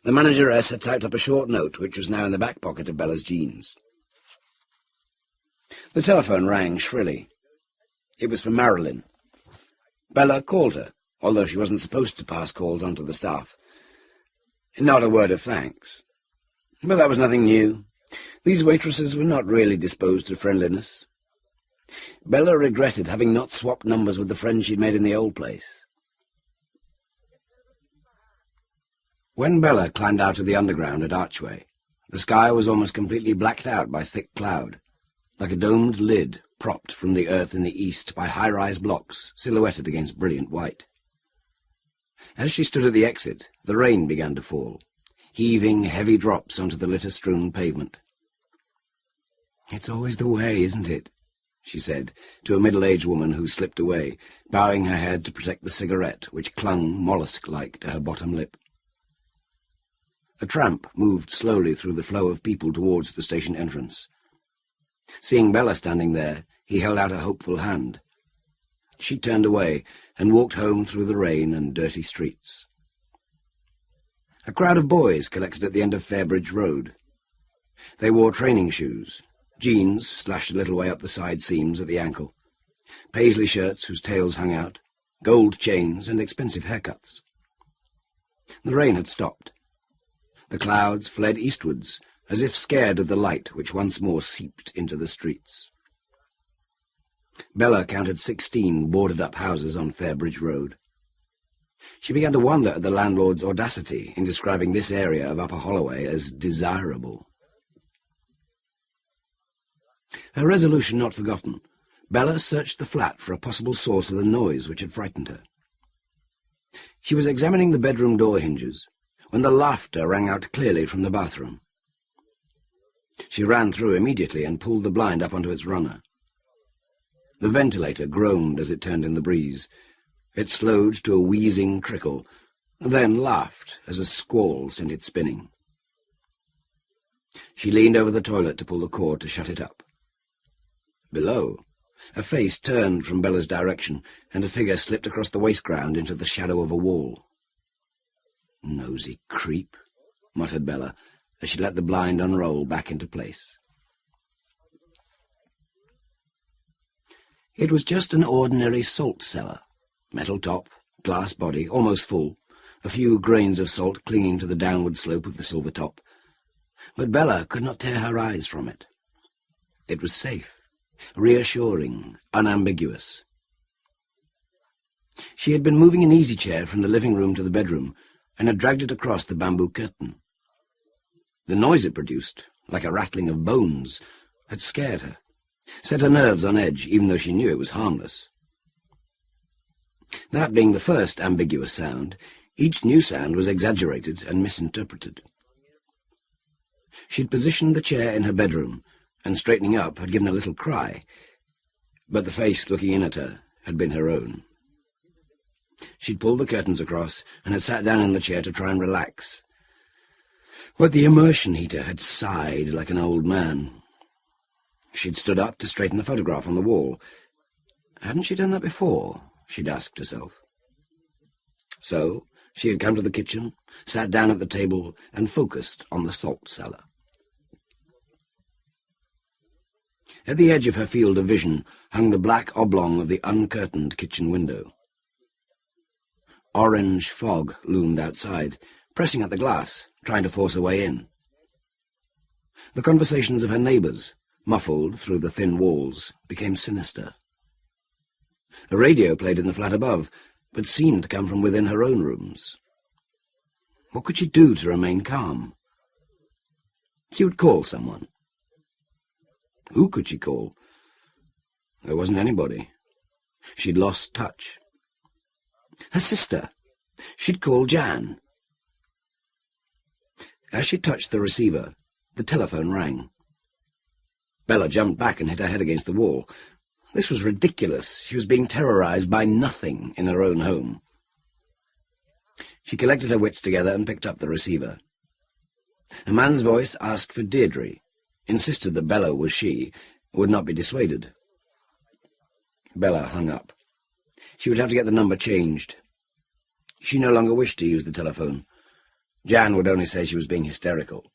The manageress had typed up a short note, which was now in the back pocket of Bella's jeans. The telephone rang shrilly. It was for Marilyn. Bella called her, although she wasn't supposed to pass calls on to the staff. Not a word of thanks. But that was nothing new. These waitresses were not really disposed to friendliness. Bella regretted having not swapped numbers with the friends she'd made in the old place. When Bella climbed out of the underground at Archway, the sky was almost completely blacked out by thick cloud, like a domed lid propped from the earth in the east by high-rise blocks silhouetted against brilliant white. As she stood at the exit, the rain began to fall, heaving heavy drops onto the litter-strewn pavement. "It's always the way, isn't it?" she said to a middle-aged woman who slipped away, bowing her head to protect the cigarette which clung mollusk-like to her bottom lip. A tramp moved slowly through the flow of people towards the station entrance. Seeing Bella standing there, he held out a hopeful hand. She turned away and walked home through the rain and dirty streets. A crowd of boys collected at the end of Fairbridge Road. They wore training shoes, jeans slashed a little way up the side seams at the ankle, paisley shirts whose tails hung out, gold chains and expensive haircuts. The rain had stopped. The clouds fled eastwards, as if scared of the light which once more seeped into the streets. Bella counted 16 boarded-up houses on Fairbridge Road. She began to wonder at the landlord's audacity in describing this area of Upper Holloway as desirable. Her resolution not forgotten, Bella searched the flat for a possible source of the noise which had frightened her. She was examining the bedroom door hinges when the laughter rang out clearly from the bathroom. She ran through immediately and pulled the blind up onto its runner. The ventilator groaned as it turned in the breeze. It slowed to a wheezing trickle, then laughed as a squall sent it spinning. She leaned over the toilet to pull the cord to shut it up. Below, a face turned from Bella's direction, and a figure slipped across the waste-ground into the shadow of a wall. "Nosy creep," muttered Bella, as she let the blind unroll back into place. It was just an ordinary salt cellar. Metal top, glass body, almost full, a few grains of salt clinging to the downward slope of the silver top. But Bella could not tear her eyes from it. It was safe, reassuring, unambiguous. She had been moving an easy-chair from the living room to the bedroom, and had dragged it across the bamboo curtain. The noise it produced, like a rattling of bones, had scared her, set her nerves on edge, even though she knew it was harmless. That being the first ambiguous sound, each new sound was exaggerated and misinterpreted. She'd positioned the chair in her bedroom, and straightening up had given a little cry, but the face looking in at her had been her own. She'd pulled the curtains across and had sat down in the chair to try and relax. But the immersion heater had sighed like an old man. She'd stood up to straighten the photograph on the wall. Hadn't she done that before? She'd asked herself. So she had come to the kitchen, sat down at the table, and focused on the salt cellar. At the edge of her field of vision hung the black oblong of the uncurtained kitchen window. Orange fog loomed outside, pressing at the glass, trying to force her way in. The conversations of her neighbours, muffled through the thin walls, became sinister. A radio played in the flat above, but seemed to come from within her own rooms. What could she do to remain calm? She would call someone. Who could she call? There wasn't anybody. She'd lost touch. Her sister. She'd call Jan. As she touched the receiver, the telephone rang. Bella jumped back and hit her head against the wall. This was ridiculous. She was being terrorized by nothing in her own home. She collected her wits together and picked up the receiver. A man's voice asked for Deirdre, insisted that Bella was she, would not be dissuaded. Bella hung up. She would have to get the number changed. She no longer wished to use the telephone. Jan would only say she was being hysterical.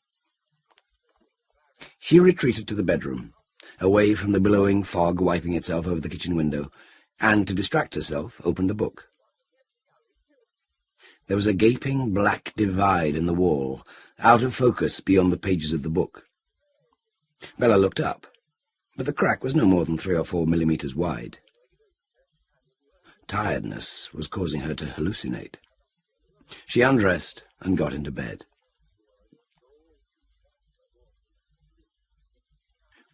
She retreated to the bedroom, away from the billowing fog wiping itself over the kitchen window, and, to distract herself, opened a book. There was a gaping black divide in the wall, out of focus beyond the pages of the book. Bella looked up, but the crack was no more than 3 or 4 millimeters wide. Tiredness was causing her to hallucinate. She undressed and got into bed.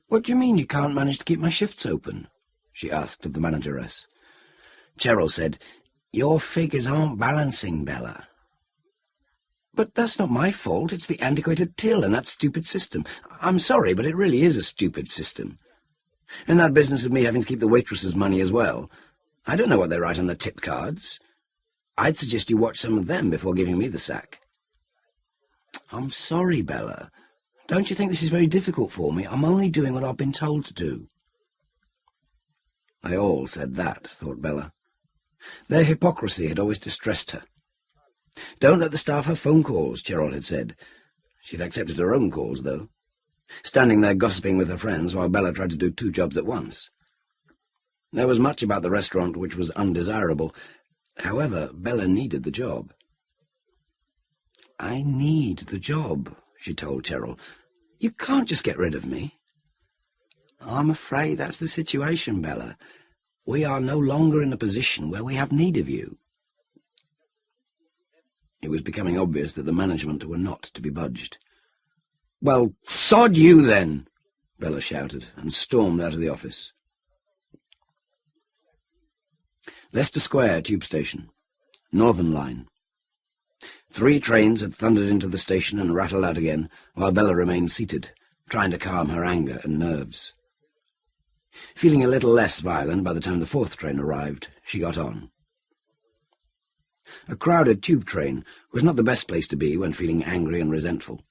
"What do you mean you can't manage to keep my shifts open?" she asked of the manageress. Cheryl said, "Your figures aren't balancing, Bella." "But that's not my fault. It's the antiquated till and that stupid system. I'm sorry, but it really is a stupid system. And that business of me having to keep the waitresses' money as well. I don't know what they write on the tip cards. I'd suggest you watch some of them before giving me the sack." "I'm sorry, Bella. Don't you think this is very difficult for me? I'm only doing what I've been told to do." They all said that, thought Bella. Their hypocrisy had always distressed her. Don't let the staff have phone calls, Cheryl had said. She'd accepted her own calls, though, standing there gossiping with her friends while Bella tried to do 2 jobs at once. There was much about the restaurant which was undesirable. However, Bella needed the job. "I need the job," she told Cheryl. "You can't just get rid of me." "I'm afraid that's the situation, Bella. We are no longer in a position where we have need of you." It was becoming obvious that the management were not to be budged. "Well, sod you, then!" Bella shouted, and stormed out of the office. Leicester Square Tube Station. Northern Line. 3 trains had thundered into the station and rattled out again, while Bella remained seated, trying to calm her anger and nerves. Feeling a little less violent by the time the 4th train arrived, she got on. A crowded tube train was not the best place to be when feeling angry and resentful.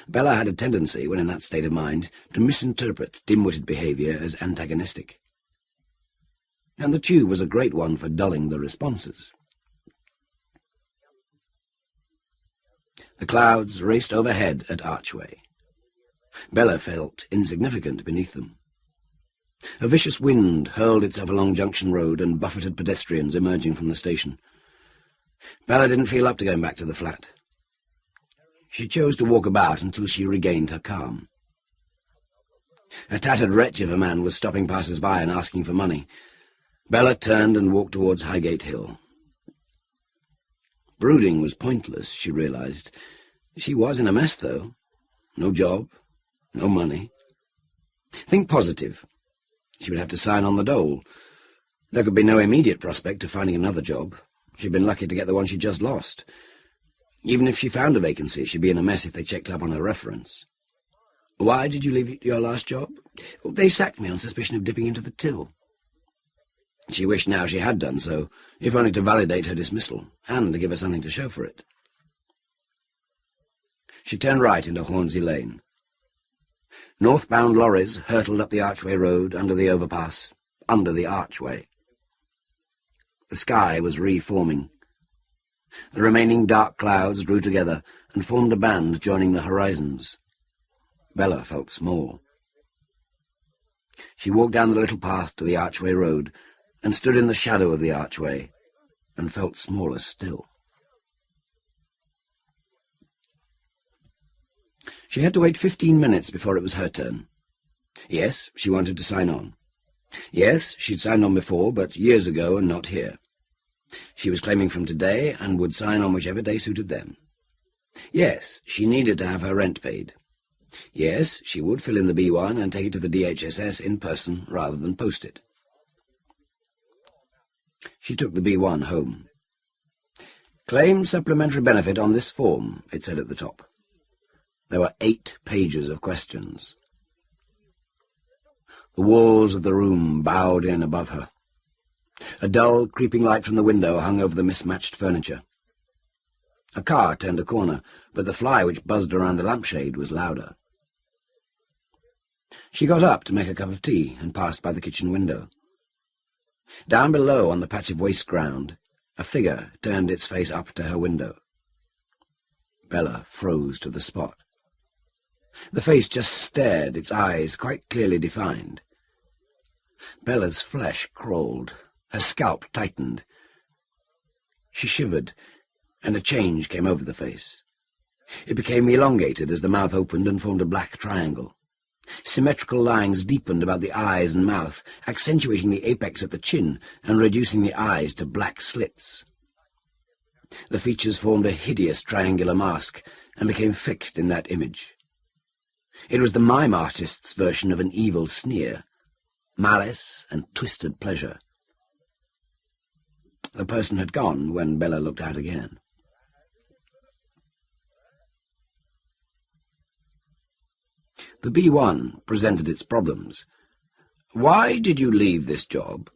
Bella had a tendency, when in that state of mind, to misinterpret dim-witted behaviour as antagonistic. And the tube was a great one for dulling the responses. The clouds raced overhead at Archway. Bella felt insignificant beneath them. A vicious wind hurled itself along Junction Road and buffeted pedestrians emerging from the station. Bella didn't feel up to going back to the flat. She chose to walk about until she regained her calm. A tattered wretch of a man was stopping passers-by and asking for money. Bella turned and walked towards Highgate Hill. Brooding was pointless, she realized. She was in a mess, though. No job, no money. Think positive. She would have to sign on the dole. There could be no immediate prospect of finding another job. She'd been lucky to get the one she just lost. Even if she found a vacancy, she'd be in a mess if they checked up on her reference. "Why did you leave your last job?" "They sacked me on suspicion of dipping into the till." She wished now she had done so, if only to validate her dismissal, and to give her something to show for it. She turned right into Hornsey Lane. Northbound lorries hurtled up the Archway Road under the overpass, under the Archway. The sky was reforming. The remaining dark clouds drew together and formed a band joining the horizons. Bella felt small. She walked down the little path to the Archway Road and stood in the shadow of the Archway and felt smaller still. She had to wait 15 minutes before it was her turn. Yes, she wanted to sign on. Yes, she'd signed on before, but years ago and not here. She was claiming from today and would sign on whichever day suited them. Yes, she needed to have her rent paid. Yes, she would fill in the B1 and take it to the DHSS in person rather than post it. She took the B1 home. "Claim supplementary benefit on this form," it said at the top. There were 8 pages of questions. The walls of the room bowed in above her. A dull, creeping light from the window hung over the mismatched furniture. A car turned a corner, but the fly which buzzed around the lampshade was louder. She got up to make a cup of tea and passed by the kitchen window. Down below on the patch of waste ground, a figure turned its face up to her window. Bella froze to the spot. The face just stared, its eyes quite clearly defined. Bella's flesh crawled, her scalp tightened. She shivered, and a change came over the face. It became elongated as the mouth opened and formed a black triangle. Symmetrical lines deepened about the eyes and mouth, accentuating the apex at the chin and reducing the eyes to black slits. The features formed a hideous triangular mask and became fixed in that image. It was the mime artist's version of an evil sneer, malice and twisted pleasure. The person had gone when Bella looked out again. The B1 presented its problems. "Why did you leave this job?"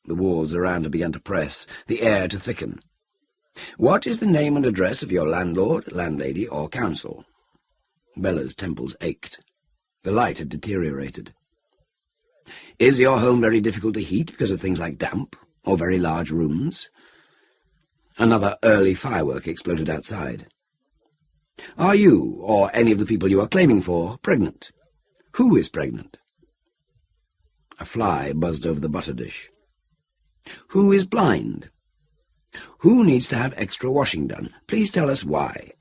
The walls around her began to press, the air to thicken. "What is the name and address of your landlord, landlady, or council?" Bella's temples ached. The light had deteriorated. "Is your home very difficult to heat because of things like damp, or very large rooms?" Another early firework exploded outside. "Are you, or any of the people you are claiming for, pregnant? Who is pregnant?" A fly buzzed over the butter dish. "Who is blind? Who needs to have extra washing done? Please tell us why.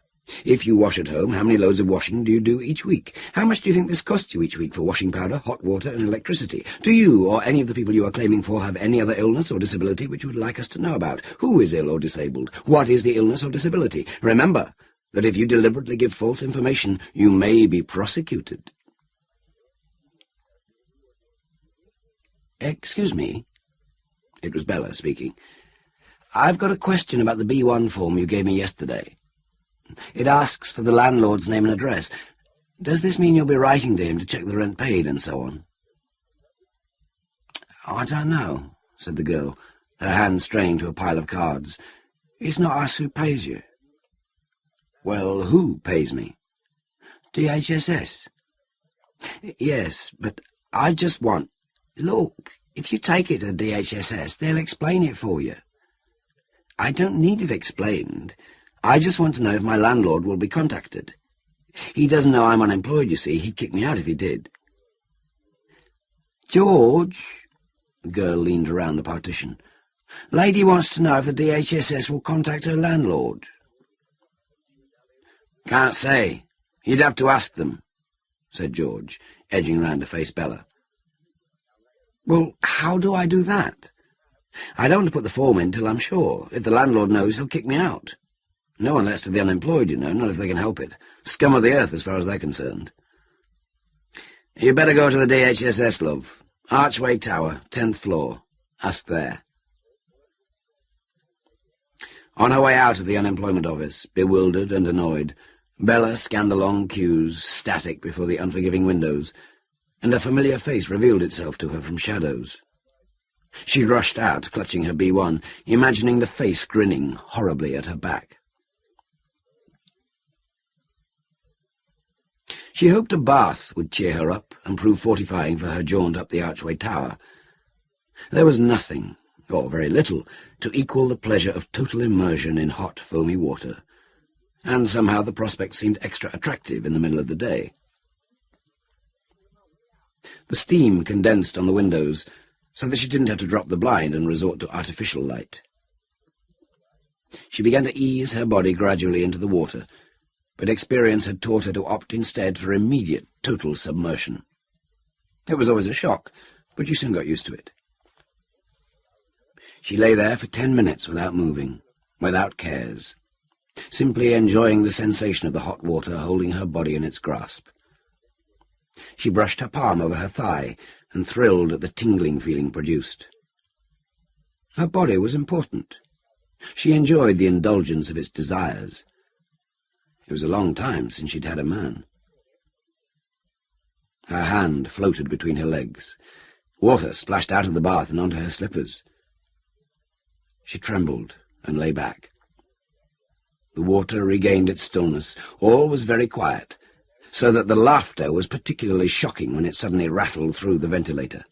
If you wash at home, how many loads of washing do you do each week? How much do you think this costs you each week for washing powder, hot water, and electricity? Do you, or any of the people you are claiming for, have any other illness or disability which you would like us to know about? Who is ill or disabled? What is the illness or disability? Remember that if you deliberately give false information, you may be prosecuted." "Excuse me." It was Bella speaking. "I've got a question about the B1 form you gave me yesterday. It asks for the landlord's name and address. Does this mean you'll be writing to him to check the rent paid and so on?" "I don't know," said the girl, her hand straying to a pile of cards. "It's not us who pays you." "Well, who pays me?" "DHSS." "Yes, but I just want—" "Look, if you take it to DHSS, they'll explain it for you." "I don't need it explained. I just want to know if my landlord will be contacted. He doesn't know I'm unemployed, you see. He'd kick me out if he did." "George," the girl leaned around the partition, "lady wants to know if the DHSS will contact her landlord." "Can't say. You'd have to ask them," said George, edging round to face Bella. "Well, how do I do that? I don't want to put the form in till I'm sure. If the landlord knows, he'll kick me out. No one lets to the unemployed, you know, not if they can help it. Scum of the earth as far as they're concerned." "You better go to the DHSS, love. Archway Tower, 10th floor. Ask there." On her way out of the unemployment office, bewildered and annoyed, Bella scanned the long queues, static before the unforgiving windows, and a familiar face revealed itself to her from shadows. She rushed out, clutching her B1, imagining the face grinning horribly at her back. She hoped a bath would cheer her up and prove fortifying for her jaunt up the Archway Tower. There was nothing, or very little, to equal the pleasure of total immersion in hot, foamy water, and somehow the prospect seemed extra attractive in the middle of the day. The steam condensed on the windows, so that she didn't have to drop the blind and resort to artificial light. She began to ease her body gradually into the water, but experience had taught her to opt instead for immediate, total submersion. It was always a shock, but you soon got used to it. She lay there for 10 minutes without moving, without cares, simply enjoying the sensation of the hot water holding her body in its grasp. She brushed her palm over her thigh and thrilled at the tingling feeling produced. Her body was important. She enjoyed the indulgence of its desires. It was a long time since she'd had a man. Her hand floated between her legs. Water splashed out of the bath and onto her slippers. She trembled and lay back. The water regained its stillness. All was very quiet, so that the laughter was particularly shocking when it suddenly rattled through the ventilator.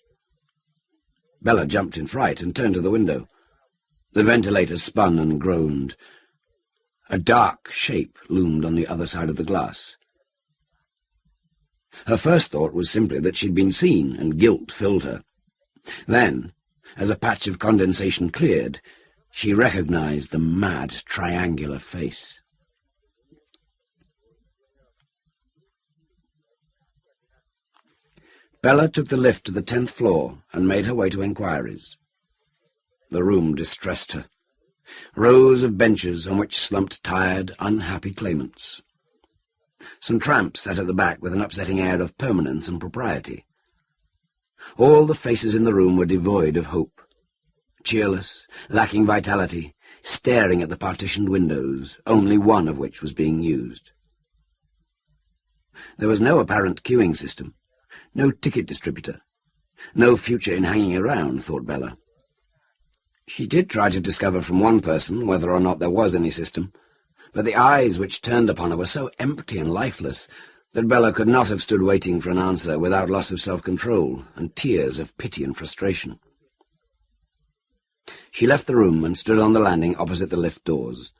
Bella jumped in fright and turned to the window. The ventilator spun and groaned. A dark shape loomed on the other side of the glass. Her first thought was simply that she'd been seen, and guilt filled her. Then, as a patch of condensation cleared, she recognized the mad, triangular face. Bella took the lift to the 10th floor and made her way to inquiries. The room distressed her. Rows of benches on which slumped tired, unhappy claimants. Some tramps sat at the back with an upsetting air of permanence and propriety. All the faces in the room were devoid of hope, cheerless, lacking vitality, staring at the partitioned windows, only one of which was being used. There was no apparent queuing system, no ticket distributor, no future in hanging around, thought Bella. She did try to discover from one person whether or not there was any system, but the eyes which turned upon her were so empty and lifeless that Bella could not have stood waiting for an answer without loss of self-control and tears of pity and frustration. She left the room and stood on the landing opposite the lift doors.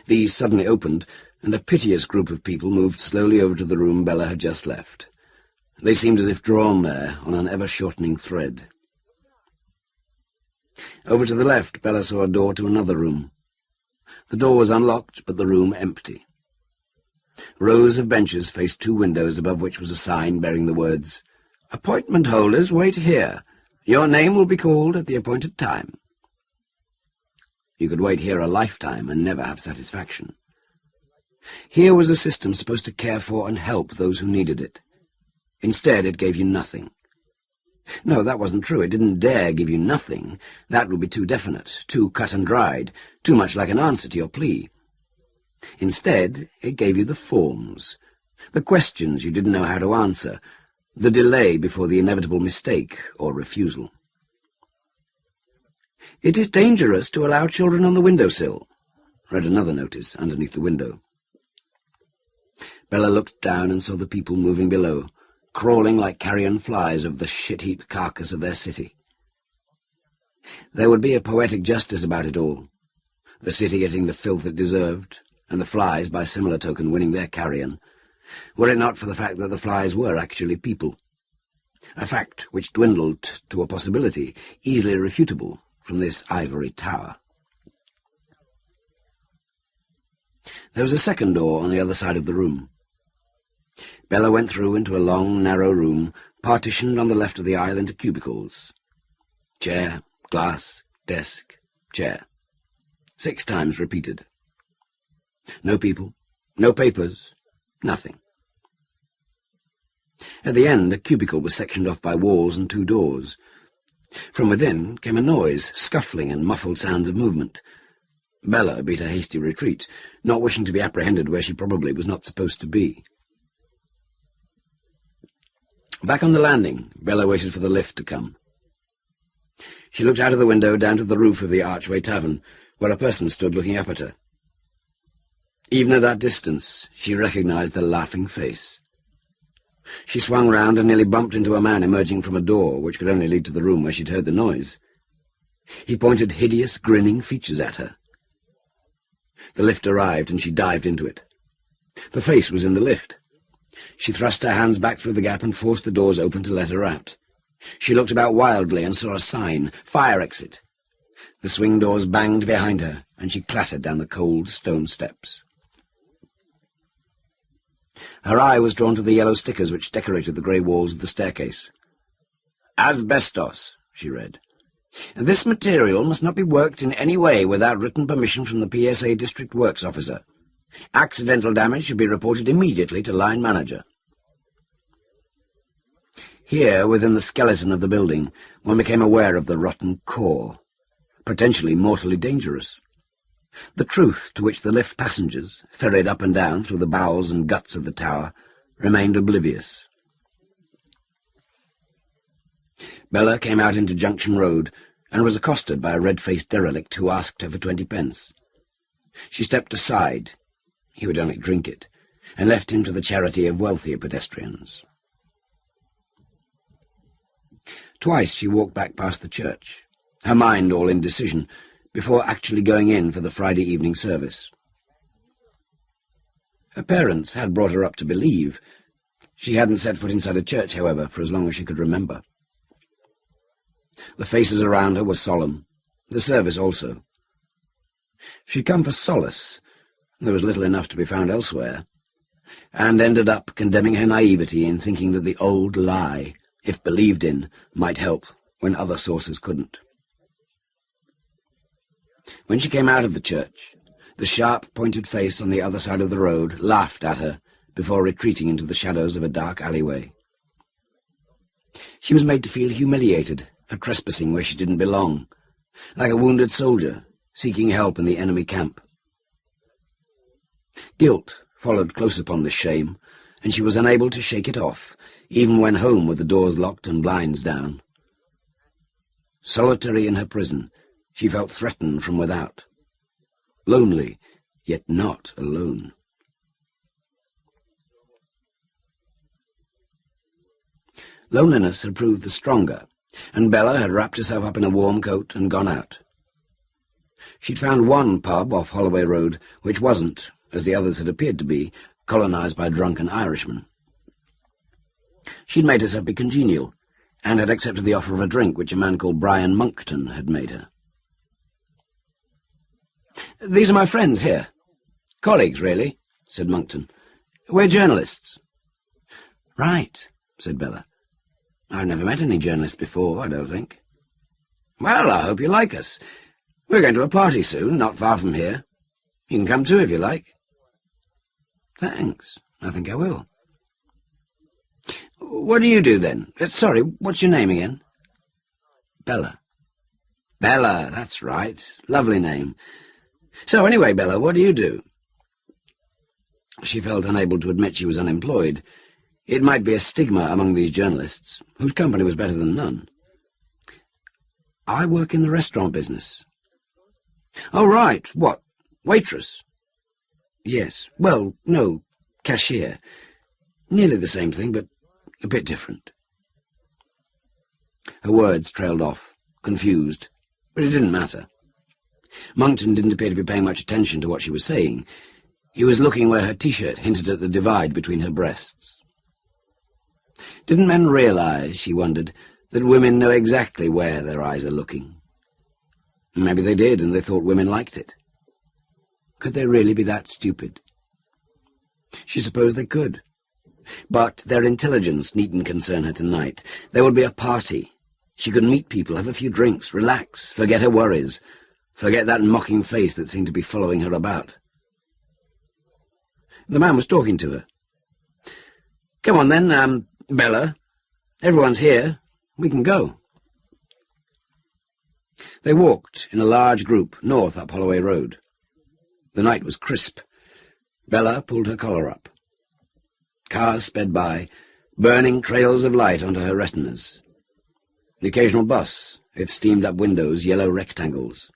These suddenly opened, and a piteous group of people moved slowly over to the room Bella had just left. They seemed as if drawn there on an ever-shortening thread. Over to the left, Bella saw a door to another room. The door was unlocked, but the room empty. Rows of benches faced two windows, above which was a sign bearing the words, "Appointment holders, wait here. Your name will be called at the appointed time." You could wait here a lifetime and never have satisfaction. Here was a system supposed to care for and help those who needed it. Instead, it gave you nothing. No, that wasn't true. It didn't dare give you nothing. That would be too definite, too cut and dried, too much like an answer to your plea. Instead, it gave you the forms, the questions you didn't know how to answer, the delay before the inevitable mistake or refusal. "It is dangerous to allow children on the windowsill," read another notice underneath the window. Bella looked down and saw the people moving below, crawling like carrion flies over the shit-heap carcass of their city. There would be a poetic justice about it all, the city getting the filth it deserved, and the flies, by similar token, winning their carrion, were it not for the fact that the flies were actually people, a fact which dwindled to a possibility easily refutable from this ivory tower. There was a second door on the other side of the room. Bella went through into a long, narrow room, partitioned on the left of the aisle into cubicles. Chair, glass, desk, chair. 6 times repeated. No people, no papers, nothing. At the end, a cubicle was sectioned off by walls and 2 doors. From within came a noise, scuffling and muffled sounds of movement. Bella beat a hasty retreat, not wishing to be apprehended where she probably was not supposed to be. Back on the landing, Bella waited for the lift to come. She looked out of the window down to the roof of the Archway tavern, where a person stood looking up at her. Even at that distance, she recognized the laughing face. She swung round and nearly bumped into a man emerging from a door which could only lead to the room where she'd heard the noise. He pointed hideous, grinning features at her. The lift arrived, and she dived into it. The face was in the lift. She thrust her hands back through the gap and forced the doors open to let her out. She looked about wildly and saw a sign, "Fire exit." The swing doors banged behind her, and she clattered down the cold stone steps. Her eye was drawn to the yellow stickers which decorated the grey walls of the staircase. "Asbestos," she read. "This material must not be worked in any way without written permission from the PSA District Works Officer. Accidental damage should be reported immediately to line manager." Here, within the skeleton of the building, one became aware of the rotten core, potentially mortally dangerous. The truth to which the lift passengers, ferried up and down through the bowels and guts of the tower, remained oblivious. Bella came out into Junction Road and was accosted by a red-faced derelict who asked her for 20 pence. She stepped aside, he would only drink it, and left him to the charity of wealthier pedestrians. Twice she walked back past the church, her mind all indecision, before actually going in for the Friday evening service. Her parents had brought her up to believe. She hadn't set foot inside a church, however, for as long as she could remember. The faces around her were solemn, the service also. She'd come for solace, there was little enough to be found elsewhere, and ended up condemning her naivety in thinking that the old lie, if believed in, might help when other sources couldn't. When she came out of the church, the sharp-pointed face on the other side of the road laughed at her before retreating into the shadows of a dark alleyway. She was made to feel humiliated for trespassing where she didn't belong, like a wounded soldier seeking help in the enemy camp. Guilt followed close upon this shame, and she was unable to shake it off, even when home with the doors locked and blinds down. Solitary in her prison, she felt threatened from without. Lonely, yet not alone. Loneliness had proved the stronger, and Bella had wrapped herself up in a warm coat and gone out. She'd found one pub off Holloway Road which wasn't, as the others had appeared to be, colonised by drunken Irishmen. She'd made herself be congenial, and had accepted the offer of a drink which a man called Brian Monckton had made her. "These are my friends here. Colleagues, really," said Monckton. "We're journalists." "Right," said Bella. "I've never met any journalists before, I don't think." "Well, I hope you like us. We're going to a party soon, not far from here. You can come too if you like." "Thanks. I think I will." "What do you do, then? Sorry, what's your name again?" "Bella." "Bella, that's right. Lovely name. So anyway, Bella, what do you do?" She felt unable to admit she was unemployed. It might be a stigma among these journalists, whose company was better than none. "I work in the restaurant business." "Oh, right. What, waitress?" "Yes. Well, no, cashier. Nearly the same thing, but a bit different." Her words trailed off, confused, but it didn't matter. Monckton didn't appear to be paying much attention to what she was saying. He was looking where her T-shirt hinted at the divide between her breasts. Didn't men realise, she wondered, that women know exactly where their eyes are looking? Maybe they did, and they thought women liked it. Could they really be that stupid? She supposed they could. But their intelligence needn't concern her tonight. There would be a party. She could meet people, have a few drinks, relax, forget her worries, forget that mocking face that seemed to be following her about. The man was talking to her. "Come on then, Bella. Everyone's here. We can go." They walked in a large group north up Holloway Road. The night was crisp. Bella pulled her collar up. Cars sped by, burning trails of light onto her retinas. The occasional bus, its steamed-up windows yellow rectangles.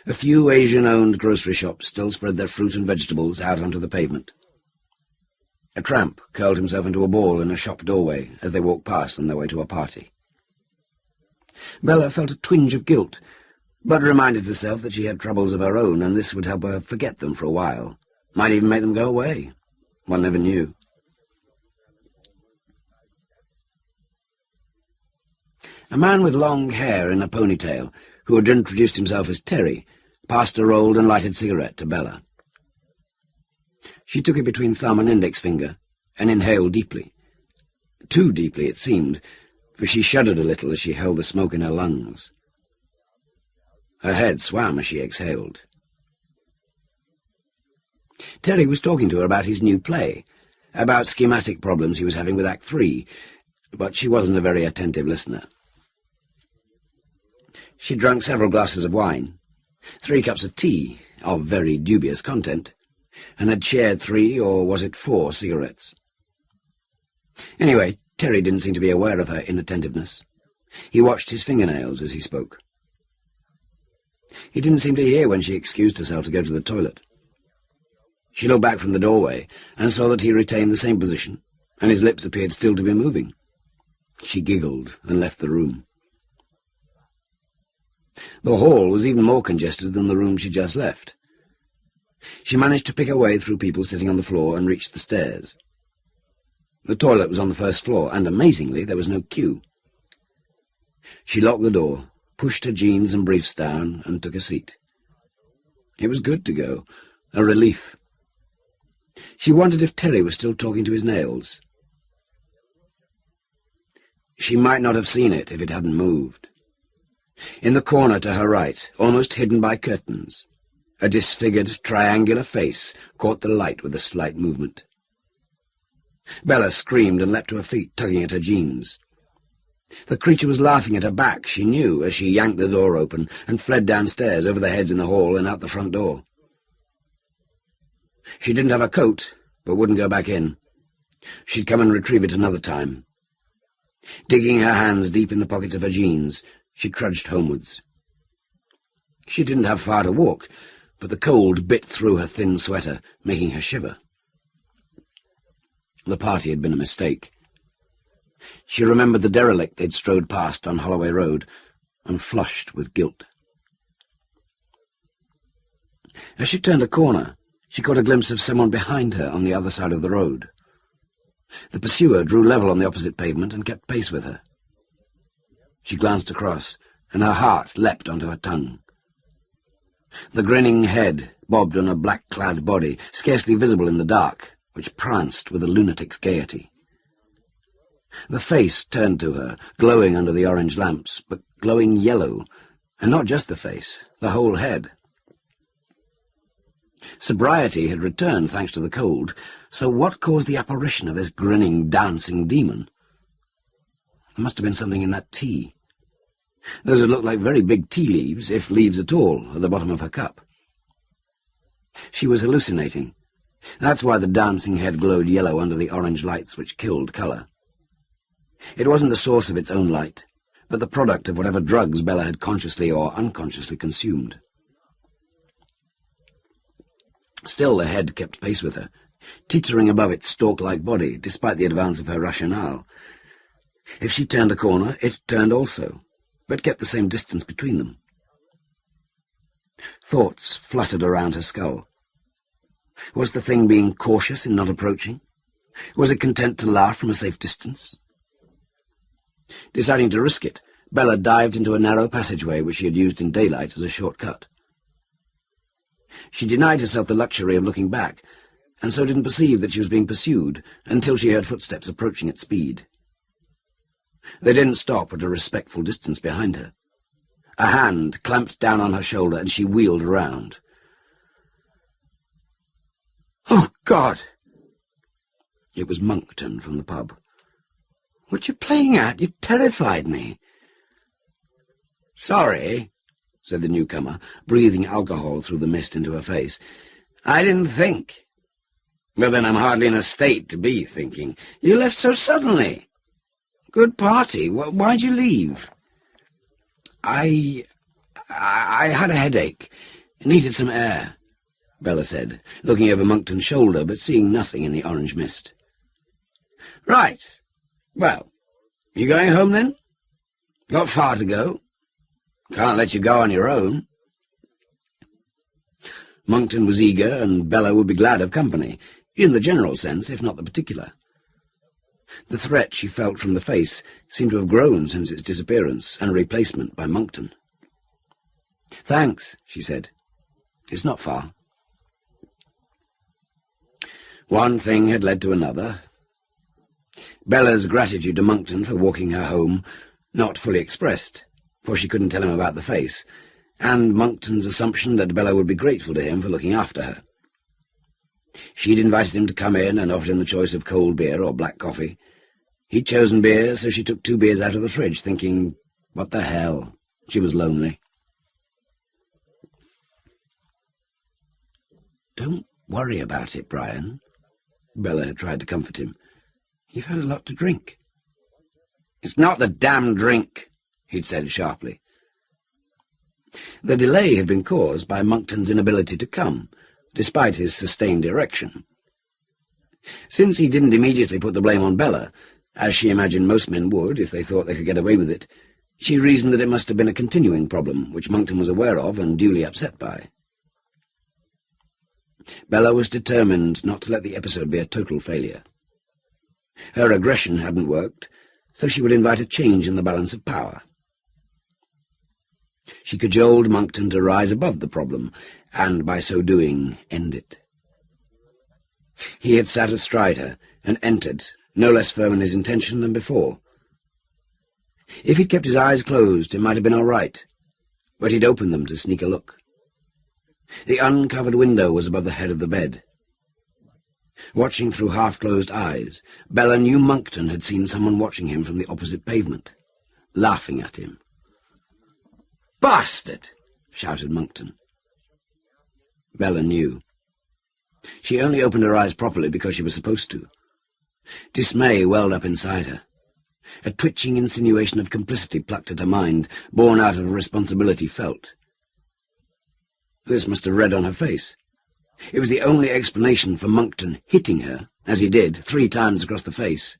A few Asian-owned grocery shops still spread their fruit and vegetables out onto the pavement. A tramp curled himself into a ball in a shop doorway as they walked past on their way to a party. Bella felt a twinge of guilt, but reminded herself that she had troubles of her own, and this would help her forget them for a while. Might even make them go away. One never knew. A man with long hair in a ponytail, who had introduced himself as Terry, passed a rolled and lighted cigarette to Bella. She took it between thumb and index finger, and inhaled deeply. Too deeply, it seemed, for she shuddered a little as she held the smoke in her lungs. Her head swam as she exhaled. Terry was talking to her about his new play, about schematic problems he was having with Act 3, but she wasn't a very attentive listener. She drank several glasses of wine, 3 cups of tea, of very dubious content, and had shared 3, or was it 4, cigarettes. Anyway, Terry didn't seem to be aware of her inattentiveness. He watched his fingernails as he spoke. He didn't seem to hear when she excused herself to go to the toilet. She looked back from the doorway and saw that he retained the same position, and his lips appeared still to be moving. She giggled and left the room. The hall was even more congested than the room she just left. She managed to pick her way through people sitting on the floor and reached the stairs. The toilet was on the first floor, and amazingly there was no queue. She locked the door, pushed her jeans and briefs down, and took a seat. It was good to go, a relief. She wondered if Terry was still talking to his nails. She might not have seen it if it hadn't moved. In the corner to her right, almost hidden by curtains, a disfigured triangular face caught the light with a slight movement. Bella screamed and leapt to her feet, tugging at her jeans. The creature was laughing at her back, she knew, as she yanked the door open and fled downstairs over the heads in the hall and out the front door. She didn't have a coat, but wouldn't go back in. She'd come and retrieve it another time. Digging her hands deep in the pockets of her jeans, she trudged homewards. She didn't have far to walk, but the cold bit through her thin sweater, making her shiver. The party had been a mistake. She remembered the derelict they'd strode past on Holloway Road, and flushed with guilt. As she turned a corner, she caught a glimpse of someone behind her on the other side of the road. The pursuer drew level on the opposite pavement and kept pace with her. She glanced across, and her heart leapt onto her tongue. The grinning head bobbed on a black-clad body, scarcely visible in the dark, which pranced with a lunatic's gaiety. The face turned to her, glowing under the orange lamps, but glowing yellow, and not just the face, the whole head. Sobriety had returned thanks to the cold, so what caused the apparition of this grinning, dancing demon? There must have been something in that tea. Those had looked like very big tea leaves, if leaves at all, at the bottom of her cup. She was hallucinating. That's why the dancing head glowed yellow under the orange lights which killed colour. It wasn't the source of its own light, but the product of whatever drugs Bella had consciously or unconsciously consumed. Still the head kept pace with her, teetering above its stork-like body, despite the advance of her rationale. If she turned a corner, it turned also, but kept the same distance between them. Thoughts fluttered around her skull. Was the thing being cautious in not approaching? Was it content to laugh from a safe distance? Deciding to risk it, Bella dived into a narrow passageway which she had used in daylight as a shortcut. She denied herself the luxury of looking back, and so didn't perceive that she was being pursued until she heard footsteps approaching at speed. They didn't stop at a respectful distance behind her. A hand clamped down on her shoulder, and she wheeled around. "Oh, God!" It was Monckton from the pub. "What you playing at? You terrified me." "Sorry," said the newcomer, breathing alcohol through the mist into her face. "I didn't think." "Well, then I'm hardly in a state to be thinking. You left so suddenly." "Good party. Why'd you leave?" I had a headache. Needed some air," Bella said, looking over Monckton's shoulder, but seeing nothing in the orange mist. "Right. Well, you going home, then? Got far to go? Can't let you go on your own." Monckton was eager, and Bella would be glad of company, in the general sense, if not the particular. The threat she felt from the face seemed to have grown since its disappearance and replacement by Monckton. "Thanks," she said. "It's not far." One thing had led to another. Bella's gratitude to Monckton for walking her home, not fully expressed, for she couldn't tell him about the face, and Monckton's assumption that Bella would be grateful to him for looking after her. She'd invited him to come in and offered him the choice of cold beer or black coffee. He'd chosen beer, so she took 2 beers out of the fridge, thinking, what the hell? She was lonely. "Don't worry about it, Brian," Bella had tried to comfort him. "You've had a lot to drink." "It's not the damn drink," he'd said sharply. The delay had been caused by Monckton's inability to come, despite his sustained erection. Since he didn't immediately put the blame on Bella, as she imagined most men would if they thought they could get away with it, she reasoned that it must have been a continuing problem, which Monckton was aware of and duly upset by. Bella was determined not to let the episode be a total failure. Her aggression hadn't worked, so she would invite a change in the balance of power. She cajoled Monckton to rise above the problem, and by so doing, end it. He had sat astride her, and entered, no less firm in his intention than before. If he'd kept his eyes closed, it might have been all right, but he'd opened them to sneak a look. The uncovered window was above the head of the bed. Watching through half-closed eyes, Bella knew Monckton had seen someone watching him from the opposite pavement, laughing at him. "Bastard!" shouted Monckton. Bella knew. She only opened her eyes properly because she was supposed to. Dismay welled up inside her. A twitching insinuation of complicity plucked at her mind, born out of a responsibility felt. This must have read on her face. It was the only explanation for Monckton hitting her, as he did, 3 times across the face.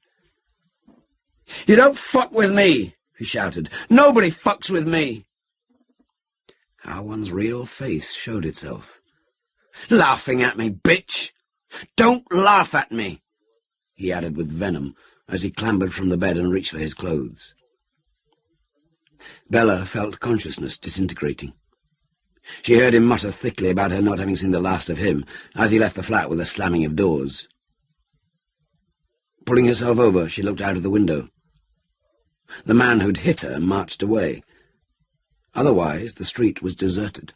"You don't fuck with me!" he shouted. "Nobody fucks with me!" How one's real face showed itself. "Laughing at me, bitch! Don't laugh at me!" he added with venom, as he clambered from the bed and reached for his clothes. Bella felt consciousness disintegrating. She heard him mutter thickly about her not having seen the last of him, as he left the flat with a slamming of doors. Pulling herself over, she looked out of the window. The man who'd hit her marched away. Otherwise, the street was deserted.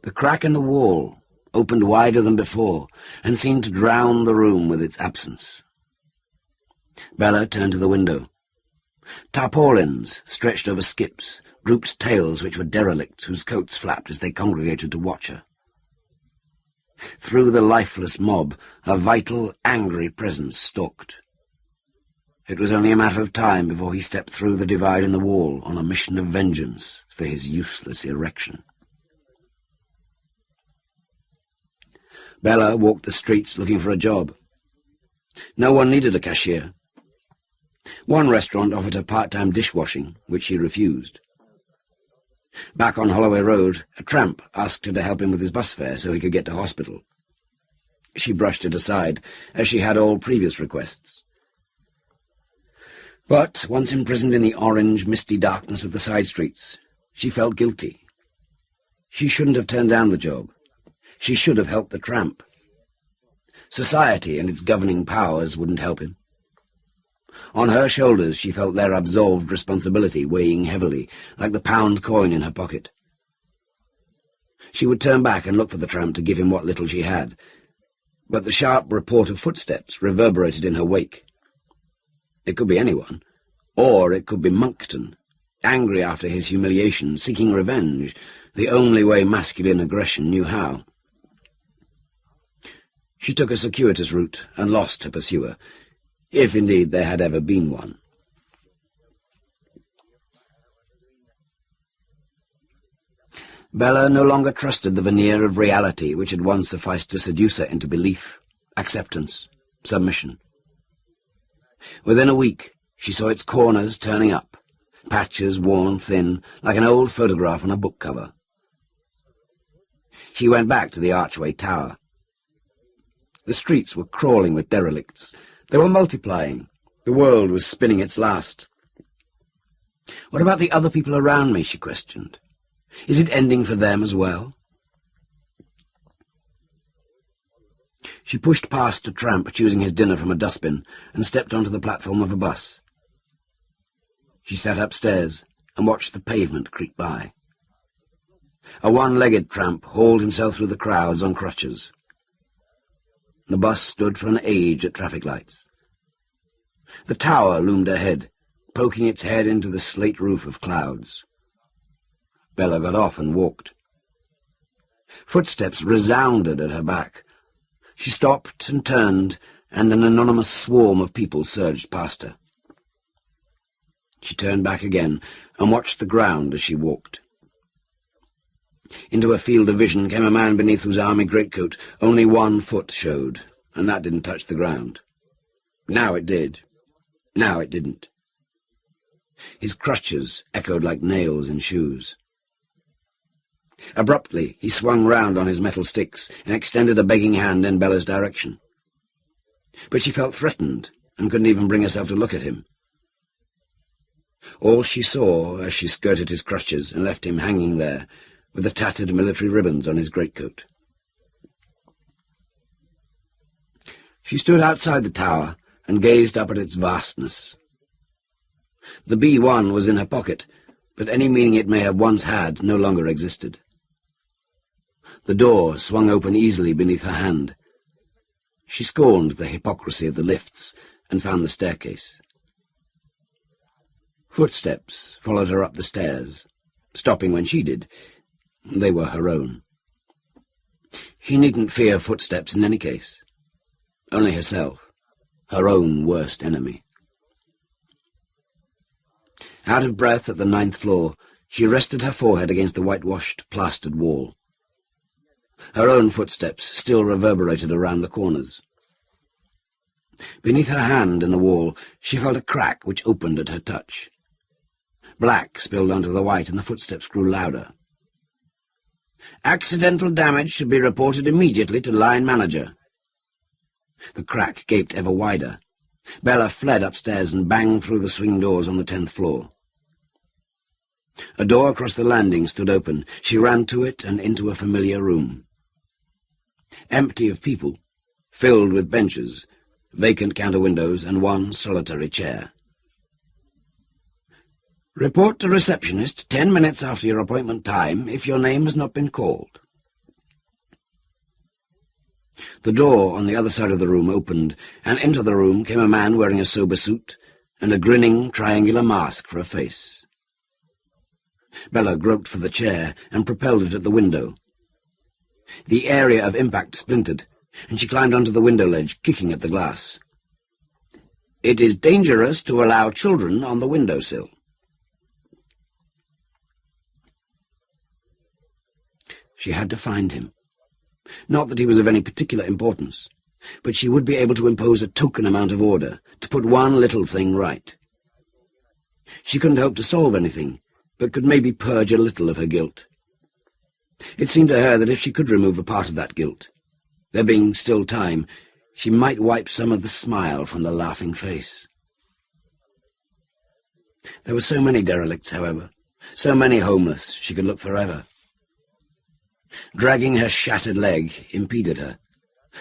The crack in the wall opened wider than before, and seemed to drown the room with its absence. Bella turned to the window. Tarpaulins stretched over skips, drooped tails which were derelicts whose coats flapped as they congregated to watch her. Through the lifeless mob, a vital, angry presence stalked. It was only a matter of time before he stepped through the divide in the wall on a mission of vengeance for his useless erection. Bella walked the streets looking for a job. No one needed a cashier. One restaurant offered her part-time dishwashing, which she refused. Back on Holloway Road, a tramp asked her to help him with his bus fare so he could get to hospital. She brushed it aside, as she had all previous requests. But, once imprisoned in the orange, misty darkness of the side streets, she felt guilty. She shouldn't have turned down the job. She should have helped the tramp. Society and its governing powers wouldn't help him. On her shoulders she felt their absolved responsibility weighing heavily, like the pound coin in her pocket. She would turn back and look for the tramp to give him what little she had, but the sharp report of footsteps reverberated in her wake. It could be anyone, or it could be Monckton, angry after his humiliation, seeking revenge, the only way masculine aggression knew how. She took a circuitous route and lost her pursuer, if indeed there had ever been one. Bella no longer trusted the veneer of reality which had once sufficed to seduce her into belief, acceptance, submission. Within a week, she saw its corners turning up, patches worn thin, like an old photograph on a book cover. She went back to the Archway tower. The streets were crawling with derelicts. They were multiplying. The world was spinning its last. "What about the other people around me?" she questioned. "Is it ending for them as well?" She pushed past a tramp choosing his dinner from a dustbin and stepped onto the platform of a bus. She sat upstairs and watched the pavement creak by. A one-legged tramp hauled himself through the crowds on crutches. The bus stood for an age at traffic lights. The tower loomed ahead, poking its head into the slate roof of clouds. Bella got off and walked. Footsteps resounded at her back. She stopped and turned, and an anonymous swarm of people surged past her. She turned back again and watched the ground as she walked. Into her field of vision came a man beneath whose army greatcoat only one foot showed, and that didn't touch the ground. Now it did. Now it didn't. His crutches echoed like nails in shoes. Abruptly, he swung round on his metal sticks and extended a begging hand in Bella's direction. But she felt threatened and couldn't even bring herself to look at him. All she saw as she skirted his crutches and left him hanging there, with the tattered military ribbons on his greatcoat. She stood outside the tower and gazed up at its vastness. The B1 was in her pocket, but any meaning it may have once had no longer existed. The door swung open easily beneath her hand. She scorned the hypocrisy of the lifts and found the staircase. Footsteps followed her up the stairs, stopping when she did. They were her own. She needn't fear footsteps in any case. Only herself, her own worst enemy. Out of breath at the 9th floor, she rested her forehead against the whitewashed, plastered wall. Her own footsteps still reverberated around the corners. Beneath her hand in the wall, she felt a crack which opened at her touch. Black spilled onto the white, and the footsteps grew louder. "Accidental damage should be reported immediately to line manager." The crack gaped ever wider. Bella fled upstairs and banged through the swing doors on the 10th floor. A door across the landing stood open. She ran to it and into a familiar room. Empty of people, filled with benches, vacant counter windows, and one solitary chair. "Report to receptionist 10 minutes after your appointment time if your name has not been called." The door on the other side of the room opened, and into the room came a man wearing a sober suit and a grinning triangular mask for a face. Bella groped for the chair and propelled it at the window. The area of impact splintered, and she climbed onto the window ledge, kicking at the glass. "It is dangerous to allow children on the windowsill." She had to find him. Not that he was of any particular importance, but she would be able to impose a token amount of order, to put one little thing right. She couldn't hope to solve anything, but could maybe purge a little of her guilt. It seemed to her that if she could remove a part of that guilt, there being still time, she might wipe some of the smile from the laughing face. There were so many derelicts, however, so many homeless, she could look forever. Dragging her shattered leg impeded her,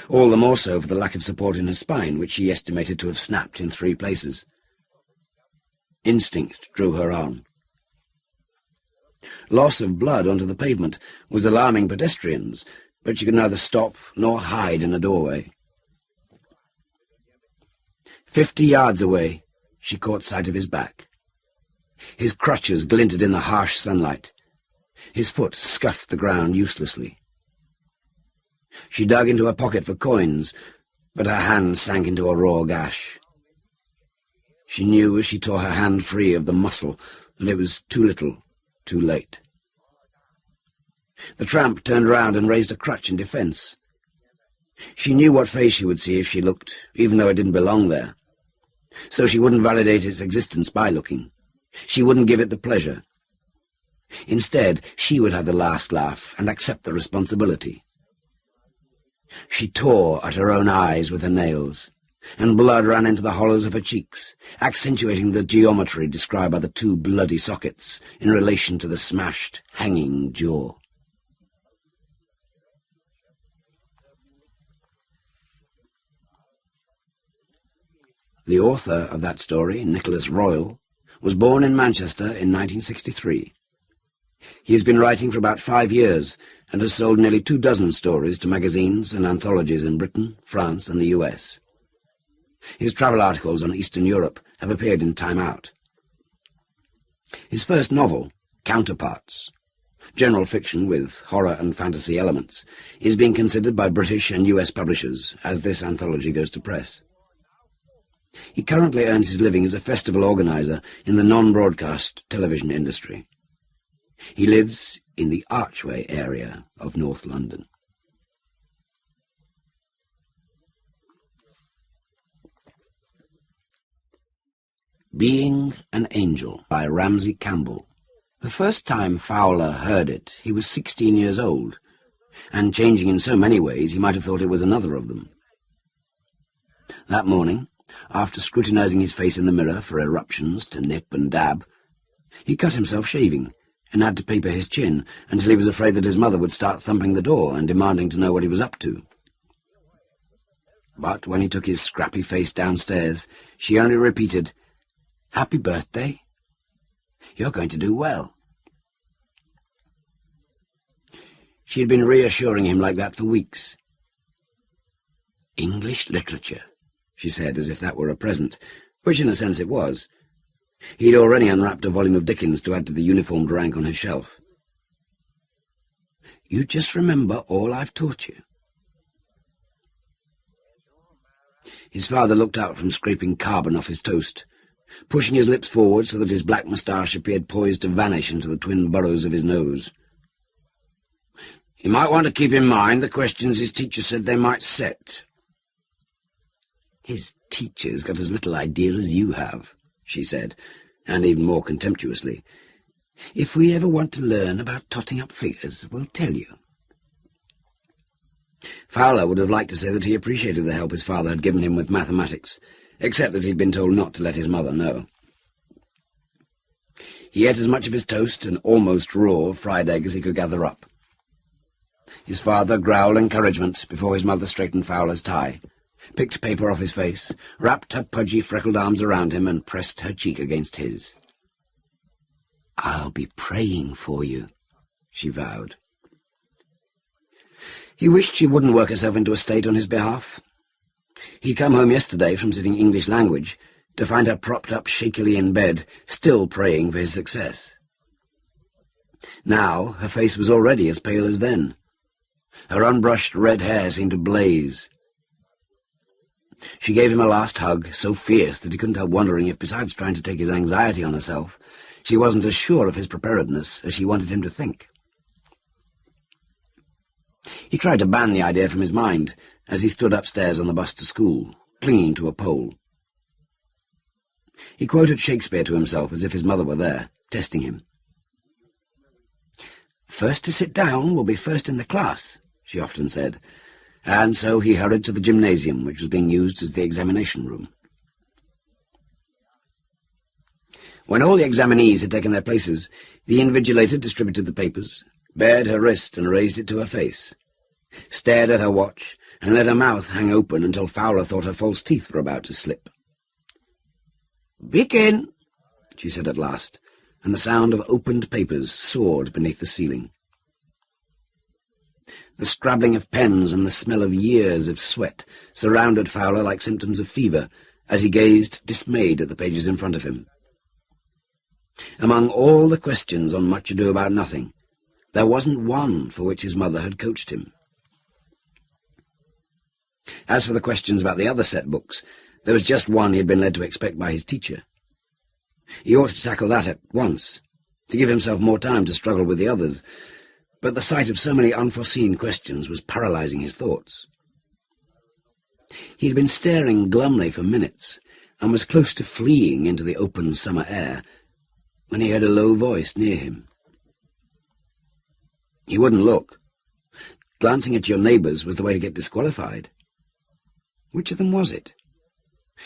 all the more so for the lack of support in her spine, which she estimated to have snapped in 3 places. Instinct drew her on. Loss of blood onto the pavement was alarming pedestrians, but she could neither stop nor hide in a doorway. 50 yards away, she caught sight of his back. His crutches glinted in the harsh sunlight. His foot scuffed the ground uselessly. She dug into her pocket for coins, but her hand sank into a raw gash. She knew as she tore her hand free of the muscle that it was too little, too late. The tramp turned round and raised a crutch in defence. She knew what face she would see if she looked, even though it didn't belong there. So she wouldn't validate its existence by looking. She wouldn't give it the pleasure. Instead, she would have the last laugh and accept the responsibility. She tore at her own eyes with her nails, and blood ran into the hollows of her cheeks, accentuating the geometry described by the 2 bloody sockets in relation to the smashed, hanging jaw. The author of that story, Nicholas Royle, was born in Manchester in 1963. He has been writing for about 5 years and has sold nearly 24 stories to magazines and anthologies in Britain, France, and the US. His travel articles on Eastern Europe have appeared in Time Out. His first novel, Counterparts, general fiction with horror and fantasy elements, is being considered by British and US publishers as this anthology goes to press. He currently earns his living as a festival organizer in the non-broadcast television industry. He lives in the Archway area of North London. Being an Angel by Ramsey Campbell. The first time Fowler heard it, he was 16 years old, and changing in so many ways he might have thought it was another of them. That morning, after scrutinizing his face in the mirror for eruptions to nip and dab, he cut himself shaving and had to paper his chin until he was afraid that his mother would start thumping the door and demanding to know what he was up to. But when he took his scrappy face downstairs, she only repeated, Happy birthday. You're going to do well. She had been reassuring him like that for weeks. English literature, she said, as if that were a present, which in a sense it was. He'd already unwrapped a volume of Dickens to add to the uniformed rank on his shelf. You just remember all I've taught you. His father looked out from scraping carbon off his toast, pushing his lips forward so that his black moustache appeared poised to vanish into the twin burrows of his nose. You might want to keep in mind the questions his teacher said they might set. His teacher's got as little idea as you have, she said, and even more contemptuously. If we ever want to learn about totting up figures, we'll tell you. Fowler would have liked to say that he appreciated the help his father had given him with mathematics, except that he'd been told not to let his mother know. He ate as much of his toast and almost raw fried egg as he could gather up. His father growled encouragement before his mother straightened Fowler's tie, picked paper off his face, wrapped her pudgy freckled arms around him and pressed her cheek against his. I'll be praying for you, she vowed. He wished she wouldn't work herself into a state on his behalf. He'd come home yesterday from sitting English language to find her propped up shakily in bed, still praying for his success. Now her face was already as pale as then. Her unbrushed red hair seemed to blaze. She gave him a last hug, so fierce that he couldn't help wondering if, besides trying to take his anxiety on herself, she wasn't as sure of his preparedness as she wanted him to think. He tried to ban the idea from his mind as he stood upstairs on the bus to school, clinging to a pole. He quoted Shakespeare to himself as if his mother were there, testing him. First to sit down will be first in the class, she often said, and so he hurried to the gymnasium, which was being used as the examination room. When all the examinees had taken their places, the invigilator distributed the papers, bared her wrist and raised it to her face, stared at her watch, and let her mouth hang open until Fowler thought her false teeth were about to slip. "Begin," she said at last, and the sound of opened papers soared beneath the ceiling. The scrabbling of pens and the smell of years of sweat surrounded Fowler like symptoms of fever as he gazed dismayed at the pages in front of him. Among all the questions on Much Ado About Nothing, there wasn't one for which his mother had coached him. As for the questions about the other set books, there was just one he had been led to expect by his teacher. He ought to tackle that at once, to give himself more time to struggle with the others, but the sight of so many unforeseen questions was paralyzing his thoughts. He had been staring glumly for minutes, and was close to fleeing into the open summer air, when he heard a low voice near him. He wouldn't look. Glancing at your neighbours was the way to get disqualified. Which of them was it?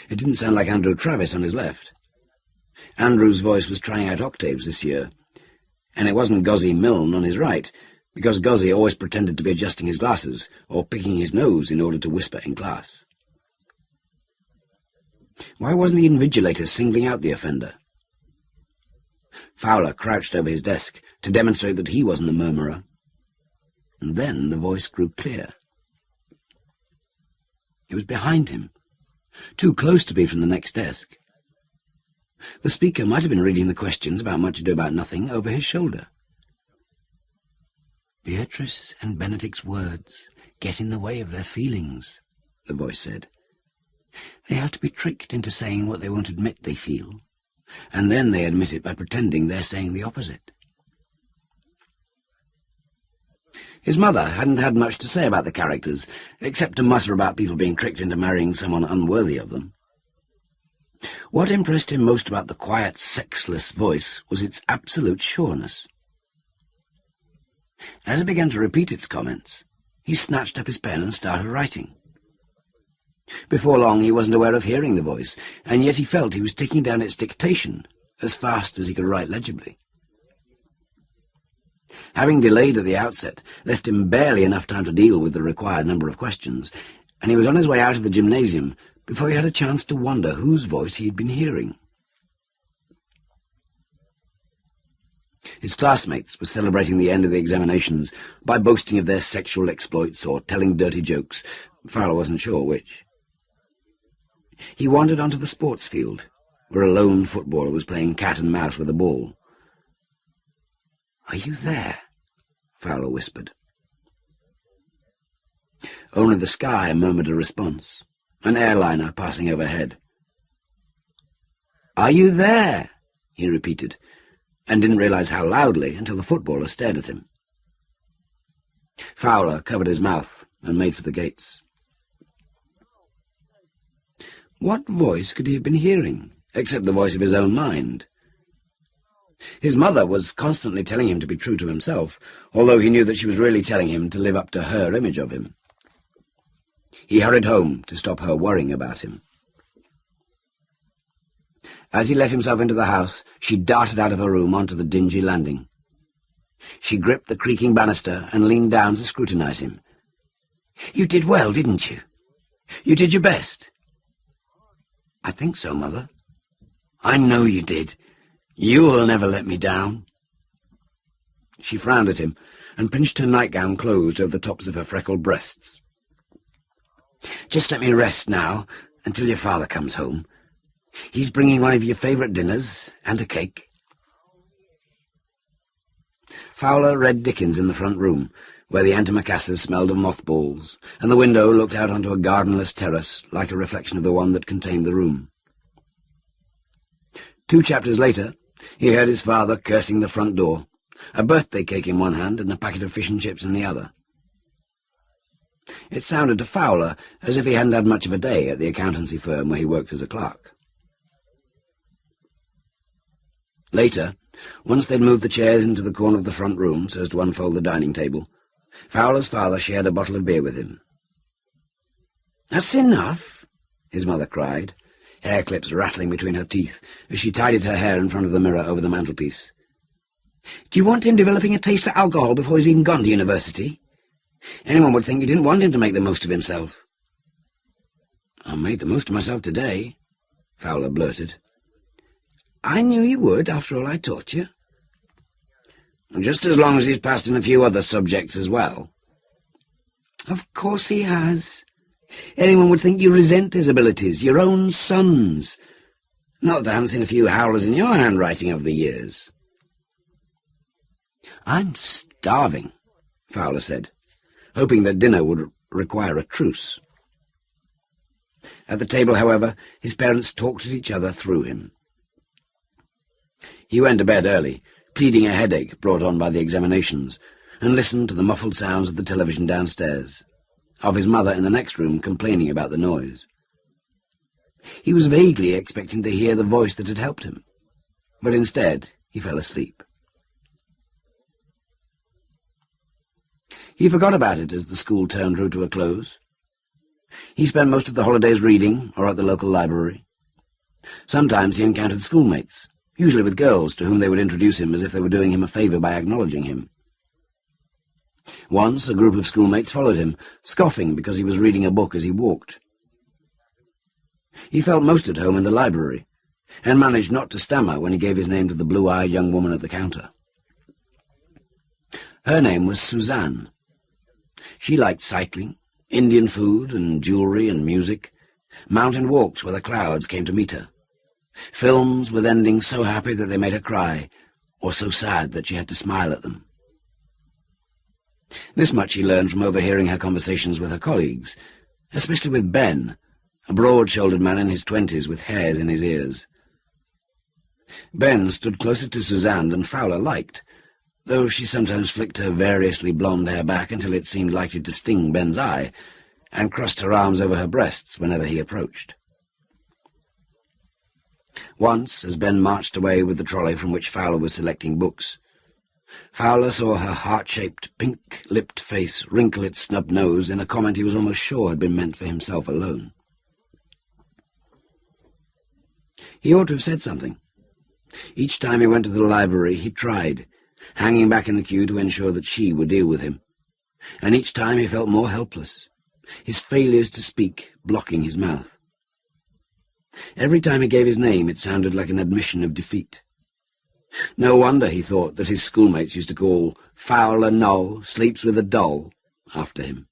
It didn't sound like Andrew Travis on his left. Andrew's voice was trying out octaves this year, and it wasn't Gozzy Milne on his right, because Gozzy always pretended to be adjusting his glasses or picking his nose in order to whisper in class. Why wasn't the invigilator singling out the offender? Fowler crouched over his desk to demonstrate that he wasn't the murmurer, and then the voice grew clear. It was behind him, too close to be from the next desk. The speaker might have been reading the questions about Much Ado About Nothing over his shoulder. Beatrice and Benedict's words get in the way of their feelings, the voice said. They have to be tricked into saying what they won't admit they feel, and then they admit it by pretending they're saying the opposite. His mother hadn't had much to say about the characters, except to mutter about people being tricked into marrying someone unworthy of them. What impressed him most about the quiet, sexless voice was its absolute sureness. As it began to repeat its comments, he snatched up his pen and started writing. Before long he wasn't aware of hearing the voice, and yet he felt he was taking down its dictation as fast as he could write legibly. Having delayed at the outset left him barely enough time to deal with the required number of questions, and he was on his way out of the gymnasium before he had a chance to wonder whose voice he had been hearing. His classmates were celebrating the end of the examinations by boasting of their sexual exploits or telling dirty jokes. Fowler wasn't sure which. He wandered onto the sports field, where a lone footballer was playing cat and mouse with a ball. "Are you there?" Fowler whispered. Only the sky murmured a response, an airliner passing overhead. "Are you there?" he repeated, and didn't realize how loudly until the footballer stared at him. Fowler covered his mouth and made for the gates. What voice could he have been hearing, except the voice of his own mind? His mother was constantly telling him to be true to himself, although he knew that she was really telling him to live up to her image of him. He hurried home to stop her worrying about him. As he let himself into the house, she darted out of her room onto the dingy landing. She gripped the creaking banister and leaned down to scrutinize him. "You did well, didn't you? You did your best." "I think so, Mother." "I know you did. You'll never let me down." She frowned at him and pinched her nightgown closed over the tops of her freckled breasts. "Just let me rest now, until your father comes home. He's bringing one of your favourite dinners and a cake." Fowler read Dickens in the front room, where the antimacassars smelled of mothballs, and the window looked out onto a gardenless terrace like a reflection of the one that contained the room. 2 chapters later, he heard his father cursing the front door, a birthday cake in one hand and a packet of fish and chips in the other. It sounded to Fowler as if he hadn't had much of a day at the accountancy firm where he worked as a clerk. Later, once they'd moved the chairs into the corner of the front room so as to unfold the dining table, Fowler's father shared a bottle of beer with him. "That's enough," his mother cried, hair clips rattling between her teeth as she tidied her hair in front of the mirror over the mantelpiece. "Do you want him developing a taste for alcohol before he's even gone to university? Anyone would think you didn't want him to make the most of himself." "I made the most of myself today," Fowler blurted. "I knew you would, after all I taught you." "Just as long as he's passed in a few other subjects as well." "Of course he has. Anyone would think you resent his abilities, your own son's. Not that I haven't seen a few howlers in your handwriting over the years." "I'm starving," Fowler said, hoping that dinner would require a truce. At the table, however, his parents talked at each other through him. He went to bed early, pleading a headache brought on by the examinations, and listened to the muffled sounds of the television downstairs, of his mother in the next room complaining about the noise. He was vaguely expecting to hear the voice that had helped him, but instead he fell asleep. He forgot about it as the school term drew to a close. He spent most of the holidays reading or at the local library. Sometimes he encountered schoolmates, usually with girls to whom they would introduce him as if they were doing him a favour by acknowledging him. Once a group of schoolmates followed him, scoffing because he was reading a book as he walked. He felt most at home in the library, and managed not to stammer when he gave his name to the blue-eyed young woman at the counter. Her name was Suzanne. She liked cycling, Indian food and jewellery and music, mountain walks where the clouds came to meet her, films with endings so happy that they made her cry, or so sad that she had to smile at them. This much he learned from overhearing her conversations with her colleagues, especially with Ben, a broad-shouldered man in his 20s with hairs in his ears. Ben stood closer to Suzanne than Fowler liked, though she sometimes flicked her variously blonde hair back until it seemed likely to sting Ben's eye, and crossed her arms over her breasts whenever he approached. Once, as Ben marched away with the trolley from which Fowler was selecting books, Fowler saw her heart-shaped, pink-lipped face wrinkle its snub nose in a comment he was almost sure had been meant for himself alone. He ought to have said something. Each time he went to the library, he tried, hanging back in the queue to ensure that she would deal with him, and each time he felt more helpless, his failures to speak blocking his mouth. Every time he gave his name, it sounded like an admission of defeat. No wonder, he thought, that his schoolmates used to call Fowler Noll sleeps with a doll after him.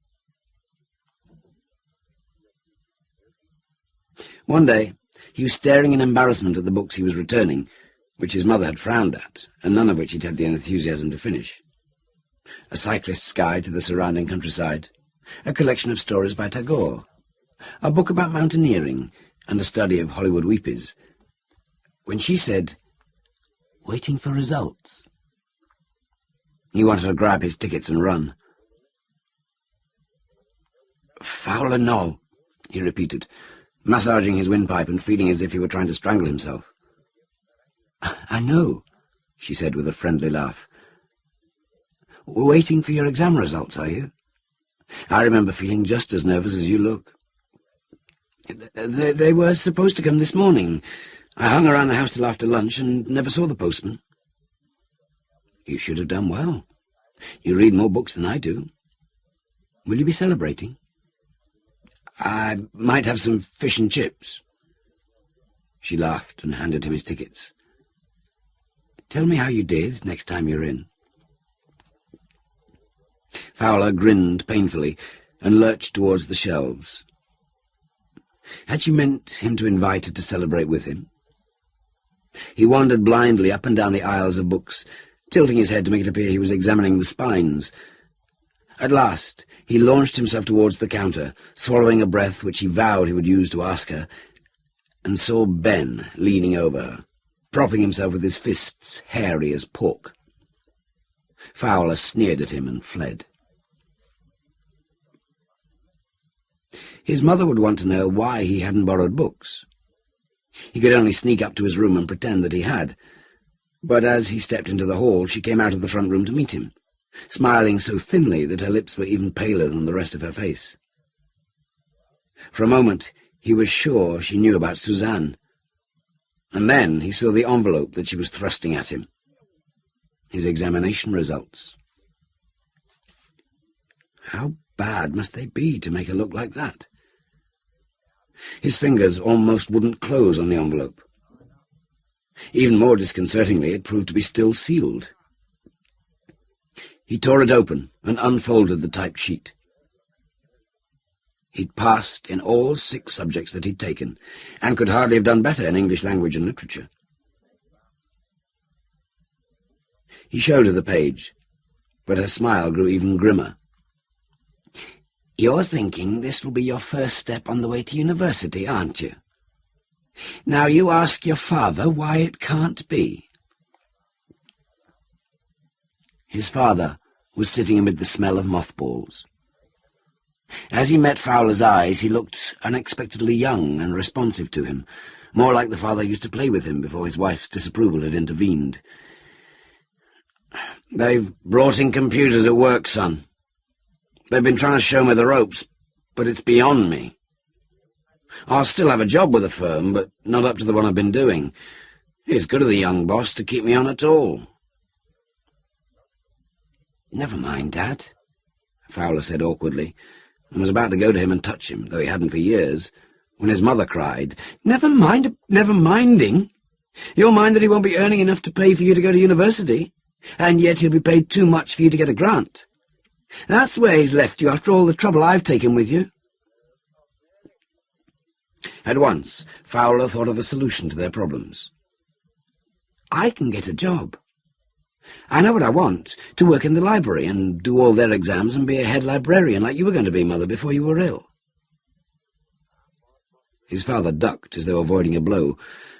One day, he was staring in embarrassment at the books he was returning, which his mother had frowned at, and none of which he'd had the enthusiasm to finish. A cyclist's guide to the surrounding countryside, a collection of stories by Tagore, a book about mountaineering, and a study of Hollywood weepies. When she said, "Waiting for results," he wanted to grab his tickets and run. "Fowler Noll," he repeated, massaging his windpipe and feeling as if he were trying to strangle himself. "I know," she said with a friendly laugh. "Waiting for your exam results, are you? I remember feeling just as nervous as you look. They were supposed to come this morning. I hung around the house till after lunch and never saw the postman." "You should have done well. You read more books than I do. Will you be celebrating?" "I might have some fish and chips." She laughed and handed him his tickets. "Tell me how you did next time you're in." Fowler grinned painfully and lurched towards the shelves. Had she meant him to invite her to celebrate with him? He wandered blindly up and down the aisles of books, tilting his head to make it appear he was examining the spines. At last, he launched himself towards the counter, swallowing a breath which he vowed he would use to ask her, and saw Ben leaning over her, propping himself with his fists hairy as pork. Fowler sneered at him and fled. His mother would want to know why he hadn't borrowed books. He could only sneak up to his room and pretend that he had. But as he stepped into the hall, she came out of the front room to meet him, smiling so thinly that her lips were even paler than the rest of her face. For a moment, he was sure she knew about Suzanne. And then he saw the envelope that she was thrusting at him. His examination results. How bad must they be to make her look like that? His fingers almost wouldn't close on the envelope. Even more disconcertingly, it proved to be still sealed. He tore it open and unfolded the typed sheet. He'd passed in all 6 subjects that he'd taken, and could hardly have done better in English language and literature. He showed her the page, but her smile grew even grimmer. "You're thinking this will be your first step on the way to university, aren't you? Now you ask your father why it can't be." His father was sitting amid the smell of mothballs. As he met Fowler's eyes, he looked unexpectedly young and responsive to him, more like the father used to play with him before his wife's disapproval had intervened. "They've brought in computers at work, son. They've been trying to show me the ropes, but it's beyond me. I'll still have a job with the firm, but not up to the one I've been doing. It's good of the young boss to keep me on at all." "Never mind, Dad," Fowler said awkwardly, and was about to go to him and touch him, though he hadn't for years, when his mother cried, never minding. You'll mind that he won't be earning enough to pay for you to go to university, and yet he'll be paid too much for you to get a grant. That's where he's left you after all the trouble I've taken with you." At once, Fowler thought of a solution to their problems. "I can get a job. I know what I want, to work in the library and do all their exams and be a head librarian like you were going to be, Mother, before you were ill." His father ducked as though avoiding a blow.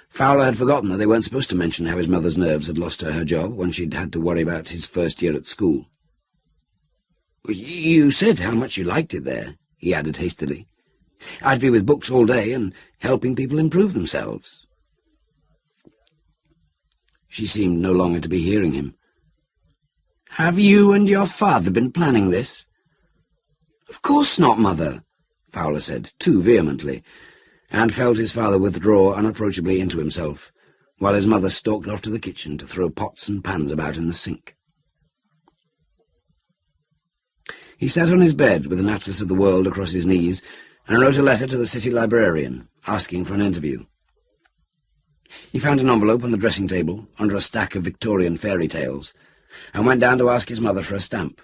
Fowler had forgotten that they weren't supposed to mention how his mother's nerves had lost her job when she'd had to worry about his first year at school. "You said how much you liked it there," he added hastily. "I'd be with books all day and helping people improve themselves." She seemed no longer to be hearing him. "Have you and your father been planning this?" "Of course not, Mother," Fowler said, too vehemently, and felt his father withdraw unapproachably into himself, while his mother stalked off to the kitchen to throw pots and pans about in the sink. He sat on his bed with an atlas of the world across his knees and wrote a letter to the city librarian, asking for an interview. He found an envelope on the dressing table under a stack of Victorian fairy tales and went down to ask his mother for a stamp,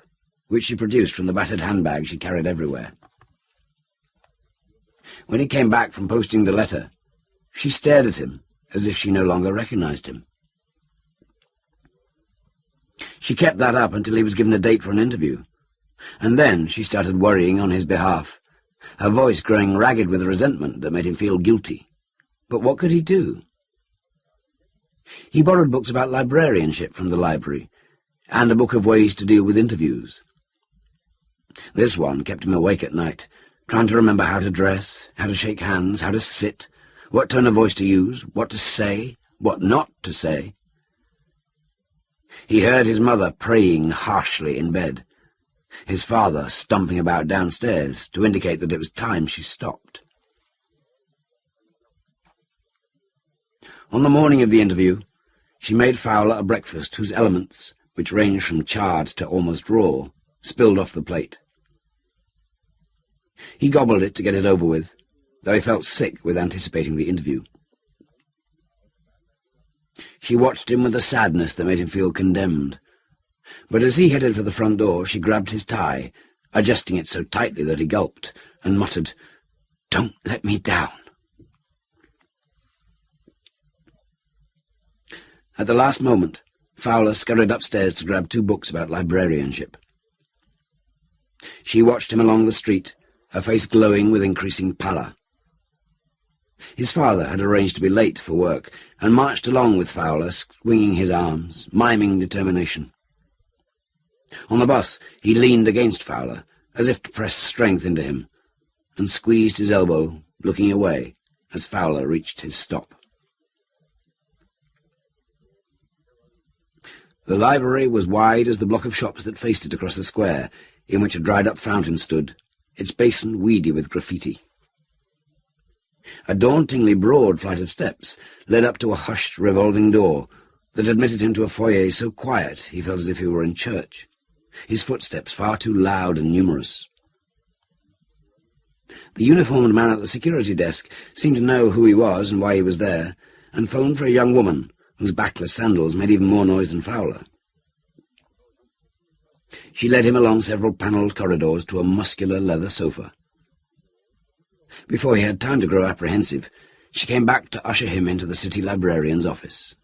which she produced from the battered handbag she carried everywhere. When he came back from posting the letter, she stared at him as if she no longer recognized him. She kept that up until he was given a date for an interview, and then she started worrying on his behalf, her voice growing ragged with resentment that made him feel guilty. But what could he do? He borrowed books about librarianship from the library, and a book of ways to deal with interviews. This one kept him awake at night, trying to remember how to dress, how to shake hands, how to sit, what tone of voice to use, what to say, what not to say. He heard his mother praying harshly in bed, his father stumping about downstairs to indicate that it was time she stopped. On the morning of the interview, she made Fowler a breakfast whose elements, which ranged from charred to almost raw, spilled off the plate. He gobbled it to get it over with, though he felt sick with anticipating the interview. She watched him with a sadness that made him feel condemned, but as he headed for the front door, she grabbed his tie, adjusting it so tightly that he gulped, and muttered, "Don't let me down." At the last moment, Fowler scurried upstairs to grab 2 books about librarianship. She watched him along the street, her face glowing with increasing pallor. His father had arranged to be late for work, and marched along with Fowler, swinging his arms, miming determination. On the bus, he leaned against Fowler, as if to press strength into him, and squeezed his elbow, looking away, as Fowler reached his stop. The library was wide as the block of shops that faced it across the square, in which a dried-up fountain stood, its basin weedy with graffiti. A dauntingly broad flight of steps led up to a hushed, revolving door that admitted him to a foyer so quiet he felt as if he were in church, his footsteps far too loud and numerous. The uniformed man at the security desk seemed to know who he was and why he was there, and phoned for a young woman whose backless sandals made even more noise than Fowler. She led him along several panelled corridors to a muscular leather sofa. Before he had time to grow apprehensive, she came back to usher him into the city librarian's office.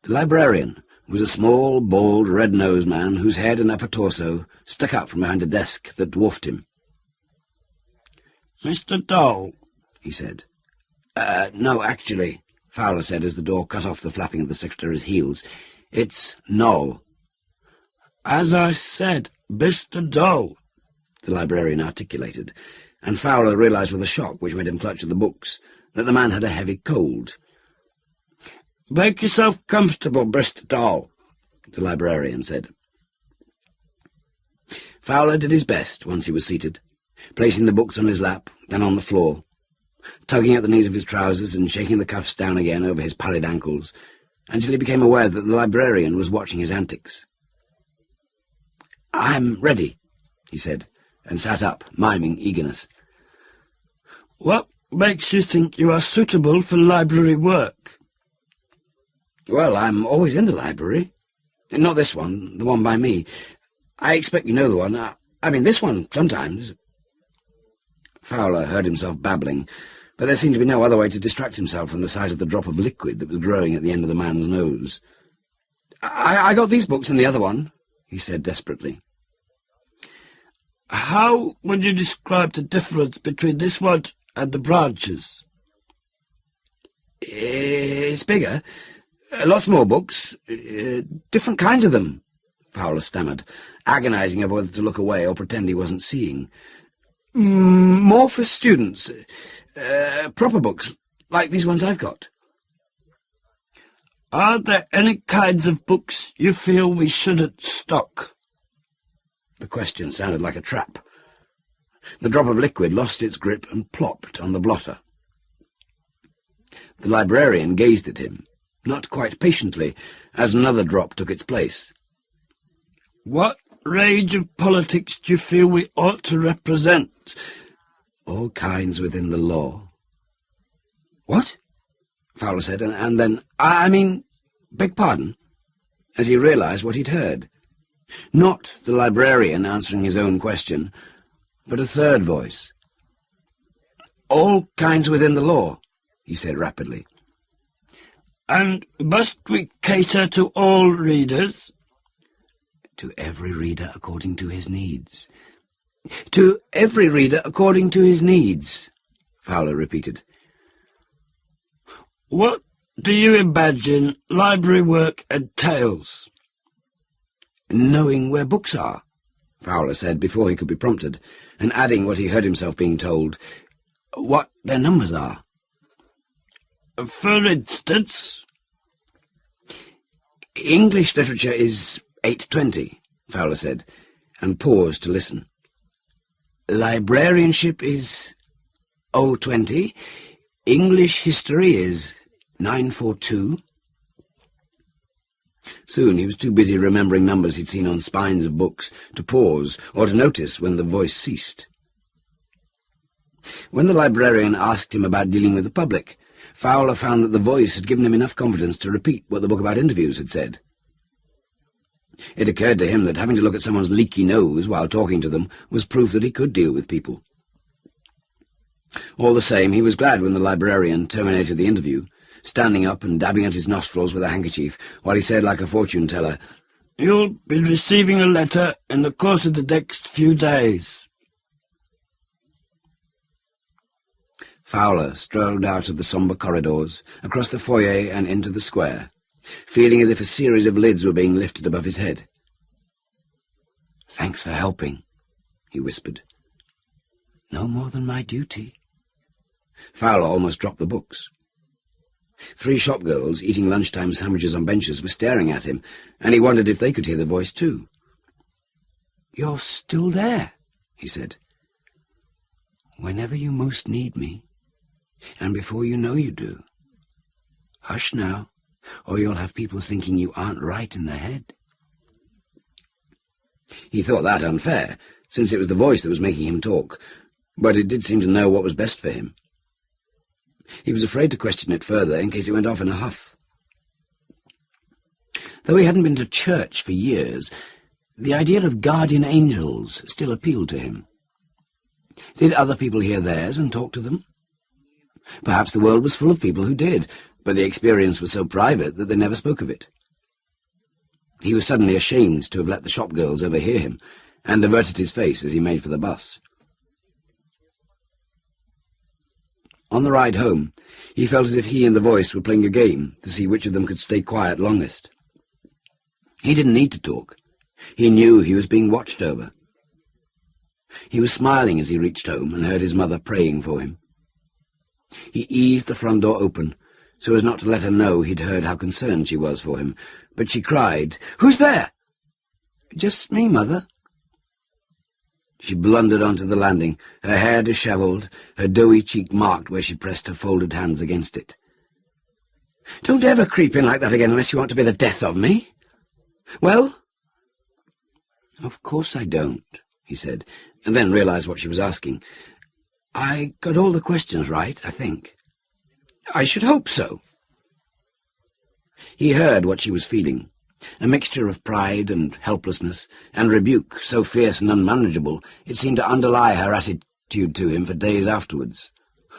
The librarian was a small, bald, red-nosed man whose head and upper torso stuck up from behind a desk that dwarfed him. "Mr. Dole," he said. No, actually," Fowler said as the door cut off the flapping of the secretary's heels. "It's Noel." "As I said, Mr. Dole," the librarian articulated, and Fowler realized with a shock which made him clutch at the books that the man had a heavy cold. "Make yourself comfortable, Mr. Dole," the librarian said. Fowler did his best once he was seated, placing the books on his lap, then on the floor, tugging at the knees of his trousers and shaking the cuffs down again over his pallid ankles, until he became aware that the librarian was watching his antics. "I'm ready," he said, and sat up, miming eagerness. "What makes you think you are suitable for library work?" "Well, I'm always in the library. Not this one, the one by me. I expect you know the one. I mean, this one, sometimes." Fowler heard himself babbling, but there seemed to be no other way to distract himself from the sight of the drop of liquid that was growing at the end of the man's nose. I got these books in the other one," he said desperately. "How would you describe the difference between this one and the branches?" "It's bigger. Lots more books. Different kinds of them," Fowler stammered, agonizing over whether to look away or pretend he wasn't seeing. "More for students. Proper books, like these ones I've got." "Are there any kinds of books you feel we shouldn't stock?" The question sounded like a trap. The drop of liquid lost its grip and plopped on the blotter. The librarian gazed at him, not quite patiently, as another drop took its place. "What range of politics do you feel we ought to represent?" All kinds within the law. What? Fowler said, and then, I mean, beg pardon, as he realized what he'd heard. Not the librarian answering his own question, but a third voice. All kinds within the law, he said rapidly. And must we cater to all readers? To every reader according to his needs. To every reader according to his needs, Fowler repeated. What do you imagine library work entails? Knowing where books are, Fowler said before he could be prompted, and adding what he heard himself being told, what their numbers are. For instance? English literature is 820, Fowler said, and paused to listen. Librarianship is 020. English history is 942. Soon he was too busy remembering numbers he'd seen on spines of books to pause or to notice when the voice ceased. When the librarian asked him about dealing with the public, Fowler found that the voice had given him enough confidence to repeat what the book about interviews had said. It occurred to him that having to look at someone's leaky nose while talking to them was proof that he could deal with people. All the same, he was glad when the librarian terminated the interview, standing up and dabbing at his nostrils with a handkerchief, while he said like a fortune-teller, You'll be receiving a letter in the course of the next few days. Fowler strolled out of the sombre corridors, across the foyer and into the square, feeling as if a series of lids were being lifted above his head. "Thanks for helping," he whispered. "No more than my duty." Fowler almost dropped the books. 3 shopgirls eating lunchtime sandwiches on benches were staring at him, and he wondered if they could hear the voice too. "You're still there," he said. "Whenever you most need me, and before you know you do. Hush now, or you'll have people thinking you aren't right in the head." He thought that unfair, since it was the voice that was making him talk, but it did seem to know what was best for him. He was afraid to question it further in case it went off in a huff. Though he hadn't been to church for years, the idea of guardian angels still appealed to him. Did other people hear theirs and talk to them? Perhaps the world was full of people who did, but the experience was so private that they never spoke of it. He was suddenly ashamed to have let the shopgirls overhear him, and averted his face as he made for the bus. On the ride home, he felt as if he and the voice were playing a game to see which of them could stay quiet longest. He didn't need to talk. He knew he was being watched over. He was smiling as he reached home and heard his mother praying for him. He eased the front door open, so as not to let her know he'd heard how concerned she was for him, but she cried, "Who's there?" "Just me, Mother." She blundered onto the landing, her hair dishevelled, her doughy cheek marked where she pressed her folded hands against it. "Don't ever creep in like that again unless you want to be the death of me." "Well?" "Of course I don't," he said, and then realised what she was asking. "I got all the questions right, I think." "I should hope so." He heard what she was feeling, a mixture of pride and helplessness, and rebuke so fierce and unmanageable it seemed to underlie her attitude to him for days afterwards,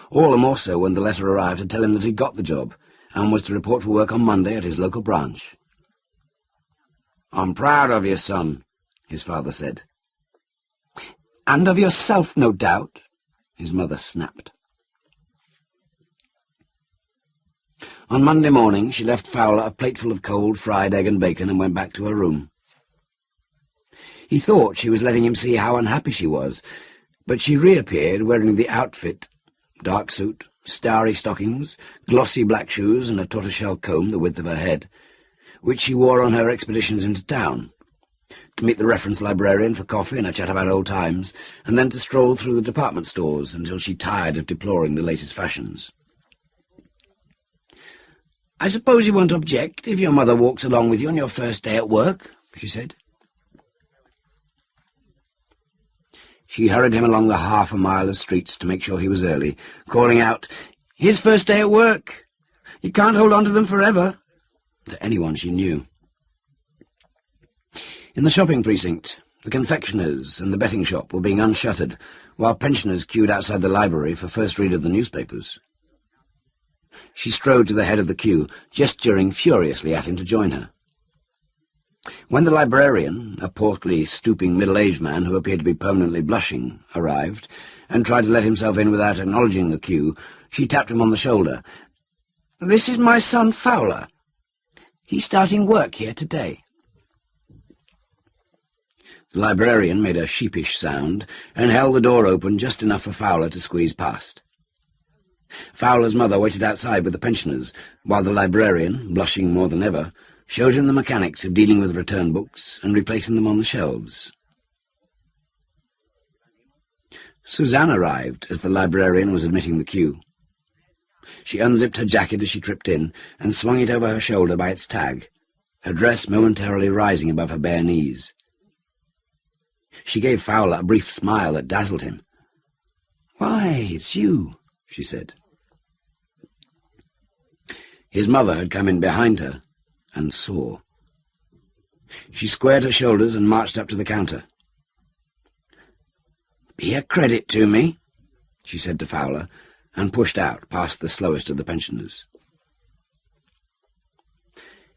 all the more so when the letter arrived to tell him that he'd got the job, and was to report for work on Monday at his local branch. "I'm proud of you, son," his father said. "And of yourself, no doubt," his mother snapped. On Monday morning she left Fowler a plateful of cold fried egg and bacon and went back to her room. He thought she was letting him see how unhappy she was, but she reappeared wearing the outfit, dark suit, starry stockings, glossy black shoes and a tortoiseshell comb the width of her head, which she wore on her expeditions into town, to meet the reference librarian for coffee and a chat about old times, and then to stroll through the department stores until she tired of deploring the latest fashions. "I suppose you won't object if your mother walks along with you on your first day at work," she said. She hurried him along the half a mile of streets to make sure he was early, calling out, "His first day at work! You can't hold on to them forever," to anyone she knew. In the shopping precinct, the confectioners and the betting shop were being unshuttered, while pensioners queued outside the library for first read of the newspapers. She strode to the head of the queue, gesturing furiously at him to join her. When the librarian, a portly, stooping middle-aged man who appeared to be permanently blushing, arrived, and tried to let himself in without acknowledging the queue, she tapped him on the shoulder. "This is my son Fowler. He's starting work here today." The librarian made a sheepish sound and held the door open just enough for Fowler to squeeze past. Fowler's mother waited outside with the pensioners, while the librarian, blushing more than ever, showed him the mechanics of dealing with return books and replacing them on the shelves. Suzanne arrived as the librarian was admitting the queue. She unzipped her jacket as she tripped in and swung it over her shoulder by its tag, her dress momentarily rising above her bare knees. She gave Fowler a brief smile that dazzled him. "Why, it's you," she said. His mother had come in behind her and saw. She squared her shoulders and marched up to the counter. "Be a credit to me," she said to Fowler, and pushed out past the slowest of the pensioners.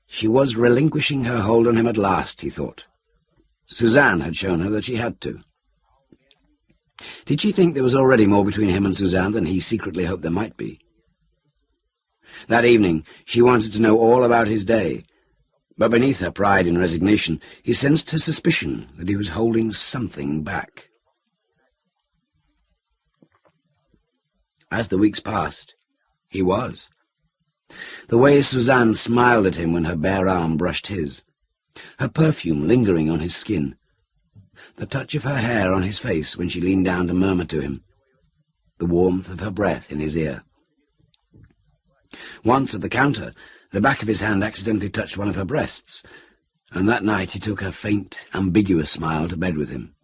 She was relinquishing her hold on him at last, he thought. Suzanne had shown her that she had to. Did she think there was already more between him and Suzanne than he secretly hoped there might be? That evening she wanted to know all about his day, but beneath her pride and resignation he sensed her suspicion that he was holding something back. As the weeks passed, he was. The way Suzanne smiled at him when her bare arm brushed his, her perfume lingering on his skin, the touch of her hair on his face when she leaned down to murmur to him, the warmth of her breath in his ear. Once at the counter, the back of his hand accidentally touched one of her breasts, and that night he took her faint, ambiguous smile to bed with him.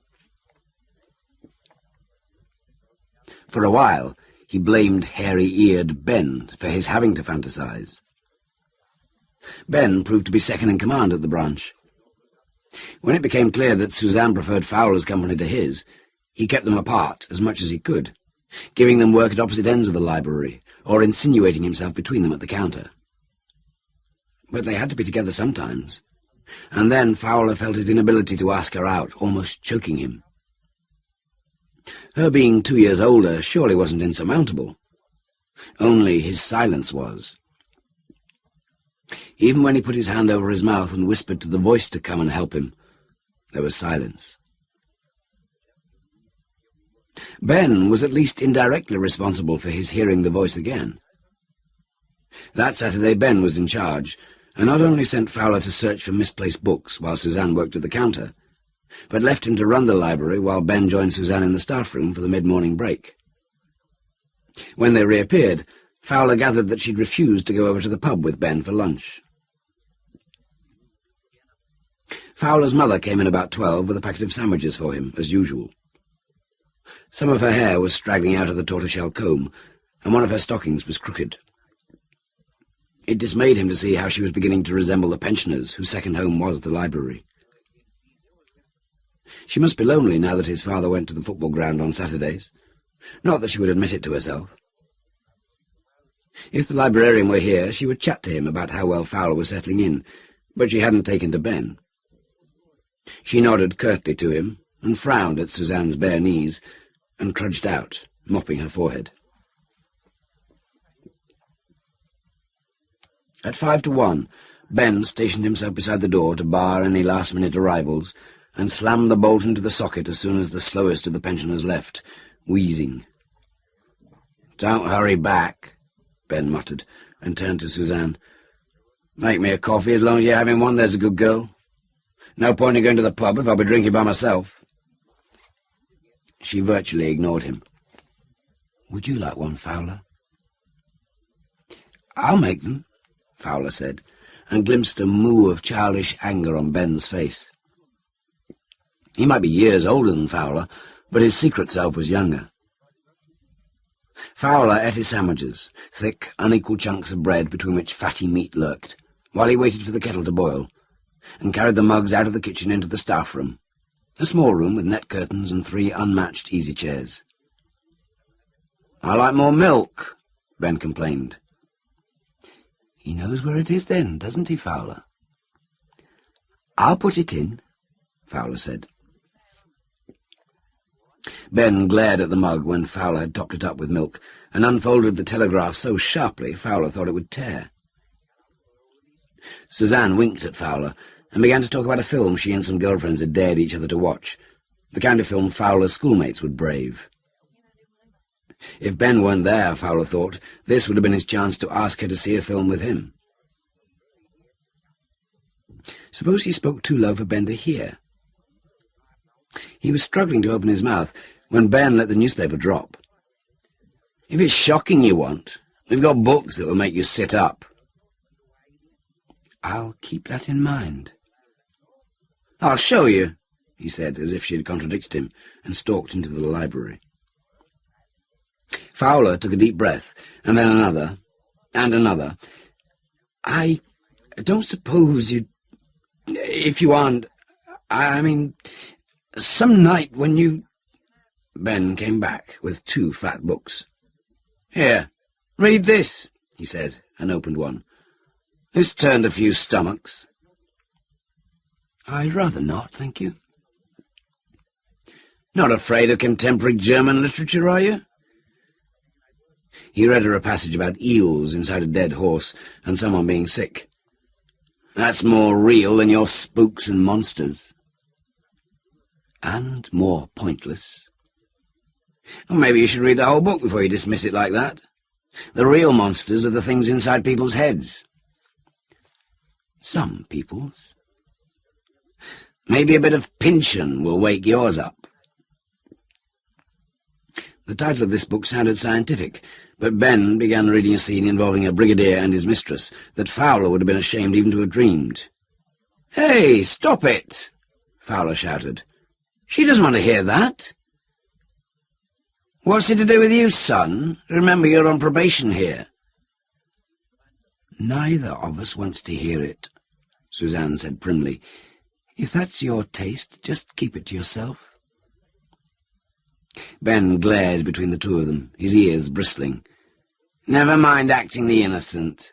For a while, he blamed hairy-eared Ben for his having to fantasize. Ben proved to be second in command at the branch. When it became clear that Suzanne preferred Fowler's company to his, he kept them apart as much as he could, giving them work at opposite ends of the library, or insinuating himself between them at the counter. But they had to be together sometimes, and then Fowler felt his inability to ask her out almost choking him. Her being 2 years older surely wasn't insurmountable. Only his silence was. Even when he put his hand over his mouth and whispered to the voice to come and help him, there was silence. Ben was at least indirectly responsible for his hearing the voice again. That Saturday Ben was in charge, and not only sent Fowler to search for misplaced books while Suzanne worked at the counter, but left him to run the library while Ben joined Suzanne in the staff room for the mid-morning break. When they reappeared, Fowler gathered that she'd refused to go over to the pub with Ben for lunch. Fowler's mother came in about 12 with a packet of sandwiches for him, as usual. Some of her hair was straggling out of the tortoiseshell comb, and one of her stockings was crooked. It dismayed him to see how she was beginning to resemble the pensioners whose second home was the library. She must be lonely now that his father went to the football ground on Saturdays. Not that she would admit it to herself. If the librarian were here, she would chat to him about how well Fowler was settling in, but she hadn't taken to Ben. She nodded curtly to him, and frowned at Suzanne's bare knees, and trudged out, mopping her forehead. At 1:55, Ben stationed himself beside the door to bar any last-minute arrivals, and slammed the bolt into the socket as soon as the slowest of the pensioners left, wheezing. "Don't hurry back," Ben muttered, and turned to Suzanne. "Make me a coffee as long as you're having one, there's a good girl. No point in going to the pub if I'll be drinking by myself." She virtually ignored him. "Would you like one, Fowler?" "I'll make them," Fowler said, and glimpsed a moo of childish anger on Ben's face. He might be years older than Fowler, but his secret self was younger. Fowler ate his sandwiches, thick, unequal chunks of bread between which fatty meat lurked, while he waited for the kettle to boil, and carried the mugs out of the kitchen into the staff room, a small room with net curtains and 3 unmatched easy chairs. "I like more milk," Ben complained. "He knows where it is then, doesn't he, Fowler?" "I'll put it in," Fowler said. Ben glared at the mug when Fowler had topped it up with milk, and unfolded the Telegraph so sharply Fowler thought it would tear. Suzanne winked at Fowler, and began to talk about a film she and some girlfriends had dared each other to watch, the kind of film Fowler's schoolmates would brave. If Ben weren't there, Fowler thought, this would have been his chance to ask her to see a film with him. Suppose he spoke too low for Ben to hear? He was struggling to open his mouth when Ben let the newspaper drop. "If it's shocking you want, we've got books that will make you sit up." "I'll keep that in mind." "I'll show you," he said, as if she had contradicted him, and stalked into the library. Fowler took a deep breath, and then another, and another. "I don't suppose you'd... if you aren't... I mean, some night when you..." Ben came back with 2 fat books. "Here, read this," he said, and opened one. "This turned a few stomachs." "I'd rather not, thank you." "Not afraid of contemporary German literature, are you?" He read her a passage about eels inside a dead horse and someone being sick. "That's more real than your spooks and monsters." "And more pointless." "Well, maybe you should read the whole book before you dismiss it like that. The real monsters are the things inside people's heads." "Some people's." "Maybe a bit of Pynchon will wake yours up." The title of this book sounded scientific, but Ben began reading a scene involving a brigadier and his mistress that Fowler would have been ashamed even to have dreamed. "Hey, stop it!" Fowler shouted. "She doesn't want to hear that." "What's it to do with you, son? Remember, you're on probation here." "Neither of us wants to hear it," Suzanne said primly. "If that's your taste, just keep it to yourself." Ben glared between the 2 of them, his ears bristling. "Never mind acting the innocent.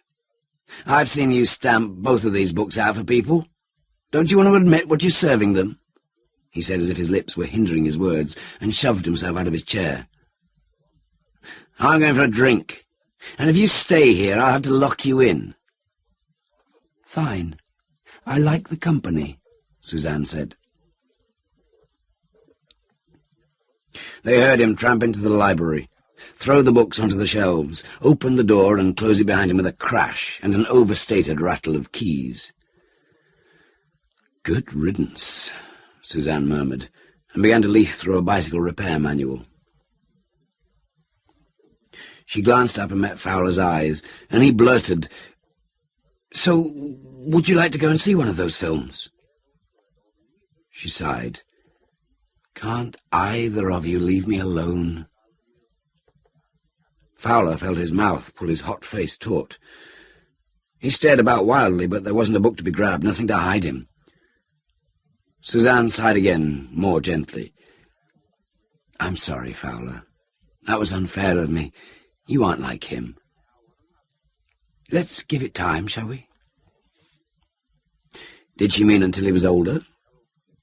I've seen you stamp both of these books out for people. Don't you want to admit what you're serving them?" he said as if his lips were hindering his words, and shoved himself out of his chair. "I'm going for a drink, and if you stay here, I'll have to lock you in." "Fine. I like the company," Suzanne said. They heard him tramp into the library, throw the books onto the shelves, open the door and close it behind him with a crash and an overstated rattle of keys. "Good riddance," Suzanne murmured, and began to leaf through a bicycle repair manual. She glanced up and met Fowler's eyes, and he blurted, "So, would you like to go and see one of those films?" She sighed. "Can't either of you leave me alone?" Fowler felt his mouth pull his hot face taut. He stared about wildly, but there wasn't a book to be grabbed, nothing to hide him. Suzanne sighed again, more gently. "I'm sorry, Fowler. That was unfair of me. You aren't like him. Let's give it time, shall we?" Did she mean until he was older?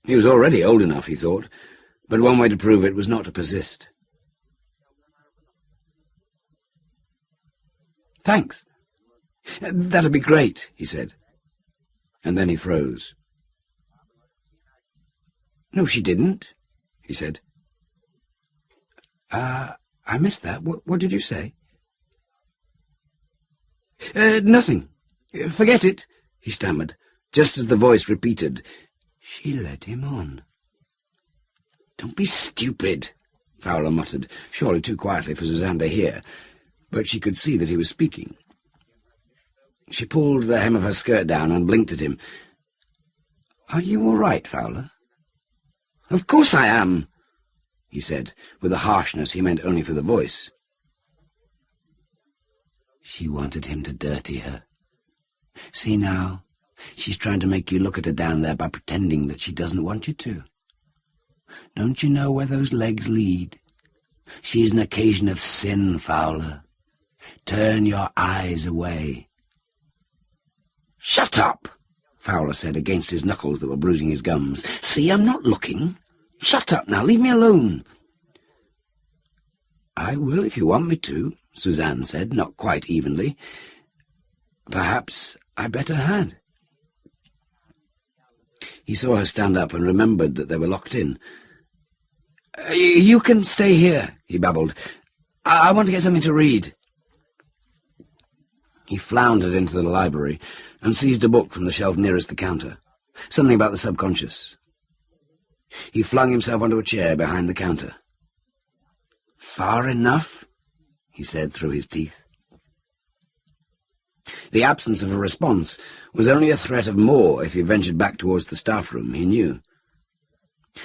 He was already old enough, he thought, but one way to prove it was not to persist. "Thanks. That'll be great," he said. And then he froze. "No, she didn't," he said. I missed that. What did you say?" Nothing. Forget it," he stammered, just as the voice repeated. She led him on. "Don't be stupid," Fowler muttered, surely too quietly for Suzanne to hear, but she could see that he was speaking. She pulled the hem of her skirt down and blinked at him. "Are you all right, Fowler?" "Of course I am." he said, with a harshness he meant only for the voice. She wanted him to dirty her. See now, she's trying to make you look at her down there by pretending that she doesn't want you to. Don't you know where those legs lead? She's an occasion of sin, Fowler. Turn your eyes away. Shut up, Fowler said against his knuckles that were bruising his gums. See, I'm not looking. Shut up now, leave me alone. I will if you want me to, Suzanne said, not quite evenly. Perhaps I better had. He saw her stand up and remembered that they were locked in. You can stay here, he babbled. I want to get something to read. He floundered into the library and seized a book from the shelf nearest the counter, something about the subconscious. He flung himself onto a chair behind the counter. Far enough, he said through his teeth. The absence of a response was only a threat of more if he ventured back towards the staff room, he knew.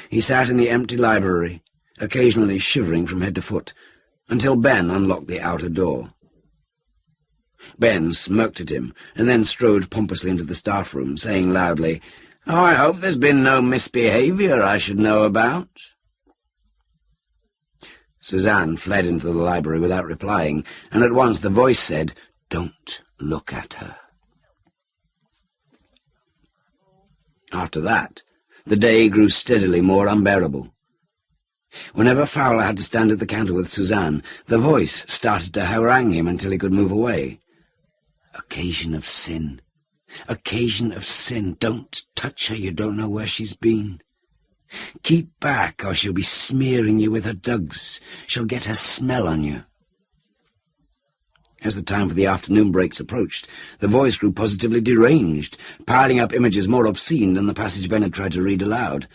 He sat in the empty library, occasionally shivering from head to foot, until Ben unlocked the outer door. Ben smirked at him, and then strode pompously into the staff room, saying loudly, "Oh, I hope there's been no misbehaviour I should know about." Suzanne fled into the library without replying, and at once the voice said, "Don't look at her." After that, the day grew steadily more unbearable. Whenever Fowler had to stand at the counter with Suzanne, the voice started to harangue him until he could move away. Occasion of sin. Occasion of sin. Don't touch her, you don't know where she's been. Keep back, or she'll be smearing you with her dugs. She'll get her smell on you. As the time for the afternoon breaks approached, the voice grew positively deranged, piling up images more obscene than the passage Ben had tried to read aloud,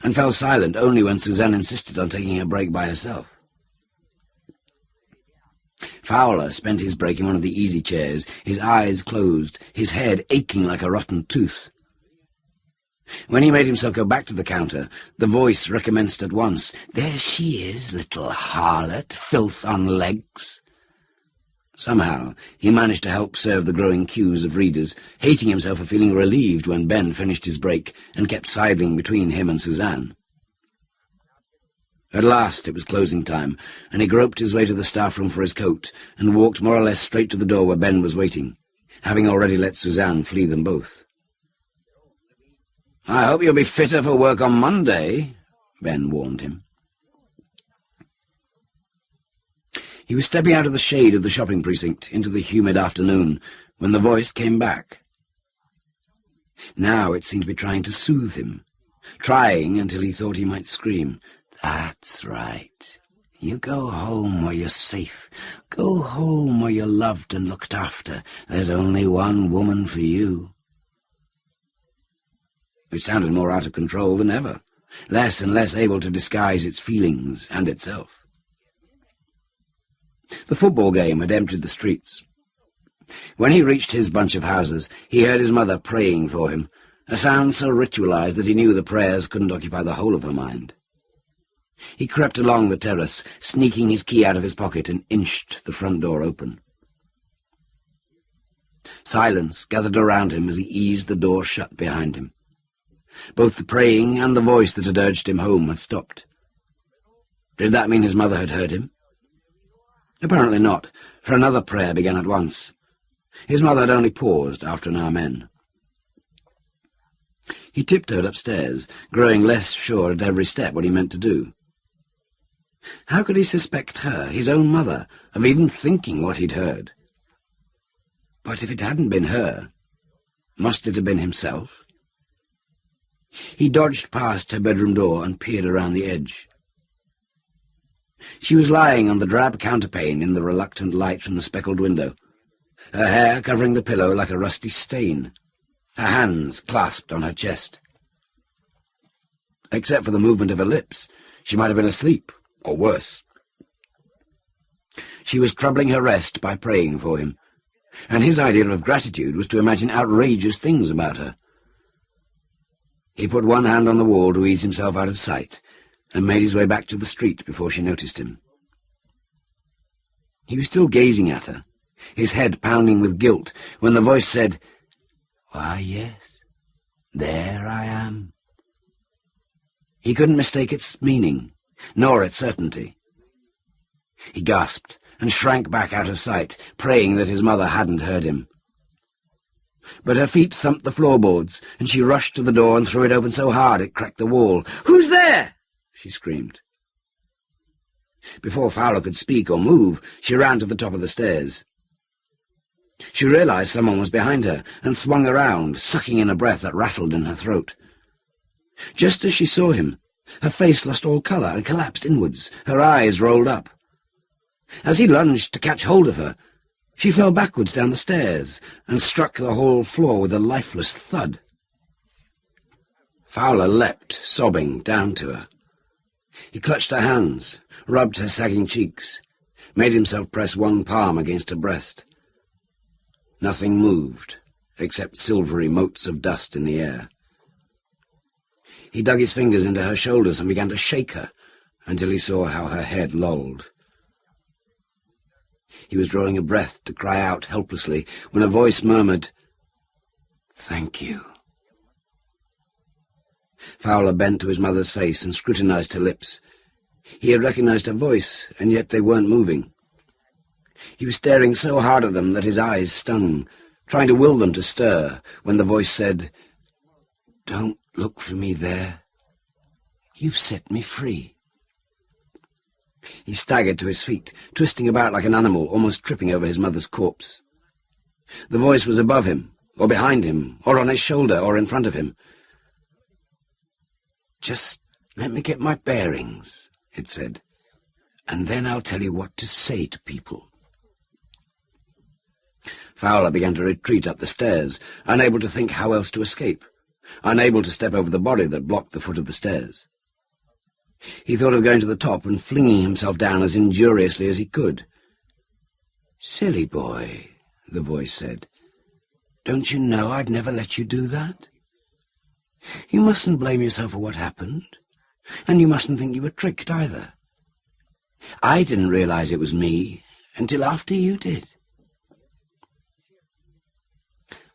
and fell silent only when Suzanne insisted on taking a break by herself. Fowler spent his break in one of the easy chairs, his eyes closed, his head aching like a rotten tooth. When he made himself go back to the counter, the voice recommenced at once. "There she is, little harlot, filth on legs." Somehow he managed to help serve the growing queues of readers, hating himself for feeling relieved when Ben finished his break and kept sidling between him and Suzanne. At last it was closing time, and he groped his way to the staff room for his coat and walked more or less straight to the door where Ben was waiting, having already let Suzanne flee them both. "I hope you'll be fitter for work on Monday," Ben warned him. He was stepping out of the shade of the shopping precinct into the humid afternoon when the voice came back. Now it seemed to be trying to soothe him, trying until he thought he might scream. "That's right. You go home where you're safe. Go home where you're loved and looked after. There's only one woman for you." It sounded more out of control than ever, less and less able to disguise its feelings and itself. The football game had emptied the streets. When he reached his bunch of houses, he heard his mother praying for him, a sound so ritualized that he knew the prayers couldn't occupy the whole of her mind. He crept along the terrace, sneaking his key out of his pocket, and inched the front door open. Silence gathered around him as he eased the door shut behind him. Both the praying and the voice that had urged him home had stopped. Did that mean his mother had heard him? Apparently not, for another prayer began at once. His mother had only paused after an amen. He tiptoed upstairs, growing less sure at every step what he meant to do. How could he suspect her, his own mother, of even thinking what he'd heard? But if it hadn't been her, must it have been himself? He dodged past her bedroom door and peered around the edge. She was lying on the drab counterpane in the reluctant light from the speckled window, her hair covering the pillow like a rusty stain, her hands clasped on her chest. Except for the movement of her lips, she might have been asleep, or worse. She was troubling her rest by praying for him, and his idea of gratitude was to imagine outrageous things about her. He put one hand on the wall to ease himself out of sight, and made his way back to the street before she noticed him. He was still gazing at her, his head pounding with guilt, when the voice said, "Why, yes, there I am." He couldn't mistake its meaning, nor its certainty. He gasped and shrank back out of sight, praying that his mother hadn't heard him. But her feet thumped the floorboards, and she rushed to the door and threw it open so hard it cracked the wall. "Who's there?" she screamed. Before Fowler could speak or move, she ran to the top of the stairs. She realized someone was behind her and swung around, sucking in a breath that rattled in her throat. Just as she saw him, her face lost all colour and collapsed inwards, her eyes rolled up. As he lunged to catch hold of her, she fell backwards down the stairs and struck the hall floor with a lifeless thud. Fowler leapt, sobbing, down to her. He clutched her hands, rubbed her sagging cheeks, made himself press one palm against her breast. Nothing moved, except silvery motes of dust in the air. He dug his fingers into her shoulders and began to shake her until he saw how her head lolled. He was drawing a breath to cry out helplessly when a voice murmured, "Thank you." Fowler bent to his mother's face and scrutinized her lips. He had recognized her voice, and yet they weren't moving. He was staring so hard at them that his eyes stung, trying to will them to stir, when the voice said, "Don't look for me there. You've set me free." He staggered to his feet, twisting about like an animal, almost tripping over his mother's corpse. The voice was above him, or behind him, or on his shoulder, or in front of him. "Just let me get my bearings," it said, "and then I'll tell you what to say to people." Fowler began to retreat up the stairs, unable to think how else to escape, unable to step over the body that blocked the foot of the stairs. He thought of going to the top and flinging himself down as injuriously as he could. "Silly boy," the voice said. "Don't you know I'd never let you do that? You mustn't blame yourself for what happened, and you mustn't think you were tricked either. I didn't realize it was me until after you did."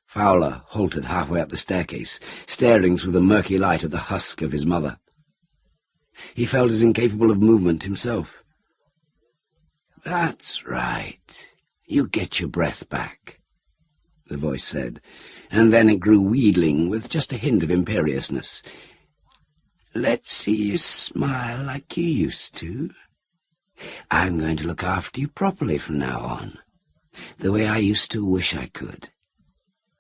Fowler halted halfway up the staircase, staring through the murky light at the husk of his mother. He felt as incapable of movement himself. "That's right. You get your breath back," the voice said, and then it grew wheedling with just a hint of imperiousness. "Let's see you smile like you used to. I'm going to look after you properly from now on, the way I used to wish I could.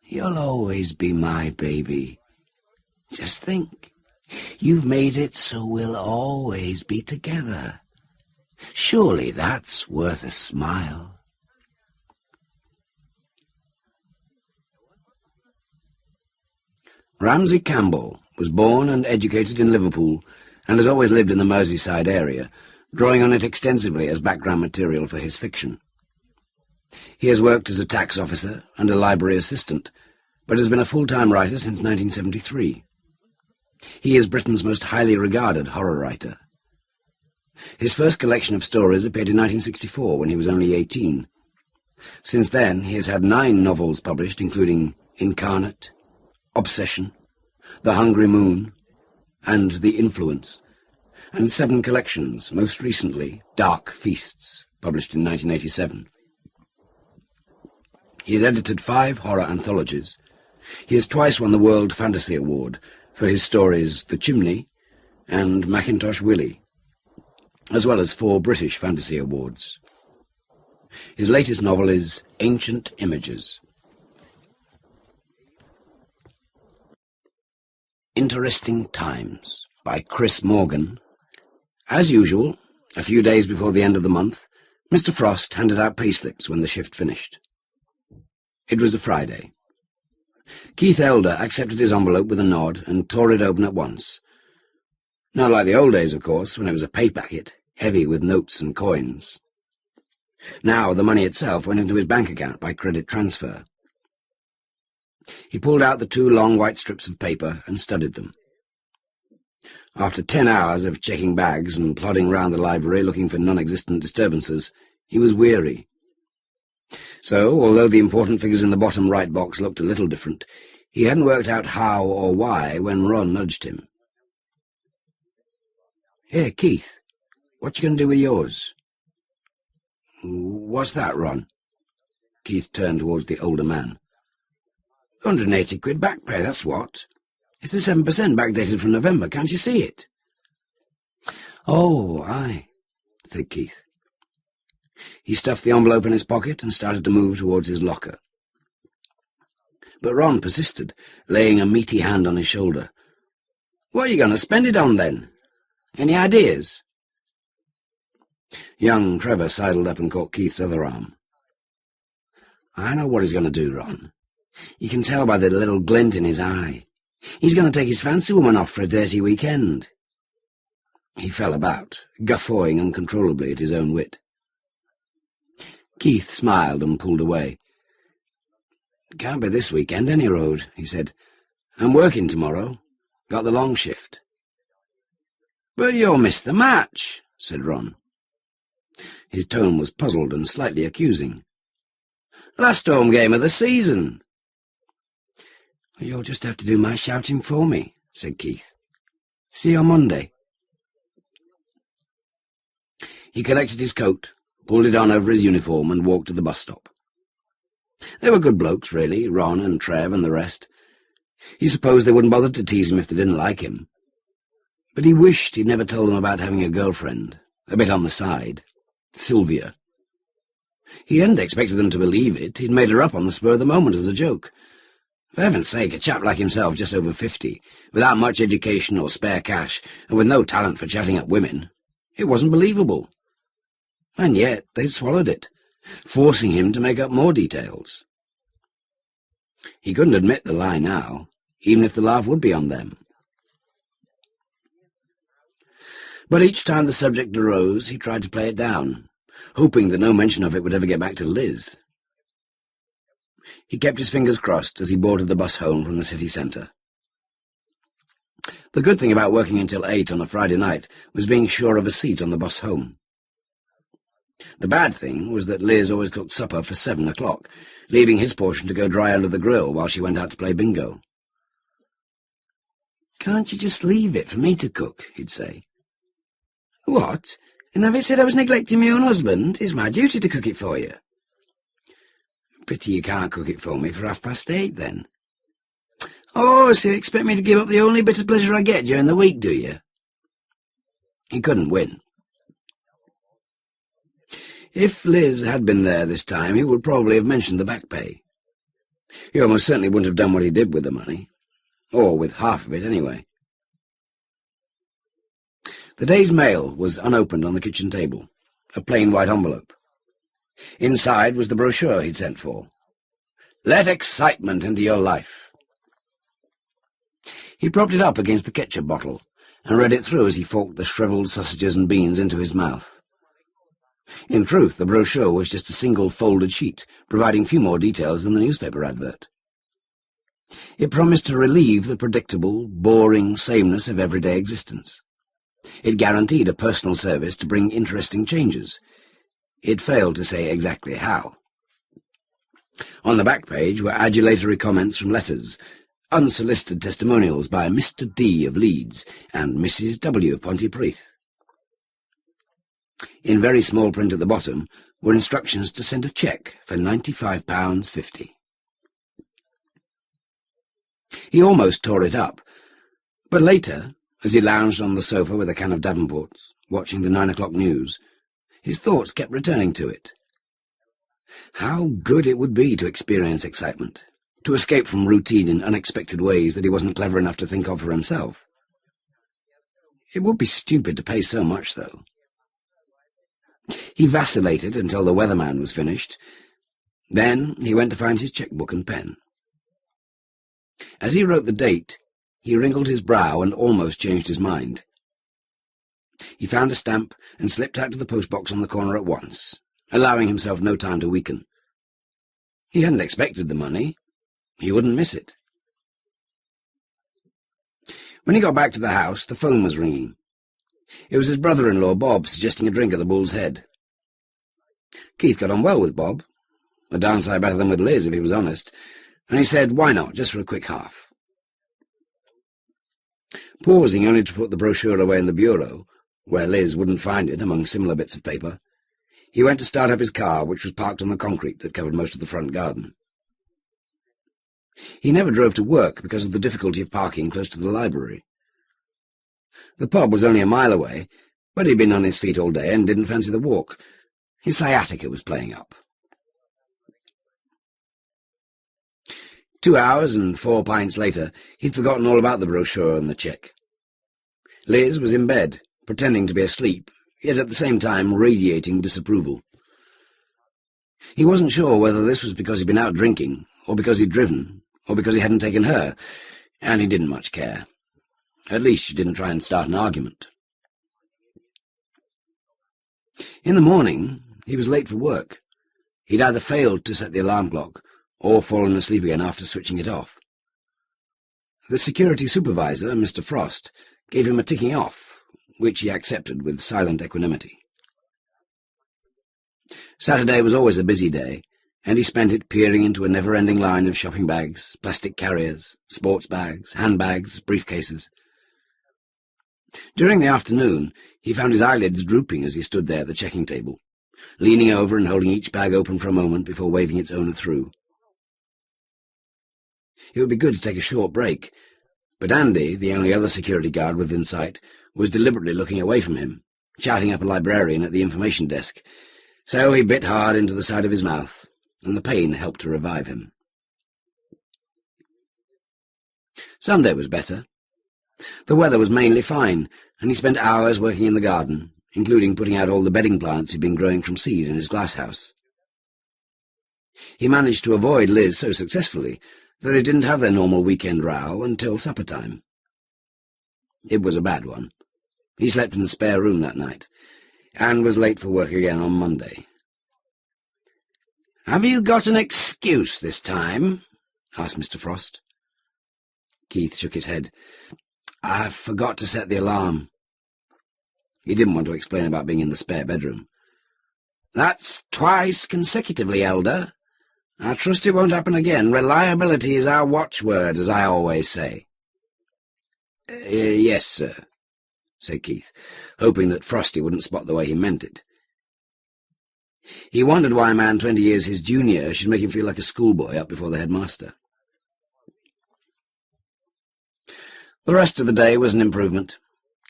You'll always be my baby. Just think, you've made it so we'll always be together. Surely that's worth a smile." Ramsey Campbell was born and educated in Liverpool and has always lived in the Merseyside area, drawing on it extensively as background material for his fiction. He has worked as a tax officer and a library assistant, but has been a full-time writer since 1973. He is Britain's most highly regarded horror writer. His first collection of stories appeared in 1964 when he was only 18. Since then, he has had 9 novels published, including Incarnate, Obsession, The Hungry Moon, and The Influence, and 7 collections, most recently Dark Feasts, published in 1987. He has edited 5 horror anthologies. He has twice won the World Fantasy Award for his stories The Chimney and Macintosh Willie, as well as 4 British Fantasy Awards. His latest novel is Ancient Images. Interesting Times by Chris Morgan. As usual, a few days before the end of the month, Mr. Frost handed out payslips when the shift finished. It was a Friday. Keith Elder accepted his envelope with a nod and tore it open at once. Not like the old days, of course, when it was a pay packet, heavy with notes and coins. Now the money itself went into his bank account by credit transfer. He pulled out the 2 long white strips of paper and studied them. After 10 hours of checking bags and plodding round the library looking for non-existent disturbances, he was weary. So, although the important figures in the bottom right box looked a little different, he hadn't worked out how or why when Ron nudged him. "Here, Keith, what you going to do with yours?" "What's that, Ron?" Keith turned towards the older man. £180 back pay, that's what. It's the 7% backdated from November, can't you see it?" "Oh, aye," said Keith. He stuffed the envelope in his pocket and started to move towards his locker. But Ron persisted, laying a meaty hand on his shoulder. "What are you going to spend it on, then? Any ideas?" Young Trevor sidled up and caught Keith's other arm. "I know what he's going to do, Ron. You can tell by the little glint in his eye. He's going to take his fancy woman off for a dirty weekend." He fell about, guffawing uncontrollably at his own wit. Keith smiled and pulled away. "Can't be this weekend, any road," he said. "I'm working tomorrow. Got the long shift." "But you'll miss the match," said Ron. His tone was puzzled and slightly accusing. "Last home game of the season." "You'll just have to do my shouting for me," said Keith. "See you on Monday." He collected his coat, pulled it on over his uniform, and walked to the bus stop. They were good blokes, really, Ron and Trev and the rest. He supposed they wouldn't bother to tease him if they didn't like him. But he wished he'd never told them about having a girlfriend, a bit on the side, Sylvia. He hadn't expected them to believe it. He'd made her up on the spur of the moment as a joke. For heaven's sake, a chap like himself, just over 50, without much education or spare cash, and with no talent for chatting up women, it wasn't believable. And yet they'd swallowed it, forcing him to make up more details. He couldn't admit the lie now, even if the laugh would be on them. But each time the subject arose, he tried to play it down, hoping that no mention of it would ever get back to Liz. He kept his fingers crossed as he boarded the bus home from the city centre. The good thing about working until 8 on a Friday night was being sure of a seat on the bus home. The bad thing was that Liz always cooked supper for 7 o'clock, leaving his portion to go dry under the grill while she went out to play bingo. "Can't you just leave it for me to cook?" he'd say. "What? And have you said I was neglecting my own husband? It's my duty to cook it for you." "Pity you can't cook it for me for 8:30, then." "Oh, so you expect me to give up the only bit of pleasure I get during the week, do you?" He couldn't win. If Liz had been there this time, he would probably have mentioned the back pay. He almost certainly wouldn't have done what he did with the money, or with half of it anyway. The day's mail was unopened on the kitchen table, a plain white envelope. Inside was the brochure he'd sent for. "Let excitement into your life." He propped it up against the ketchup bottle and read it through as he forked the shriveled sausages and beans into his mouth. In truth, the brochure was just a single folded sheet, providing few more details than the newspaper advert. It promised to relieve the predictable, boring sameness of everyday existence. It guaranteed a personal service to bring interesting changes. It failed to say exactly how. On the back page were adulatory comments from letters, unsolicited testimonials by Mr. D. of Leeds and Mrs. W. of Pontypridd. In very small print at the bottom were instructions to send a cheque for £95.50. He almost tore it up, but later, as he lounged on the sofa with a can of Davenport's, watching the 9 o'clock news, his thoughts kept returning to it. How good it would be to experience excitement, to escape from routine in unexpected ways that he wasn't clever enough to think of for himself. It would be stupid to pay so much, though. He vacillated until the weatherman was finished. Then he went to find his cheque-book and pen. As he wrote the date, he wrinkled his brow and almost changed his mind. He found a stamp and slipped out to the postbox on the corner at once, allowing himself no time to weaken. He hadn't expected the money. He wouldn't miss it. When he got back to the house, the phone was ringing. It was his brother-in-law, Bob, suggesting a drink at the Bull's Head. Keith got on well with Bob, a darn sight better than with Liz, if he was honest, and he said, why not, just for a quick half. Pausing only to put the brochure away in the bureau, where Liz wouldn't find it among similar bits of paper, he went to start up his car, which was parked on the concrete that covered most of the front garden. He never drove to work because of the difficulty of parking close to the library. The pub was only a mile away, but he'd been on his feet all day and didn't fancy the walk. His sciatica was playing up. 2 hours and 4 pints later, he'd forgotten all about the brochure and the cheque. Liz was in bed, pretending to be asleep, yet at the same time radiating disapproval. He wasn't sure whether this was because he'd been out drinking, or because he'd driven, or because he hadn't taken her, and he didn't much care. At least she didn't try and start an argument. In the morning, he was late for work. He'd either failed to set the alarm clock, or fallen asleep again after switching it off. The security supervisor, Mr. Frost, gave him a ticking off, which he accepted with silent equanimity. Saturday was always a busy day, and he spent it peering into a never-ending line of shopping bags, plastic carriers, sports bags, handbags, briefcases. During the afternoon, he found his eyelids drooping as he stood there at the checking table, leaning over and holding each bag open for a moment before waving its owner through. It would be good to take a short break, but Andy, the only other security guard within sight, was deliberately looking away from him, chatting up a librarian at the information desk, so he bit hard into the side of his mouth, and the pain helped to revive him. Sunday was better. The weather was mainly fine, and he spent hours working in the garden, including putting out all the bedding plants he'd been growing from seed in his glasshouse. He managed to avoid Liz so successfully that they didn't have their normal weekend row until supper time. It was a bad one. He slept in the spare room that night, and was late for work again on Monday. "Have you got an excuse this time?" asked Mr. Frost. Keith shook his head. "I forgot to set the alarm." He didn't want to explain about being in the spare bedroom. "That's twice consecutively, Elder. I trust it won't happen again. Reliability is our watchword, as I always say." Yes, sir," said Keith, hoping that Frosty wouldn't spot the way he meant it. He wondered why a man 20 years his junior should make him feel like a schoolboy up before the headmaster. The rest of the day was an improvement.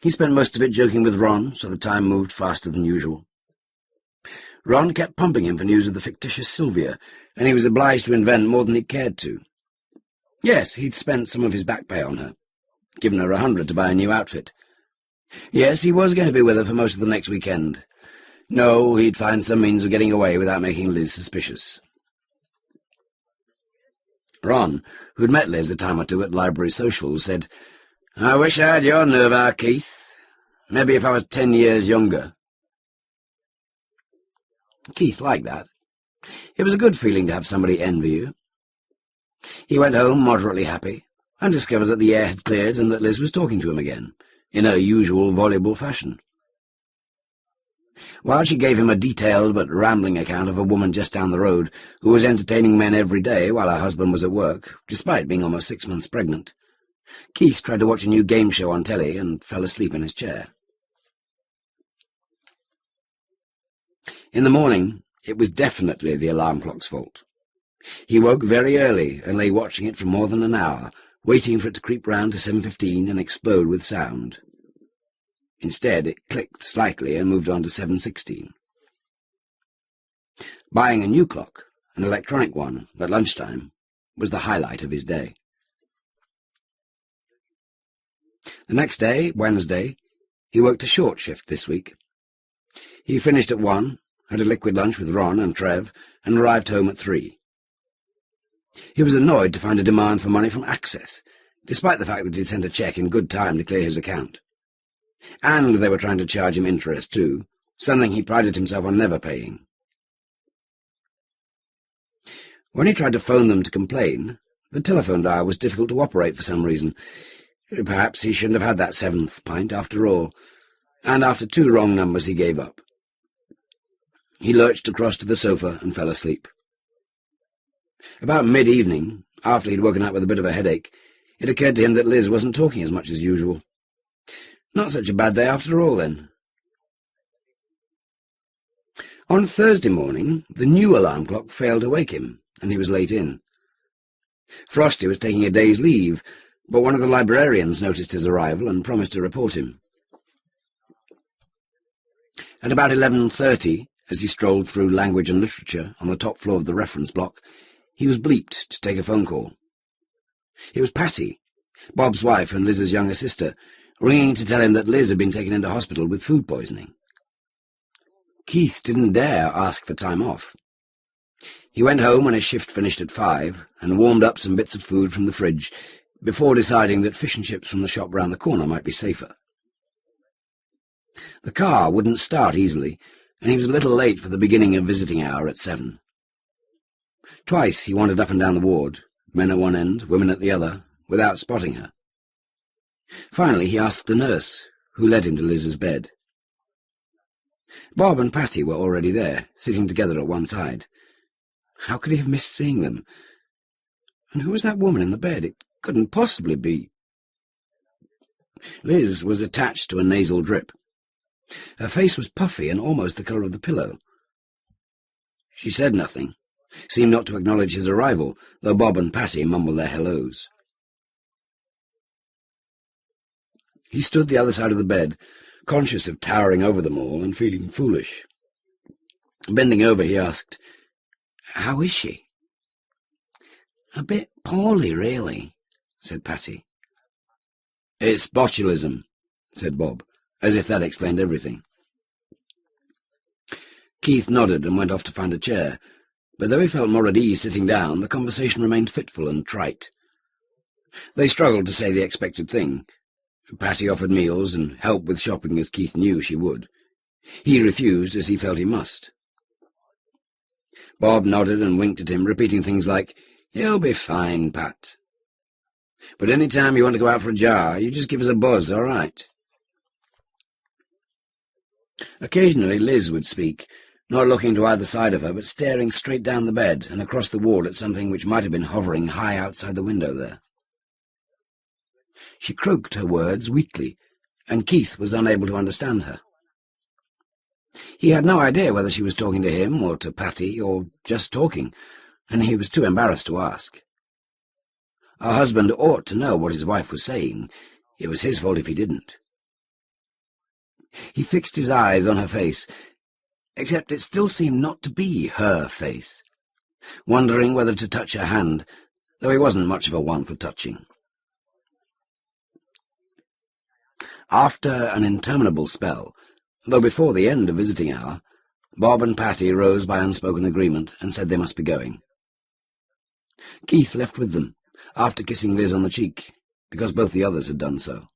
He spent most of it joking with Ron, so the time moved faster than usual. Ron kept pumping him for news of the fictitious Sylvia, and he was obliged to invent more than he cared to. Yes, he'd spent some of his back pay on her, given her 100 to buy a new outfit. Yes, he was going to be with her for most of the next weekend. No, he'd find some means of getting away without making Liz suspicious. Ron, who'd met Liz a time or two at library socials, said, "I wish I had your nerve, Keith. Maybe if I was 10 years younger." Keith liked that. It was a good feeling to have somebody envy you. He went home moderately happy, and discovered that the air had cleared and that Liz was talking to him again, in her usual voluble fashion. While she gave him a detailed but rambling account of a woman just down the road who was entertaining men every day while her husband was at work, despite being almost 6 months pregnant, Keith tried to watch a new game show on telly and fell asleep in his chair. In the morning, it was definitely the alarm clock's fault. He woke very early and lay watching it for more than an hour, waiting for it to creep round to 7:15 and explode with sound. Instead, it clicked slightly and moved on to 7:16. Buying a new clock, an electronic one, at lunchtime, was the highlight of his day. The next day, Wednesday, he worked a short shift this week. He finished at 1, had a liquid lunch with Ron and Trev, and arrived home at 3. He was annoyed to find a demand for money from Access, despite the fact that he'd sent a cheque in good time to clear his account. And they were trying to charge him interest, too, something he prided himself on never paying. When he tried to phone them to complain, the telephone dial was difficult to operate for some reason, Perhaps he shouldn't have had that 7th pint after all, and after 2 wrong numbers he gave up. He lurched across to the sofa and fell asleep. About mid-evening, after he'd woken up with a bit of a headache, it occurred to him that Liz wasn't talking as much as usual. Not such a bad day after all, then. On Thursday morning, the new alarm clock failed to wake him, and he was late in. Frosty was taking a day's leave, but one of the librarians noticed his arrival and promised to report him. At about 11:30, as he strolled through language and literature on the top floor of the reference block, he was bleeped to take a phone call. It was Patty, Bob's wife and Liz's younger sister, ringing to tell him that Liz had been taken into hospital with food poisoning. Keith didn't dare ask for time off. He went home when his shift finished at 5 and warmed up some bits of food from the fridge before deciding that fish and chips from the shop round the corner might be safer. The car wouldn't start easily, and he was a little late for the beginning of visiting hour at 7. Twice he wandered up and down the ward, men at one end, women at the other, without spotting her. Finally he asked the nurse, who led him to Liz's bed. Bob and Patty were already there, sitting together at one side. How could he have missed seeing them? And who was that woman in the bed? It couldn't possibly be. Liz was attached to a nasal drip. Her face was puffy and almost the colour of the pillow. She said nothing, seemed not to acknowledge his arrival, though Bob and Patty mumbled their hellos. He stood the other side of the bed, conscious of towering over them all and feeling foolish. Bending over, he asked, "How is she?" "A bit poorly, really," said Patty. "It's botulism," said Bob, as if that explained everything. Keith nodded and went off to find a chair, but though he felt more at ease sitting down, the conversation remained fitful and trite. They struggled to say the expected thing. Patty offered meals and help with shopping as Keith knew she would. He refused as he felt he must. Bob nodded and winked at him, repeating things like, "You'll be fine, Pat. But any time you want to go out for a jar, you just give us a buzz, all right?" Occasionally Liz would speak, not looking to either side of her, but staring straight down the bed and across the ward at something which might have been hovering high outside the window there. She croaked her words weakly, and Keith was unable to understand her. He had no idea whether she was talking to him or to Patty or just talking, and he was too embarrassed to ask. A husband ought to know what his wife was saying. It was his fault if he didn't. He fixed his eyes on her face, except it still seemed not to be her face, wondering whether to touch her hand, though he wasn't much of a one for touching. After an interminable spell, though before the end of visiting hour, Bob and Patty rose by unspoken agreement and said they must be going. Keith left with them, after kissing Liz on the cheek, because both the others had done so.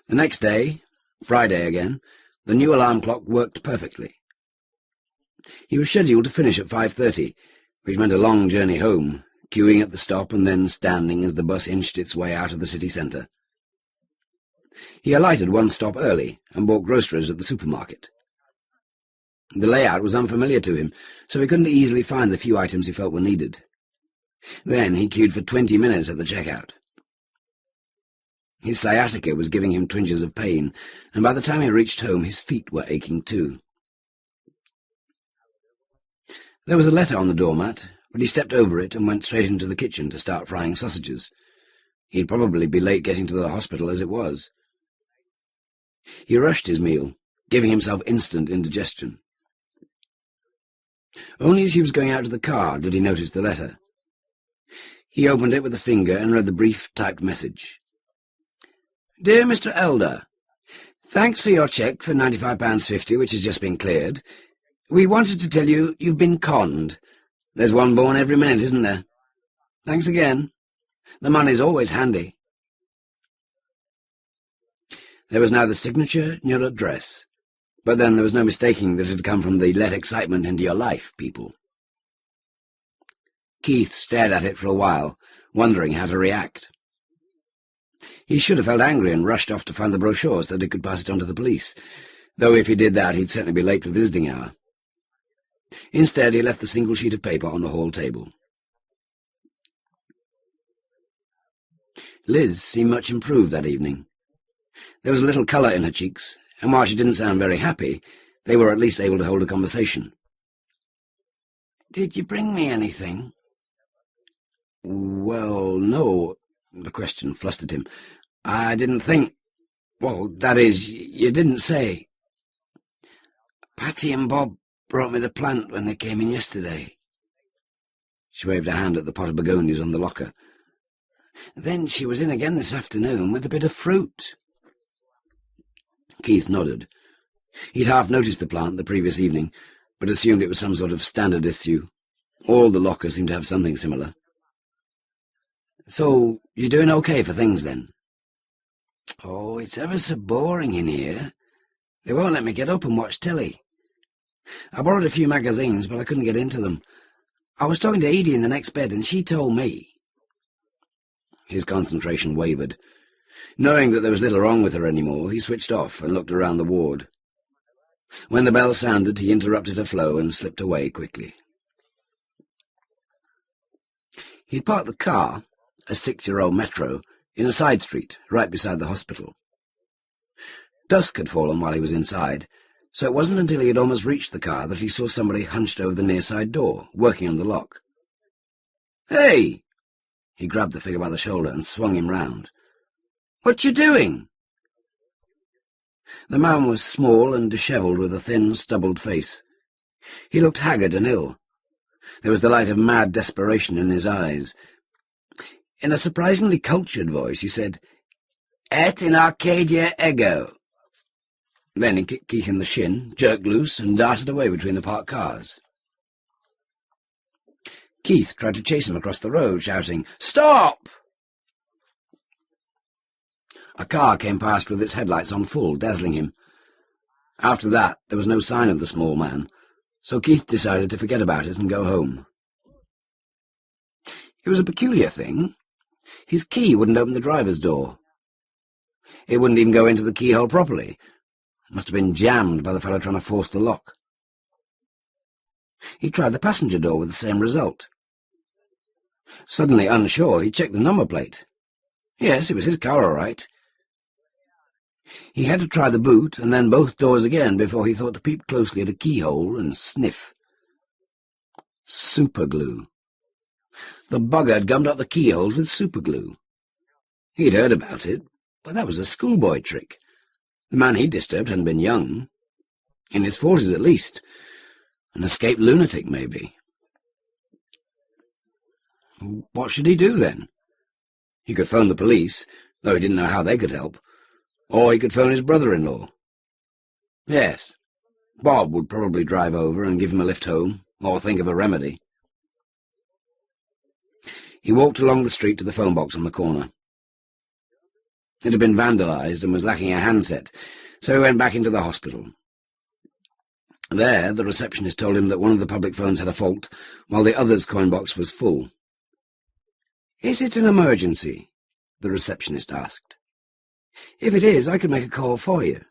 The next day, Friday again, the new alarm clock worked perfectly. He was scheduled to finish at 5:30, which meant a long journey home, queuing at the stop and then standing as the bus inched its way out of the city centre. He alighted one stop early and bought groceries at the supermarket. The layout was unfamiliar to him, so he couldn't easily find the few items he felt were needed. Then he queued for 20 minutes at the checkout. His sciatica was giving him twinges of pain, and by the time he reached home his feet were aching too. There was a letter on the doormat, but he stepped over it and went straight into the kitchen to start frying sausages. He'd probably be late getting to the hospital as it was. He rushed his meal, giving himself instant indigestion. Only as he was going out to the car did he notice the letter. He opened it with a finger and read the brief typed message. "Dear Mr. Elder, thanks for your cheque for £95.50, which has just been cleared. We wanted to tell you you've been conned. There's one born every minute, isn't there? Thanks again. The money's always handy." There was neither signature nor address, but then there was no mistaking that it had come from the "let excitement into your life" people. Keith stared at it for a while, wondering how to react. He should have felt angry and rushed off to find the brochure so that he could pass it on to the police, though if he did that he'd certainly be late for visiting hour. Instead, he left the single sheet of paper on the hall table. Liz seemed much improved that evening. There was a little colour in her cheeks, and while she didn't sound very happy, they were at least able to hold a conversation. "Did you bring me anything?" "Well, no," the question flustered him. "I didn't think— well, that is, you didn't say." "Patty and Bob brought me the plant when they came in yesterday." She waved her hand at the pot of begonias on the locker. "Then she was in again this afternoon with a bit of fruit." Keith nodded. He'd half noticed the plant the previous evening, but assumed it was some sort of standard issue. All the lockers seemed to have something similar. "So, you're doing okay for things, then?" "Oh, it's ever so boring in here. They won't let me get up and watch telly. I borrowed a few magazines, but I couldn't get into them. I was talking to Edie in the next bed, and she told me—" His concentration wavered. Knowing that there was little wrong with her anymore, he switched off and looked around the ward. When the bell sounded, he interrupted her flow and slipped away quickly. He'd parked the car, a 6-year-old Metro, in a side street, right beside the hospital. Dusk had fallen while he was inside, so it wasn't until he had almost reached the car that he saw somebody hunched over the near side door, working on the lock. "Hey!" He grabbed the figure by the shoulder and swung him round. "What you doing?" The man was small and dishevelled with a thin, stubbled face. He looked haggard and ill. There was the light of mad desperation in his eyes. In a surprisingly cultured voice he said, "Et in Arcadia ego." Then he kicked Keith in the shin, jerked loose, and darted away between the parked cars. Keith tried to chase him across the road, shouting, "Stop!" A car came past with its headlights on full, dazzling him. After that, there was no sign of the small man, so Keith decided to forget about it and go home. It was a peculiar thing. His key wouldn't open the driver's door. It wouldn't even go into the keyhole properly. It must have been jammed by the fellow trying to force the lock. He tried the passenger door with the same result. Suddenly unsure, he checked the number plate. Yes, it was his car, all right. He had to try the boot, and then both doors again before he thought to peep closely at a keyhole and sniff. Superglue. The bugger had gummed up the keyholes with superglue. He'd heard about it, but that was a schoolboy trick. The man he'd disturbed hadn't been young. In his 40s at least. An escaped lunatic, maybe. What should he do, then? He could phone the police, though he didn't know how they could help. Or he could phone his brother-in-law. Yes, Bob would probably drive over and give him a lift home, or think of a remedy. He walked along the street to the phone box on the corner. It had been vandalised and was lacking a handset, so he went back into the hospital. There, the receptionist told him that one of the public phones had a fault, while the other's coin box was full. "Is it an emergency?" the receptionist asked. "If it is, I could make a call for you."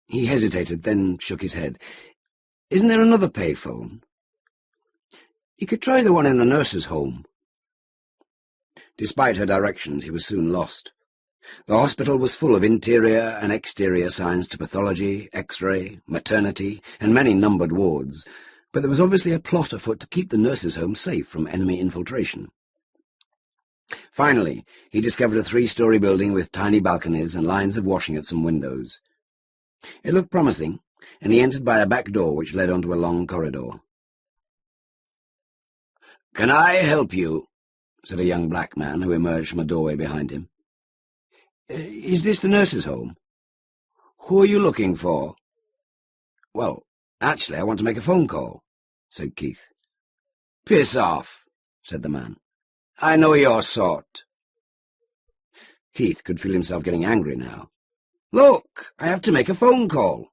He hesitated, then shook his head. "Isn't there another payphone?" "You could try the one in the nurse's home." Despite her directions, he was soon lost. The hospital was full of interior and exterior signs to pathology, X-ray, maternity, and many numbered wards, but there was obviously a plot afoot to keep the nurse's home safe from enemy infiltration. Finally, he discovered a 3-story building with tiny balconies and lines of washing at some windows. It looked promising, and he entered by a back door which led onto a long corridor. "Can I help you?" said a young black man who emerged from a doorway behind him. "Is this the nurse's home?" "Who are you looking for?" "Well, actually, I want to make a phone call," said Keith. "Piss off," said the man. "I know your sort." Keith could feel himself getting angry now. "Look, I have to make a phone call.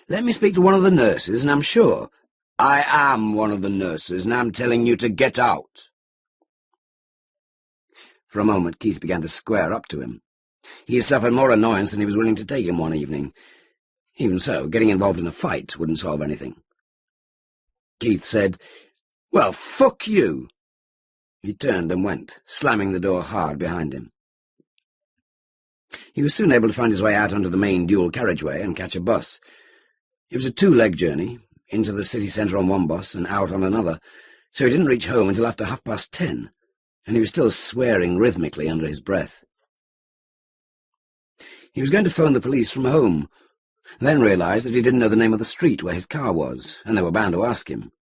Let me speak to one of the nurses, and I'm sure—" "I am one of the nurses, and I'm telling you to get out." For a moment Keith began to square up to him. He had suffered more annoyance than he was willing to take him one evening. Even so, getting involved in a fight wouldn't solve anything. Keith said, "Well, fuck you!" He turned and went, slamming the door hard behind him. He was soon able to find his way out onto the main dual carriageway and catch a bus. It was a 2-leg journey, into the city centre on one bus and out on another, so he didn't reach home until after 10:30, and he was still swearing rhythmically under his breath. He was going to phone the police from home, then realised that he didn't know the name of the street where his car was, and they were bound to ask him.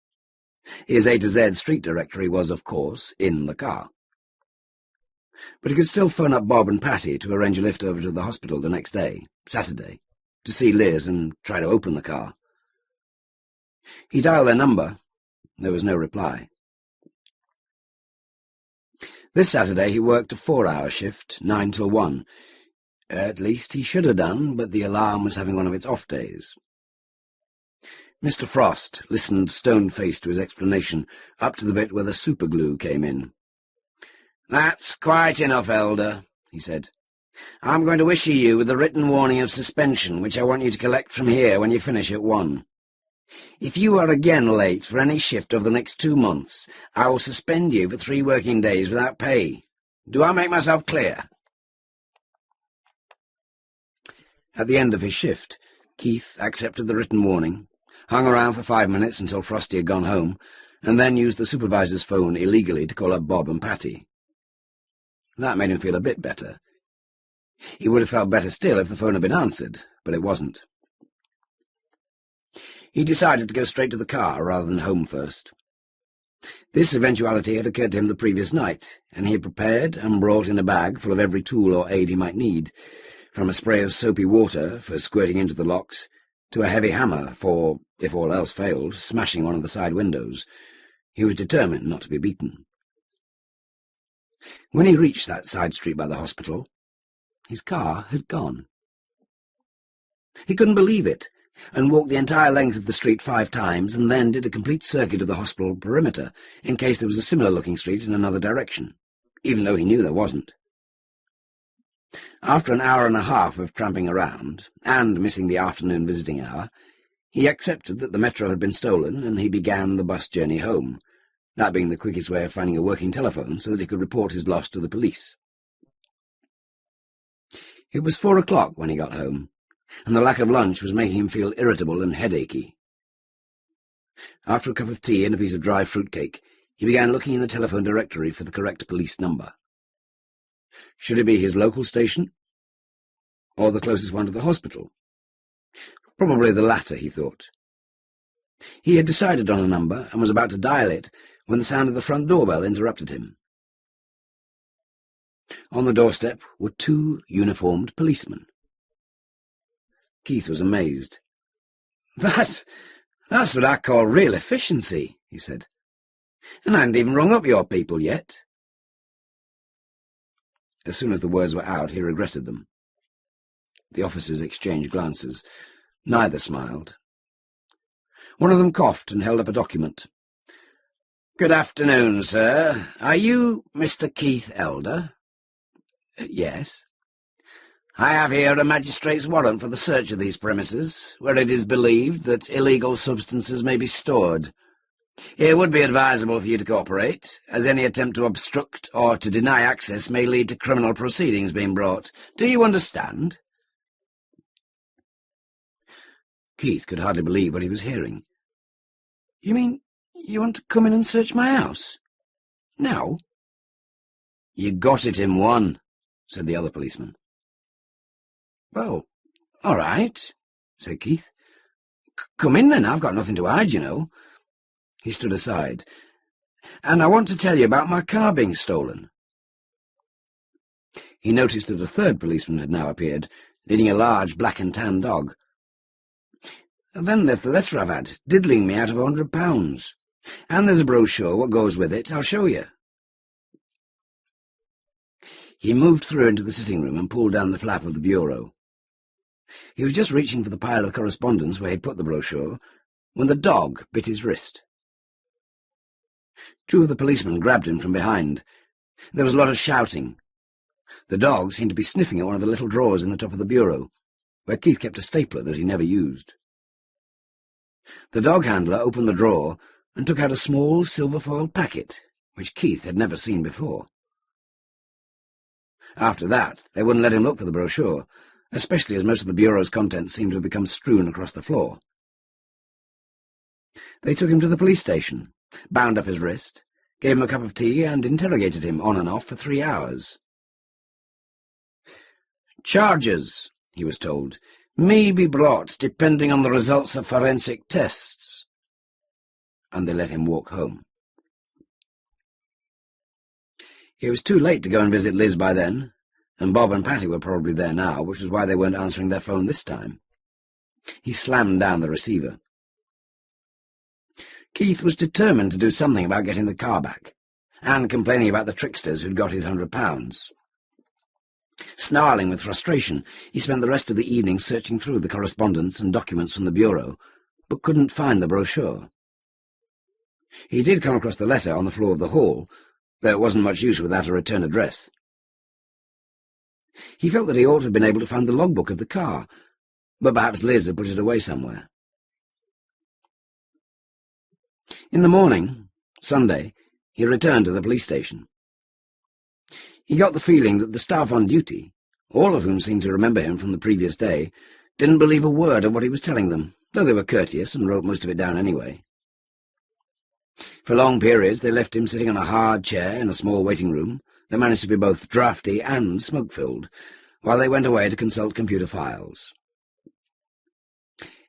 His A to Z street directory was, of course, in the car. But he could still phone up Bob and Patty to arrange a lift over to the hospital the next day, Saturday, to see Liz and try to open the car. He dialed their number. There was no reply. This Saturday he worked a 4-hour shift, 9 till 1. At least he should have done, but the alarm was having one of its off days. Mr. Frost listened stone-faced to his explanation, up to the bit where the superglue came in. "That's quite enough, Elder," he said. "I'm going to issue you with a written warning of suspension, which I want you to collect from here when you finish at 1. If you are again late for any shift over the next 2 months, I will suspend you for 3 working days without pay. Do I make myself clear?" At the end of his shift, Keith accepted the written warning, hung around for 5 minutes until Frosty had gone home, and then used the supervisor's phone illegally to call up Bob and Patty. That made him feel a bit better. He would have felt better still if the phone had been answered, but it wasn't. He decided to go straight to the car rather than home first. This eventuality had occurred to him the previous night, and he had prepared and brought in a bag full of every tool or aid he might need, from a spray of soapy water for squirting into the locks, to a heavy hammer for, if all else failed, smashing one of the side windows. He was determined not to be beaten. When he reached that side street by the hospital, his car had gone. He couldn't believe it, and walked the entire length of the street 5 times, and then did a complete circuit of the hospital perimeter, in case there was a similar-looking street in another direction, even though he knew there wasn't. After an hour and a half of tramping around, and missing the afternoon visiting hour, he accepted that the metro had been stolen, and he began the bus journey home, that being the quickest way of finding a working telephone so that he could report his loss to the police. It was 4 o'clock when he got home, and the lack of lunch was making him feel irritable and headachy. After a cup of tea and a piece of dry fruitcake, he began looking in the telephone directory for the correct police number. Should it be his local station, or the closest one to the hospital? Probably the latter, he thought. He had decided on a number and was about to dial it when the sound of the front doorbell interrupted him. On the doorstep were 2 uniformed policemen. Keith was amazed. That's what I call real efficiency," he said. "And I hadn't even rung up your people yet." As soon as the words were out, he regretted them. The officers exchanged glances. Neither smiled. One of them coughed and held up a document. "Good afternoon, sir. Are you Mr. Keith Elder?" "Yes." "I have here a magistrate's warrant for the search of these premises, where it is believed that illegal substances may be stored. It would be advisable for you to cooperate, as any attempt to obstruct or to deny access may lead to criminal proceedings being brought. Do you understand?" Keith could hardly believe what he was hearing. "You mean you want to come in and search my house? Now?" "You got it in one," said the other policeman. "Well, all right," said Keith. "Come in then, I've got nothing to hide, you know." He stood aside. "And I want to tell you about my car being stolen." He noticed that a third policeman had now appeared, leading a large black and tan dog. "And then there's the letter I've had, diddling me out of £100. And there's a brochure what goes with it. I'll show you." He moved through into the sitting room and pulled down the flap of the bureau. He was just reaching for the pile of correspondence where he'd put the brochure, when the dog bit his wrist. 2 of the policemen grabbed him from behind, There was a lot of shouting. The dog seemed to be sniffing at one of the little drawers in the top of the bureau, where Keith kept a stapler that he never used. The dog handler opened the drawer and took out a small silver-foiled packet, which Keith had never seen before. After that, they wouldn't let him look for the brochure, especially as most of the bureau's contents seemed to have become strewn across the floor. They took him to the police station, bound up his wrist, gave him a cup of tea, and interrogated him on and off for 3 hours. "Charges," he was told, "may be brought depending on the results of forensic tests." And they let him walk home. It was too late to go and visit Liz by then, and Bob and Patty were probably there now, which was why they weren't answering their phone this time. He slammed down the receiver. Keith was determined to do something about getting the car back, and complaining about the tricksters who'd got his £100. Snarling with frustration, he spent the rest of the evening searching through the correspondence and documents from the bureau, but couldn't find the brochure. He did come across the letter on the floor of the hall, though it wasn't much use without a return address. He felt that he ought to have been able to find the logbook of the car, but perhaps Liz had put it away somewhere. In the morning, Sunday, he returned to the police station. He got the feeling that the staff on duty, all of whom seemed to remember him from the previous day, didn't believe a word of what he was telling them, though they were courteous and wrote most of it down anyway. For long periods they left him sitting on a hard chair in a small waiting room that managed to be both draughty and smoke-filled, while they went away to consult computer files.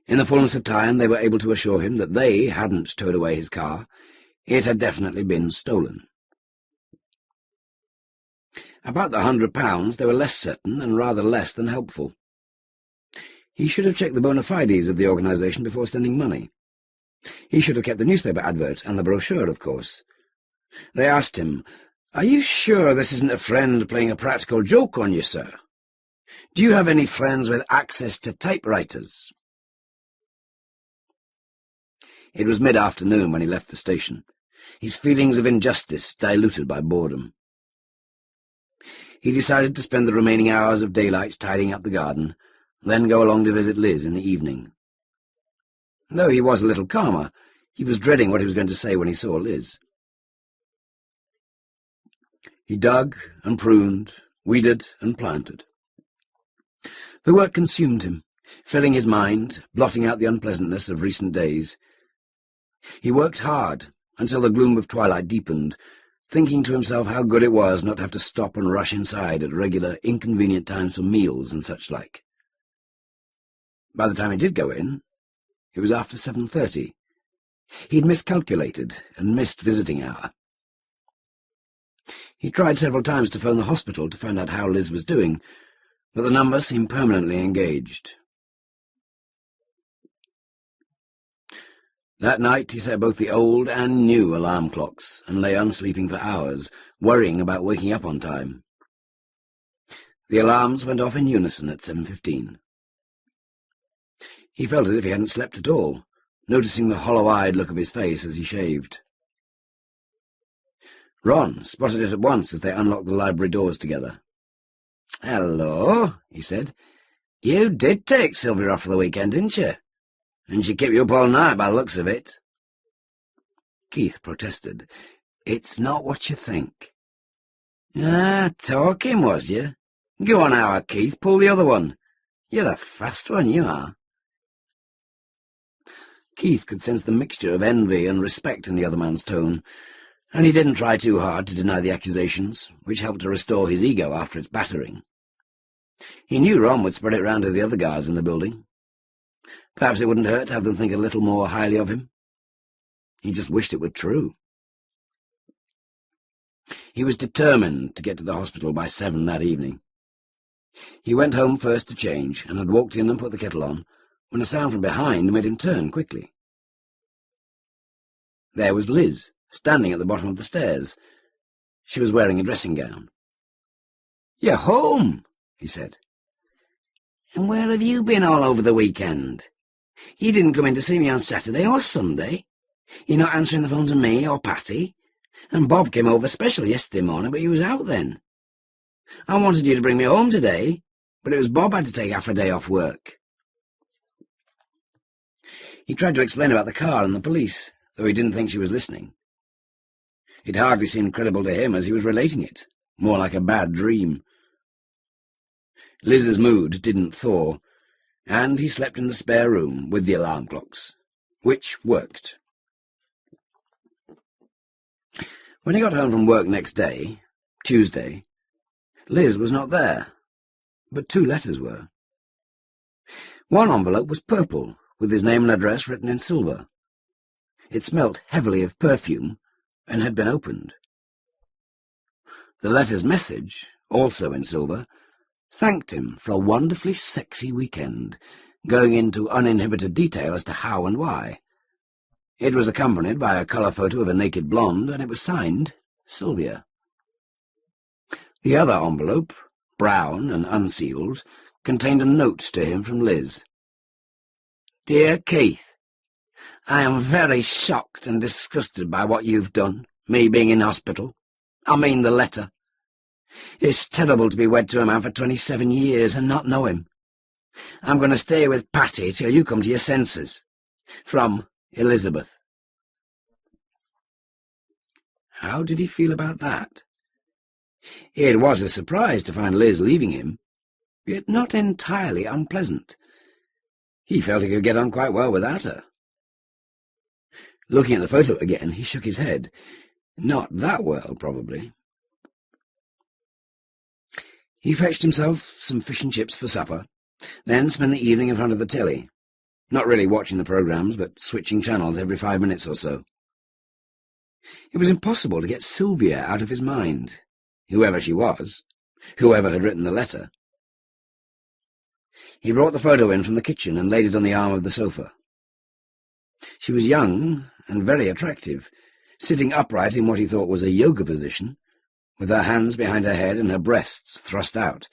In the fullness of time they were able to assure him that they hadn't towed away his car. It had definitely been stolen. About the £100 they were less certain and rather less than helpful. He should have checked the bona fides of the organisation before sending money. He should have kept the newspaper advert and the brochure, of course. They asked him, "Are you sure this isn't a friend playing a practical joke on you, sir? Do you have any friends with access to typewriters?" It was mid-afternoon when he left the station, his feelings of injustice diluted by boredom. He decided to spend the remaining hours of daylight tidying up the garden, then go along to visit Liz in the evening. Though he was a little calmer, he was dreading what he was going to say when he saw Liz. He dug and pruned, weeded and planted. The work consumed him, filling his mind, blotting out the unpleasantness of recent days. He worked hard until the gloom of twilight deepened, thinking to himself how good it was not to have to stop and rush inside at regular, inconvenient times for meals and such like. By the time he did go in, it was after 7:30. He'd miscalculated and missed visiting hour. He tried several times to phone the hospital to find out how Liz was doing, but the number seemed permanently engaged. That night he set both the old and new alarm clocks and lay unsleeping for hours, worrying about waking up on time. The alarms went off in unison at 7:15. He felt as if he hadn't slept at all, noticing the hollow-eyed look of his face as he shaved. Ron spotted it at once as they unlocked the library doors together. "Hello," he said. "You did take Sylvia off for the weekend, didn't you? And she kept you up all night by the looks of it." Keith protested. "It's not what you think." "Ah, talking, was you? Go on, Howard, Keith, pull the other one. You're a fast one, you are." Keith could sense the mixture of envy and respect in the other man's tone, and he didn't try too hard to deny the accusations, which helped to restore his ego after its battering. He knew Ron would spread it round to the other guards in the building. Perhaps it wouldn't hurt to have them think a little more highly of him. He just wished it were true. He was determined to get to the hospital by 7 that evening. He went home first to change, and had walked in and put the kettle on, when a sound from behind made him turn quickly. There was Liz, standing at the bottom of the stairs. She was wearing a dressing gown. "You're home," he said. "And where have you been all over the weekend? You didn't come in to see me on Saturday or Sunday. You're not answering the phone to me or Patty. And Bob came over special yesterday morning, but he was out then. I wanted you to bring me home today, but it was Bob had to take half a day off work. He tried to explain about the car and the police, though he didn't think she was listening. It hardly seemed credible to him as he was relating it, more like a bad dream. Liz's mood didn't thaw, and he slept in the spare room with the alarm clocks, which worked. When he got home from work next day, Tuesday, Liz was not there, but 2 letters were. One envelope was purple, with his name and address written in silver. It smelt heavily of perfume and had been opened. The letter's message, also in silver, thanked him for a wonderfully sexy weekend, going into uninhibited detail as to how and why. It was accompanied by a colour photo of a naked blonde, and it was signed Sylvia. The other envelope, brown and unsealed, contained a note to him from Liz. Dear Keith, I am very shocked and disgusted by what you've done, me being in hospital. I mean the letter. It's terrible to be wed to a man for 27 years and not know him. I'm going to stay with Patty till you come to your senses. From Elizabeth. How did he feel about that? It was a surprise to find Liz leaving him, yet not entirely unpleasant. He felt he could get on quite well without her. Looking at the photo again, he shook his head. Not that well, probably. He fetched himself some fish and chips for supper, then spent the evening in front of the telly, not really watching the programmes, but switching channels every 5 minutes or so. It was impossible to get Sylvia out of his mind, whoever she was, whoever had written the letter. He brought the photo in from the kitchen and laid it on the arm of the sofa. She was young and very attractive, sitting upright in what he thought was a yoga position, with her hands behind her head and her breasts thrust out.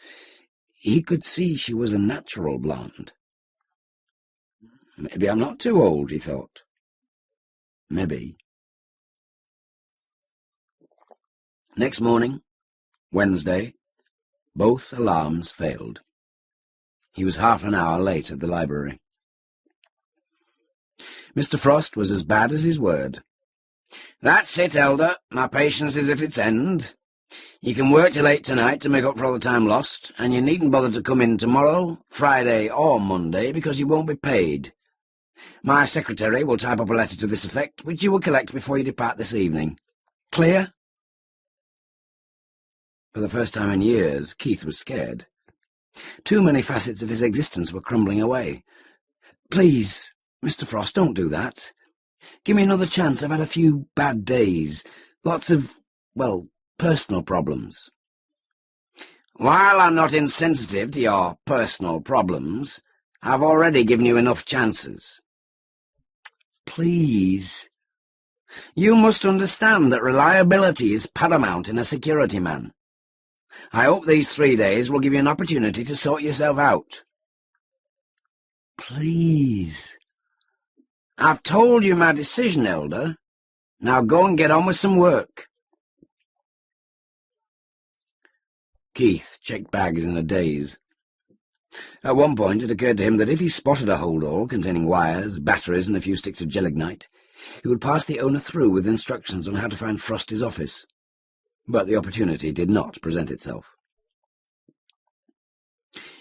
He could see she was a natural blonde. Maybe I'm not too old, he thought. Maybe. Next morning, Wednesday, both alarms failed. He was half an hour late at the library. Mr. Frost was as bad as his word. That's it, Elder. My patience is at its end. You can work till 8 tonight to make up for all the time lost, and you needn't bother to come in tomorrow, Friday or Monday, because you won't be paid. My secretary will type up a letter to this effect, which you will collect before you depart this evening. Clear? For the first time in years, Keith was scared. Too many facets of his existence were crumbling away. Please, Mr. Frost, don't do that. Give me another chance. I've had a few bad days. Lots of, well, personal problems. While I'm not insensitive to your personal problems, I've already given you enough chances. Please. You must understand that reliability is paramount in a security man. I hope these 3 days will give you an opportunity to sort yourself out. Please. I've told you my decision, Elder. Now go and get on with some work. Keith checked bags in a daze. At one point it occurred to him that if he spotted a hold-all containing wires, batteries, and a few sticks of gelignite, he would pass the owner through with instructions on how to find Frosty's office. But the opportunity did not present itself.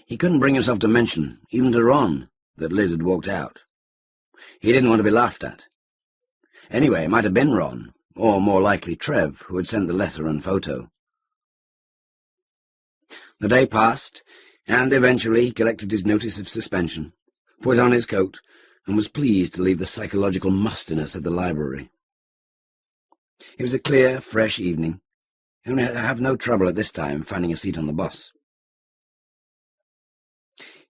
He couldn't bring himself to mention, even to Ron, that Liz had walked out. He didn't want to be laughed at. Anyway, it might have been Ron, or more likely Trev, who had sent the letter and photo. The day passed, and eventually he collected his notice of suspension, put on his coat, and was pleased to leave the psychological mustiness of the library. It was a clear, fresh evening, and would have no trouble at this time finding a seat on the bus.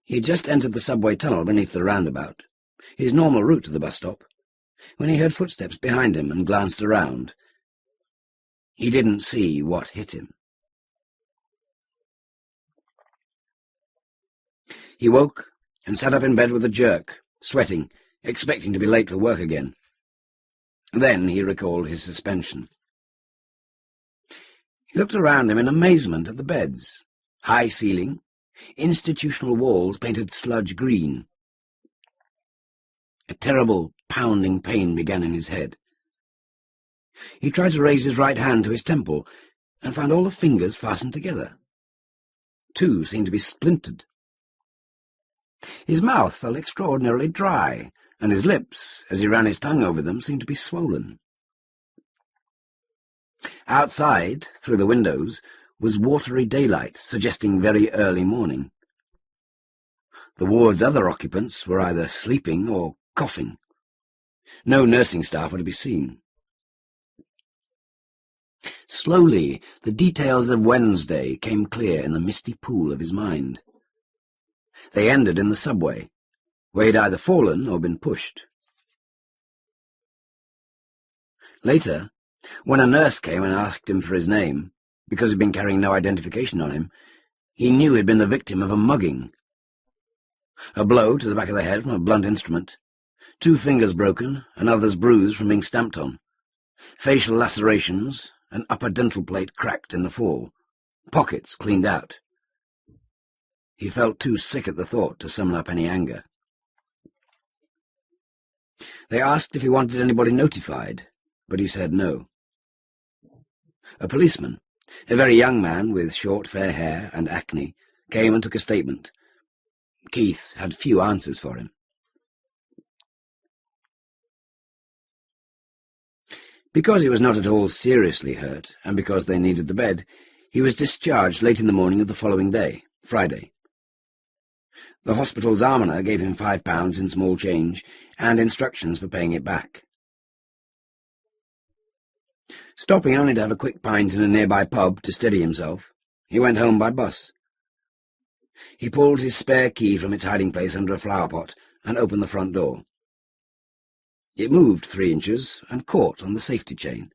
He had just entered the subway tunnel beneath the roundabout, his normal route to the bus stop, when he heard footsteps behind him and glanced around. He didn't see what hit him. He woke and sat up in bed with a jerk, sweating, expecting to be late for work again. Then he recalled his suspension. He looked around him in amazement at the beds. High ceiling, institutional walls painted sludge green. A terrible, pounding pain began in his head. He tried to raise his right hand to his temple and found all the fingers fastened together. 2 seemed to be splintered. His mouth felt extraordinarily dry, and his lips, as he ran his tongue over them, seemed to be swollen. Outside, through the windows, was watery daylight, suggesting very early morning. The ward's other occupants were either sleeping or coughing. No nursing staff were to be seen. Slowly, the details of Wednesday came clear in the misty pool of his mind. They ended in the subway, where he'd either fallen or been pushed. Later, when a nurse came and asked him for his name, because he'd been carrying no identification on him, he knew he'd been the victim of a mugging. A blow to the back of the head from a blunt instrument, 2 fingers broken and others bruised from being stamped on, facial lacerations, an upper dental plate cracked in the fall, pockets cleaned out. He felt too sick at the thought to summon up any anger. They asked if he wanted anybody notified, but he said no. A policeman, a very young man with short fair hair and acne, came and took a statement. Keith had few answers for him. Because he was not at all seriously hurt, and because they needed the bed, he was discharged late in the morning of the following day, Friday. The hospital's almoner gave him £5 in small change, and instructions for paying it back. Stopping only to have a quick pint in a nearby pub to steady himself, he went home by bus. He pulled his spare key from its hiding place under a flower pot and opened the front door. It moved 3 inches and caught on the safety chain.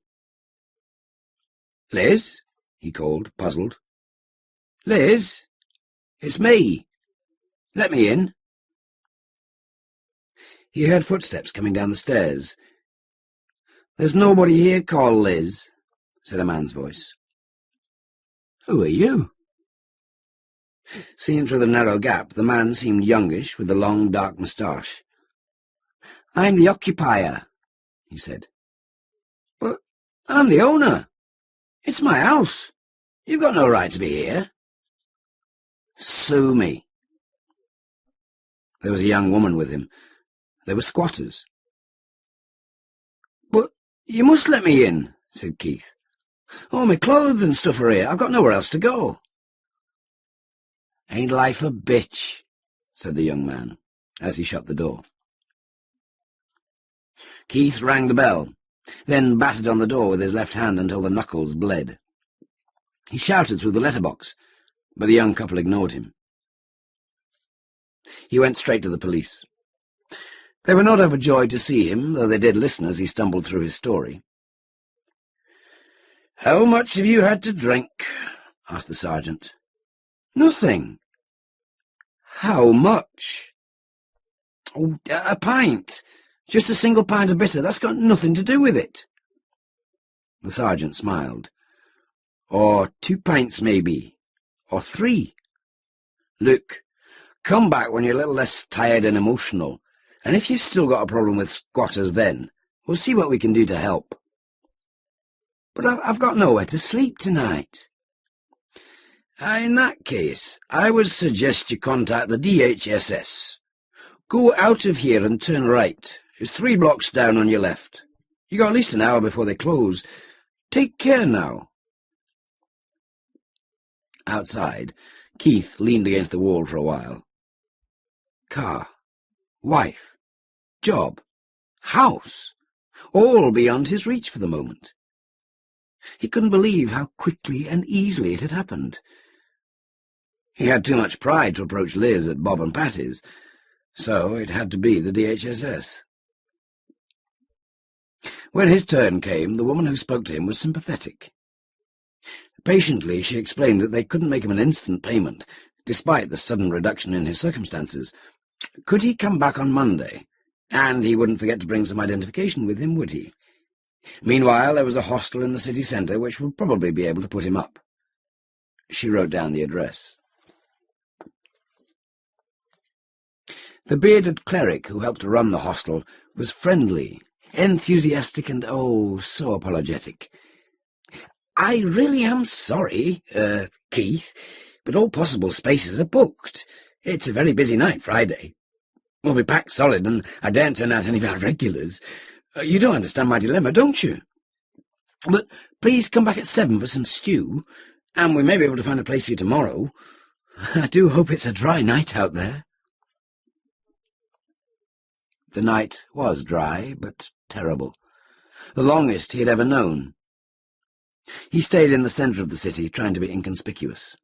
"Liz?" he called, puzzled. "Liz? It's me. Let me in." He heard footsteps coming down the stairs. "There's nobody here called Liz," said a man's voice. "Who are you?" Seen through the narrow gap, the man seemed youngish, with a long, dark moustache. "I'm the occupier," he said. "But I'm the owner. It's my house. You've got no right to be here." "Sue me." There was a young woman with him. They were squatters. "But you must let me in," said Keith. "All my clothes and stuff are here. I've got nowhere else to go." "Ain't life a bitch?" said the young man, as he shut the door. Keith rang the bell, then battered on the door with his left hand until the knuckles bled. He shouted through the letterbox, but the young couple ignored him. He went straight to the police. They were not overjoyed to see him, though they did listen as he stumbled through his story. "How much have you had to drink?" asked the sergeant. "Nothing." "How much?" "Oh, a pint. Just a single pint of bitter. That's got nothing to do with it." The sergeant smiled. "Or 2 pints, maybe. Or 3. Look, come back when you're a little less tired and emotional, and if you've still got a problem with squatters then, we'll see what we can do to help." "But I've got nowhere to sleep tonight." "In that case, I would suggest you contact the DHSS. Go out of here and turn right. It's 3 blocks down on your left. You got at least an hour before they close. Take care now." Outside, Keith leaned against the wall for a while. Car, wife, job, house, all beyond his reach for the moment. He couldn't believe how quickly and easily it had happened. He had too much pride to approach Liz at Bob and Patty's, so it had to be the DHSS. When his turn came, the woman who spoke to him was sympathetic. Patiently, she explained that they couldn't make him an instant payment, despite the sudden reduction in his circumstances. Could he come back on Monday? And he wouldn't forget to bring some identification with him, would he? Meanwhile, there was a hostel in the city centre which would probably be able to put him up. She wrote down the address. The bearded cleric who helped to run the hostel was friendly, enthusiastic, and oh, so apologetic. "I really am sorry, Keith, but all possible spaces are booked. It's a very busy night, Friday. We'll be packed solid, and I daren't turn out any of our regulars. You do understand my dilemma, don't you? But please come back at 7 for some stew, and we may be able to find a place for you tomorrow. I do hope it's a dry night out there." The night was dry, but terrible. The longest he had ever known. He stayed in the centre of the city, trying to be inconspicuous.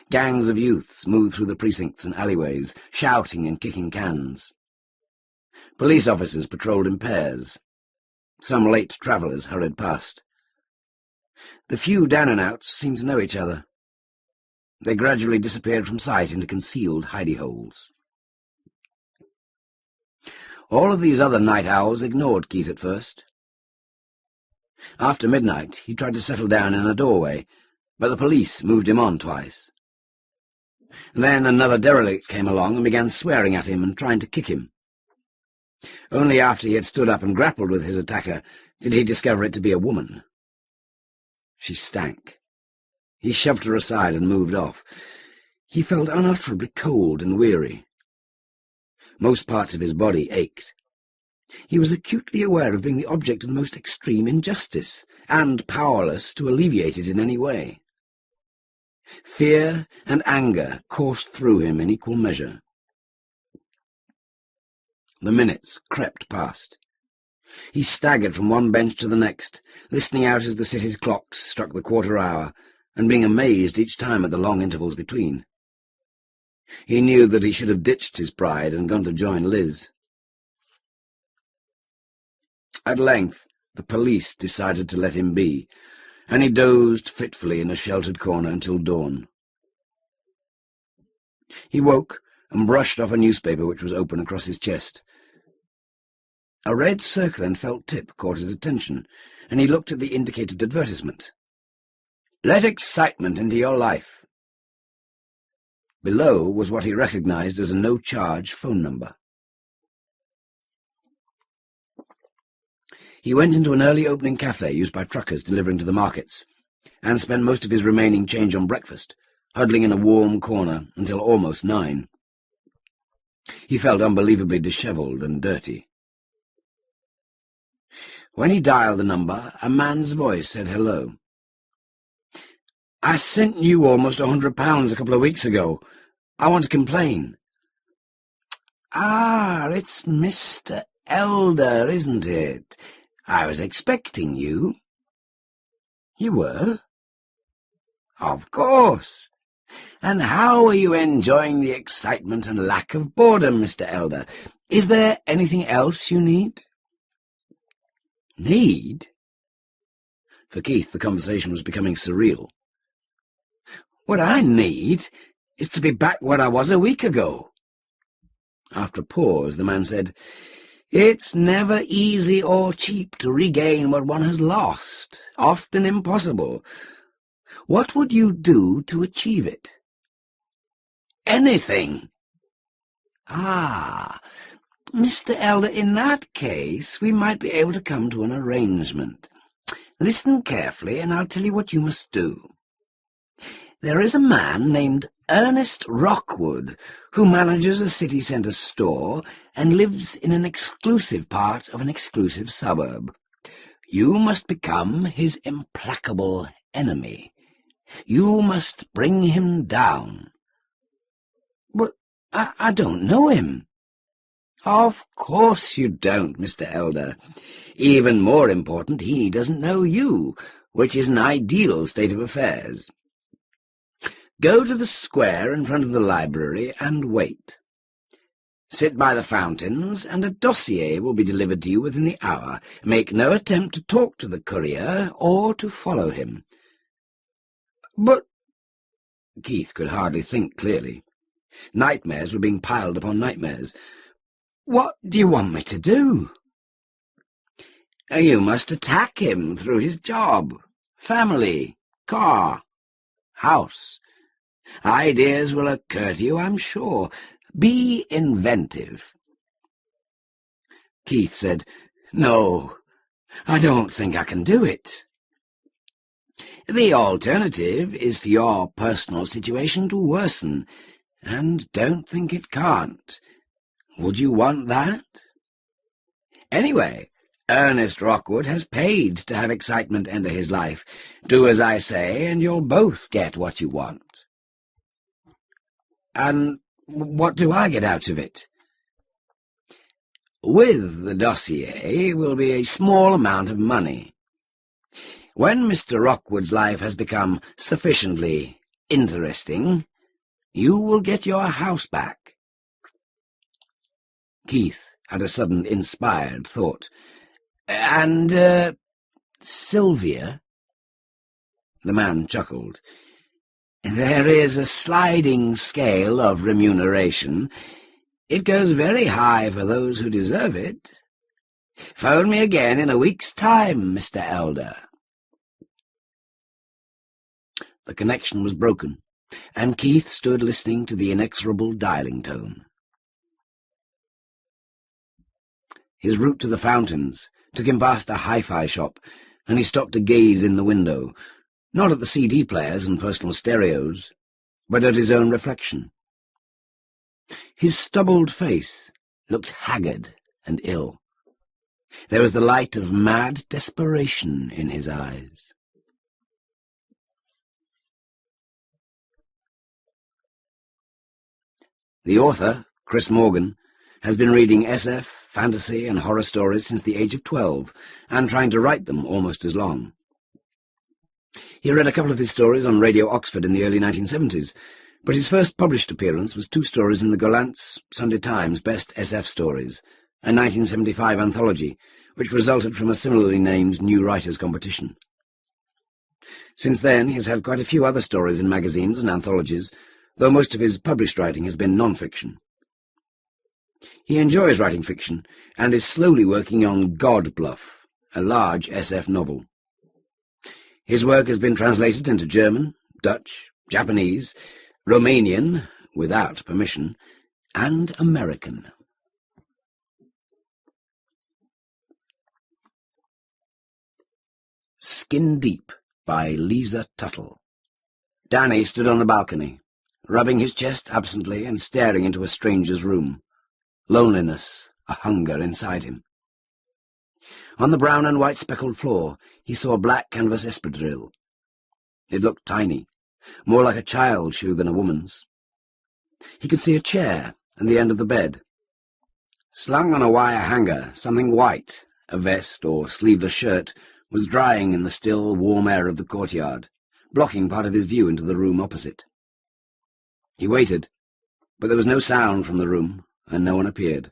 Gangs of youths moved through the precincts and alleyways, shouting and kicking cans. Police officers patrolled in pairs. Some late travellers hurried past. The few down-and-outs seemed to know each other. They gradually disappeared from sight into concealed hidey-holes. All of these other night owls ignored Keith at first. After midnight, he tried to settle down in a doorway, but the police moved him on twice. Then another derelict came along and began swearing at him and trying to kick him. Only after he had stood up and grappled with his attacker did he discover it to be a woman. She stank. He shoved her aside and moved off. He felt unutterably cold and weary. Most parts of his body ached. He was acutely aware of being the object of the most extreme injustice, and powerless to alleviate it in any way. Fear and anger coursed through him in equal measure. The minutes crept past. He staggered from one bench to the next, listening out as the city's clocks struck the quarter hour, and being amazed each time at the long intervals between. He knew that he should have ditched his pride and gone to join Liz. At length, the police decided to let him be, and he dozed fitfully in a sheltered corner until dawn. He woke and brushed off a newspaper which was open across his chest. A red circle and felt tip caught his attention, and he looked at the indicated advertisement. "Let excitement into your life." Below was what he recognized as a no-charge phone number. He went into an early opening cafe used by truckers delivering to the markets, and spent most of his remaining change on breakfast, huddling in a warm corner until almost 9. He felt unbelievably dishevelled and dirty. When he dialed the number, a man's voice said hello. "I sent you almost £100 a couple of weeks ago. I want to complain." "Ah, it's Mr. Elder, isn't it? I was expecting you." "You were?" "Of course. And how are you enjoying the excitement and lack of boredom, Mr. Elder? Is there anything else you need?" "Need?" For Keith, the conversation was becoming surreal. "What I need is to be back where I was a week ago." After a pause, the man said, "It's never easy or cheap to regain what one has lost, often impossible. What would you do to achieve it?" "Anything." "Ah, Mr. Elder, in that case we might be able to come to an arrangement. Listen carefully, and I'll tell you what you must do. There is a man named Ernest Rockwood who manages a city centre store and lives in an exclusive part of an exclusive suburb. You must become his implacable enemy. You must bring him down." "But I don't know him." "Of course you don't, Mr. Elder. Even more important, he doesn't know you, which is an ideal state of affairs. Go to the square in front of the library and wait. Sit by the fountains, and a dossier will be delivered to you within the hour. Make no attempt to talk to the courier or to follow him." "But—" Keith could hardly think clearly. Nightmares were being piled upon nightmares. "What do you want me to do?" You must attack him through his job, family, car, house. Ideas will occur to you, I'm sure. Be inventive. Keith said, "No, I don't think I can do it." The alternative is for your personal situation to worsen, and don't think it can't. Would you want that? Anyway, Ernest Rockwood has paid to have excitement enter his life. Do as I say, and you'll both get what you want. And what do I get out of it? With the dossier will be a small amount of money. When Mr. Rockwood's life has become sufficiently interesting, you will get your house back. Keith had a sudden inspired thought. And, Sylvia? The man chuckled. There is a sliding scale of remuneration. It goes very high for those who deserve it. Phone me again in a week's time, Mr. Elder. The connection was broken, and Keith stood listening to the inexorable dialing tone. His route to the fountains took him past a hi-fi shop, and he stopped to gaze in the window, not at the CD players and personal stereos, but at his own reflection. His stubbled face looked haggard and ill. There was the light of mad desperation in his eyes. The author, Chris Morgan, has been reading SF, fantasy, and horror stories since the age of 12, and trying to write them almost as long. He read a couple of his stories on Radio Oxford in the early 1970s, but his first published appearance was 2 stories in the Gollancz Sunday Times Best SF Stories, a 1975 anthology, which resulted from a similarly named New Writers competition. Since then, he has had quite a few other stories in magazines and anthologies, though most of his published writing has been non-fiction. He enjoys writing fiction, and is slowly working on God Bluff, a large SF novel. His work has been translated into German, Dutch, Japanese, Romanian, without permission, and American. Skin Deep by Lisa Tuttle. Danny stood on the balcony, rubbing his chest absently and staring into a stranger's room. Loneliness, a hunger inside him. On the brown and white speckled floor, he saw a black canvas espadrille. It looked tiny, more like a child's shoe than a woman's. He could see a chair and the end of the bed. Slung on a wire hanger, something white, a vest or sleeveless shirt, was drying in the still, warm air of the courtyard, blocking part of his view into the room opposite. He waited, but there was no sound from the room, and no one appeared.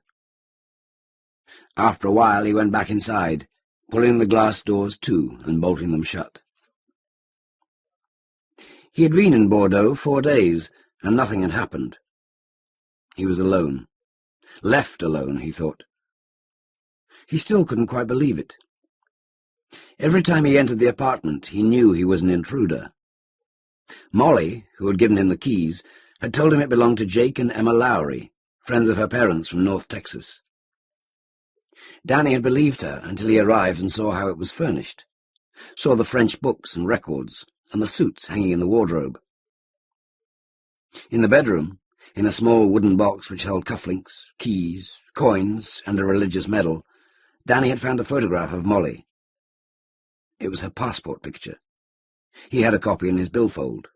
After a while he went back inside, pulling the glass doors to and bolting them shut. He had been in Bordeaux 4 days, and nothing had happened. He was alone. Left alone, he thought. He still couldn't quite believe it. Every time he entered the apartment, he knew he was an intruder. Molly, who had given him the keys, had told him it belonged to Jake and Emma Lowry, friends of her parents from North Texas. Danny had believed her until he arrived and saw how it was furnished, saw the French books and records, and the suits hanging in the wardrobe. In the bedroom, in a small wooden box which held cufflinks, keys, coins, and a religious medal, Danny had found a photograph of Molly. It was her passport picture. He had a copy in his billfold.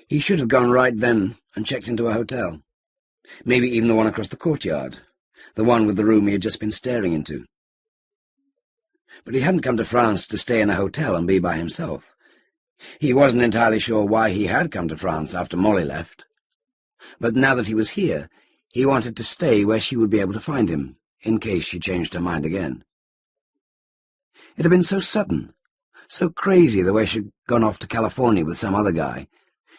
He should have gone right then and checked into a hotel. Maybe even the one across the courtyard, the one with the room he had just been staring into. But he hadn't come to France to stay in a hotel and be by himself. He wasn't entirely sure why he had come to France after Molly left. But now that he was here, he wanted to stay where she would be able to find him, in case she changed her mind again. It had been so sudden, so crazy the way she'd gone off to California with some other guy,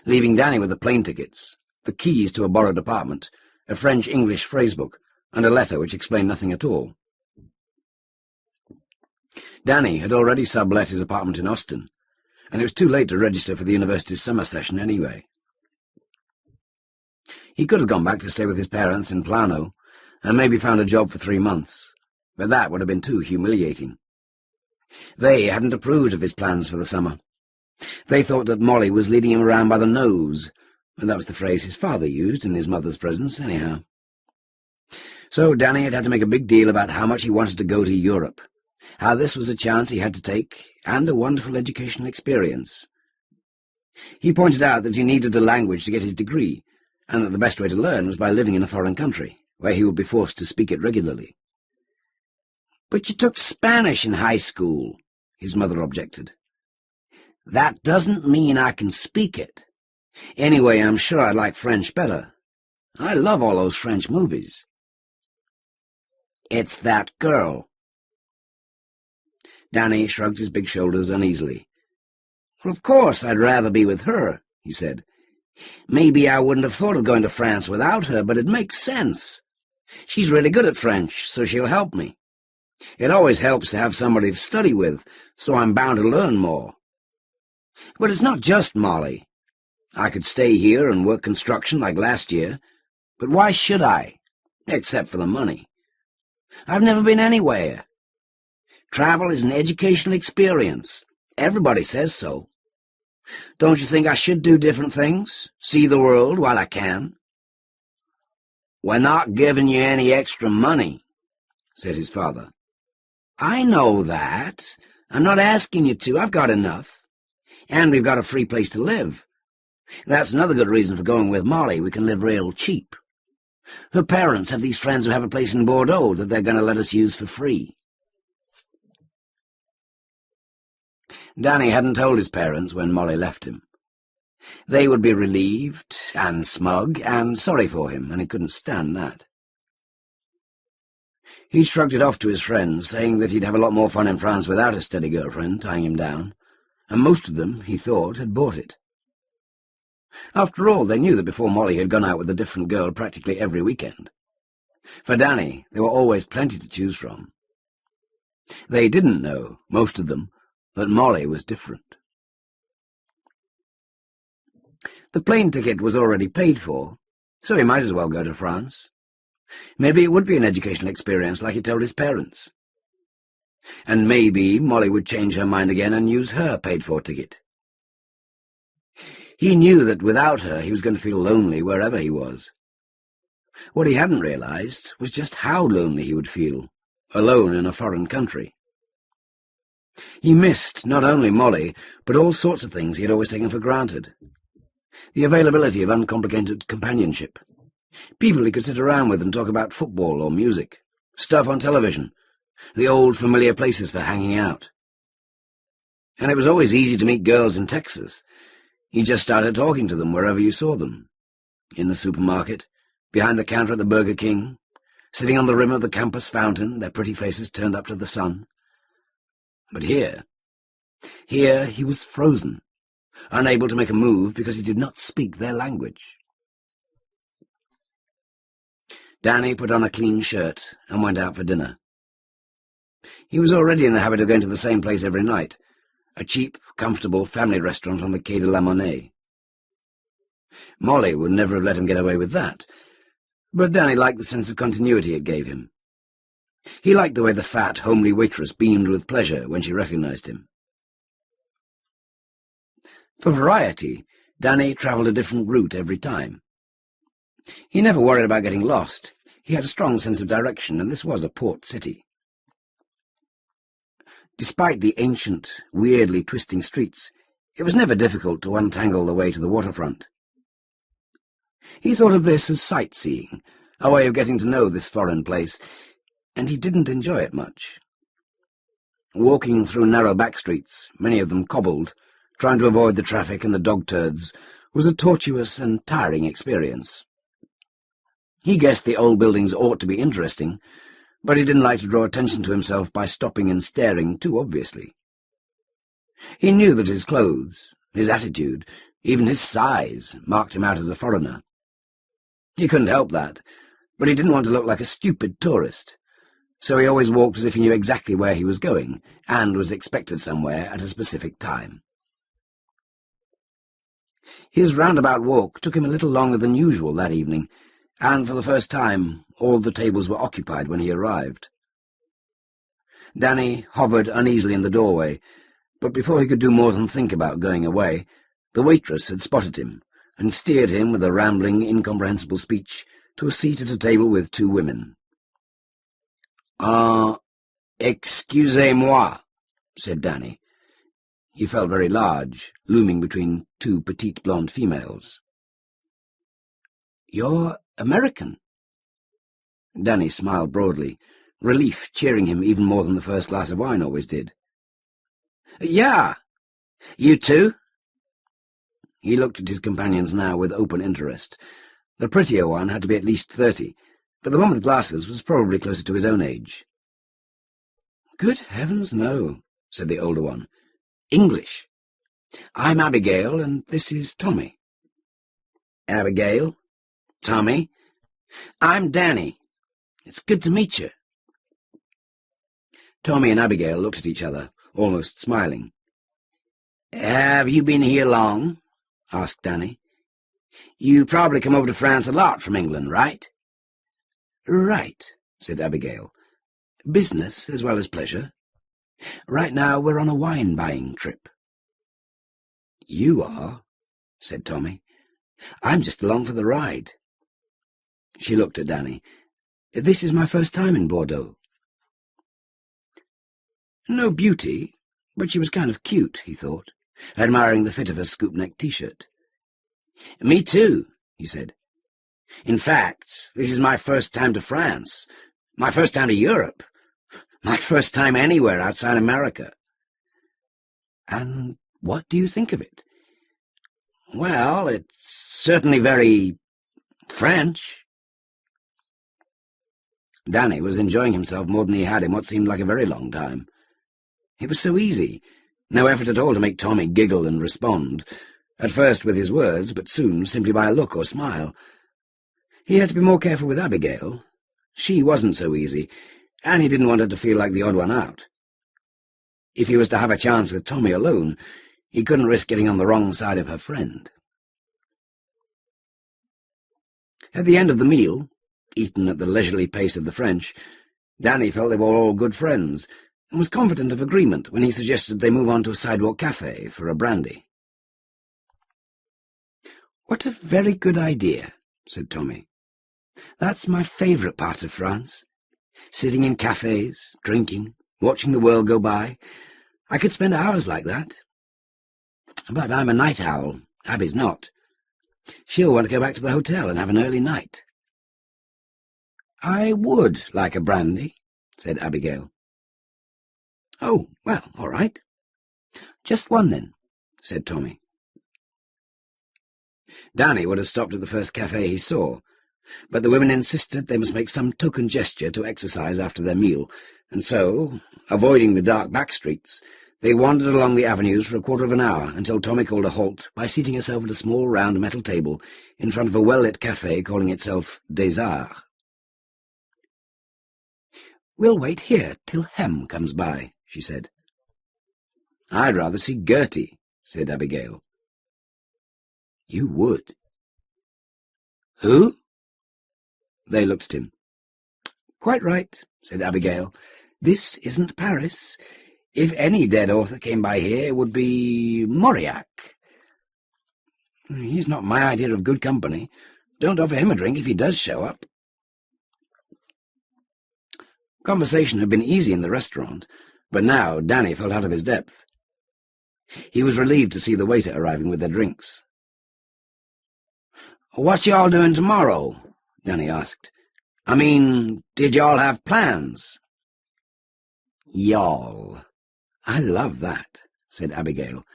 leaving Danny with the plane tickets, the keys to a borrowed apartment, a French-English phrasebook, and a letter which explained nothing at all. Danny had already sublet his apartment in Austin, and it was too late to register for the university's summer session anyway. He could have gone back to stay with his parents in Plano, and maybe found a job for 3 months, but that would have been too humiliating. They hadn't approved of his plans for the summer. They thought that Molly was leading him around by the nose, and that was the phrase his father used in his mother's presence, anyhow. So Danny had to make a big deal about how much he wanted to go to Europe, how this was a chance he had to take, and a wonderful educational experience. He pointed out that he needed a language to get his degree, and that the best way to learn was by living in a foreign country, where he would be forced to speak it regularly. "But you took Spanish in high school," his mother objected. "That doesn't mean I can speak it. Anyway, I'm sure I'd like French better. I love all those French movies." "It's that girl." Danny shrugged his big shoulders uneasily. "Well, of course I'd rather be with her," he said. "Maybe I wouldn't have thought of going to France without her, but it makes sense. She's really good at French, so she'll help me. It always helps to have somebody to study with, so I'm bound to learn more. But it's not just Molly. I could stay here and work construction like last year, but why should I, except for the money? I've never been anywhere. Travel is an educational experience. Everybody says so. Don't you think I should do different things, see the world while I can?" "We're not giving you any extra money," said his father. "I know that. I'm not asking you to. I've got enough. And we've got a free place to live. That's another good reason for going with Molly. We can live real cheap. Her parents have these friends who have a place in Bordeaux that they're going to let us use for free." Danny hadn't told his parents when Molly left him. They would be relieved and smug and sorry for him, and he couldn't stand that. He shrugged it off to his friends, saying that he'd have a lot more fun in France without a steady girlfriend tying him down, and most of them, he thought, had bought it. After all, they knew that before Molly had gone out with a different girl practically every weekend. For Danny, there were always plenty to choose from. They didn't know, most of them, that Molly was different. The plane ticket was already paid for, so he might as well go to France. Maybe it would be an educational experience like he told his parents. And maybe Molly would change her mind again and use her paid-for ticket. He knew that without her he was going to feel lonely wherever he was. What he hadn't realized was just how lonely he would feel, alone in a foreign country. He missed not only Molly, but all sorts of things he had always taken for granted. The availability of uncomplicated companionship, people he could sit around with and talk about football or music, stuff on television, the old familiar places for hanging out. And it was always easy to meet girls in Texas. You just started talking to them wherever you saw them. In the supermarket, behind the counter at the Burger King, sitting on the rim of the campus fountain, their pretty faces turned up to the sun. But here he was frozen, unable to make a move because he did not speak their language. Danny put on a clean shirt and went out for dinner. He was already in the habit of going to the same place every night, a cheap, comfortable family restaurant on the Quai de la Monnaie. Molly would never have let him get away with that, but Danny liked the sense of continuity it gave him. He liked the way the fat, homely waitress beamed with pleasure when she recognized him. For variety, Danny travelled a different route every time. He never worried about getting lost. He had a strong sense of direction, and this was a port city. Despite the ancient, weirdly twisting streets, it was never difficult to untangle the way to the waterfront. He thought of this as sightseeing, a way of getting to know this foreign place, and he didn't enjoy it much. Walking through narrow back streets, many of them cobbled, trying to avoid the traffic and the dog turds, was a tortuous and tiring experience. He guessed the old buildings ought to be interesting, but he didn't like to draw attention to himself by stopping and staring too obviously. He knew that his clothes, his attitude, even his size, marked him out as a foreigner. He couldn't help that, but he didn't want to look like a stupid tourist, so he always walked as if he knew exactly where he was going and was expected somewhere at a specific time. His roundabout walk took him a little longer than usual that evening, and for the first time all the tables were occupied when he arrived. Danny hovered uneasily in the doorway, but before he could do more than think about going away, the waitress had spotted him and steered him with a rambling, incomprehensible speech to a seat at a table with two women. Excusez-moi," said Danny. He felt very large, looming between two petite blonde females. "You're American?" Danny smiled broadly, relief cheering him even more than the first glass of wine always did. "Yeah. You too?" He looked at his companions now with open interest. The prettier one had to be at least 30, but the one with glasses was probably closer to his own age. "Good heavens, no," said the older one. "English. I'm Abigail, and this is Tommy." "Abigail? Tommy? I'm Danny. It's good to meet you." Tommy and Abigail looked at each other, almost smiling. "Have you been here long?" asked Danny. "You probably come over to France a lot from England, right?" "Right," said Abigail. "Business as well as pleasure. Right now we're on a wine-buying trip." "You are," said Tommy. "I'm just along for the ride." She looked at Danny. "This is my first time in Bordeaux." No beauty, but she was kind of cute, he thought, admiring the fit of her scoop-neck T-shirt. "Me too," he said. "In fact, this is my first time to France, my first time to Europe, my first time anywhere outside America." "And what do you think of it?" "Well, it's certainly very French." Danny was enjoying himself more than he had in what seemed like a very long time. It was so easy, no effort at all to make Tommy giggle and respond, at first with his words, but soon simply by a look or smile. He had to be more careful with Abigail. She wasn't so easy, and he didn't want her to feel like the odd one out. If he was to have a chance with Tommy alone, he couldn't risk getting on the wrong side of her friend. At the end of the meal, eaten at the leisurely pace of the French, Danny felt they were all good friends, and was confident of agreement when he suggested they move on to a sidewalk cafe for a brandy. "What a very good idea," said Tommy. "That's my favourite part of France. Sitting in cafes, drinking, watching the world go by. I could spend hours like that. But I'm a night owl. Abby's not. She'll want to go back to the hotel and have an early night." "I would like a brandy," said Abigail. "Oh, well, all right. Just one, then," said Tommy. Danny would have stopped at the first cafe he saw, but the women insisted they must make some token gesture to exercise after their meal, and so, avoiding the dark back streets, they wandered along the avenues for a quarter of an hour until Tommy called a halt by seating himself at a small round metal table in front of a well-lit cafe calling itself Des Arts. "We'll wait here till Hem comes by," she said. "I'd rather see Gertie," said Abigail. "You would." "Who?" They looked at him. "Quite right," said Abigail. "This isn't Paris. If any dead author came by here, it would be Mauriac. He's not my idea of good company. Don't offer him a drink if he does show up." Conversation had been easy in the restaurant, but now Danny felt out of his depth. He was relieved to see the waiter arriving with their drinks. "What y'all doing tomorrow?" Danny asked. "I mean, did y'all have plans?" "Y'all. I love that," said Abigail.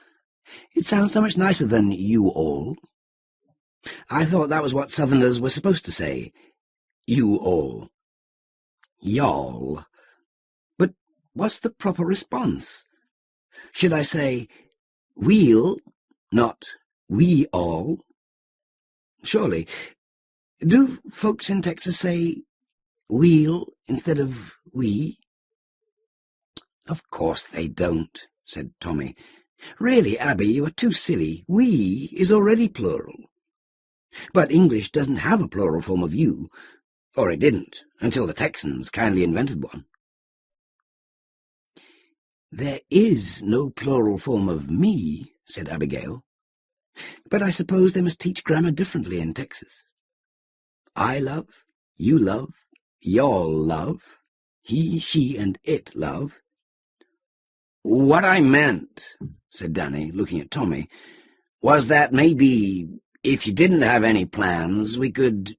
"It sounds so much nicer than you all. I thought that was what Southerners were supposed to say. You all. Y'all. But what's the proper response? Should I say, we'll, not we all? Surely. Do folks in Texas say wheel instead of we? Of course they don't, said Tommy. Really, Abby, you are too silly. We is already plural. But English doesn't have a plural form of you, or it didn't, until the Texans kindly invented one. There is no plural form of me, said Abigail. But I suppose they must teach grammar differently in Texas. I love, you love, y'all love, he, she, and it love. What I meant, said Danny, looking at Tommy, was that maybe, if you didn't have any plans, we could—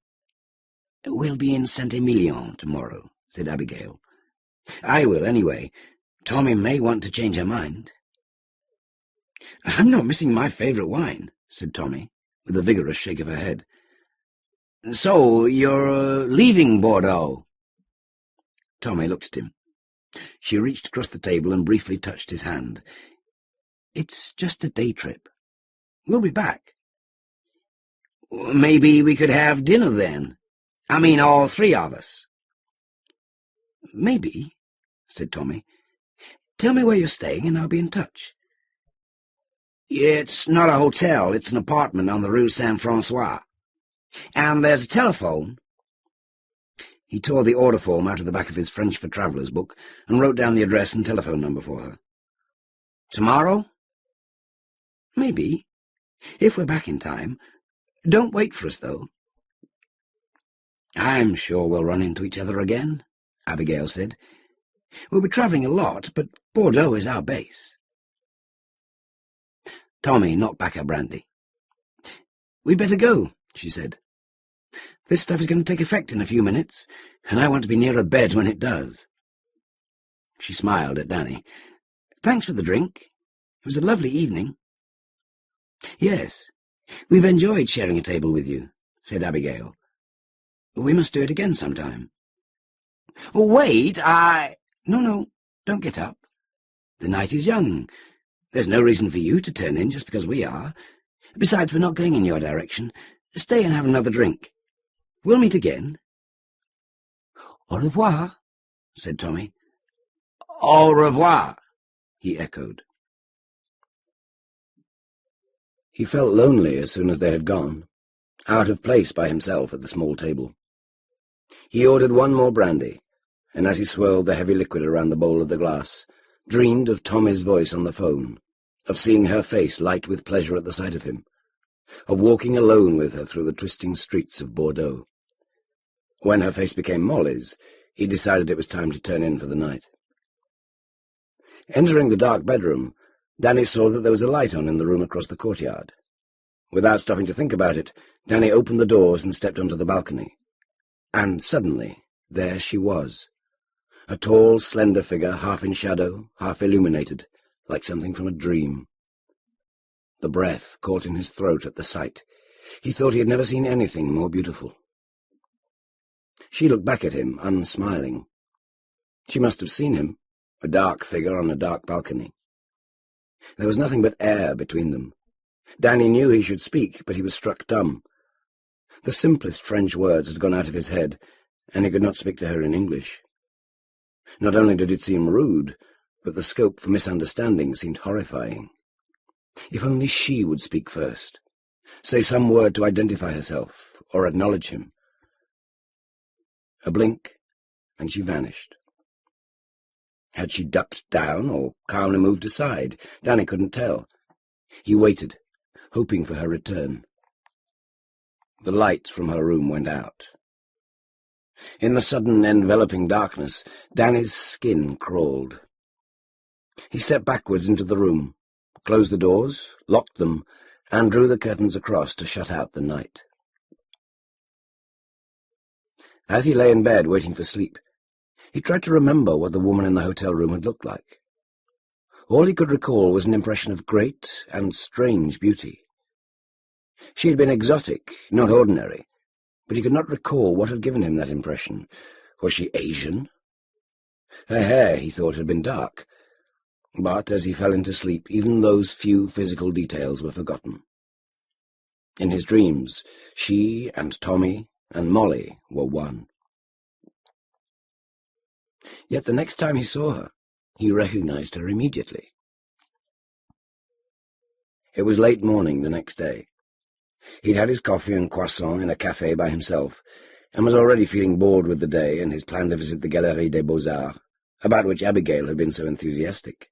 We'll be in Saint-Emilion tomorrow, said Abigail. I will, anyway. Tommy may want to change her mind. I'm not missing my favourite wine, said Tommy, with a vigorous shake of her head. So, you're leaving Bordeaux? Tommy looked at him. She reached across the table and briefly touched his hand. It's just a day trip. We'll be back. Maybe we could have dinner then. I mean, all three of us. Maybe, said Tommy. Tell me where you're staying and I'll be in touch. It's not a hotel, it's an apartment on the Rue Saint-François. And there's a telephone. He tore the order form out of the back of his French for Travellers book and wrote down the address and telephone number for her. Tomorrow? Maybe, if we're back in time. Don't wait for us, though. I'm sure we'll run into each other again, Abigail said. We'll be travelling a lot, but Bordeaux is our base. Tommy knocked back her brandy. We'd better go, she said. This stuff is going to take effect in a few minutes, and I want to be near a bed when it does. She smiled at Danny. Thanks for the drink. It was a lovely evening. Yes, we've enjoyed sharing a table with you, said Abigail. We must do it again sometime. Oh, wait, No, don't get up. The night is young. There's no reason for you to turn in just because we are. Besides, we're not going in your direction. Stay and have another drink. We'll meet again. Au revoir, said Tommy. Au revoir, he echoed. He felt lonely as soon as they had gone, out of place by himself at the small table. He ordered one more brandy, and as he swirled the heavy liquid around the bowl of the glass, dreamed of Tommy's voice on the phone, of seeing her face light with pleasure at the sight of him, of walking alone with her through the twisting streets of Bordeaux. When her face became Molly's, he decided it was time to turn in for the night. Entering the dark bedroom, Danny saw that there was a light on in the room across the courtyard. Without stopping to think about it, Danny opened the doors and stepped onto the balcony. And suddenly, there she was, a tall, slender figure, half in shadow, half illuminated, like something from a dream. The breath caught in his throat at the sight. He thought he had never seen anything more beautiful. She looked back at him, unsmiling. She must have seen him, a dark figure on a dark balcony. There was nothing but air between them. Danny knew he should speak, but he was struck dumb. The simplest French words had gone out of his head, and he could not speak to her in English. Not only did it seem rude, but the scope for misunderstanding seemed horrifying. If only she would speak first, say some word to identify herself, or acknowledge him. A blink, and she vanished. Had she ducked down, or calmly moved aside? Danny couldn't tell. He waited, hoping for her return. The light from her room went out. In the sudden enveloping darkness, Danny's skin crawled. He stepped backwards into the room, closed the doors, locked them, and drew the curtains across to shut out the night. As he lay in bed waiting for sleep, he tried to remember what the woman in the hotel room had looked like. All he could recall was an impression of great and strange beauty. She had been exotic, not ordinary, but he could not recall what had given him that impression. Was she Asian? Her hair, he thought, had been dark, but as he fell into sleep, even those few physical details were forgotten. In his dreams, she and Tommy and Molly were one. Yet the next time he saw her, he recognized her immediately. It was late morning the next day. He'd had his coffee and croissant in a café by himself, and was already feeling bored with the day and his plan to visit the Galerie des Beaux-Arts, about which Abigail had been so enthusiastic.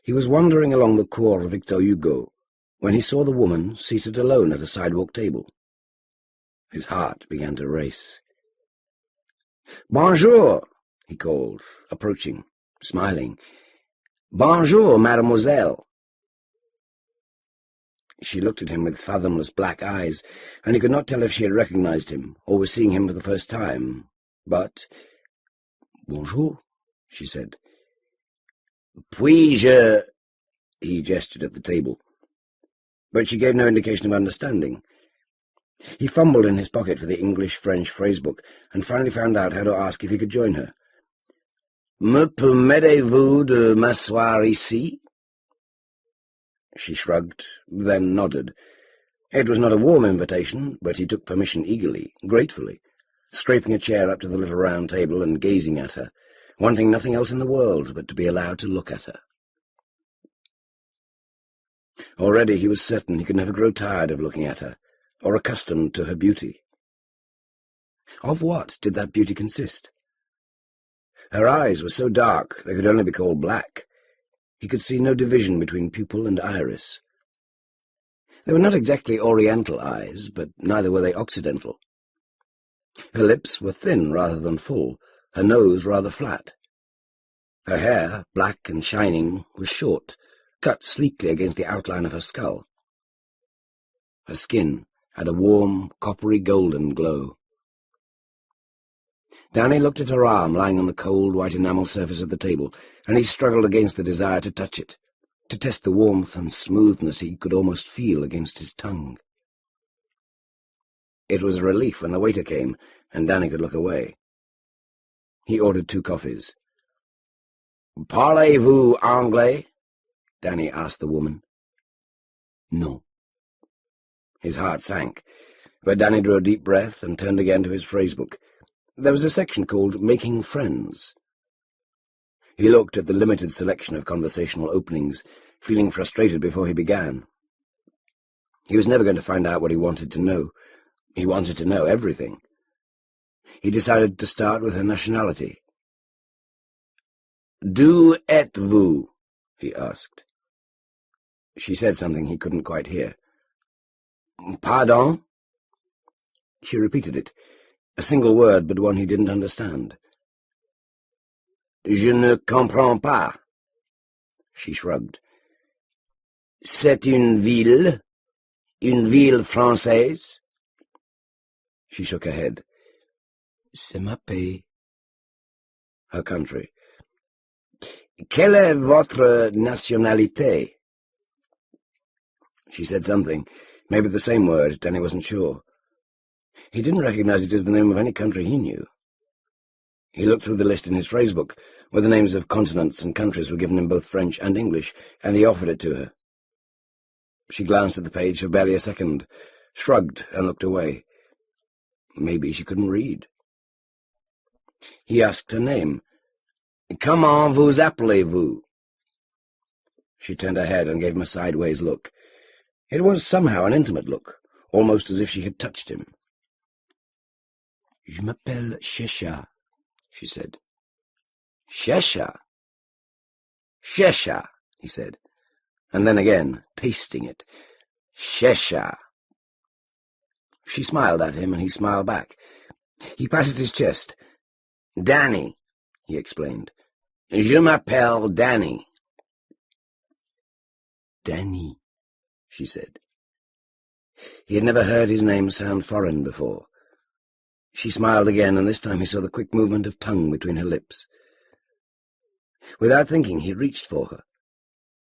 He was wandering along the Cour Victor Hugo when he saw the woman seated alone at a sidewalk table. His heart began to race. "Bonjour," he called, approaching, smiling. "Bonjour, mademoiselle." She looked at him with fathomless black eyes, and he could not tell if she had recognized him or was seeing him for the first time. But, "Bonjour," she said. "Puis-je—" he gestured at the table. But she gave no indication of understanding. He fumbled in his pocket for the English-French phrasebook and finally found out how to ask if he could join her. "Me permettez-vous de m'asseoir ici?" She shrugged, then nodded. It was not a warm invitation, but he took permission eagerly, gratefully, scraping a chair up to the little round table and gazing at her, wanting nothing else in the world but to be allowed to look at her. Already he was certain he could never grow tired of looking at her, or accustomed to her beauty. Of what did that beauty consist? Her eyes were so dark they could only be called black. He could see no division between pupil and iris. They were not exactly oriental eyes, but neither were they occidental. Her lips were thin rather than full, her nose rather flat. Her hair, black and shining, was short, cut sleekly against the outline of her skull. Her skin had a warm, coppery golden glow. Danny looked at her arm lying on the cold white enamel surface of the table, and he struggled against the desire to touch it, to test the warmth and smoothness he could almost feel against his tongue. It was a relief when the waiter came, and Danny could look away. He ordered 2 coffees. "Parlez-vous anglais?" Danny asked the woman. "No." His heart sank, but Danny drew a deep breath and turned again to his phrasebook. There was a section called Making Friends. He looked at the limited selection of conversational openings, feeling frustrated before he began. He was never going to find out what he wanted to know. He wanted to know everything. He decided to start with her nationality. "D'où êtes-vous?" he asked. She said something he couldn't quite hear. "Pardon?" She repeated it, a single word, but one he didn't understand. "Je ne comprends pas." She shrugged. "C'est une ville française?" She shook her head. "C'est ma pays." Her country. "Quelle est votre nationalité?" She said something, maybe the same word, Danny wasn't sure. He didn't recognize it as the name of any country he knew. He looked through the list in his phrasebook, where the names of continents and countries were given in both French and English, and he offered it to her. She glanced at the page for barely a second, shrugged and looked away. Maybe she couldn't read. He asked her name. "Comment vous appelez-vous?" She turned her head and gave him a sideways look. It was somehow an intimate look, almost as if she had touched him. "Je m'appelle Cheshire," she said. "Cheshire?" "Cheshire," he said, and then again, tasting it. "Cheshire." She smiled at him, and he smiled back. He patted his chest. "Danny," he explained. "Je m'appelle Danny." "Danny," she said. He had never heard his name sound foreign before. She smiled again, and this time he saw the quick movement of tongue between her lips. Without thinking, he reached for her.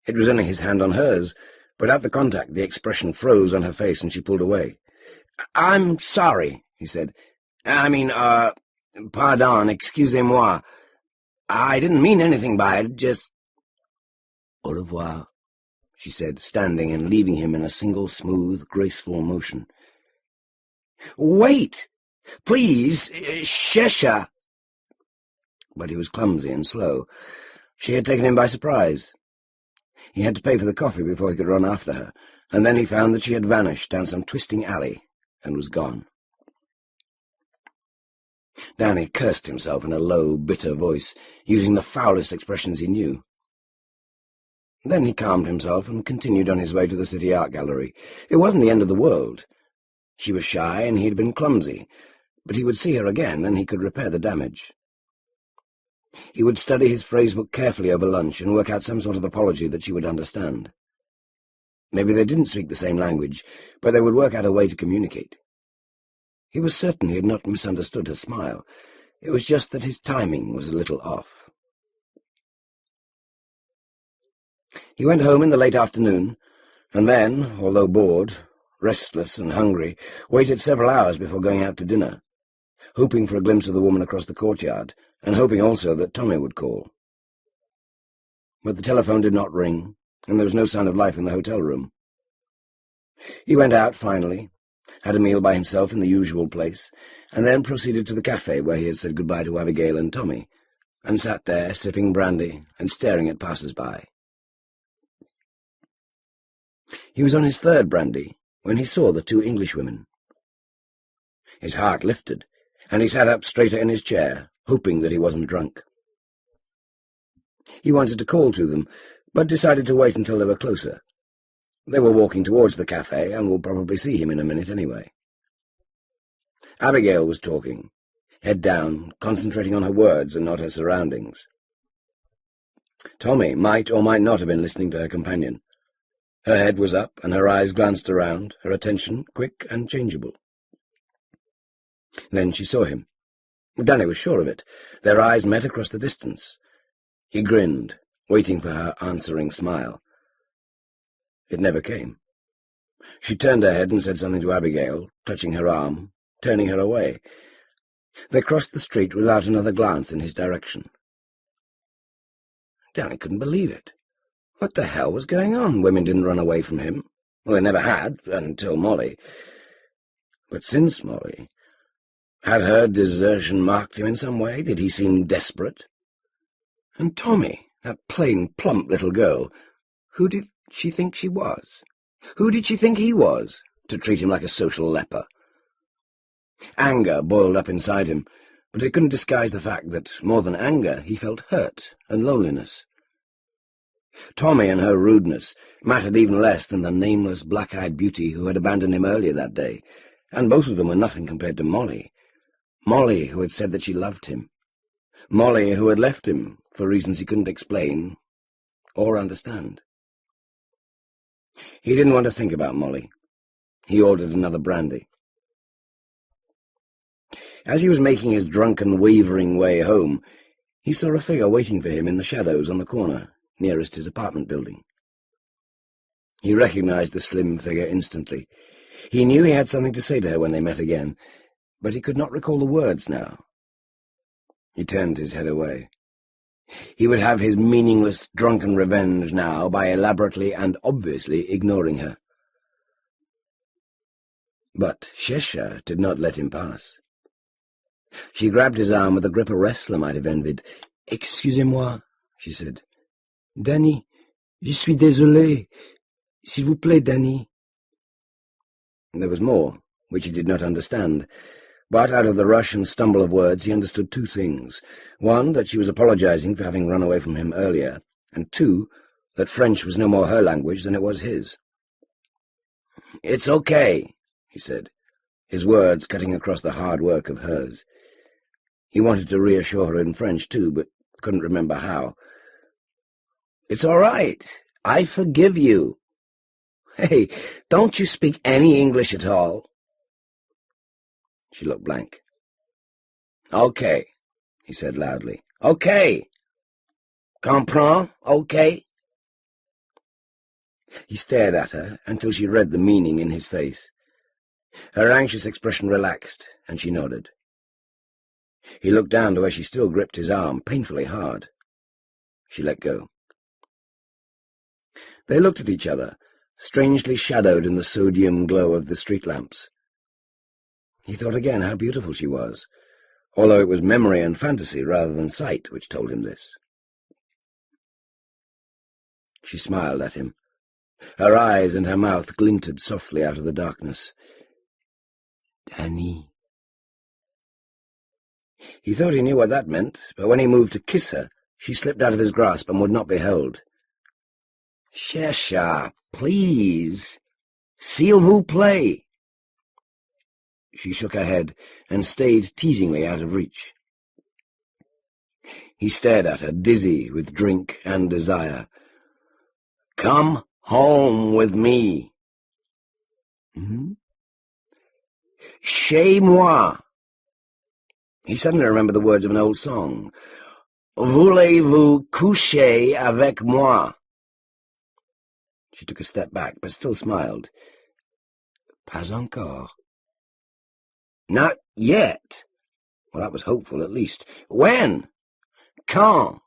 It was only his hand on hers, but at the contact the expression froze on her face and she pulled away. "I'm sorry," he said. Pardon, excusez-moi. I didn't mean anything by it, just—" "Au revoir," she said, standing and leaving him in a single smooth, graceful motion. "Wait! Please, Cheshire!" But he was clumsy and slow. She had taken him by surprise. He had to pay for the coffee before he could run after her, and then he found that she had vanished down some twisting alley and was gone. Danny cursed himself in a low, bitter voice, using the foulest expressions he knew. Then he calmed himself and continued on his way to the City Art Gallery. It wasn't the end of the world. She was shy and he had been clumsy, but he would see her again and he could repair the damage. He would study his phrasebook carefully over lunch and work out some sort of apology that she would understand. Maybe they didn't speak the same language, but they would work out a way to communicate. He was certain he had not misunderstood her smile. It was just that his timing was a little off. He went home in the late afternoon, and then, although bored, restless and hungry, waited several hours before going out to dinner, hoping for a glimpse of the woman across the courtyard, and hoping also that Tommy would call. But the telephone did not ring, and there was no sign of life in the hotel room. He went out finally, had a meal by himself in the usual place, and then proceeded to the cafe where he had said goodbye to Abigail and Tommy, and sat there sipping brandy and staring at passers-by. He was on his third brandy when he saw the two Englishwomen. His heart lifted, and he sat up straighter in his chair, hoping that he wasn't drunk. He wanted to call to them, but decided to wait until they were closer. They were walking towards the cafe and would probably see him in a minute anyway. Abigail was talking, head down, concentrating on her words and not her surroundings. Tommy might or might not have been listening to her companion. Her head was up, and her eyes glanced around, her attention quick and changeable. Then she saw him. Danny was sure of it. Their eyes met across the distance. He grinned, waiting for her answering smile. It never came. She turned her head and said something to Abigail, touching her arm, turning her away. They crossed the street without another glance in his direction. Danny couldn't believe it. What the hell was going on? Women didn't run away from him. Well, they never had, until Molly. But since Molly, had her desertion marked him in some way? Did he seem desperate? And Tommy, that plain, plump little girl, who did she think she was? Who did she think he was, to treat him like a social leper? Anger boiled up inside him, but it couldn't disguise the fact that, more than anger, he felt hurt and loneliness. Tommy and her rudeness mattered even less than the nameless black-eyed beauty who had abandoned him earlier that day, and both of them were nothing compared to Molly. Molly, who had said that she loved him. Molly, who had left him for reasons he couldn't explain or understand. He didn't want to think about Molly. He ordered another brandy. As he was making his drunken, wavering way home, he saw a figure waiting for him in the shadows on the corner, nearest his apartment building. He recognized the slim figure instantly. He knew he had something to say to her when they met again, but he could not recall the words now. He turned his head away. He would have his meaningless, drunken revenge now by elaborately and obviously ignoring her. But Cheshire did not let him pass. She grabbed his arm with a grip a wrestler might have envied. "Excusez-moi," she said. "Danny, je suis désolé. S'il vous plaît, Danny." There was more, which he did not understand, but out of the rush and stumble of words he understood two things. One, that she was apologizing for having run away from him earlier, and two, that French was no more her language than it was his. "It's okay," he said, his words cutting across the hard work of hers. He wanted to reassure her in French too, but couldn't remember how. "It's all right. I forgive you." "Hey, don't you speak any English at all?" She looked blank. "Okay," he said loudly. "Okay. Comprends? Okay?" He stared at her until she read the meaning in his face. Her anxious expression relaxed, and she nodded. He looked down to where she still gripped his arm, painfully hard. She let go. They looked at each other, strangely shadowed in the sodium glow of the street lamps. He thought again how beautiful she was, although it was memory and fantasy rather than sight which told him this. She smiled at him. Her eyes and her mouth glinted softly out of the darkness. Danny. He thought he knew what that meant, but when he moved to kiss her, she slipped out of his grasp and would not be held. Cheshire, please. S'il vous plaît. She shook her head and stayed teasingly out of reach. He stared at her, dizzy with drink and desire. Come home with me. Chez moi. He suddenly remembered the words of an old song. Voulez-vous coucher avec moi? She took a step back, but still smiled. Pas encore. Not yet. Well, that was hopeful, at least. When? Quand?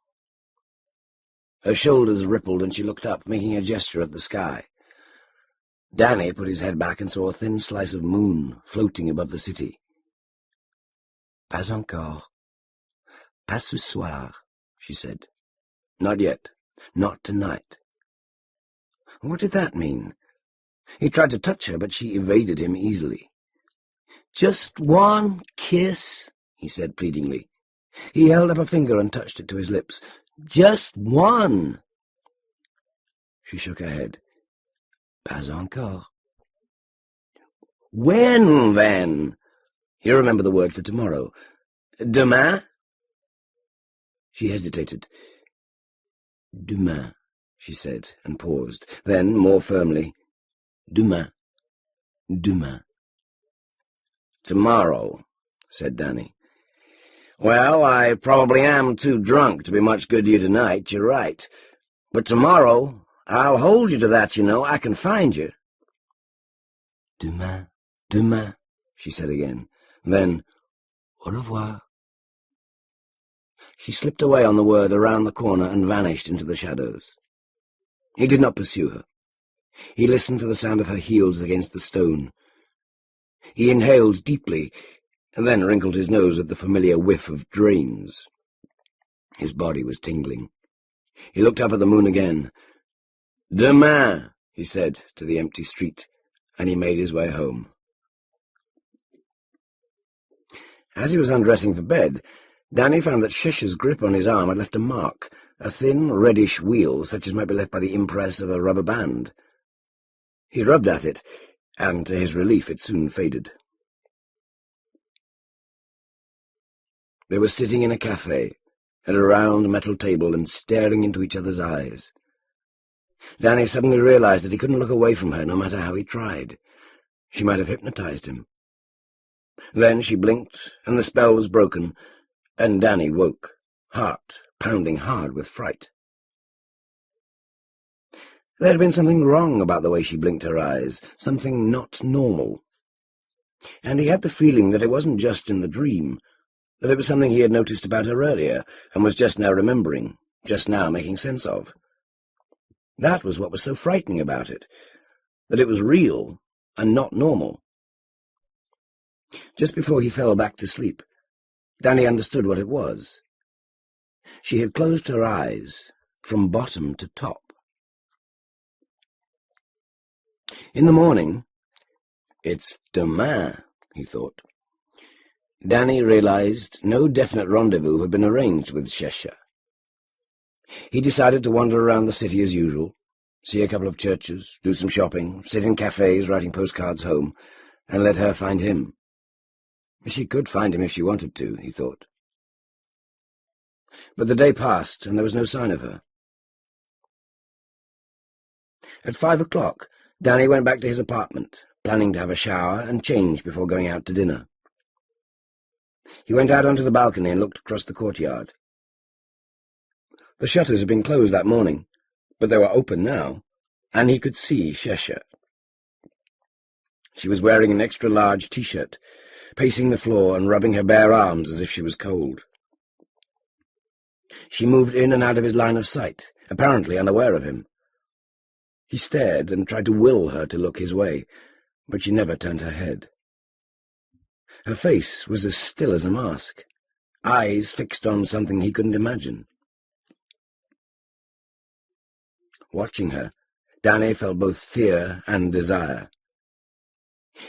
Her shoulders rippled and she looked up, making a gesture at the sky. Danny put his head back and saw a thin slice of moon floating above the city. Pas encore. Pas ce soir, she said. Not yet. Not tonight. What did that mean? He tried to touch her, but she evaded him easily. Just one kiss, he said pleadingly. He held up a finger and touched it to his lips. Just one. She shook her head. Pas encore. When, then? He remembered the word for tomorrow. Demain? She hesitated. Demain, she said, and paused. Then, more firmly, Demain. Demain. Tomorrow, said Danny. Well, I probably am too drunk to be much good to you tonight, you're right. But tomorrow, I'll hold you to that, you know. I can find you. Demain, demain, she said again. Then, au revoir. She slipped away on the word around the corner and vanished into the shadows. He did not pursue her. He listened to the sound of her heels against the stone. He inhaled deeply, and then wrinkled his nose at the familiar whiff of drains. His body was tingling. He looked up at the moon again. Demain, he said to the empty street, and he made his way home. As he was undressing for bed, Danny found that Shish's grip on his arm had left a mark, a thin, reddish wheal such as might be left by the impress of a rubber band. He rubbed at it, and to his relief it soon faded. They were sitting in a cafe, at a round metal table, and staring into each other's eyes. Danny suddenly realized that he couldn't look away from her no matter how he tried. She might have hypnotized him. Then she blinked, and the spell was broken, and Danny woke, heart pounding hard with fright. There had been something wrong about the way she blinked her eyes, something not normal. And he had the feeling that it wasn't just in the dream, that it was something he had noticed about her earlier, and was just now remembering, just now making sense of. That was what was so frightening about it, that it was real and not normal. Just before he fell back to sleep, Danny understood what it was. She had closed her eyes from bottom to top. In the morning, it's demain, he thought. Danny realized no definite rendezvous had been arranged with Cheshire. He decided to wander around the city as usual, see a couple of churches, do some shopping, sit in cafes writing postcards home, and let her find him. She could find him if she wanted to, he thought. But the day passed, and there was no sign of her. At 5 o'clock, Danny went back to his apartment, planning to have a shower and change before going out to dinner. He went out onto the balcony and looked across the courtyard. The shutters had been closed that morning, but they were open now, and he could see Cheshire. She was wearing an extra-large T-shirt, pacing the floor and rubbing her bare arms as if she was cold. She moved in and out of his line of sight, apparently unaware of him. He stared and tried to will her to look his way, but she never turned her head. Her face was as still as a mask, eyes fixed on something he couldn't imagine. Watching her, Danny felt both fear and desire.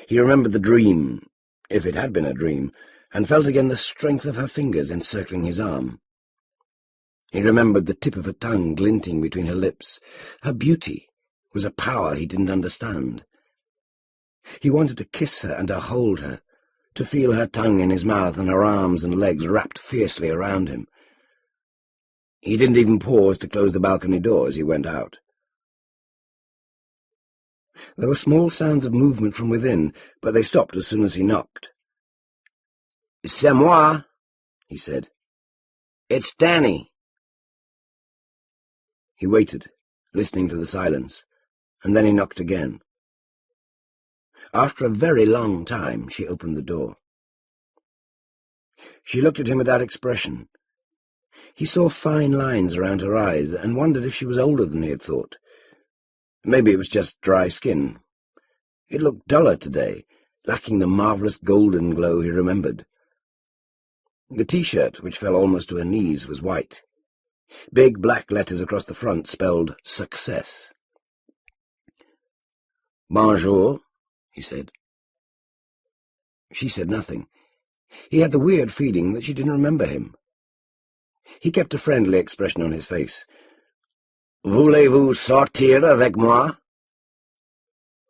He remembered the dream, if it had been a dream, and felt again the strength of her fingers encircling his arm. He remembered the tip of her tongue glinting between her lips. Her beauty was a power he didn't understand. He wanted to kiss her and to hold her, to feel her tongue in his mouth and her arms and legs wrapped fiercely around him. He didn't even pause to close the balcony door as he went out. There were small sounds of movement from within, but they stopped as soon as he knocked. "C'est moi," he said. "It's Danny." He waited, listening to the silence, and then he knocked again. After a very long time, she opened the door. She looked at him without expression. He saw fine lines around her eyes and wondered if she was older than he had thought. Maybe it was just dry skin. It looked duller today, lacking the marvellous golden glow he remembered. The T-shirt, which fell almost to her knees, was white. Big black letters across the front spelled "Success." "Bonjour," he said. She said nothing. He had the weird feeling that she didn't remember him. He kept a friendly expression on his face. "Voulez-vous sortir avec moi?"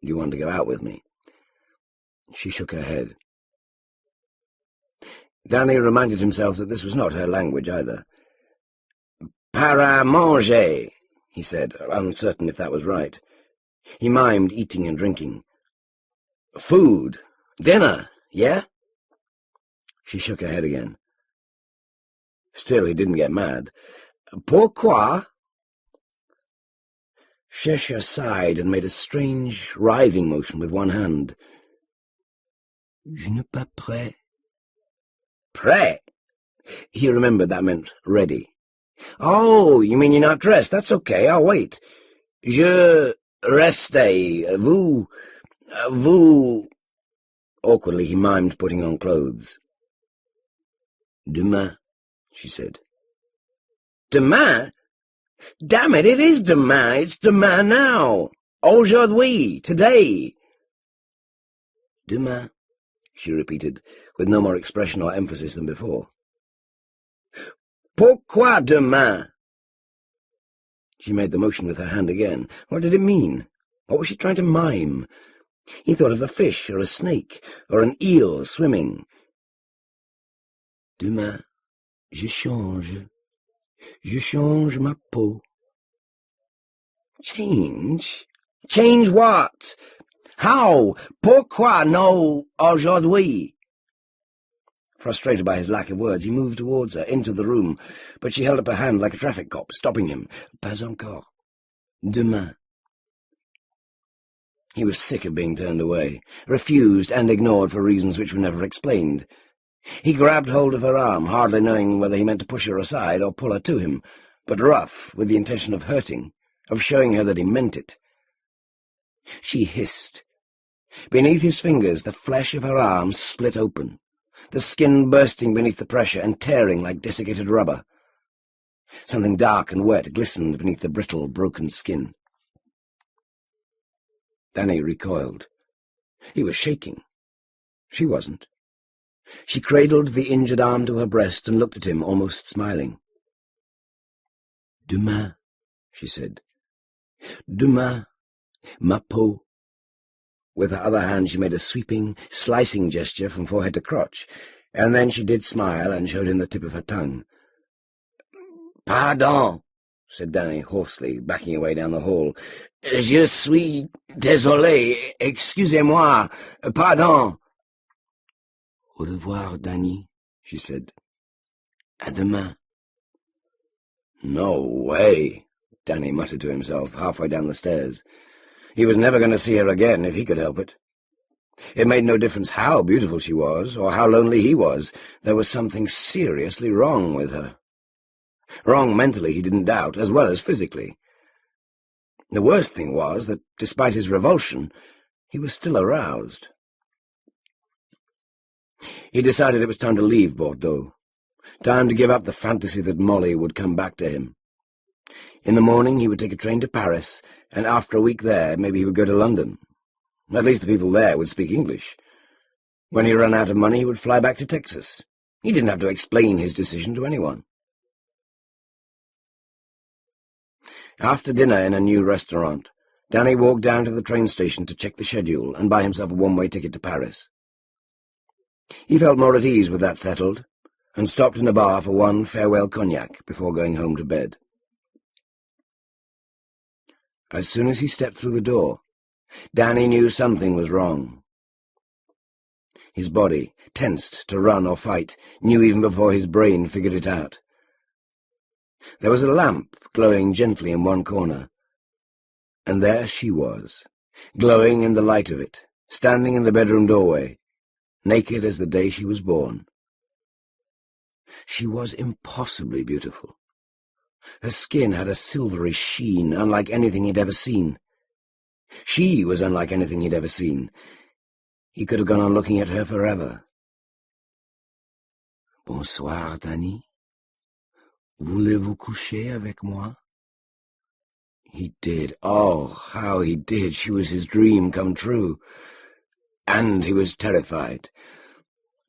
"Do you want to go out with me?" She shook her head. Danny reminded himself that this was not her language either. "Para manger," he said, uncertain if that was right. He mimed eating and drinking. "Food. Dinner, yeah?" She shook her head again. Still, he didn't get mad. "Pourquoi?" Cheshire sighed and made a strange, writhing motion with one hand. "Je n'ai pas prêt." "Prêt?" He remembered that meant ready. "Oh, you mean you're not dressed? That's okay, I'll wait. Je reste. Vous... Awkwardly he mimed putting on clothes. "Demain," she said. "Demain? Damn it, it is demain. It's demain now. Aujourd'hui, today." "Demain," she repeated, with no more expression or emphasis than before. "Pourquoi demain?" She made the motion with her hand again. What did it mean? What was she trying to mime? He thought of a fish or a snake or an eel swimming. "Demain, je change. Je change ma peau." Change? Change what? How? Pourquoi no aujourd'hui? Frustrated by his lack of words, he moved towards her, into the room, but she held up her hand like a traffic cop, stopping him. "Pas encore. Demain." He was sick of being turned away, refused and ignored for reasons which were never explained. He grabbed hold of her arm, hardly knowing whether he meant to push her aside or pull her to him, but rough, with the intention of hurting, of showing her that he meant it. She hissed. Beneath his fingers, the flesh of her arm split open, the skin bursting beneath the pressure and tearing like desiccated rubber. Something dark and wet glistened beneath the brittle, broken skin. Danny recoiled. He was shaking. She wasn't. She cradled the injured arm to her breast and looked at him, almost smiling. "Demain," she said. "Demain, ma peau." With her other hand she made a sweeping, slicing gesture from forehead to crotch, and then she did smile and showed him the tip of her tongue. "Pardon," said Danny hoarsely, backing away down the hall. "Je suis désolé. Excusez-moi. Pardon." "Au revoir, Danny," she said. "À demain." "No way," Danny muttered to himself, halfway down the stairs. He was never going to see her again if he could help it. It made no difference how beautiful she was, or how lonely he was. There was something seriously wrong with her. Wrong mentally, he didn't doubt, as well as physically. The worst thing was that, despite his revulsion, he was still aroused. He decided it was time to leave Bordeaux, time to give up the fantasy that Molly would come back to him. In the morning he would take a train to Paris, and after a week there, maybe he would go to London. At least the people there would speak English. When he ran out of money, he would fly back to Texas. He didn't have to explain his decision to anyone. After dinner in a new restaurant, Danny walked down to the train station to check the schedule and buy himself a one-way ticket to Paris. He felt more at ease with that settled, and stopped in a bar for one farewell cognac before going home to bed. As soon as he stepped through the door, Danny knew something was wrong. His body, tensed to run or fight, knew even before his brain figured it out. There was a lamp glowing gently in one corner, and there she was, glowing in the light of it, standing in the bedroom doorway, naked as the day she was born. She was impossibly beautiful. Her skin had a silvery sheen, unlike anything he'd ever seen. She was unlike anything he'd ever seen. He could have gone on looking at her forever. Bonsoir, Danny. Voulez-vous coucher avec moi? He did. Oh, how he did. She was his dream come true. And he was terrified.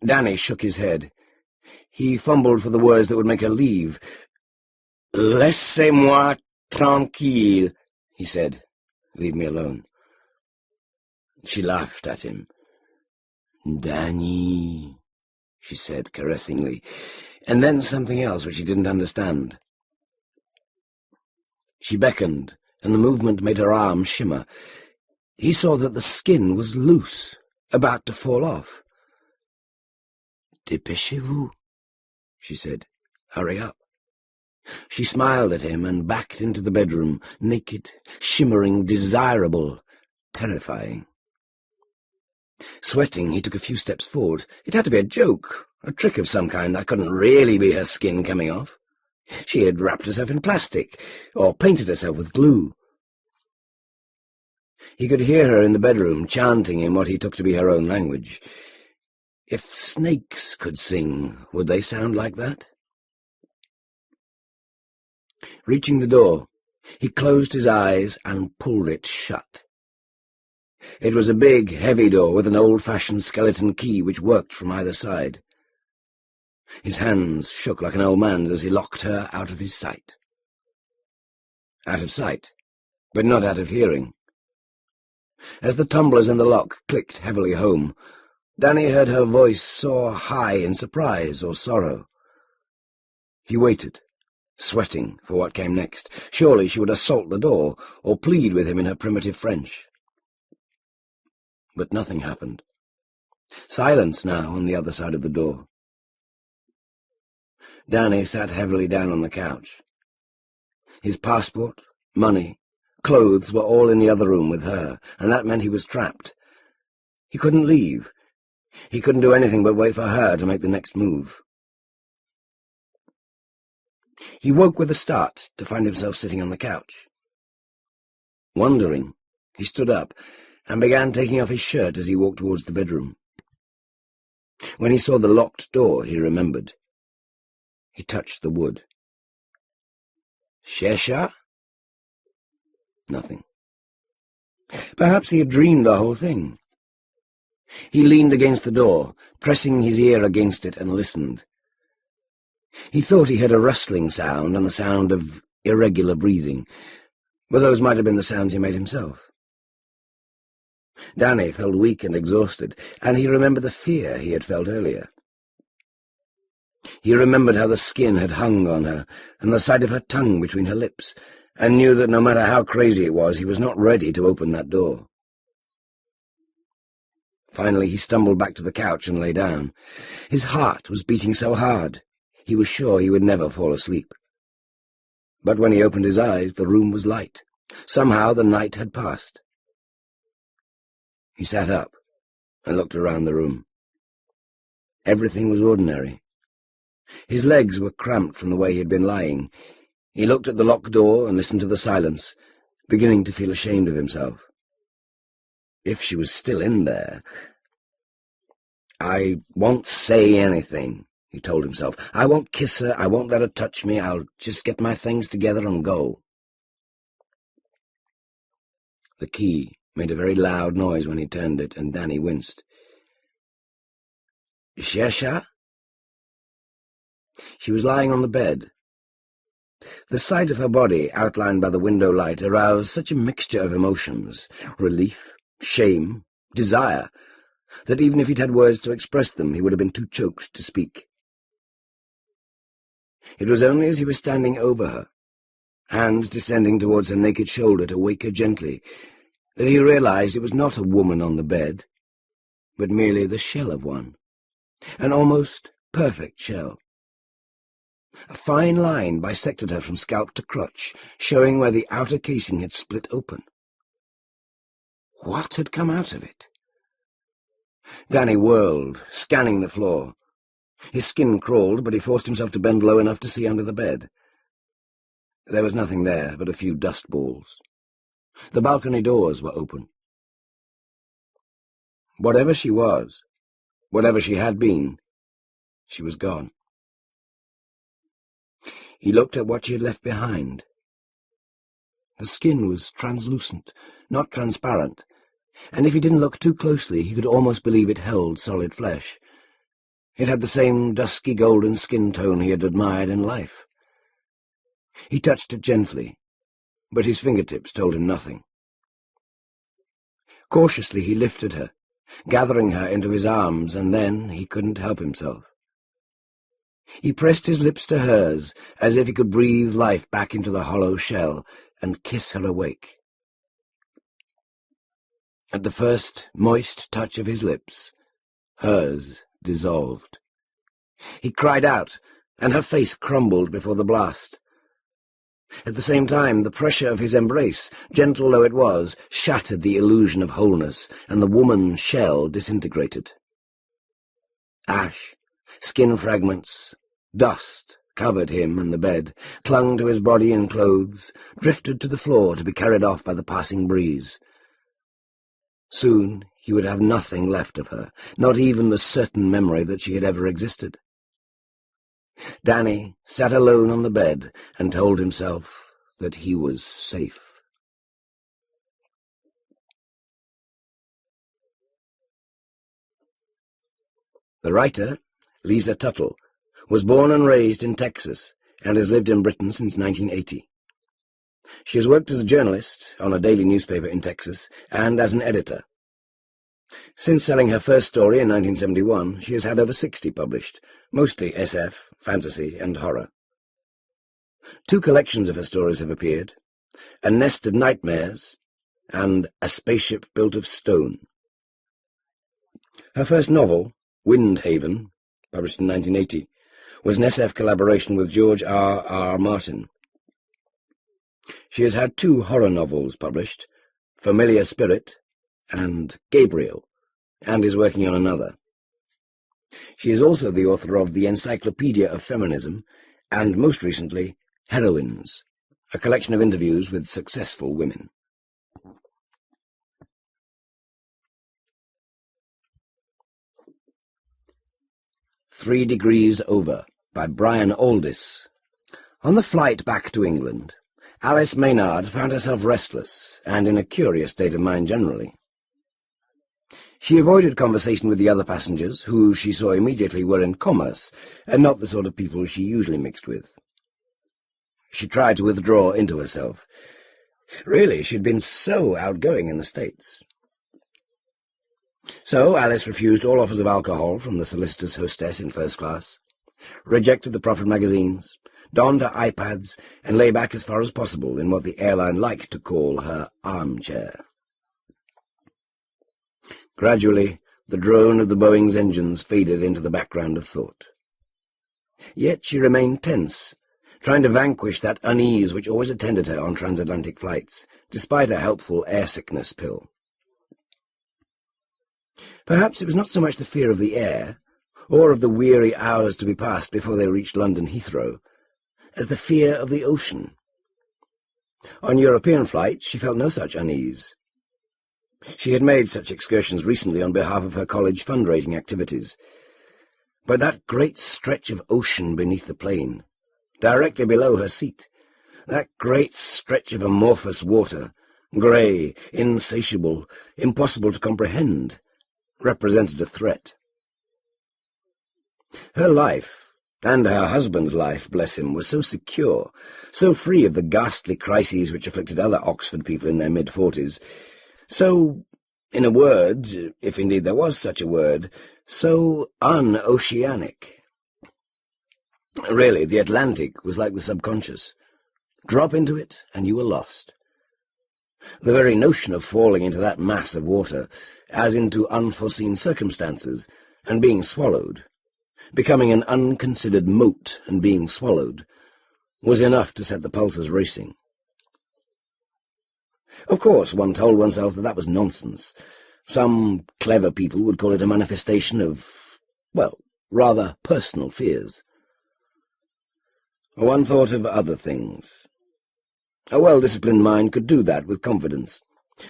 Danny shook his head. He fumbled for the words that would make her leave. Laissez-moi tranquille, he said. Leave me alone. She laughed at him. Danny, she said caressingly, and then something else which he didn't understand. She beckoned, and the movement made her arm shimmer. He saw that the skin was loose, about to fall off. Dépêchez-vous, she said. Hurry up. She smiled at him and backed into the bedroom, naked, shimmering, desirable, terrifying. Sweating, he took a few steps forward. It had to be a joke, a trick of some kind. That couldn't really be her skin coming off. She had wrapped herself in plastic, or painted herself with glue. He could hear her in the bedroom, chanting in what he took to be her own language. If snakes could sing, would they sound like that? Reaching the door, he closed his eyes and pulled it shut. It was a big, heavy door with an old-fashioned skeleton key which worked from either side. His hands shook like an old man's as he locked her out of his sight. Out of sight, but not out of hearing. As the tumblers in the lock clicked heavily home, Danny heard her voice soar high in surprise or sorrow. He waited, sweating for what came next. Surely she would assault the door, or plead with him in her primitive French. But nothing happened. Silence now on the other side of the door. Danny sat heavily down on the couch. His passport, money, clothes were all in the other room with her, and that meant he was trapped. He couldn't leave. He couldn't do anything but wait for her to make the next move. He woke with a start to find himself sitting on the couch. Wondering, he stood up and began taking off his shirt as he walked towards the bedroom. When he saw the locked door, he remembered. He touched the wood. Chercha? Nothing. Perhaps he had dreamed the whole thing. He leaned against the door, pressing his ear against it, and listened. He thought he heard a rustling sound and the sound of irregular breathing, but those might have been the sounds he made himself. Danny felt weak and exhausted, and he remembered the fear he had felt earlier. He remembered how the skin had hung on her, and the sight of her tongue between her lips, and knew that no matter how crazy it was, he was not ready to open that door. Finally, he stumbled back to the couch and lay down. His heart was beating so hard, he was sure he would never fall asleep. But when he opened his eyes, the room was light. Somehow the night had passed. He sat up and looked around the room. Everything was ordinary. His legs were cramped from the way he had been lying. He looked at the locked door and listened to the silence, beginning to feel ashamed of himself. If she was still in there... I won't say anything, he told himself. I won't kiss her, I won't let her touch me, I'll just get my things together and go. The key made a very loud noise when he turned it, and Danny winced. Shesha? She was lying on the bed. The sight of her body, outlined by the window light, aroused such a mixture of emotions, relief, shame, desire, that even if he'd had words to express them, he would have been too choked to speak. It was only as he was standing over her, hand descending towards her naked shoulder to wake her gently, that he realized it was not a woman on the bed, but merely the shell of one, an almost perfect shell. A fine line bisected her from scalp to crotch, showing where the outer casing had split open. What had come out of it? Danny whirled, scanning the floor. His skin crawled, but he forced himself to bend low enough to see under the bed. There was nothing there but a few dust balls. The balcony doors were open. Whatever she was, whatever she had been, she was gone. He looked at what she had left behind. The skin was translucent, not transparent, and if he didn't look too closely, he could almost believe it held solid flesh. It had the same dusky golden skin tone he had admired in life. He touched it gently, but his fingertips told him nothing. Cautiously he lifted her, gathering her into his arms, and then he couldn't help himself. He pressed his lips to hers, as if he could breathe life back into the hollow shell, and kiss her awake. At the first moist touch of his lips, hers dissolved. He cried out, and her face crumbled before the blast. At the same time, the pressure of his embrace, gentle though it was, shattered the illusion of wholeness, and the woman's shell disintegrated. Ash, skin fragments, dust covered him and the bed, clung to his body and clothes, drifted to the floor to be carried off by the passing breeze. Soon he would have nothing left of her, not even the certain memory that she had ever existed. Danny sat alone on the bed and told himself that he was safe. The writer, Lisa Tuttle, was born and raised in Texas and has lived in Britain since 1980. She has worked as a journalist on a daily newspaper in Texas and as an editor. Since selling her first story in 1971, she has had over 60 published, mostly SF, fantasy, and horror. 2 collections of her stories have appeared, A Nest of Nightmares and A Spaceship Built of Stone. Her first novel, Windhaven, published in 1980, was an SF collaboration with George R. Martin. She has had 2 horror novels published, Familiar Spirit and Gabriel, and is working on another. She is also the author of The Encyclopedia of Feminism and, most recently, Heroines, a collection of interviews with successful women. "3 Degrees Over" by Brian Aldiss. On the flight back to England, Alice Maynard found herself restless and in a curious state of mind generally. She avoided conversation with the other passengers, who she saw immediately were in commerce, and not the sort of people she usually mixed with. She tried to withdraw into herself. Really, she'd been so outgoing in the States. So Alice refused all offers of alcohol from the solicitor's hostess in first class, rejected the profit magazines, donned her iPads, and lay back as far as possible in what the airline liked to call her armchair. Gradually, the drone of the Boeing's engines faded into the background of thought. Yet she remained tense, trying to vanquish that unease which always attended her on transatlantic flights, despite a helpful air-sickness pill. Perhaps it was not so much the fear of the air, or of the weary hours to be passed before they reached London Heathrow, as the fear of the ocean. On European flights she felt no such unease. She had made such excursions recently on behalf of her college fundraising activities. But that great stretch of ocean beneath the plane, directly below her seat, that great stretch of amorphous water, grey, insatiable, impossible to comprehend, represented a threat. Her life, and her husband's life, bless him, was so secure, so free of the ghastly crises which afflicted other Oxford people in their mid-40s, so, in a word, if indeed there was such a word, so un-oceanic. Really, the Atlantic was like the subconscious. Drop into it, and you were lost. The very notion of falling into that mass of water, as into unforeseen circumstances, and being swallowed, becoming an unconsidered mote and being swallowed, was enough to set the pulses racing. Of course, one told oneself that was nonsense. Some clever people would call it a manifestation of, well, rather personal fears. One thought of other things. A well-disciplined mind could do that with confidence.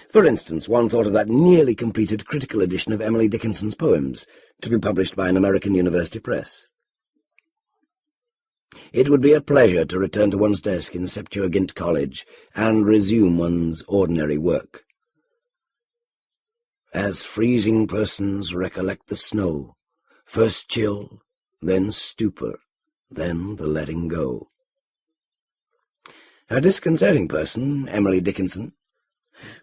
For instance, one thought of that nearly completed critical edition of Emily Dickinson's poems, to be published by an American university press. It would be a pleasure to return to one's desk in Septuagint College and resume one's ordinary work. As freezing persons recollect the snow, first chill, then stupor, then the letting go. A disconcerting person, Emily Dickinson,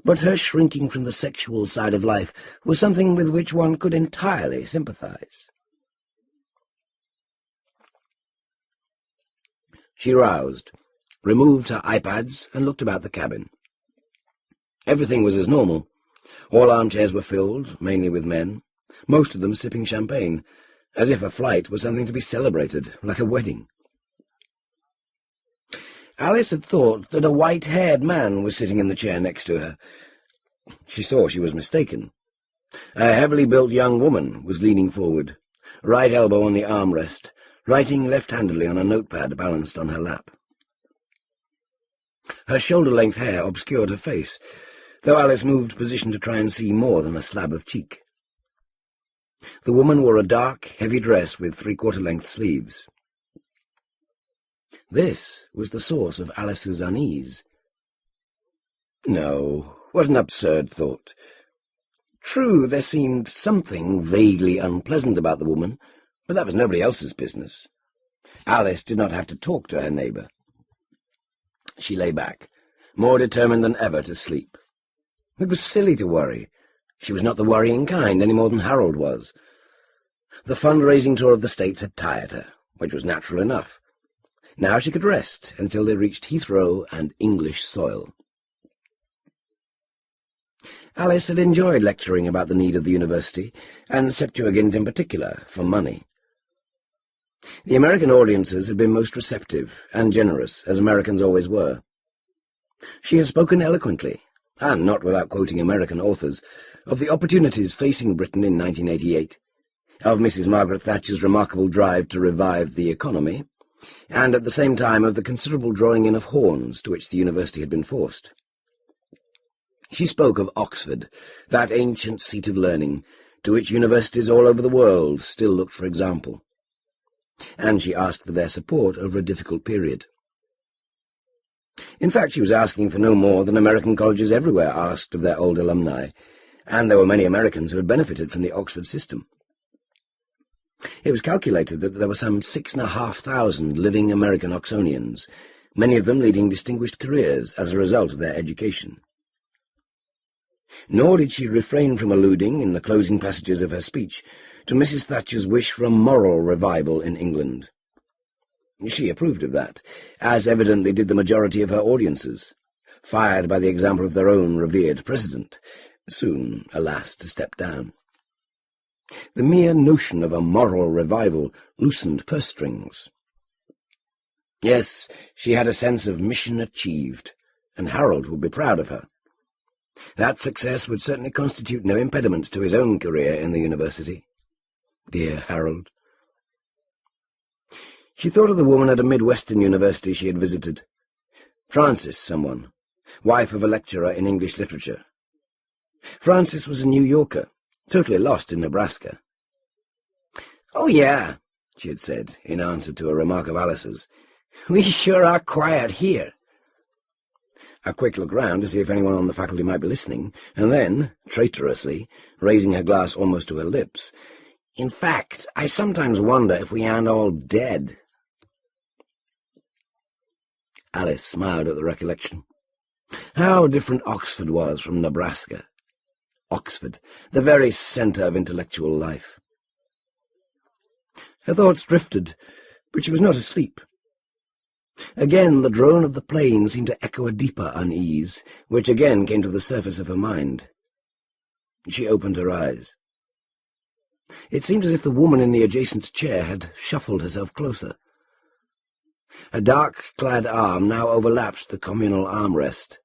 but her shrinking from the sexual side of life was something with which one could entirely sympathize. She roused, removed her iPads, and looked about the cabin. Everything was as normal. All armchairs were filled, mainly with men, most of them sipping champagne, as if a flight was something to be celebrated, like a wedding. Alice had thought that a white-haired man was sitting in the chair next to her. She saw she was mistaken. A heavily built young woman was leaning forward, right elbow on the armrest, writing left-handedly on a notepad balanced on her lap. Her shoulder-length hair obscured her face, though Alice moved position to try and see more than a slab of cheek. The woman wore a dark, heavy dress with three-quarter-length sleeves. This was the source of Alice's unease. No, what an absurd thought. True, there seemed something vaguely unpleasant about the woman, but that was nobody else's business. Alice did not have to talk to her neighbour. She lay back, more determined than ever to sleep. It was silly to worry. She was not the worrying kind any more than Harold was. The fundraising tour of the States had tired her, which was natural enough. Now she could rest until they reached Heathrow and English soil. Alice had enjoyed lecturing about the need of the university, and Septuagint in particular, for money. The American audiences had been most receptive and generous, as Americans always were. She had spoken eloquently, and not without quoting American authors, of the opportunities facing Britain in 1988, of Mrs. Margaret Thatcher's remarkable drive to revive the economy, and at the same time of the considerable drawing in of horns to which the university had been forced. She spoke of Oxford, that ancient seat of learning, to which universities all over the world still looked for example, and she asked for their support over a difficult period. In fact, she was asking for no more than American colleges everywhere asked of their old alumni, and there were many Americans who had benefited from the Oxford system. It was calculated that there were some 6,500 living American Oxonians, many of them leading distinguished careers as a result of their education. Nor did she refrain from alluding, in the closing passages of her speech, to Mrs. Thatcher's wish for a moral revival in England. She approved of that, as evidently did the majority of her audiences, fired by the example of their own revered president, soon, alas, to step down. The mere notion of a moral revival loosened purse strings. Yes, she had a sense of mission achieved, and Harold would be proud of her. That success would certainly constitute no impediment to his own career in the university. Dear Harold. She thought of the woman at a Midwestern university she had visited. Frances, someone, wife of a lecturer in English literature. Frances was a New Yorker, totally lost in Nebraska. "Oh, yeah," she had said, in answer to a remark of Alice's. "We sure are quiet here." A quick look round to see if anyone on the faculty might be listening, and then, traitorously, raising her glass almost to her lips, "In fact, I sometimes wonder if we aren't all dead." Alice smiled at the recollection. How different Oxford was from Nebraska. Oxford, the very centre of intellectual life. Her thoughts drifted, but she was not asleep. Again the drone of the plane seemed to echo a deeper unease, which again came to the surface of her mind. She opened her eyes. It seemed as if the woman in the adjacent chair had shuffled herself closer. A dark-clad arm now overlapped the communal armrest,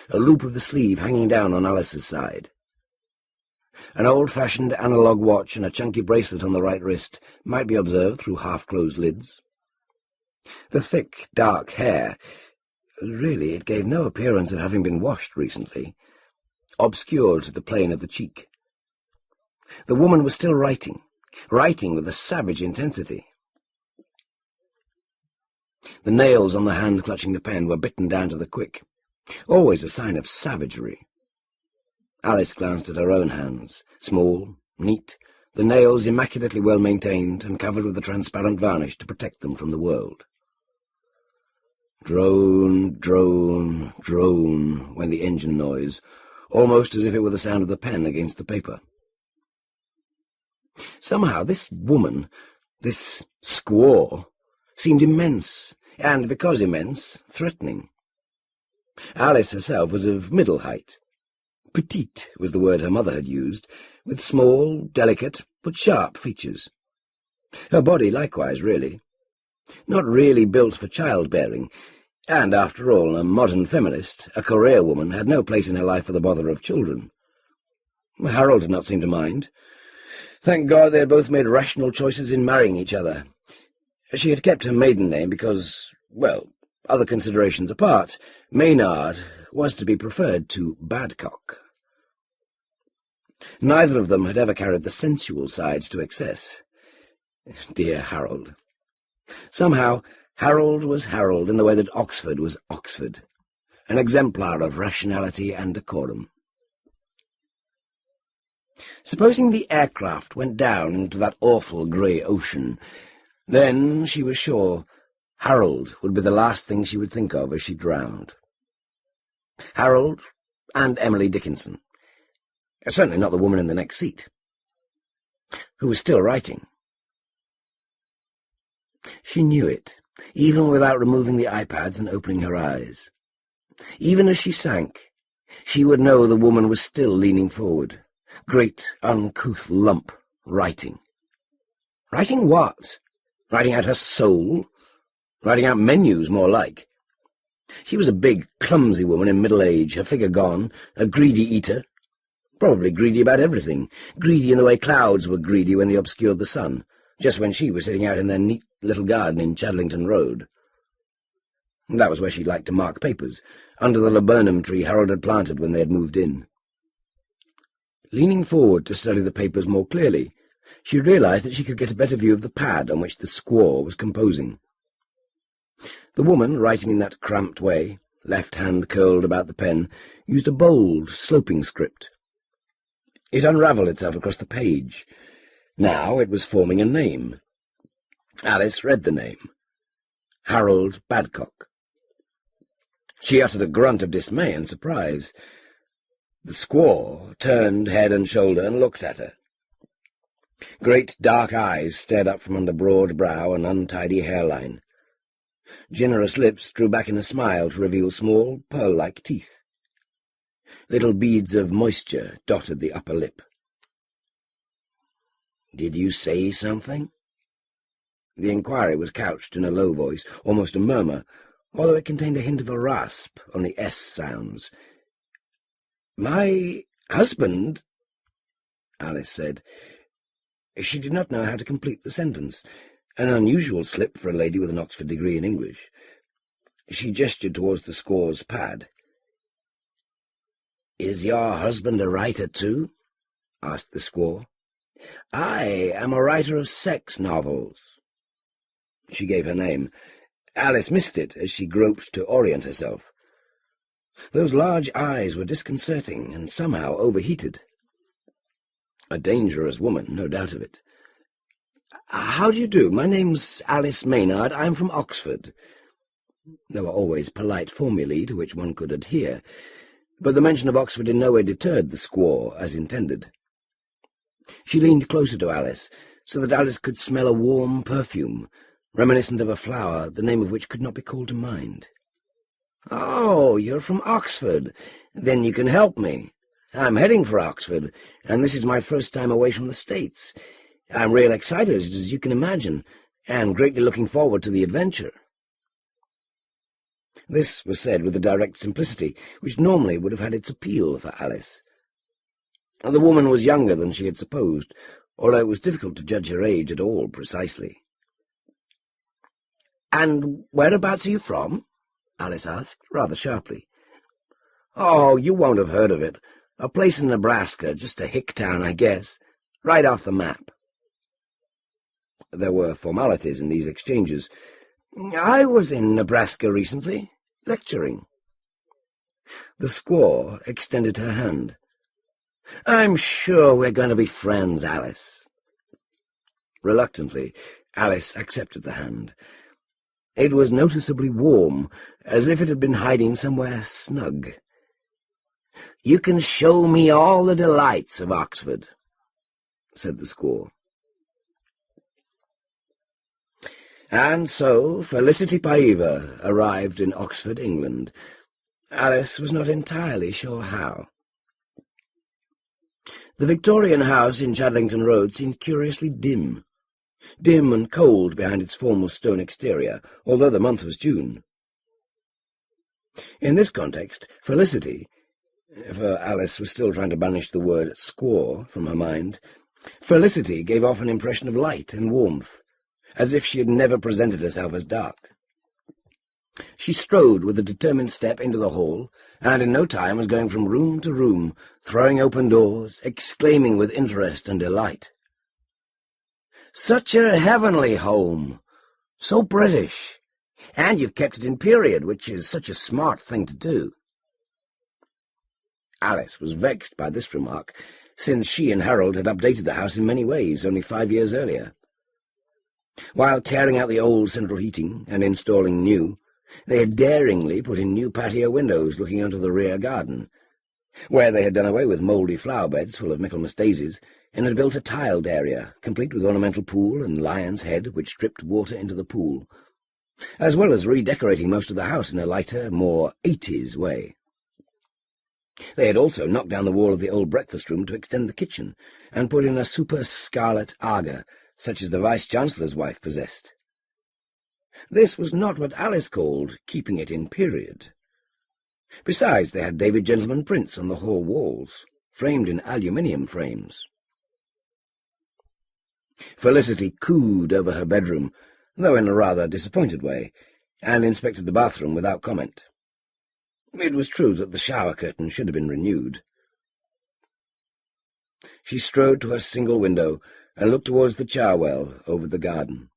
a loop of the sleeve hanging down on Alice's side. An old-fashioned analogue watch and a chunky bracelet on the right wrist might be observed through half-closed lids. The thick, dark hair, really it gave no appearance of having been washed recently, obscured the plane of the cheek. The woman was still writing with a savage intensity. The nails on the hand clutching the pen were bitten down to the quick, always a sign of savagery. Alice glanced at her own hands, small, neat, the nails immaculately well maintained and covered with a transparent varnish to protect them from the world. Drone, drone, drone, went the engine noise, almost as if it were the sound of the pen against the paper. Somehow this woman, this squaw, seemed immense, and, because immense, threatening. Alice herself was of middle height. Petite was the word her mother had used, with small, delicate, but sharp features. Her body likewise, really. Not really built for childbearing, and, after all, a modern feminist, a career woman, had no place in her life for the bother of children. Harold did not seem to mind. Thank God they had both made rational choices in marrying each other. She had kept her maiden name because, well, other considerations apart, Maynard was to be preferred to Badcock. Neither of them had ever carried the sensual sides to excess. Dear Harold. Somehow, Harold was Harold in the way that Oxford was Oxford, an exemplar of rationality and decorum. Supposing the aircraft went down into that awful grey ocean, then, she was sure, Harold would be the last thing she would think of as she drowned. Harold and Emily Dickinson. Certainly not the woman in the next seat, who was still writing. She knew it, even without removing the iPads and opening her eyes. Even as she sank, she would know the woman was still leaning forward, great, uncouth lump, writing. Writing what? Writing out her soul? Writing out menus, more like. She was a big, clumsy woman in middle age, her figure gone, a greedy eater. Probably greedy about everything, greedy in the way clouds were greedy when they obscured the sun, just when she was sitting out in their neat little garden in Chadlington Road. That was where she liked to mark papers, under the laburnum tree Harold had planted when they had moved in. Leaning forward to study the papers more clearly, she realized that she could get a better view of the pad on which the squaw was composing. The woman, writing in that cramped way, left hand curled about the pen, used a bold, sloping script. It unravelled itself across the page. Now it was forming a name. Alice read the name. Harold Badcock. She uttered a grunt of dismay and surprise. The squaw turned head and shoulder and looked at her. Great dark eyes stared up from under broad brow and untidy hairline. Generous lips drew back in a smile to reveal small, pearl-like teeth. Little beads of moisture dotted the upper lip. "Did you say something?" The inquiry was couched in a low voice, almost a murmur, although it contained a hint of a rasp on the S sounds. "My husband," Alice said. She did not know how to complete the sentence, an unusual slip for a lady with an Oxford degree in English. She gestured towards the squaw's pad. "Is your husband a writer too?" asked the squaw. "I am a writer of sex novels." She gave her name. Alice missed it as she groped to orient herself. Those large eyes were disconcerting and somehow overheated. A dangerous woman, no doubt of it. "How do you do? My name's Alice Maynard. I'm from Oxford." There were always polite formulae to which one could adhere, but the mention of Oxford in no way deterred the squaw as intended. She leaned closer to Alice, so that Alice could smell a warm perfume, reminiscent of a flower, the name of which could not be called to mind. "Oh, you're from Oxford. Then you can help me. I'm heading for Oxford, and this is my first time away from the States. I'm real excited, as you can imagine, and greatly looking forward to the adventure." This was said with a direct simplicity which normally would have had its appeal for Alice. The woman was younger than she had supposed, although it was difficult to judge her age at all precisely. "And whereabouts are you from?" Alice asked, rather sharply. "Oh, you won't have heard of it. A place in Nebraska, just a hick town, I guess, right off the map." There were formalities in these exchanges. "I was in Nebraska recently, lecturing." The squaw extended her hand. "I'm sure we're going to be friends, Alice." Reluctantly, Alice accepted the hand. It was noticeably warm, as if it had been hiding somewhere snug. "You can show me all the delights of Oxford," said the squaw. And so Felicity Paiva arrived in Oxford, England. Alice was not entirely sure how. The Victorian house in Chadlington Road seemed curiously dim and cold behind its formal stone exterior, although the month was June. In this context, Felicity, for Alice was still trying to banish the word squaw from her mind, Felicity gave off an impression of light and warmth, as if she had never presented herself as dark. She strode with a determined step into the hall, and in no time was going from room to room, throwing open doors, exclaiming with interest and delight. "Such a heavenly home! So British! And you've kept it in period, which is such a smart thing to do." Alice was vexed by this remark, since she and Harold had updated the house in many ways only 5 years earlier. While tearing out the old central heating and installing new, they had daringly put in new patio windows looking onto the rear garden, where they had done away with mouldy flower beds full of Michaelmas daisies, and had built a tiled area, complete with ornamental pool and lion's head which dripped water into the pool, as well as redecorating most of the house in a lighter, more 80s way. They had also knocked down the wall of the old breakfast room to extend the kitchen, and put in a super scarlet Aga, such as the Vice-Chancellor's wife possessed. This was not what Alice called keeping it in period. Besides, they had David Gentleman prints on the hall walls, framed in aluminium frames. Felicity cooed over her bedroom, though in a rather disappointed way, and inspected the bathroom without comment. It was true that the shower curtain should have been renewed. She strode to her single window and looked towards the charwell over the garden.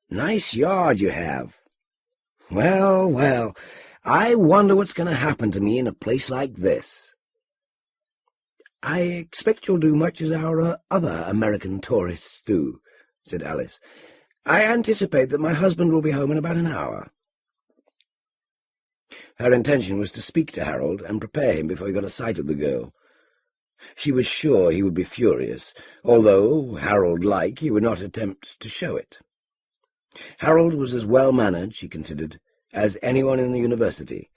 "Nice yard you have. Well, well, I wonder what's going to happen to me in a place like this." "I expect you'll do much as our other American tourists do," said Alice. "I anticipate that my husband will be home in about an hour." Her intention was to speak to Harold and prepare him before he got a sight of the girl. She was sure he would be furious, although, Harold-like, he would not attempt to show it. Harold was as well-mannered, she considered, as anyone in the university,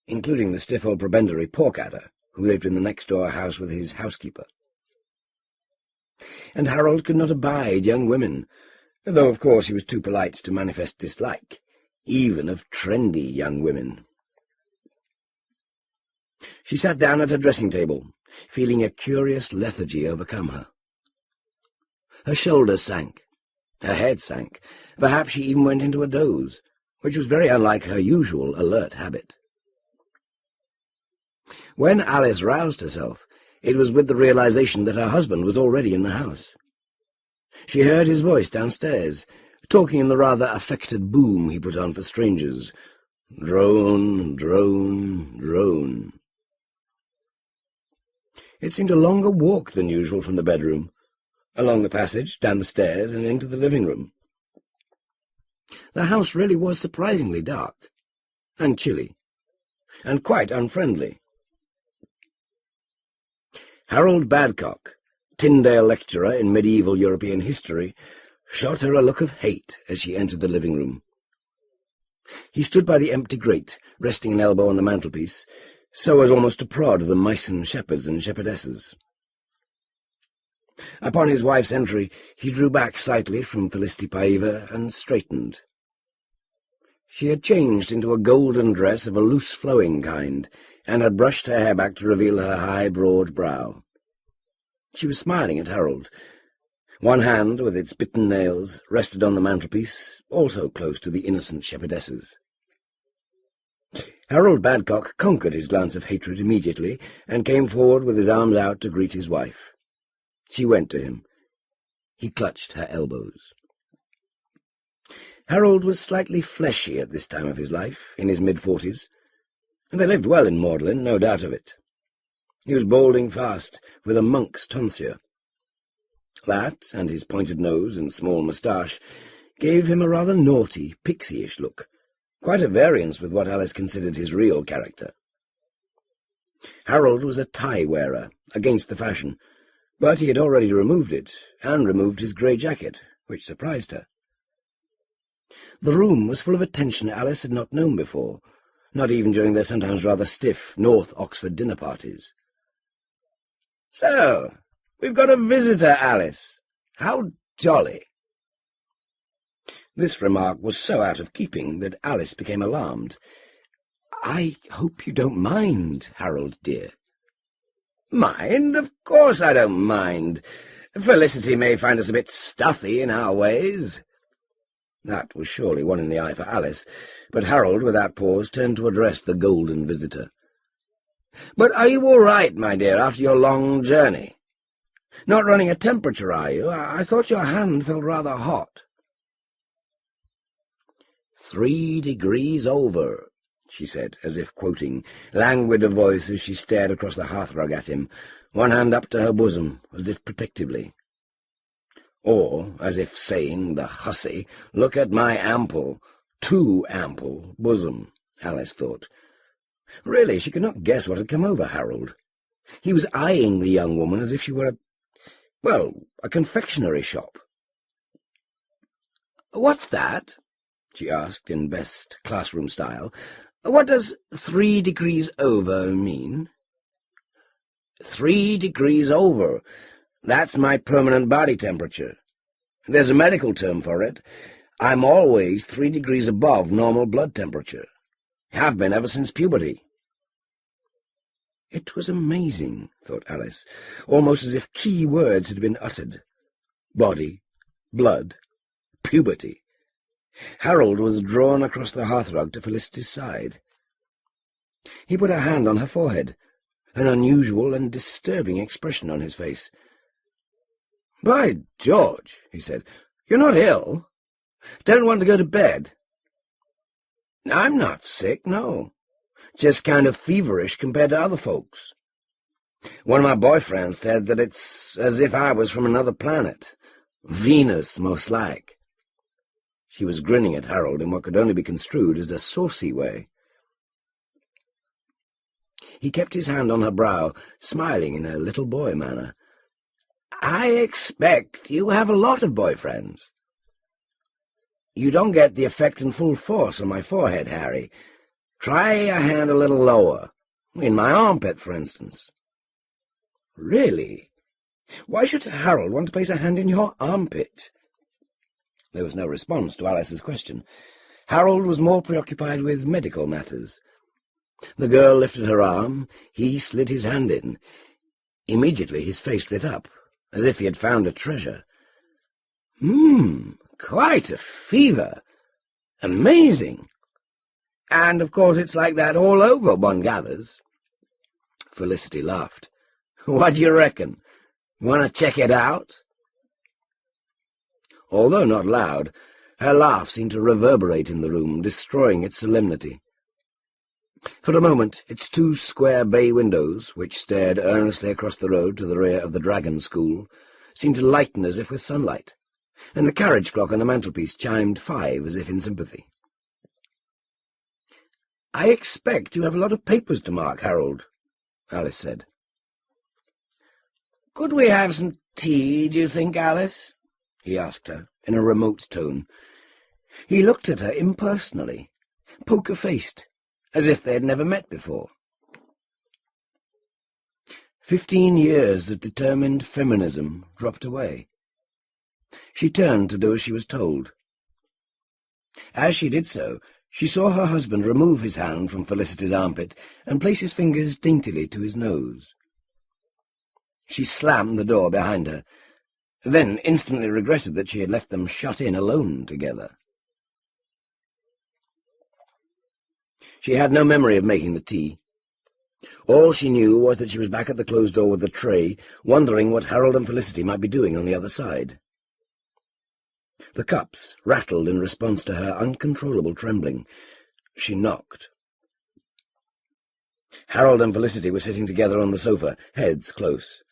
including the stiff old prebendary pork-adder, who lived in the next-door house with his housekeeper. And Harold could not abide young women, though of course he was too polite to manifest dislike, even of trendy young women. She sat down at her dressing-table, feeling a curious lethargy overcome her. Her shoulders sank, her head sank, perhaps she even went into a doze, which was very unlike her usual alert habit. When Alice roused herself, it was with the realization that her husband was already in the house. She heard his voice downstairs, talking in the rather affected boom he put on for strangers. Drone, drone, drone. It seemed a longer walk than usual from the bedroom, along the passage, down the stairs, and into the living room. The house really was surprisingly dark, and chilly, and quite unfriendly. Harold Badcock, Tyndale lecturer in medieval European history, shot her a look of hate as she entered the living room. He stood by the empty grate, resting an elbow on the mantelpiece, so as almost to prod the Meissen shepherds and shepherdesses. Upon his wife's entry, he drew back slightly from Felicity Paiva and straightened. She had changed into a golden dress of a loose flowing kind, and had brushed her hair back to reveal her high, broad brow. She was smiling at Harold. One hand, with its bitten nails, rested on the mantelpiece, also close to the innocent shepherdesses. Harold Badcock conquered his glance of hatred immediately, and came forward with his arms out to greet his wife. She went to him. He clutched her elbows. Harold was slightly fleshy at this time of his life, in his mid-40s, and they lived well in Magdalen, no doubt of it. He was balding fast, with a monk's tonsure. That, and his pointed nose and small moustache, gave him a rather naughty, pixie-ish look, quite at variance with what Alice considered his real character. Harold was a tie-wearer, against the fashion, but he had already removed it, and removed his grey jacket, which surprised her. The room was full of attention Alice had not known before, not even during their sometimes rather stiff North Oxford dinner parties. "So, we've got a visitor, Alice. How jolly." This remark was so out of keeping that Alice became alarmed. "I hope you don't mind, Harold, dear." "Mind? Of course I don't mind. Felicity may find us a bit stuffy in our ways." That was surely one in the eye for Alice, but Harold, without pause, turned to address the golden visitor. "But are you all right, my dear, after your long journey? Not running a temperature, are you? I thought your hand felt rather hot." 3 degrees over, she said, as if quoting, languid of voice as she stared across the hearthrug at him, one hand up to her bosom, as if protectively. Or, as if saying, the hussy, "Look at my ample, too ample, bosom," Alice thought. Really, she could not guess what had come over Harold. He was eyeing the young woman as if she were a confectionery shop. "What's that?" she asked in best classroom style. "What does 3 degrees over mean?" 3 degrees over. That's my permanent body temperature. There's a medical term for it. I'm always 3 degrees above normal blood temperature. Have been ever since puberty." It was amazing, thought Alice, almost as if key words had been uttered. Body, blood, puberty. Harold was drawn across the hearthrug to Felicity's side. He put a hand on her forehead, an unusual and disturbing expression on his face. "By George," he said, "you're not ill? Don't want to go to bed?" "I'm not sick, no. Just kind of feverish compared to other folks. One of my boyfriends said that it's as if I was from another planet. Venus, most like." She was grinning at Harold in what could only be construed as a saucy way. He kept his hand on her brow, smiling in a little boy manner. "I expect you have a lot of boyfriends." "You don't get the effect in full force on my forehead, Harry. Try a hand a little lower. In my armpit, for instance." "Really? Why should Harold want to place a hand in your armpit?" There was no response to Alice's question. Harold was more preoccupied with medical matters. The girl lifted her arm. He slid his hand in. Immediately his face lit up, as if he had found a treasure. Quite a fever. Amazing. And, of course, it's like that all over, one gathers." Felicity laughed. "What do you reckon? Want to check it out?" Although not loud, her laugh seemed to reverberate in the room, destroying its solemnity. For a moment, its 2 square bay windows, which stared earnestly across the road to the rear of the Dragon School, seemed to lighten as if with sunlight, and the carriage clock on the mantelpiece chimed 5 as if in sympathy. "I expect you have a lot of papers to mark, Harold," Alice said. "Could we have some tea, do you think, Alice?" he asked her, in a remote tone. He looked at her impersonally, poker-faced, as if they had never met before. 15 years of determined feminism dropped away. She turned to do as she was told. As she did so, she saw her husband remove his hand from Felicity's armpit and place his fingers daintily to his nose. She slammed the door behind her, then instantly regretted that she had left them shut in alone together. She had no memory of making the tea. All she knew was that she was back at the closed door with the tray, wondering what Harold and Felicity might be doing on the other side. The cups rattled in response to her uncontrollable trembling. She knocked. Harold and Felicity were sitting together on the sofa, heads close.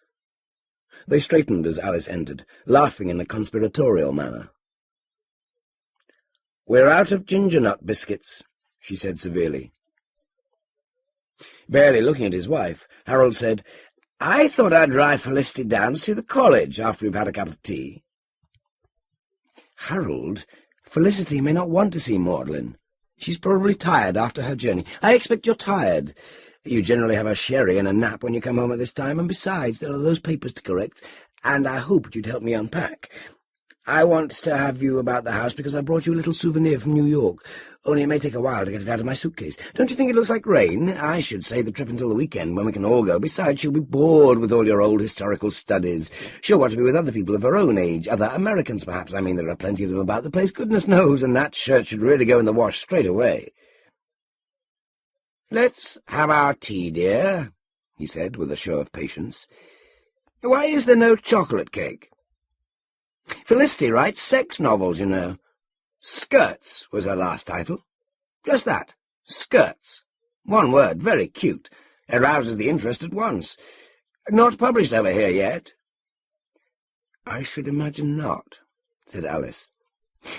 They straightened as Alice entered, laughing in a conspiratorial manner. "We're out of ginger-nut biscuits," she said severely. Barely looking at his wife, Harold said, "I thought I'd drive Felicity down to see the college after we've had a cup of tea." "Harold, Felicity may not want to see Magdalen. She's probably tired after her journey. I expect you're tired. You generally have a sherry and a nap when you come home at this time, and besides, there are those papers to correct, and I hoped you'd help me unpack. I want to have you about the house because I brought you a little souvenir from New York, only it may take a while to get it out of my suitcase. Don't you think it looks like rain? I should save the trip until the weekend, when we can all go. Besides, she'll be bored with all your old historical studies. She'll want to be with other people of her own age, other Americans, perhaps. I mean, there are plenty of them about the place, goodness knows, and that shirt should really go in the wash straight away." "Let's have our tea, dear," he said, with a show of patience. "Why is there no chocolate cake? Felicity writes sex novels, you know. Skirts was her last title. Just that, Skirts. One word, very cute. Arouses the interest at once. Not published over here yet." "I should imagine not," said Alice.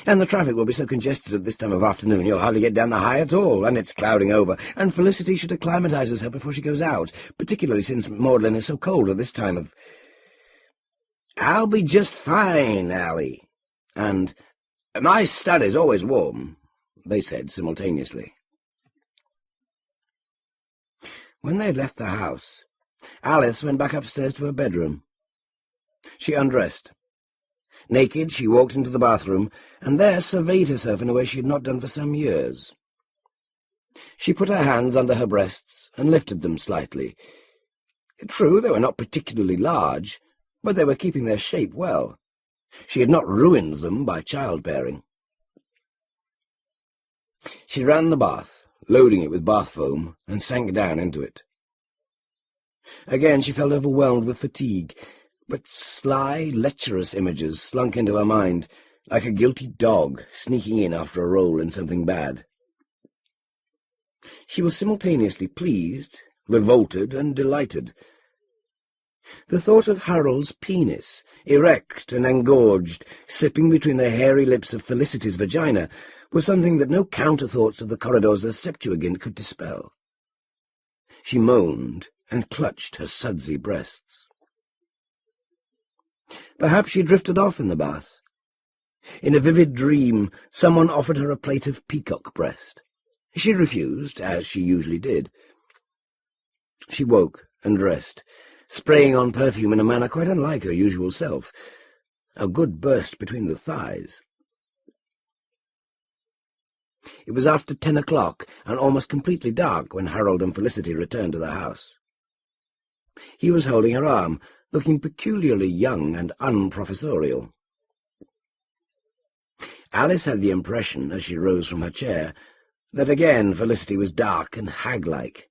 "And the traffic will be so congested at this time of afternoon you'll hardly get down the High at all, and it's clouding over, and Felicity should acclimatise herself before she goes out, particularly since Magdalen is so cold at this time of—" "I'll be just fine, Allie, and my study's always warm," they said simultaneously. When they had left the house, Alice went back upstairs to her bedroom. She undressed. Naked, she walked into the bathroom, and there surveyed herself in a way she had not done for some years. She put her hands under her breasts and lifted them slightly. True, they were not particularly large, but they were keeping their shape well. She had not ruined them by childbearing. She ran the bath, loading it with bath foam, and sank down into it. Again she felt overwhelmed with fatigue, but sly, lecherous images slunk into her mind, like a guilty dog sneaking in after a roll in something bad. She was simultaneously pleased, revolted, and delighted. The thought of Harold's penis, erect and engorged, slipping between the hairy lips of Felicity's vagina, was something that no counter-thoughts of the corridors of Septuagint could dispel. She moaned and clutched her sudsy breasts. Perhaps she drifted off in the bath. In a vivid dream, someone offered her a plate of peacock breast. She refused, as she usually did. She woke and dressed, spraying on perfume in a manner quite unlike her usual self, a good burst between the thighs. It was after 10 o'clock and almost completely dark when Harold and Felicity returned to the house. He was holding her arm, looking peculiarly young and unprofessorial. Alice had the impression, as she rose from her chair, that again Felicity was dark and hag-like,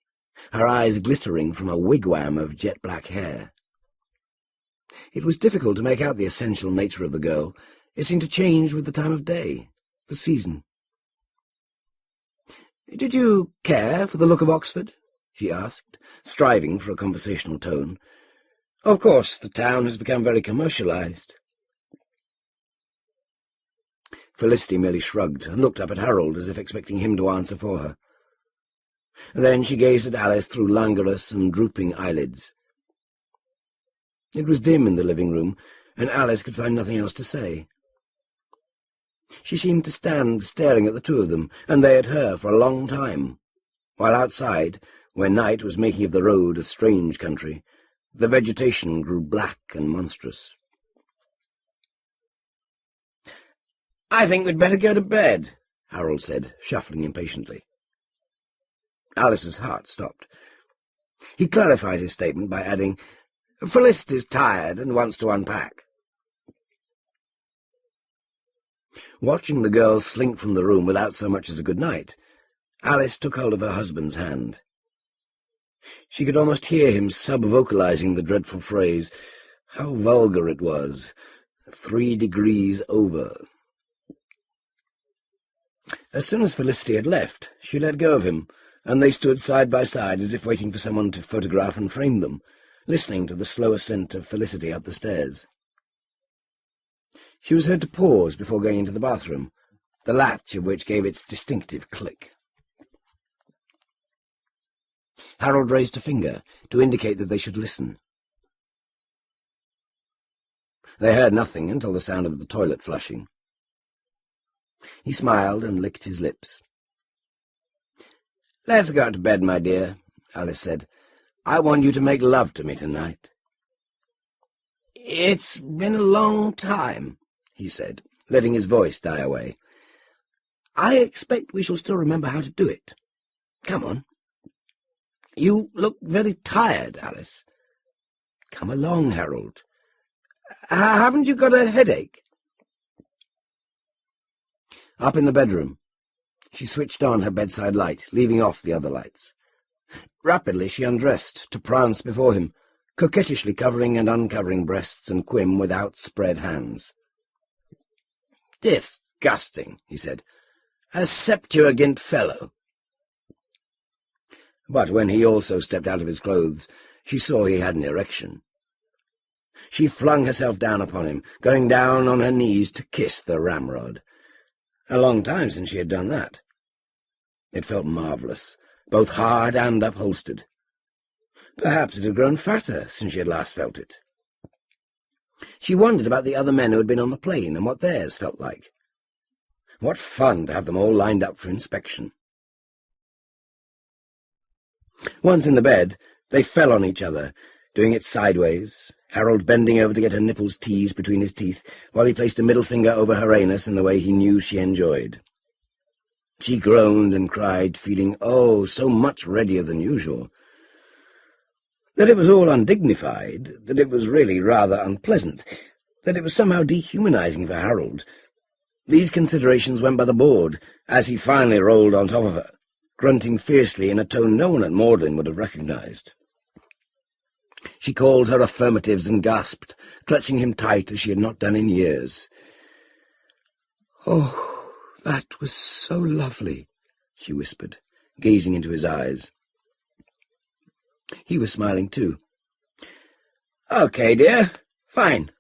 her eyes glittering from a wigwam of jet-black hair. It was difficult to make out the essential nature of the girl. It seemed to change with the time of day, the season. "Did you care for the look of Oxford?" she asked, striving for a conversational tone. "Of course, the town has become very commercialized." Felicity merely shrugged and looked up at Harold as if expecting him to answer for her. Then she gazed at Aldiss through languorous and drooping eyelids. It was dim in the living room, and Aldiss could find nothing else to say. She seemed to stand staring at the two of them, and they at her, for a long time, while outside, where night was making of the road a strange country, the vegetation grew black and monstrous. "I think we'd better go to bed," Harold said, shuffling impatiently. Alice's heart stopped. He clarified his statement by adding, "Felicity's tired and wants to unpack." Watching the girl slink from the room without so much as a good night, Aldiss took hold of her husband's hand. She could almost hear him sub-vocalizing the dreadful phrase. How vulgar it was. 3 degrees over. As soon as Felicity had left, she let go of him, and they stood side by side as if waiting for someone to photograph and frame them, listening to the slow ascent of Felicity up the stairs. She was heard to pause before going into the bathroom, the latch of which gave its distinctive click. Harold raised a finger to indicate that they should listen. They heard nothing until the sound of the toilet flushing. He smiled and licked his lips. "Let's go to bed, my dear," Aldiss said. "I want you to make love to me tonight." "It's been a long time," he said, letting his voice die away. "I expect we shall still remember how to do it. Come on." "You look very tired, Aldiss." "Come along, Harold." "Haven't you got a headache?" Up in the bedroom, she switched on her bedside light, leaving off the other lights. Rapidly she undressed to prance before him, coquettishly covering and uncovering breasts and quim with outspread hands. "Disgusting," he said. "A Septuagint fellow." But when he also stepped out of his clothes, she saw he had an erection. She flung herself down upon him, going down on her knees to kiss the ramrod. A long time since she had done that. It felt marvellous, both hard and upholstered. Perhaps it had grown fatter since she had last felt it. She wondered about the other men who had been on the plane and what theirs felt like. What fun to have them all lined up for inspection. Once in the bed, they fell on each other, doing it sideways, Harold bending over to get her nipples teased between his teeth, while he placed a middle finger over her anus in the way he knew she enjoyed. She groaned and cried, feeling, so much readier than usual. That it was all undignified, that it was really rather unpleasant, that it was somehow dehumanizing for Harold. These considerations went by the board, as he finally rolled on top of her, grunting fiercely in a tone no one at Magdalen would have recognized. She called her affirmatives and gasped, clutching him tight as she had not done in years. "Oh, that was so lovely," she whispered, gazing into his eyes. He was smiling too. "Okay, dear. Fine.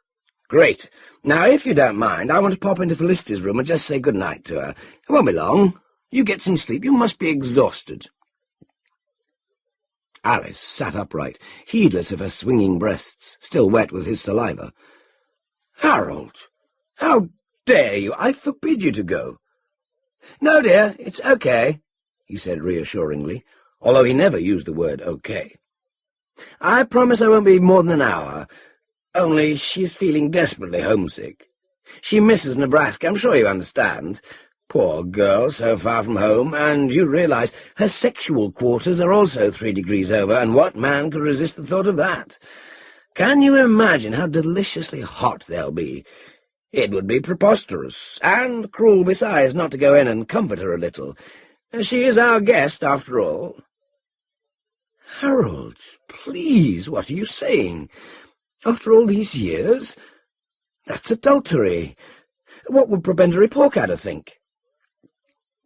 Great. Now, if you don't mind, I want to pop into Felicity's room and just say good night to her. It won't be long. You get some sleep. You must be exhausted." Aldiss sat upright, heedless of her swinging breasts, still wet with his saliva. "Harold, how dare you? I forbid you to go." "No, dear, it's okay," he said reassuringly, although he never used the word okay. "I promise I won't be more than an hour. Only she's feeling desperately homesick. She misses Nebraska, I'm sure you understand. Poor girl, so far from home, and you realize her sexual quarters are also 3 degrees over, and what man could resist the thought of that? Can you imagine how deliciously hot they'll be? It would be preposterous, and cruel besides, not to go in and comfort her a little. She is our guest, after all." Harold, please, what are you saying? After all these years? That's adultery. What would prebendary Porkadder think?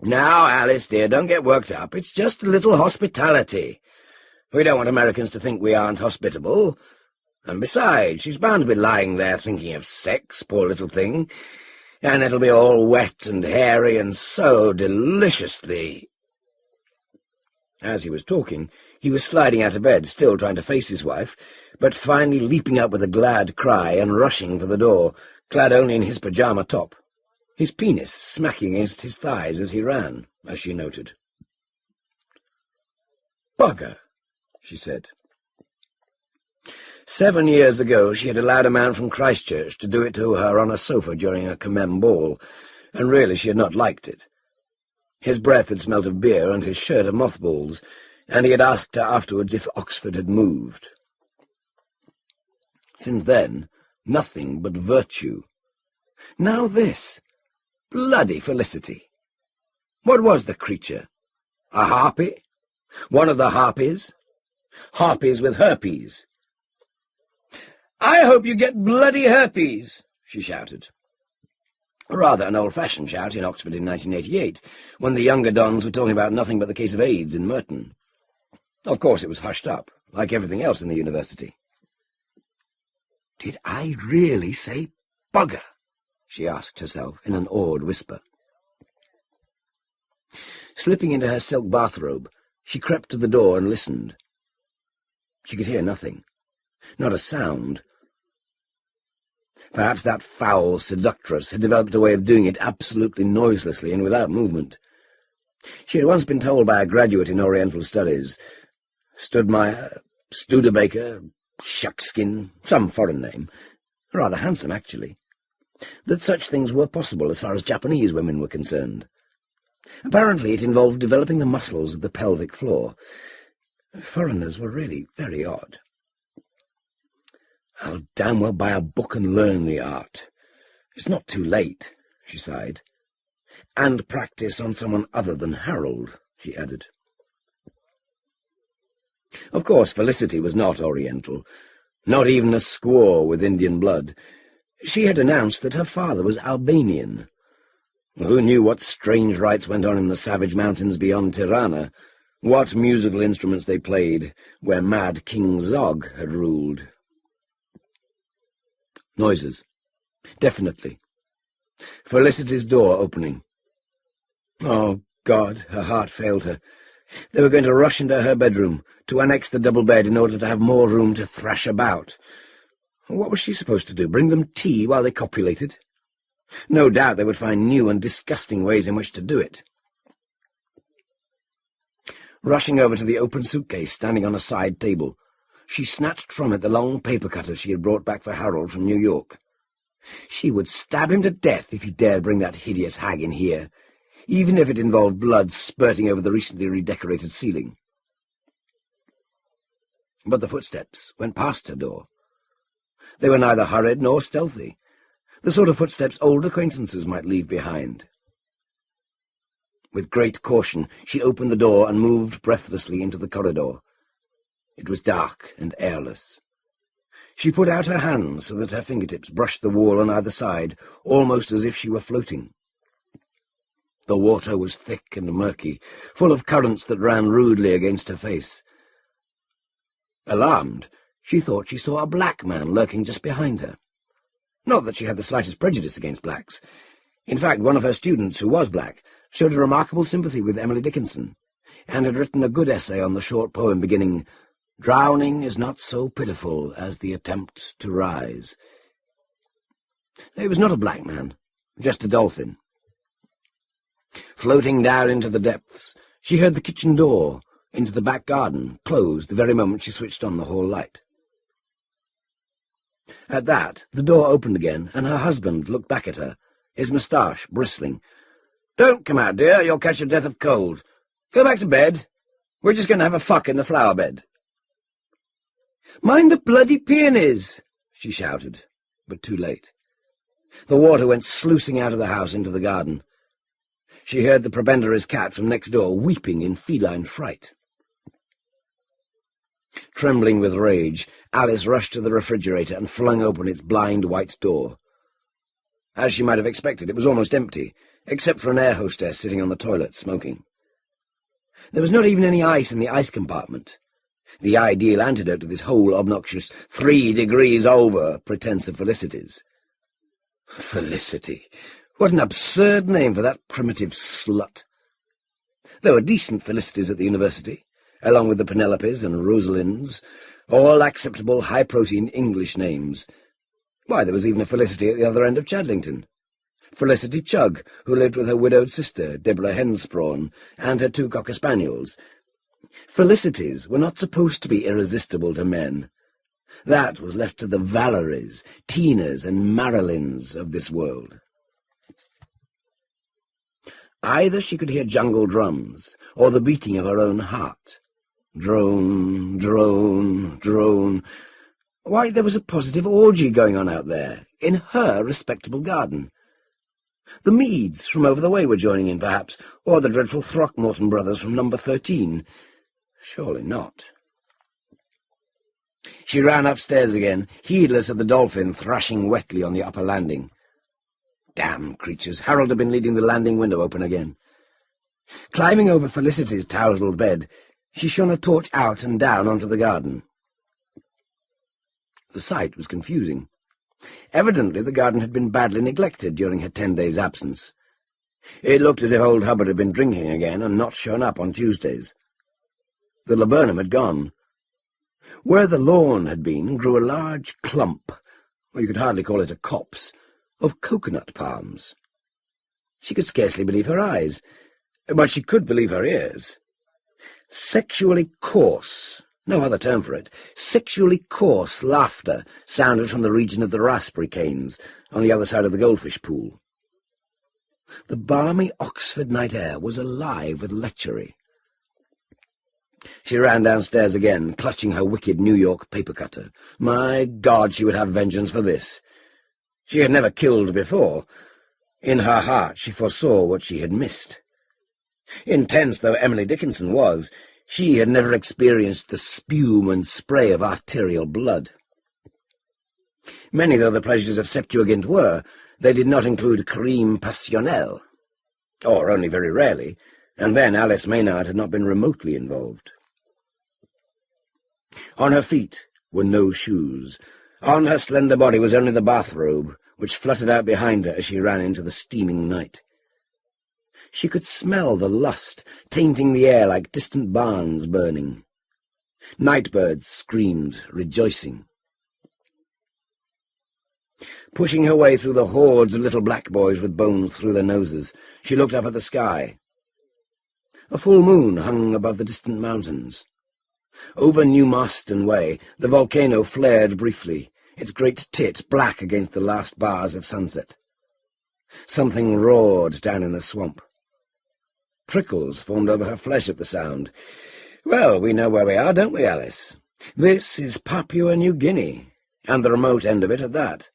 Now, Alice, dear, don't get worked up. It's just a little hospitality. We don't want Americans to think we aren't hospitable. And besides, she's bound to be lying there thinking of sex, poor little thing. And it'll be all wet and hairy and so deliciously— As he was talking, he was sliding out of bed, still trying to face his wife, but finally leaping up with a glad cry and rushing for the door, clad only in his pyjama top, his penis smacking against his thighs as he ran, as she noted. "Bugger," she said. 7 years ago she had allowed a man from Christchurch to do it to her on a sofa during a Commem ball, and really she had not liked it. His breath had smelt of beer and his shirt of mothballs, and he had asked her afterwards if Oxford had moved. Since then, nothing but virtue. Now this. Bloody Felicity. What was the creature? A harpy? One of the harpies? Harpies with herpes. "I hope you get bloody herpes," she shouted. Rather an old-fashioned shout in Oxford in 1988, when the younger dons were talking about nothing but the case of AIDS in Merton. Of course it was hushed up, like everything else in the university. "Did I really say bugger?" she asked herself in an awed whisper. Slipping into her silk bathrobe, she crept to the door and listened. She could hear nothing, not a sound. Perhaps that foul seductress had developed a way of doing it absolutely noiselessly and without movement. She had once been told by a graduate in Oriental Studies, Studmeyer, Studebaker, Shuckskin, some foreign name, rather handsome actually, that such things were possible as far as Japanese women were concerned. Apparently it involved developing the muscles of the pelvic floor. Foreigners were really very odd. "I'll damn well buy a book and learn the art. It's not too late," she sighed. "And practice on someone other than Harold," she added. Of course, Felicity was not Oriental, not even a squaw with Indian blood. She had announced that her father was Albanian. Who knew what strange rites went on in the savage mountains beyond Tirana, what musical instruments they played, where mad King Zog had ruled. Noises. Definitely. Felicity's door opening. Oh, God, her heart failed her. They were going to rush into her bedroom, to annex the double bed in order to have more room to thrash about. What was she supposed to do, bring them tea while they copulated? No doubt they would find new and disgusting ways in which to do it. Rushing over to the open suitcase standing on a side table, she snatched from it the long paper cutter she had brought back for Harold from New York. She would stab him to death if he dared bring that hideous hag in here, even if it involved blood spurting over the recently redecorated ceiling. But the footsteps went past her door. They were neither hurried nor stealthy, the sort of footsteps old acquaintances might leave behind. With great caution, she opened the door and moved breathlessly into the corridor. It was dark and airless. She put out her hands so that her fingertips brushed the wall on either side, almost as if she were floating. The water was thick and murky, full of currents that ran rudely against her face. Alarmed, she thought she saw a black man lurking just behind her. Not that she had the slightest prejudice against blacks. In fact, one of her students, who was black, showed a remarkable sympathy with Emily Dickinson, and had written a good essay on the short poem beginning, "Drowning is not so pitiful as the attempt to rise." It was not a black man, just a dolphin. Floating down into the depths, she heard the kitchen door into the back garden close the very moment she switched on the hall light. At that, the door opened again, and her husband looked back at her, his moustache bristling. "Don't come out, dear, you'll catch a death of cold. Go back to bed. We're just going to have a fuck in the flower bed." "Mind the bloody peonies," she shouted, but too late. The water went sluicing out of the house into the garden. She heard the prebendary's cat from next door weeping in feline fright. Trembling with rage, Alice rushed to the refrigerator and flung open its blind white door. As she might have expected, it was almost empty, except for an air hostess sitting on the toilet, smoking. There was not even any ice in the ice compartment, the ideal antidote to this whole obnoxious 3 degrees over pretense of Felicity's. Felicity! What an absurd name for that primitive slut! There were decent Felicities at the university, along with the Penelopes and Rosalinds, all acceptable high-protein English names. Why, there was even a Felicity at the other end of Chadlington. Felicity Chugg, who lived with her widowed sister, Deborah Hensprawn, and her 2 cocker spaniels. Felicities were not supposed to be irresistible to men. That was left to the Valeries, Tinas, and Marilyns of this world. Either she could hear jungle drums, or the beating of her own heart. Drone, drone, drone. Why, there was a positive orgy going on out there, in her respectable garden. The Meads from over the way were joining in, perhaps, or the dreadful Throckmorton brothers from number 13. Surely not. She ran upstairs again, heedless of the dolphin thrashing wetly on the upper landing. Damn creatures! Harold had been leaving the landing window open again. Climbing over Felicity's tousled bed, she shone a torch out and down onto the garden. The sight was confusing. Evidently the garden had been badly neglected during her 10 days' absence. It looked as if old Hubbard had been drinking again and not shown up on Tuesdays. The laburnum had gone. Where the lawn had been grew a large clump, or you could hardly call it a copse, of coconut palms. She could scarcely believe her eyes, but she could believe her ears. Sexually coarse, no other term for it, sexually coarse laughter sounded from the region of the raspberry canes on the other side of the goldfish pool. The balmy Oxford night air was alive with lechery. She ran downstairs again, clutching her wicked New York paper cutter. My God, she would have vengeance for this. She had never killed before. In her heart she foresaw what she had missed. Intense though Emily Dickinson was, she had never experienced the spume and spray of arterial blood. Many though the pleasures of Septuagint were, they did not include creme passionnelle, or only very rarely, and then Alice Maynard had not been remotely involved. On her feet were no shoes. On her slender body was only the bathrobe, which fluttered out behind her as she ran into the steaming night. She could smell the lust, tainting the air like distant barns burning. Night-birds screamed, rejoicing. Pushing her way through the hordes of little black boys with bones through their noses, she looked up at the sky. A full moon hung above the distant mountains. Over New Marston Way, the volcano flared briefly, its great tit black against the last bars of sunset. Something roared down in the swamp. Prickles formed over her flesh at the sound. Well, we know where we are, don't we, Alice? This is Papua New Guinea, and the remote end of it at that.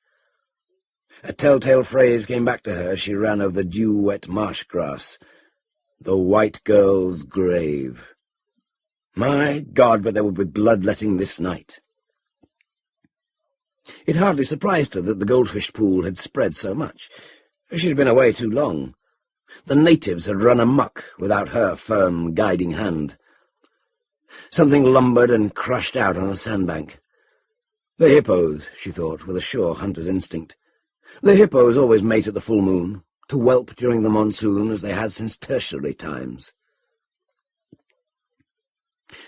A telltale phrase came back to her as she ran over the dew-wet marsh grass. The white girl's grave. My God, but there would be bloodletting this night. It hardly surprised her that the goldfish pool had spread so much. She had been away too long. The natives had run amok without her firm, guiding hand. Something lumbered and crushed out on a sandbank. The hippos, she thought, with a sure hunter's instinct. The hippos always mate at the full moon, to whelp during the monsoon as they had since tertiary times.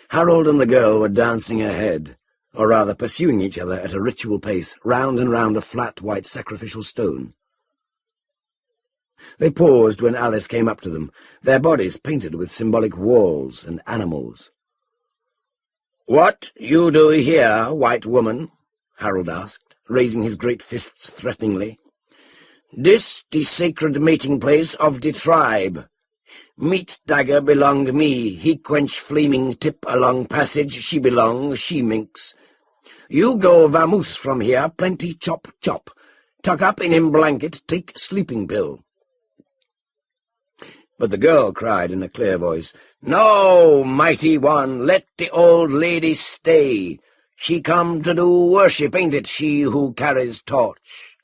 Harold and the girl were dancing ahead, or rather pursuing each other at a ritual pace, round and round a flat white sacrificial stone. They paused when Alice came up to them, their bodies painted with symbolic walls and animals. "What you do here, white woman?" Harold asked, raising his great fists threateningly. "This the sacred mating place of the tribe. Meat dagger belong me, he quench flaming tip along passage, she belong, she minx. You go vamoose from here, plenty chop chop. Tuck up in him blanket, take sleeping pill." But the girl cried in a clear voice, "No, mighty one, let the old lady stay. She come to do worship, ain't it, she who carries torch?"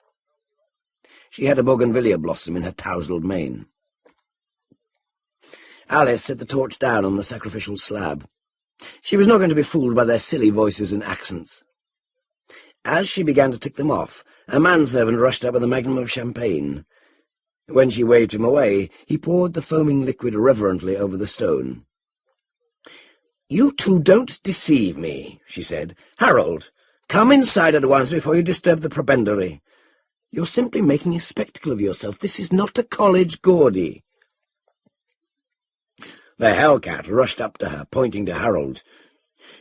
She had a bougainvillea blossom in her tousled mane. Aldiss set the torch down on the sacrificial slab. She was not going to be fooled by their silly voices and accents. As she began to tick them off, a manservant rushed up with a magnum of champagne. When she waved him away, he poured the foaming liquid reverently over the stone. "You two don't deceive me," she said. "Harold, come inside at once before you disturb the prebendary. You're simply making a spectacle of yourself. This is not a college Geordie." The Hellcat rushed up to her, pointing to Harold.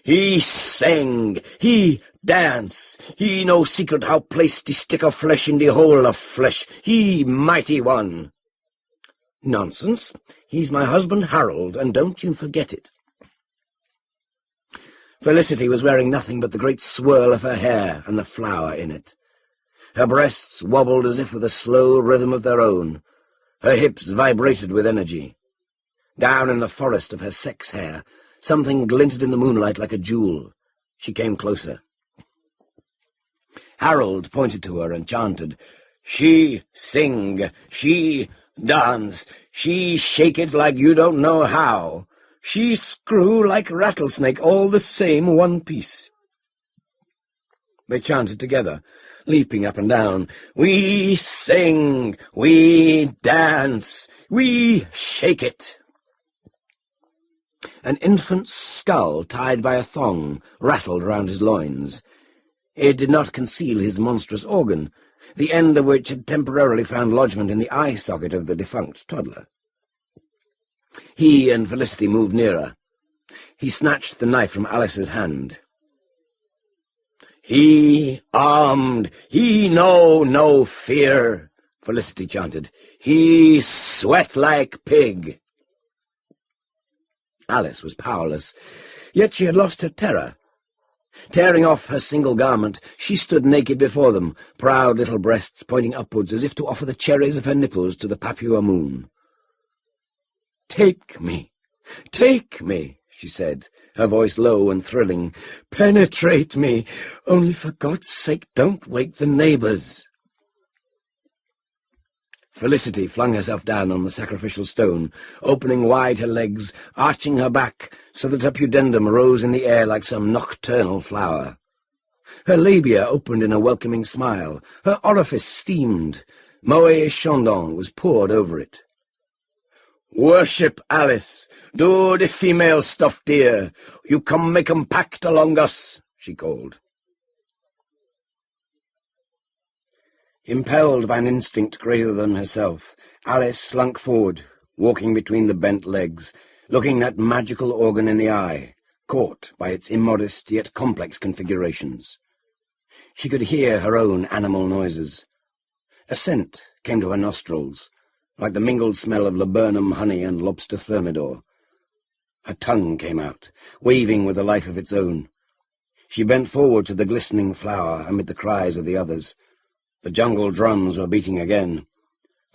"He sang, he dance, he no secret how place the stick of flesh in the hole of flesh, he mighty one." "Nonsense. He's my husband Harold, and don't you forget it." Felicity was wearing nothing but the great swirl of her hair and the flower in it. Her breasts wobbled as if with a slow rhythm of their own. Her hips vibrated with energy. Down in the forest of her sex hair, something glinted in the moonlight like a jewel. She came closer. Harold pointed to her and chanted, "She sing, she dance, she shake it like you don't know how. She screw like rattlesnake, all the same one piece." They chanted together, leaping up and down. "We sing, we dance, we shake it." An infant's skull, tied by a thong, rattled round his loins. It did not conceal his monstrous organ, the end of which had temporarily found lodgment in the eye socket of the defunct toddler. He and Felicity moved nearer. He snatched the knife from Alice's hand. "He armed, he know no fear," Felicity chanted. "He sweat like pig." Alice was powerless, yet she had lost her terror. Tearing off her single garment, she stood naked before them, proud little breasts pointing upwards as if to offer the cherries of her nipples to the Papua moon. "Take me, she said, her voice low and thrilling. "Penetrate me, only for God's sake don't wake the neighbours." Felicity flung herself down on the sacrificial stone, opening wide her legs, arching her back, so that her pudendum rose in the air like some nocturnal flower. Her labia opened in a welcoming smile, her orifice steamed. Moët Chandon was poured over it. "Worship, Alice! Do the female stuff, dear! You come make 'em pact along us!" she called. Impelled by an instinct greater than herself, Alice slunk forward, walking between the bent legs, looking that magical organ in the eye, caught by its immodest yet complex configurations. She could hear her own animal noises. A scent came to her nostrils, like the mingled smell of laburnum honey and lobster thermidor. Her tongue came out, waving with a life of its own. She bent forward to the glistening flower amid the cries of the others. The jungle drums were beating again.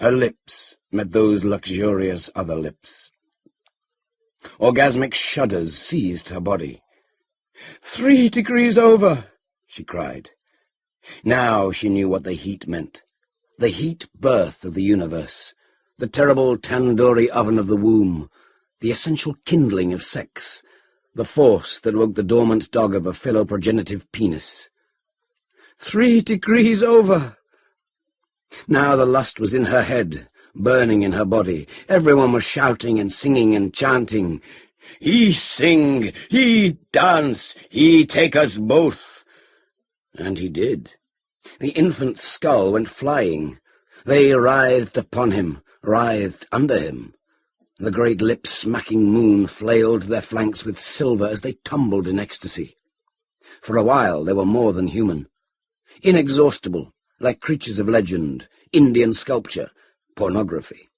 Her lips met those luxurious other lips. Orgasmic shudders seized her body. 3 degrees over, she cried. Now she knew what the heat meant. The heat birth of the universe. The terrible tandoori oven of the womb. The essential kindling of sex. The force that woke the dormant dog of a philoprogenitive penis. 3 degrees over! Now the lust was in her head, burning in her body. Everyone was shouting and singing and chanting. "He sing, he dance, he take us both." And he did. The infant's skull went flying. They writhed upon him, writhed under him. The great lip-smacking moon flailed their flanks with silver as they tumbled in ecstasy. For a while they were more than human. Inexhaustible, like creatures of legend, Indian sculpture, pornography.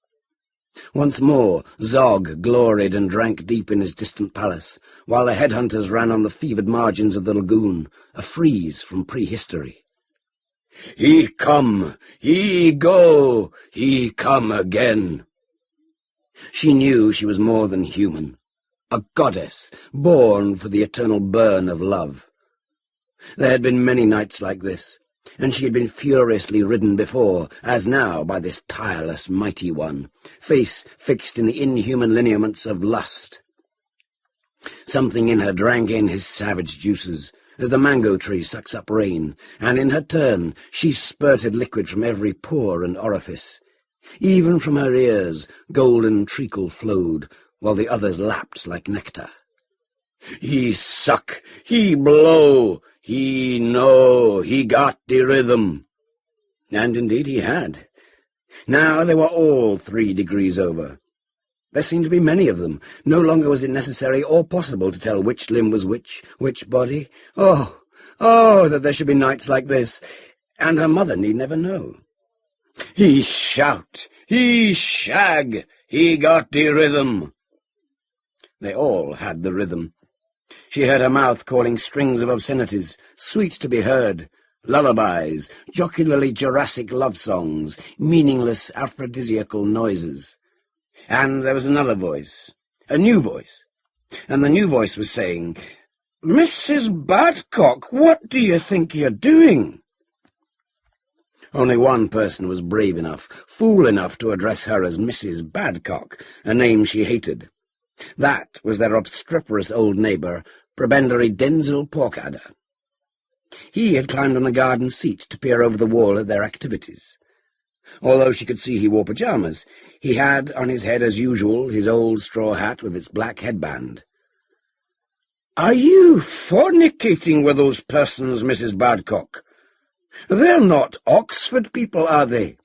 Once more Zog gloried and drank deep in his distant palace, while the headhunters ran on the fevered margins of the lagoon, a frieze from prehistory. "He come, he go, he come again." She knew she was more than human, a goddess born for the eternal burn of love. There had been many nights like this, and she had been furiously ridden before, as now by this tireless mighty one, face fixed in the inhuman lineaments of lust. Something in her drank in his savage juices, as the mango tree sucks up rain, and in her turn she spurted liquid from every pore and orifice. Even from her ears golden treacle flowed, while the others lapped like nectar. He suck, he blow, he know, he got the rhythm. And indeed he had. Now they were all 3 degrees over. There seemed to be many of them. No longer was it necessary or possible to tell which limb was which body. Oh, that there should be nights like this, and her mother need never know. He shout, he shag, he got the rhythm. They all had the rhythm. She heard her mouth calling strings of obscenities, sweet to be heard, lullabies, jocularly Jurassic love songs, meaningless aphrodisiacal noises. And there was another voice, a new voice, and the new voice was saying, "Mrs. Badcock, what do you think you're doing?" Only one person was brave enough, fool enough to address her as Mrs. Badcock, a name she hated. That was their obstreperous old neighbour, prebendary Denzil Porkadder. He had climbed on a garden seat to peer over the wall at their activities. Although she could see he wore pyjamas, he had on his head as usual his old straw hat with its black headband. "Are you fornicating with those persons, Mrs. Badcock? They're not Oxford people, are they?"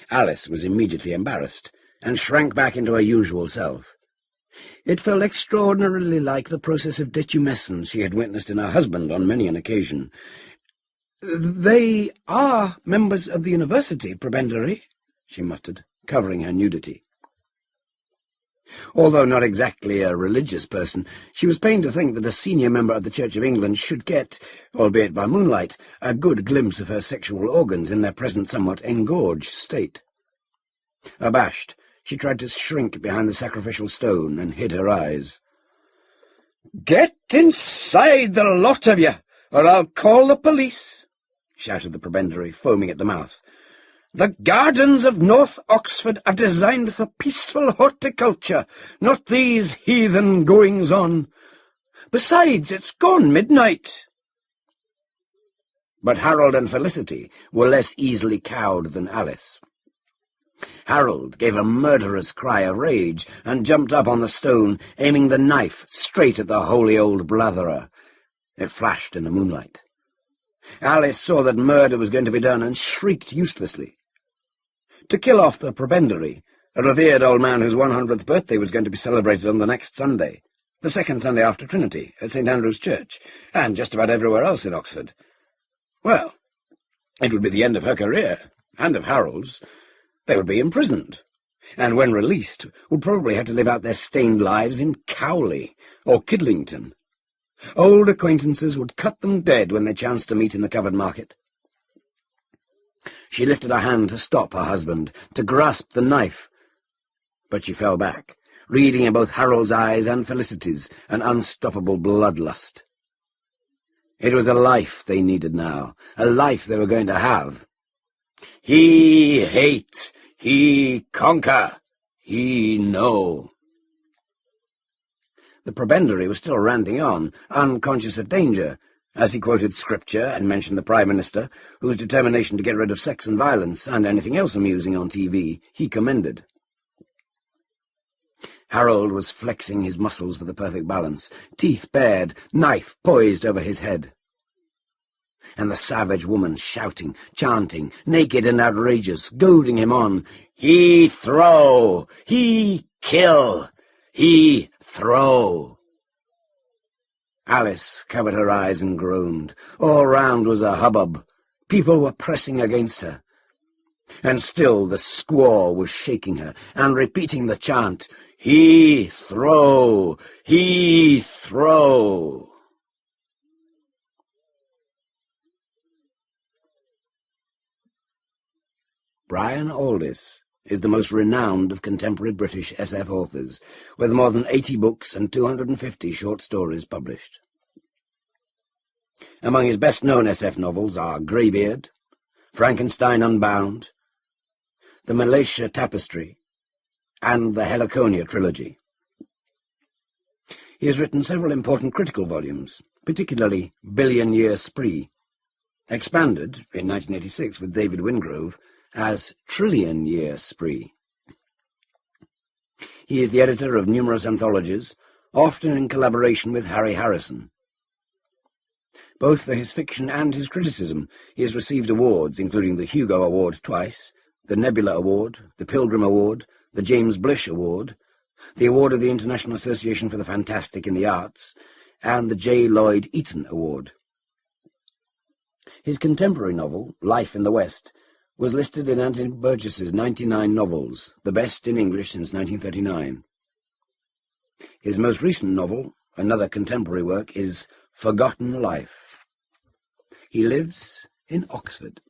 Alice was immediately embarrassed, and shrank back into her usual self. It felt extraordinarily like the process of detumescence she had witnessed in her husband on many an occasion. "They are members of the university, prebendary," she muttered, covering her nudity. Although not exactly a religious person, she was pained to think that a senior member of the Church of England should get, albeit by moonlight, a good glimpse of her sexual organs in their present somewhat engorged state. Abashed, she tried to shrink behind the sacrificial stone and hid her eyes. "Get inside, the lot of you, or I'll call the police," shouted the prebendary, foaming at the mouth. "The gardens of North Oxford are designed for peaceful horticulture, not these heathen goings-on. Besides, it's gone midnight." But Harold and Felicity were less easily cowed than Alice. Harold gave a murderous cry of rage and jumped up on the stone, aiming the knife straight at the holy old blatherer. It flashed in the moonlight. Alice saw that murder was going to be done and shrieked uselessly. To kill off the prebendary, a revered old man whose 100th birthday was going to be celebrated on the next Sunday, the second Sunday after Trinity, at St. Andrew's Church, and just about everywhere else in Oxford. Well, it would be the end of her career, and of Harold's. They would be imprisoned, and when released, would probably have to live out their stained lives in Cowley or Kidlington. Old acquaintances would cut them dead when they chanced to meet in the covered market. She lifted her hand to stop her husband, to grasp the knife, but she fell back, reading in both Harold's eyes and Felicity's an unstoppable bloodlust. It was a life they needed now, a life they were going to have. He hate, he conquer, he know. The prebendary was still ranting on, unconscious of danger, as he quoted scripture and mentioned the Prime Minister, whose determination to get rid of sex and violence and anything else amusing on TV he commended. Harold was flexing his muscles for the perfect balance, teeth bared, knife poised over his head. And the savage woman shouting, chanting, naked and outrageous, goading him on. He throw! He kill! He throw! Alice covered her eyes and groaned. All round was a hubbub. People were pressing against her. And still the squaw was shaking her and repeating the chant, He throw! He throw! Brian Aldiss is the most renowned of contemporary British SF authors, with more than 80 books and 250 short stories published. Among his best-known SF novels are Greybeard, Frankenstein Unbound, The Malatia Tapestry, and the Heliconia trilogy. He has written several important critical volumes, particularly Billion-Year Spree, expanded in 1986 with David Wingrove as Trillion-Year Spree. He is the editor of numerous anthologies, often in collaboration with Harry Harrison. Both for his fiction and his criticism, he has received awards, including the Hugo Award twice, the Nebula Award, the Pilgrim Award, the James Blish Award, the award of the International Association for the Fantastic in the Arts, and the J. Lloyd Eaton Award. His contemporary novel, Life in the West, was listed in Anthony Burgess's 99 novels, the best in English since 1939. His most recent novel, another contemporary work, is Forgotten Life. He lives in Oxford.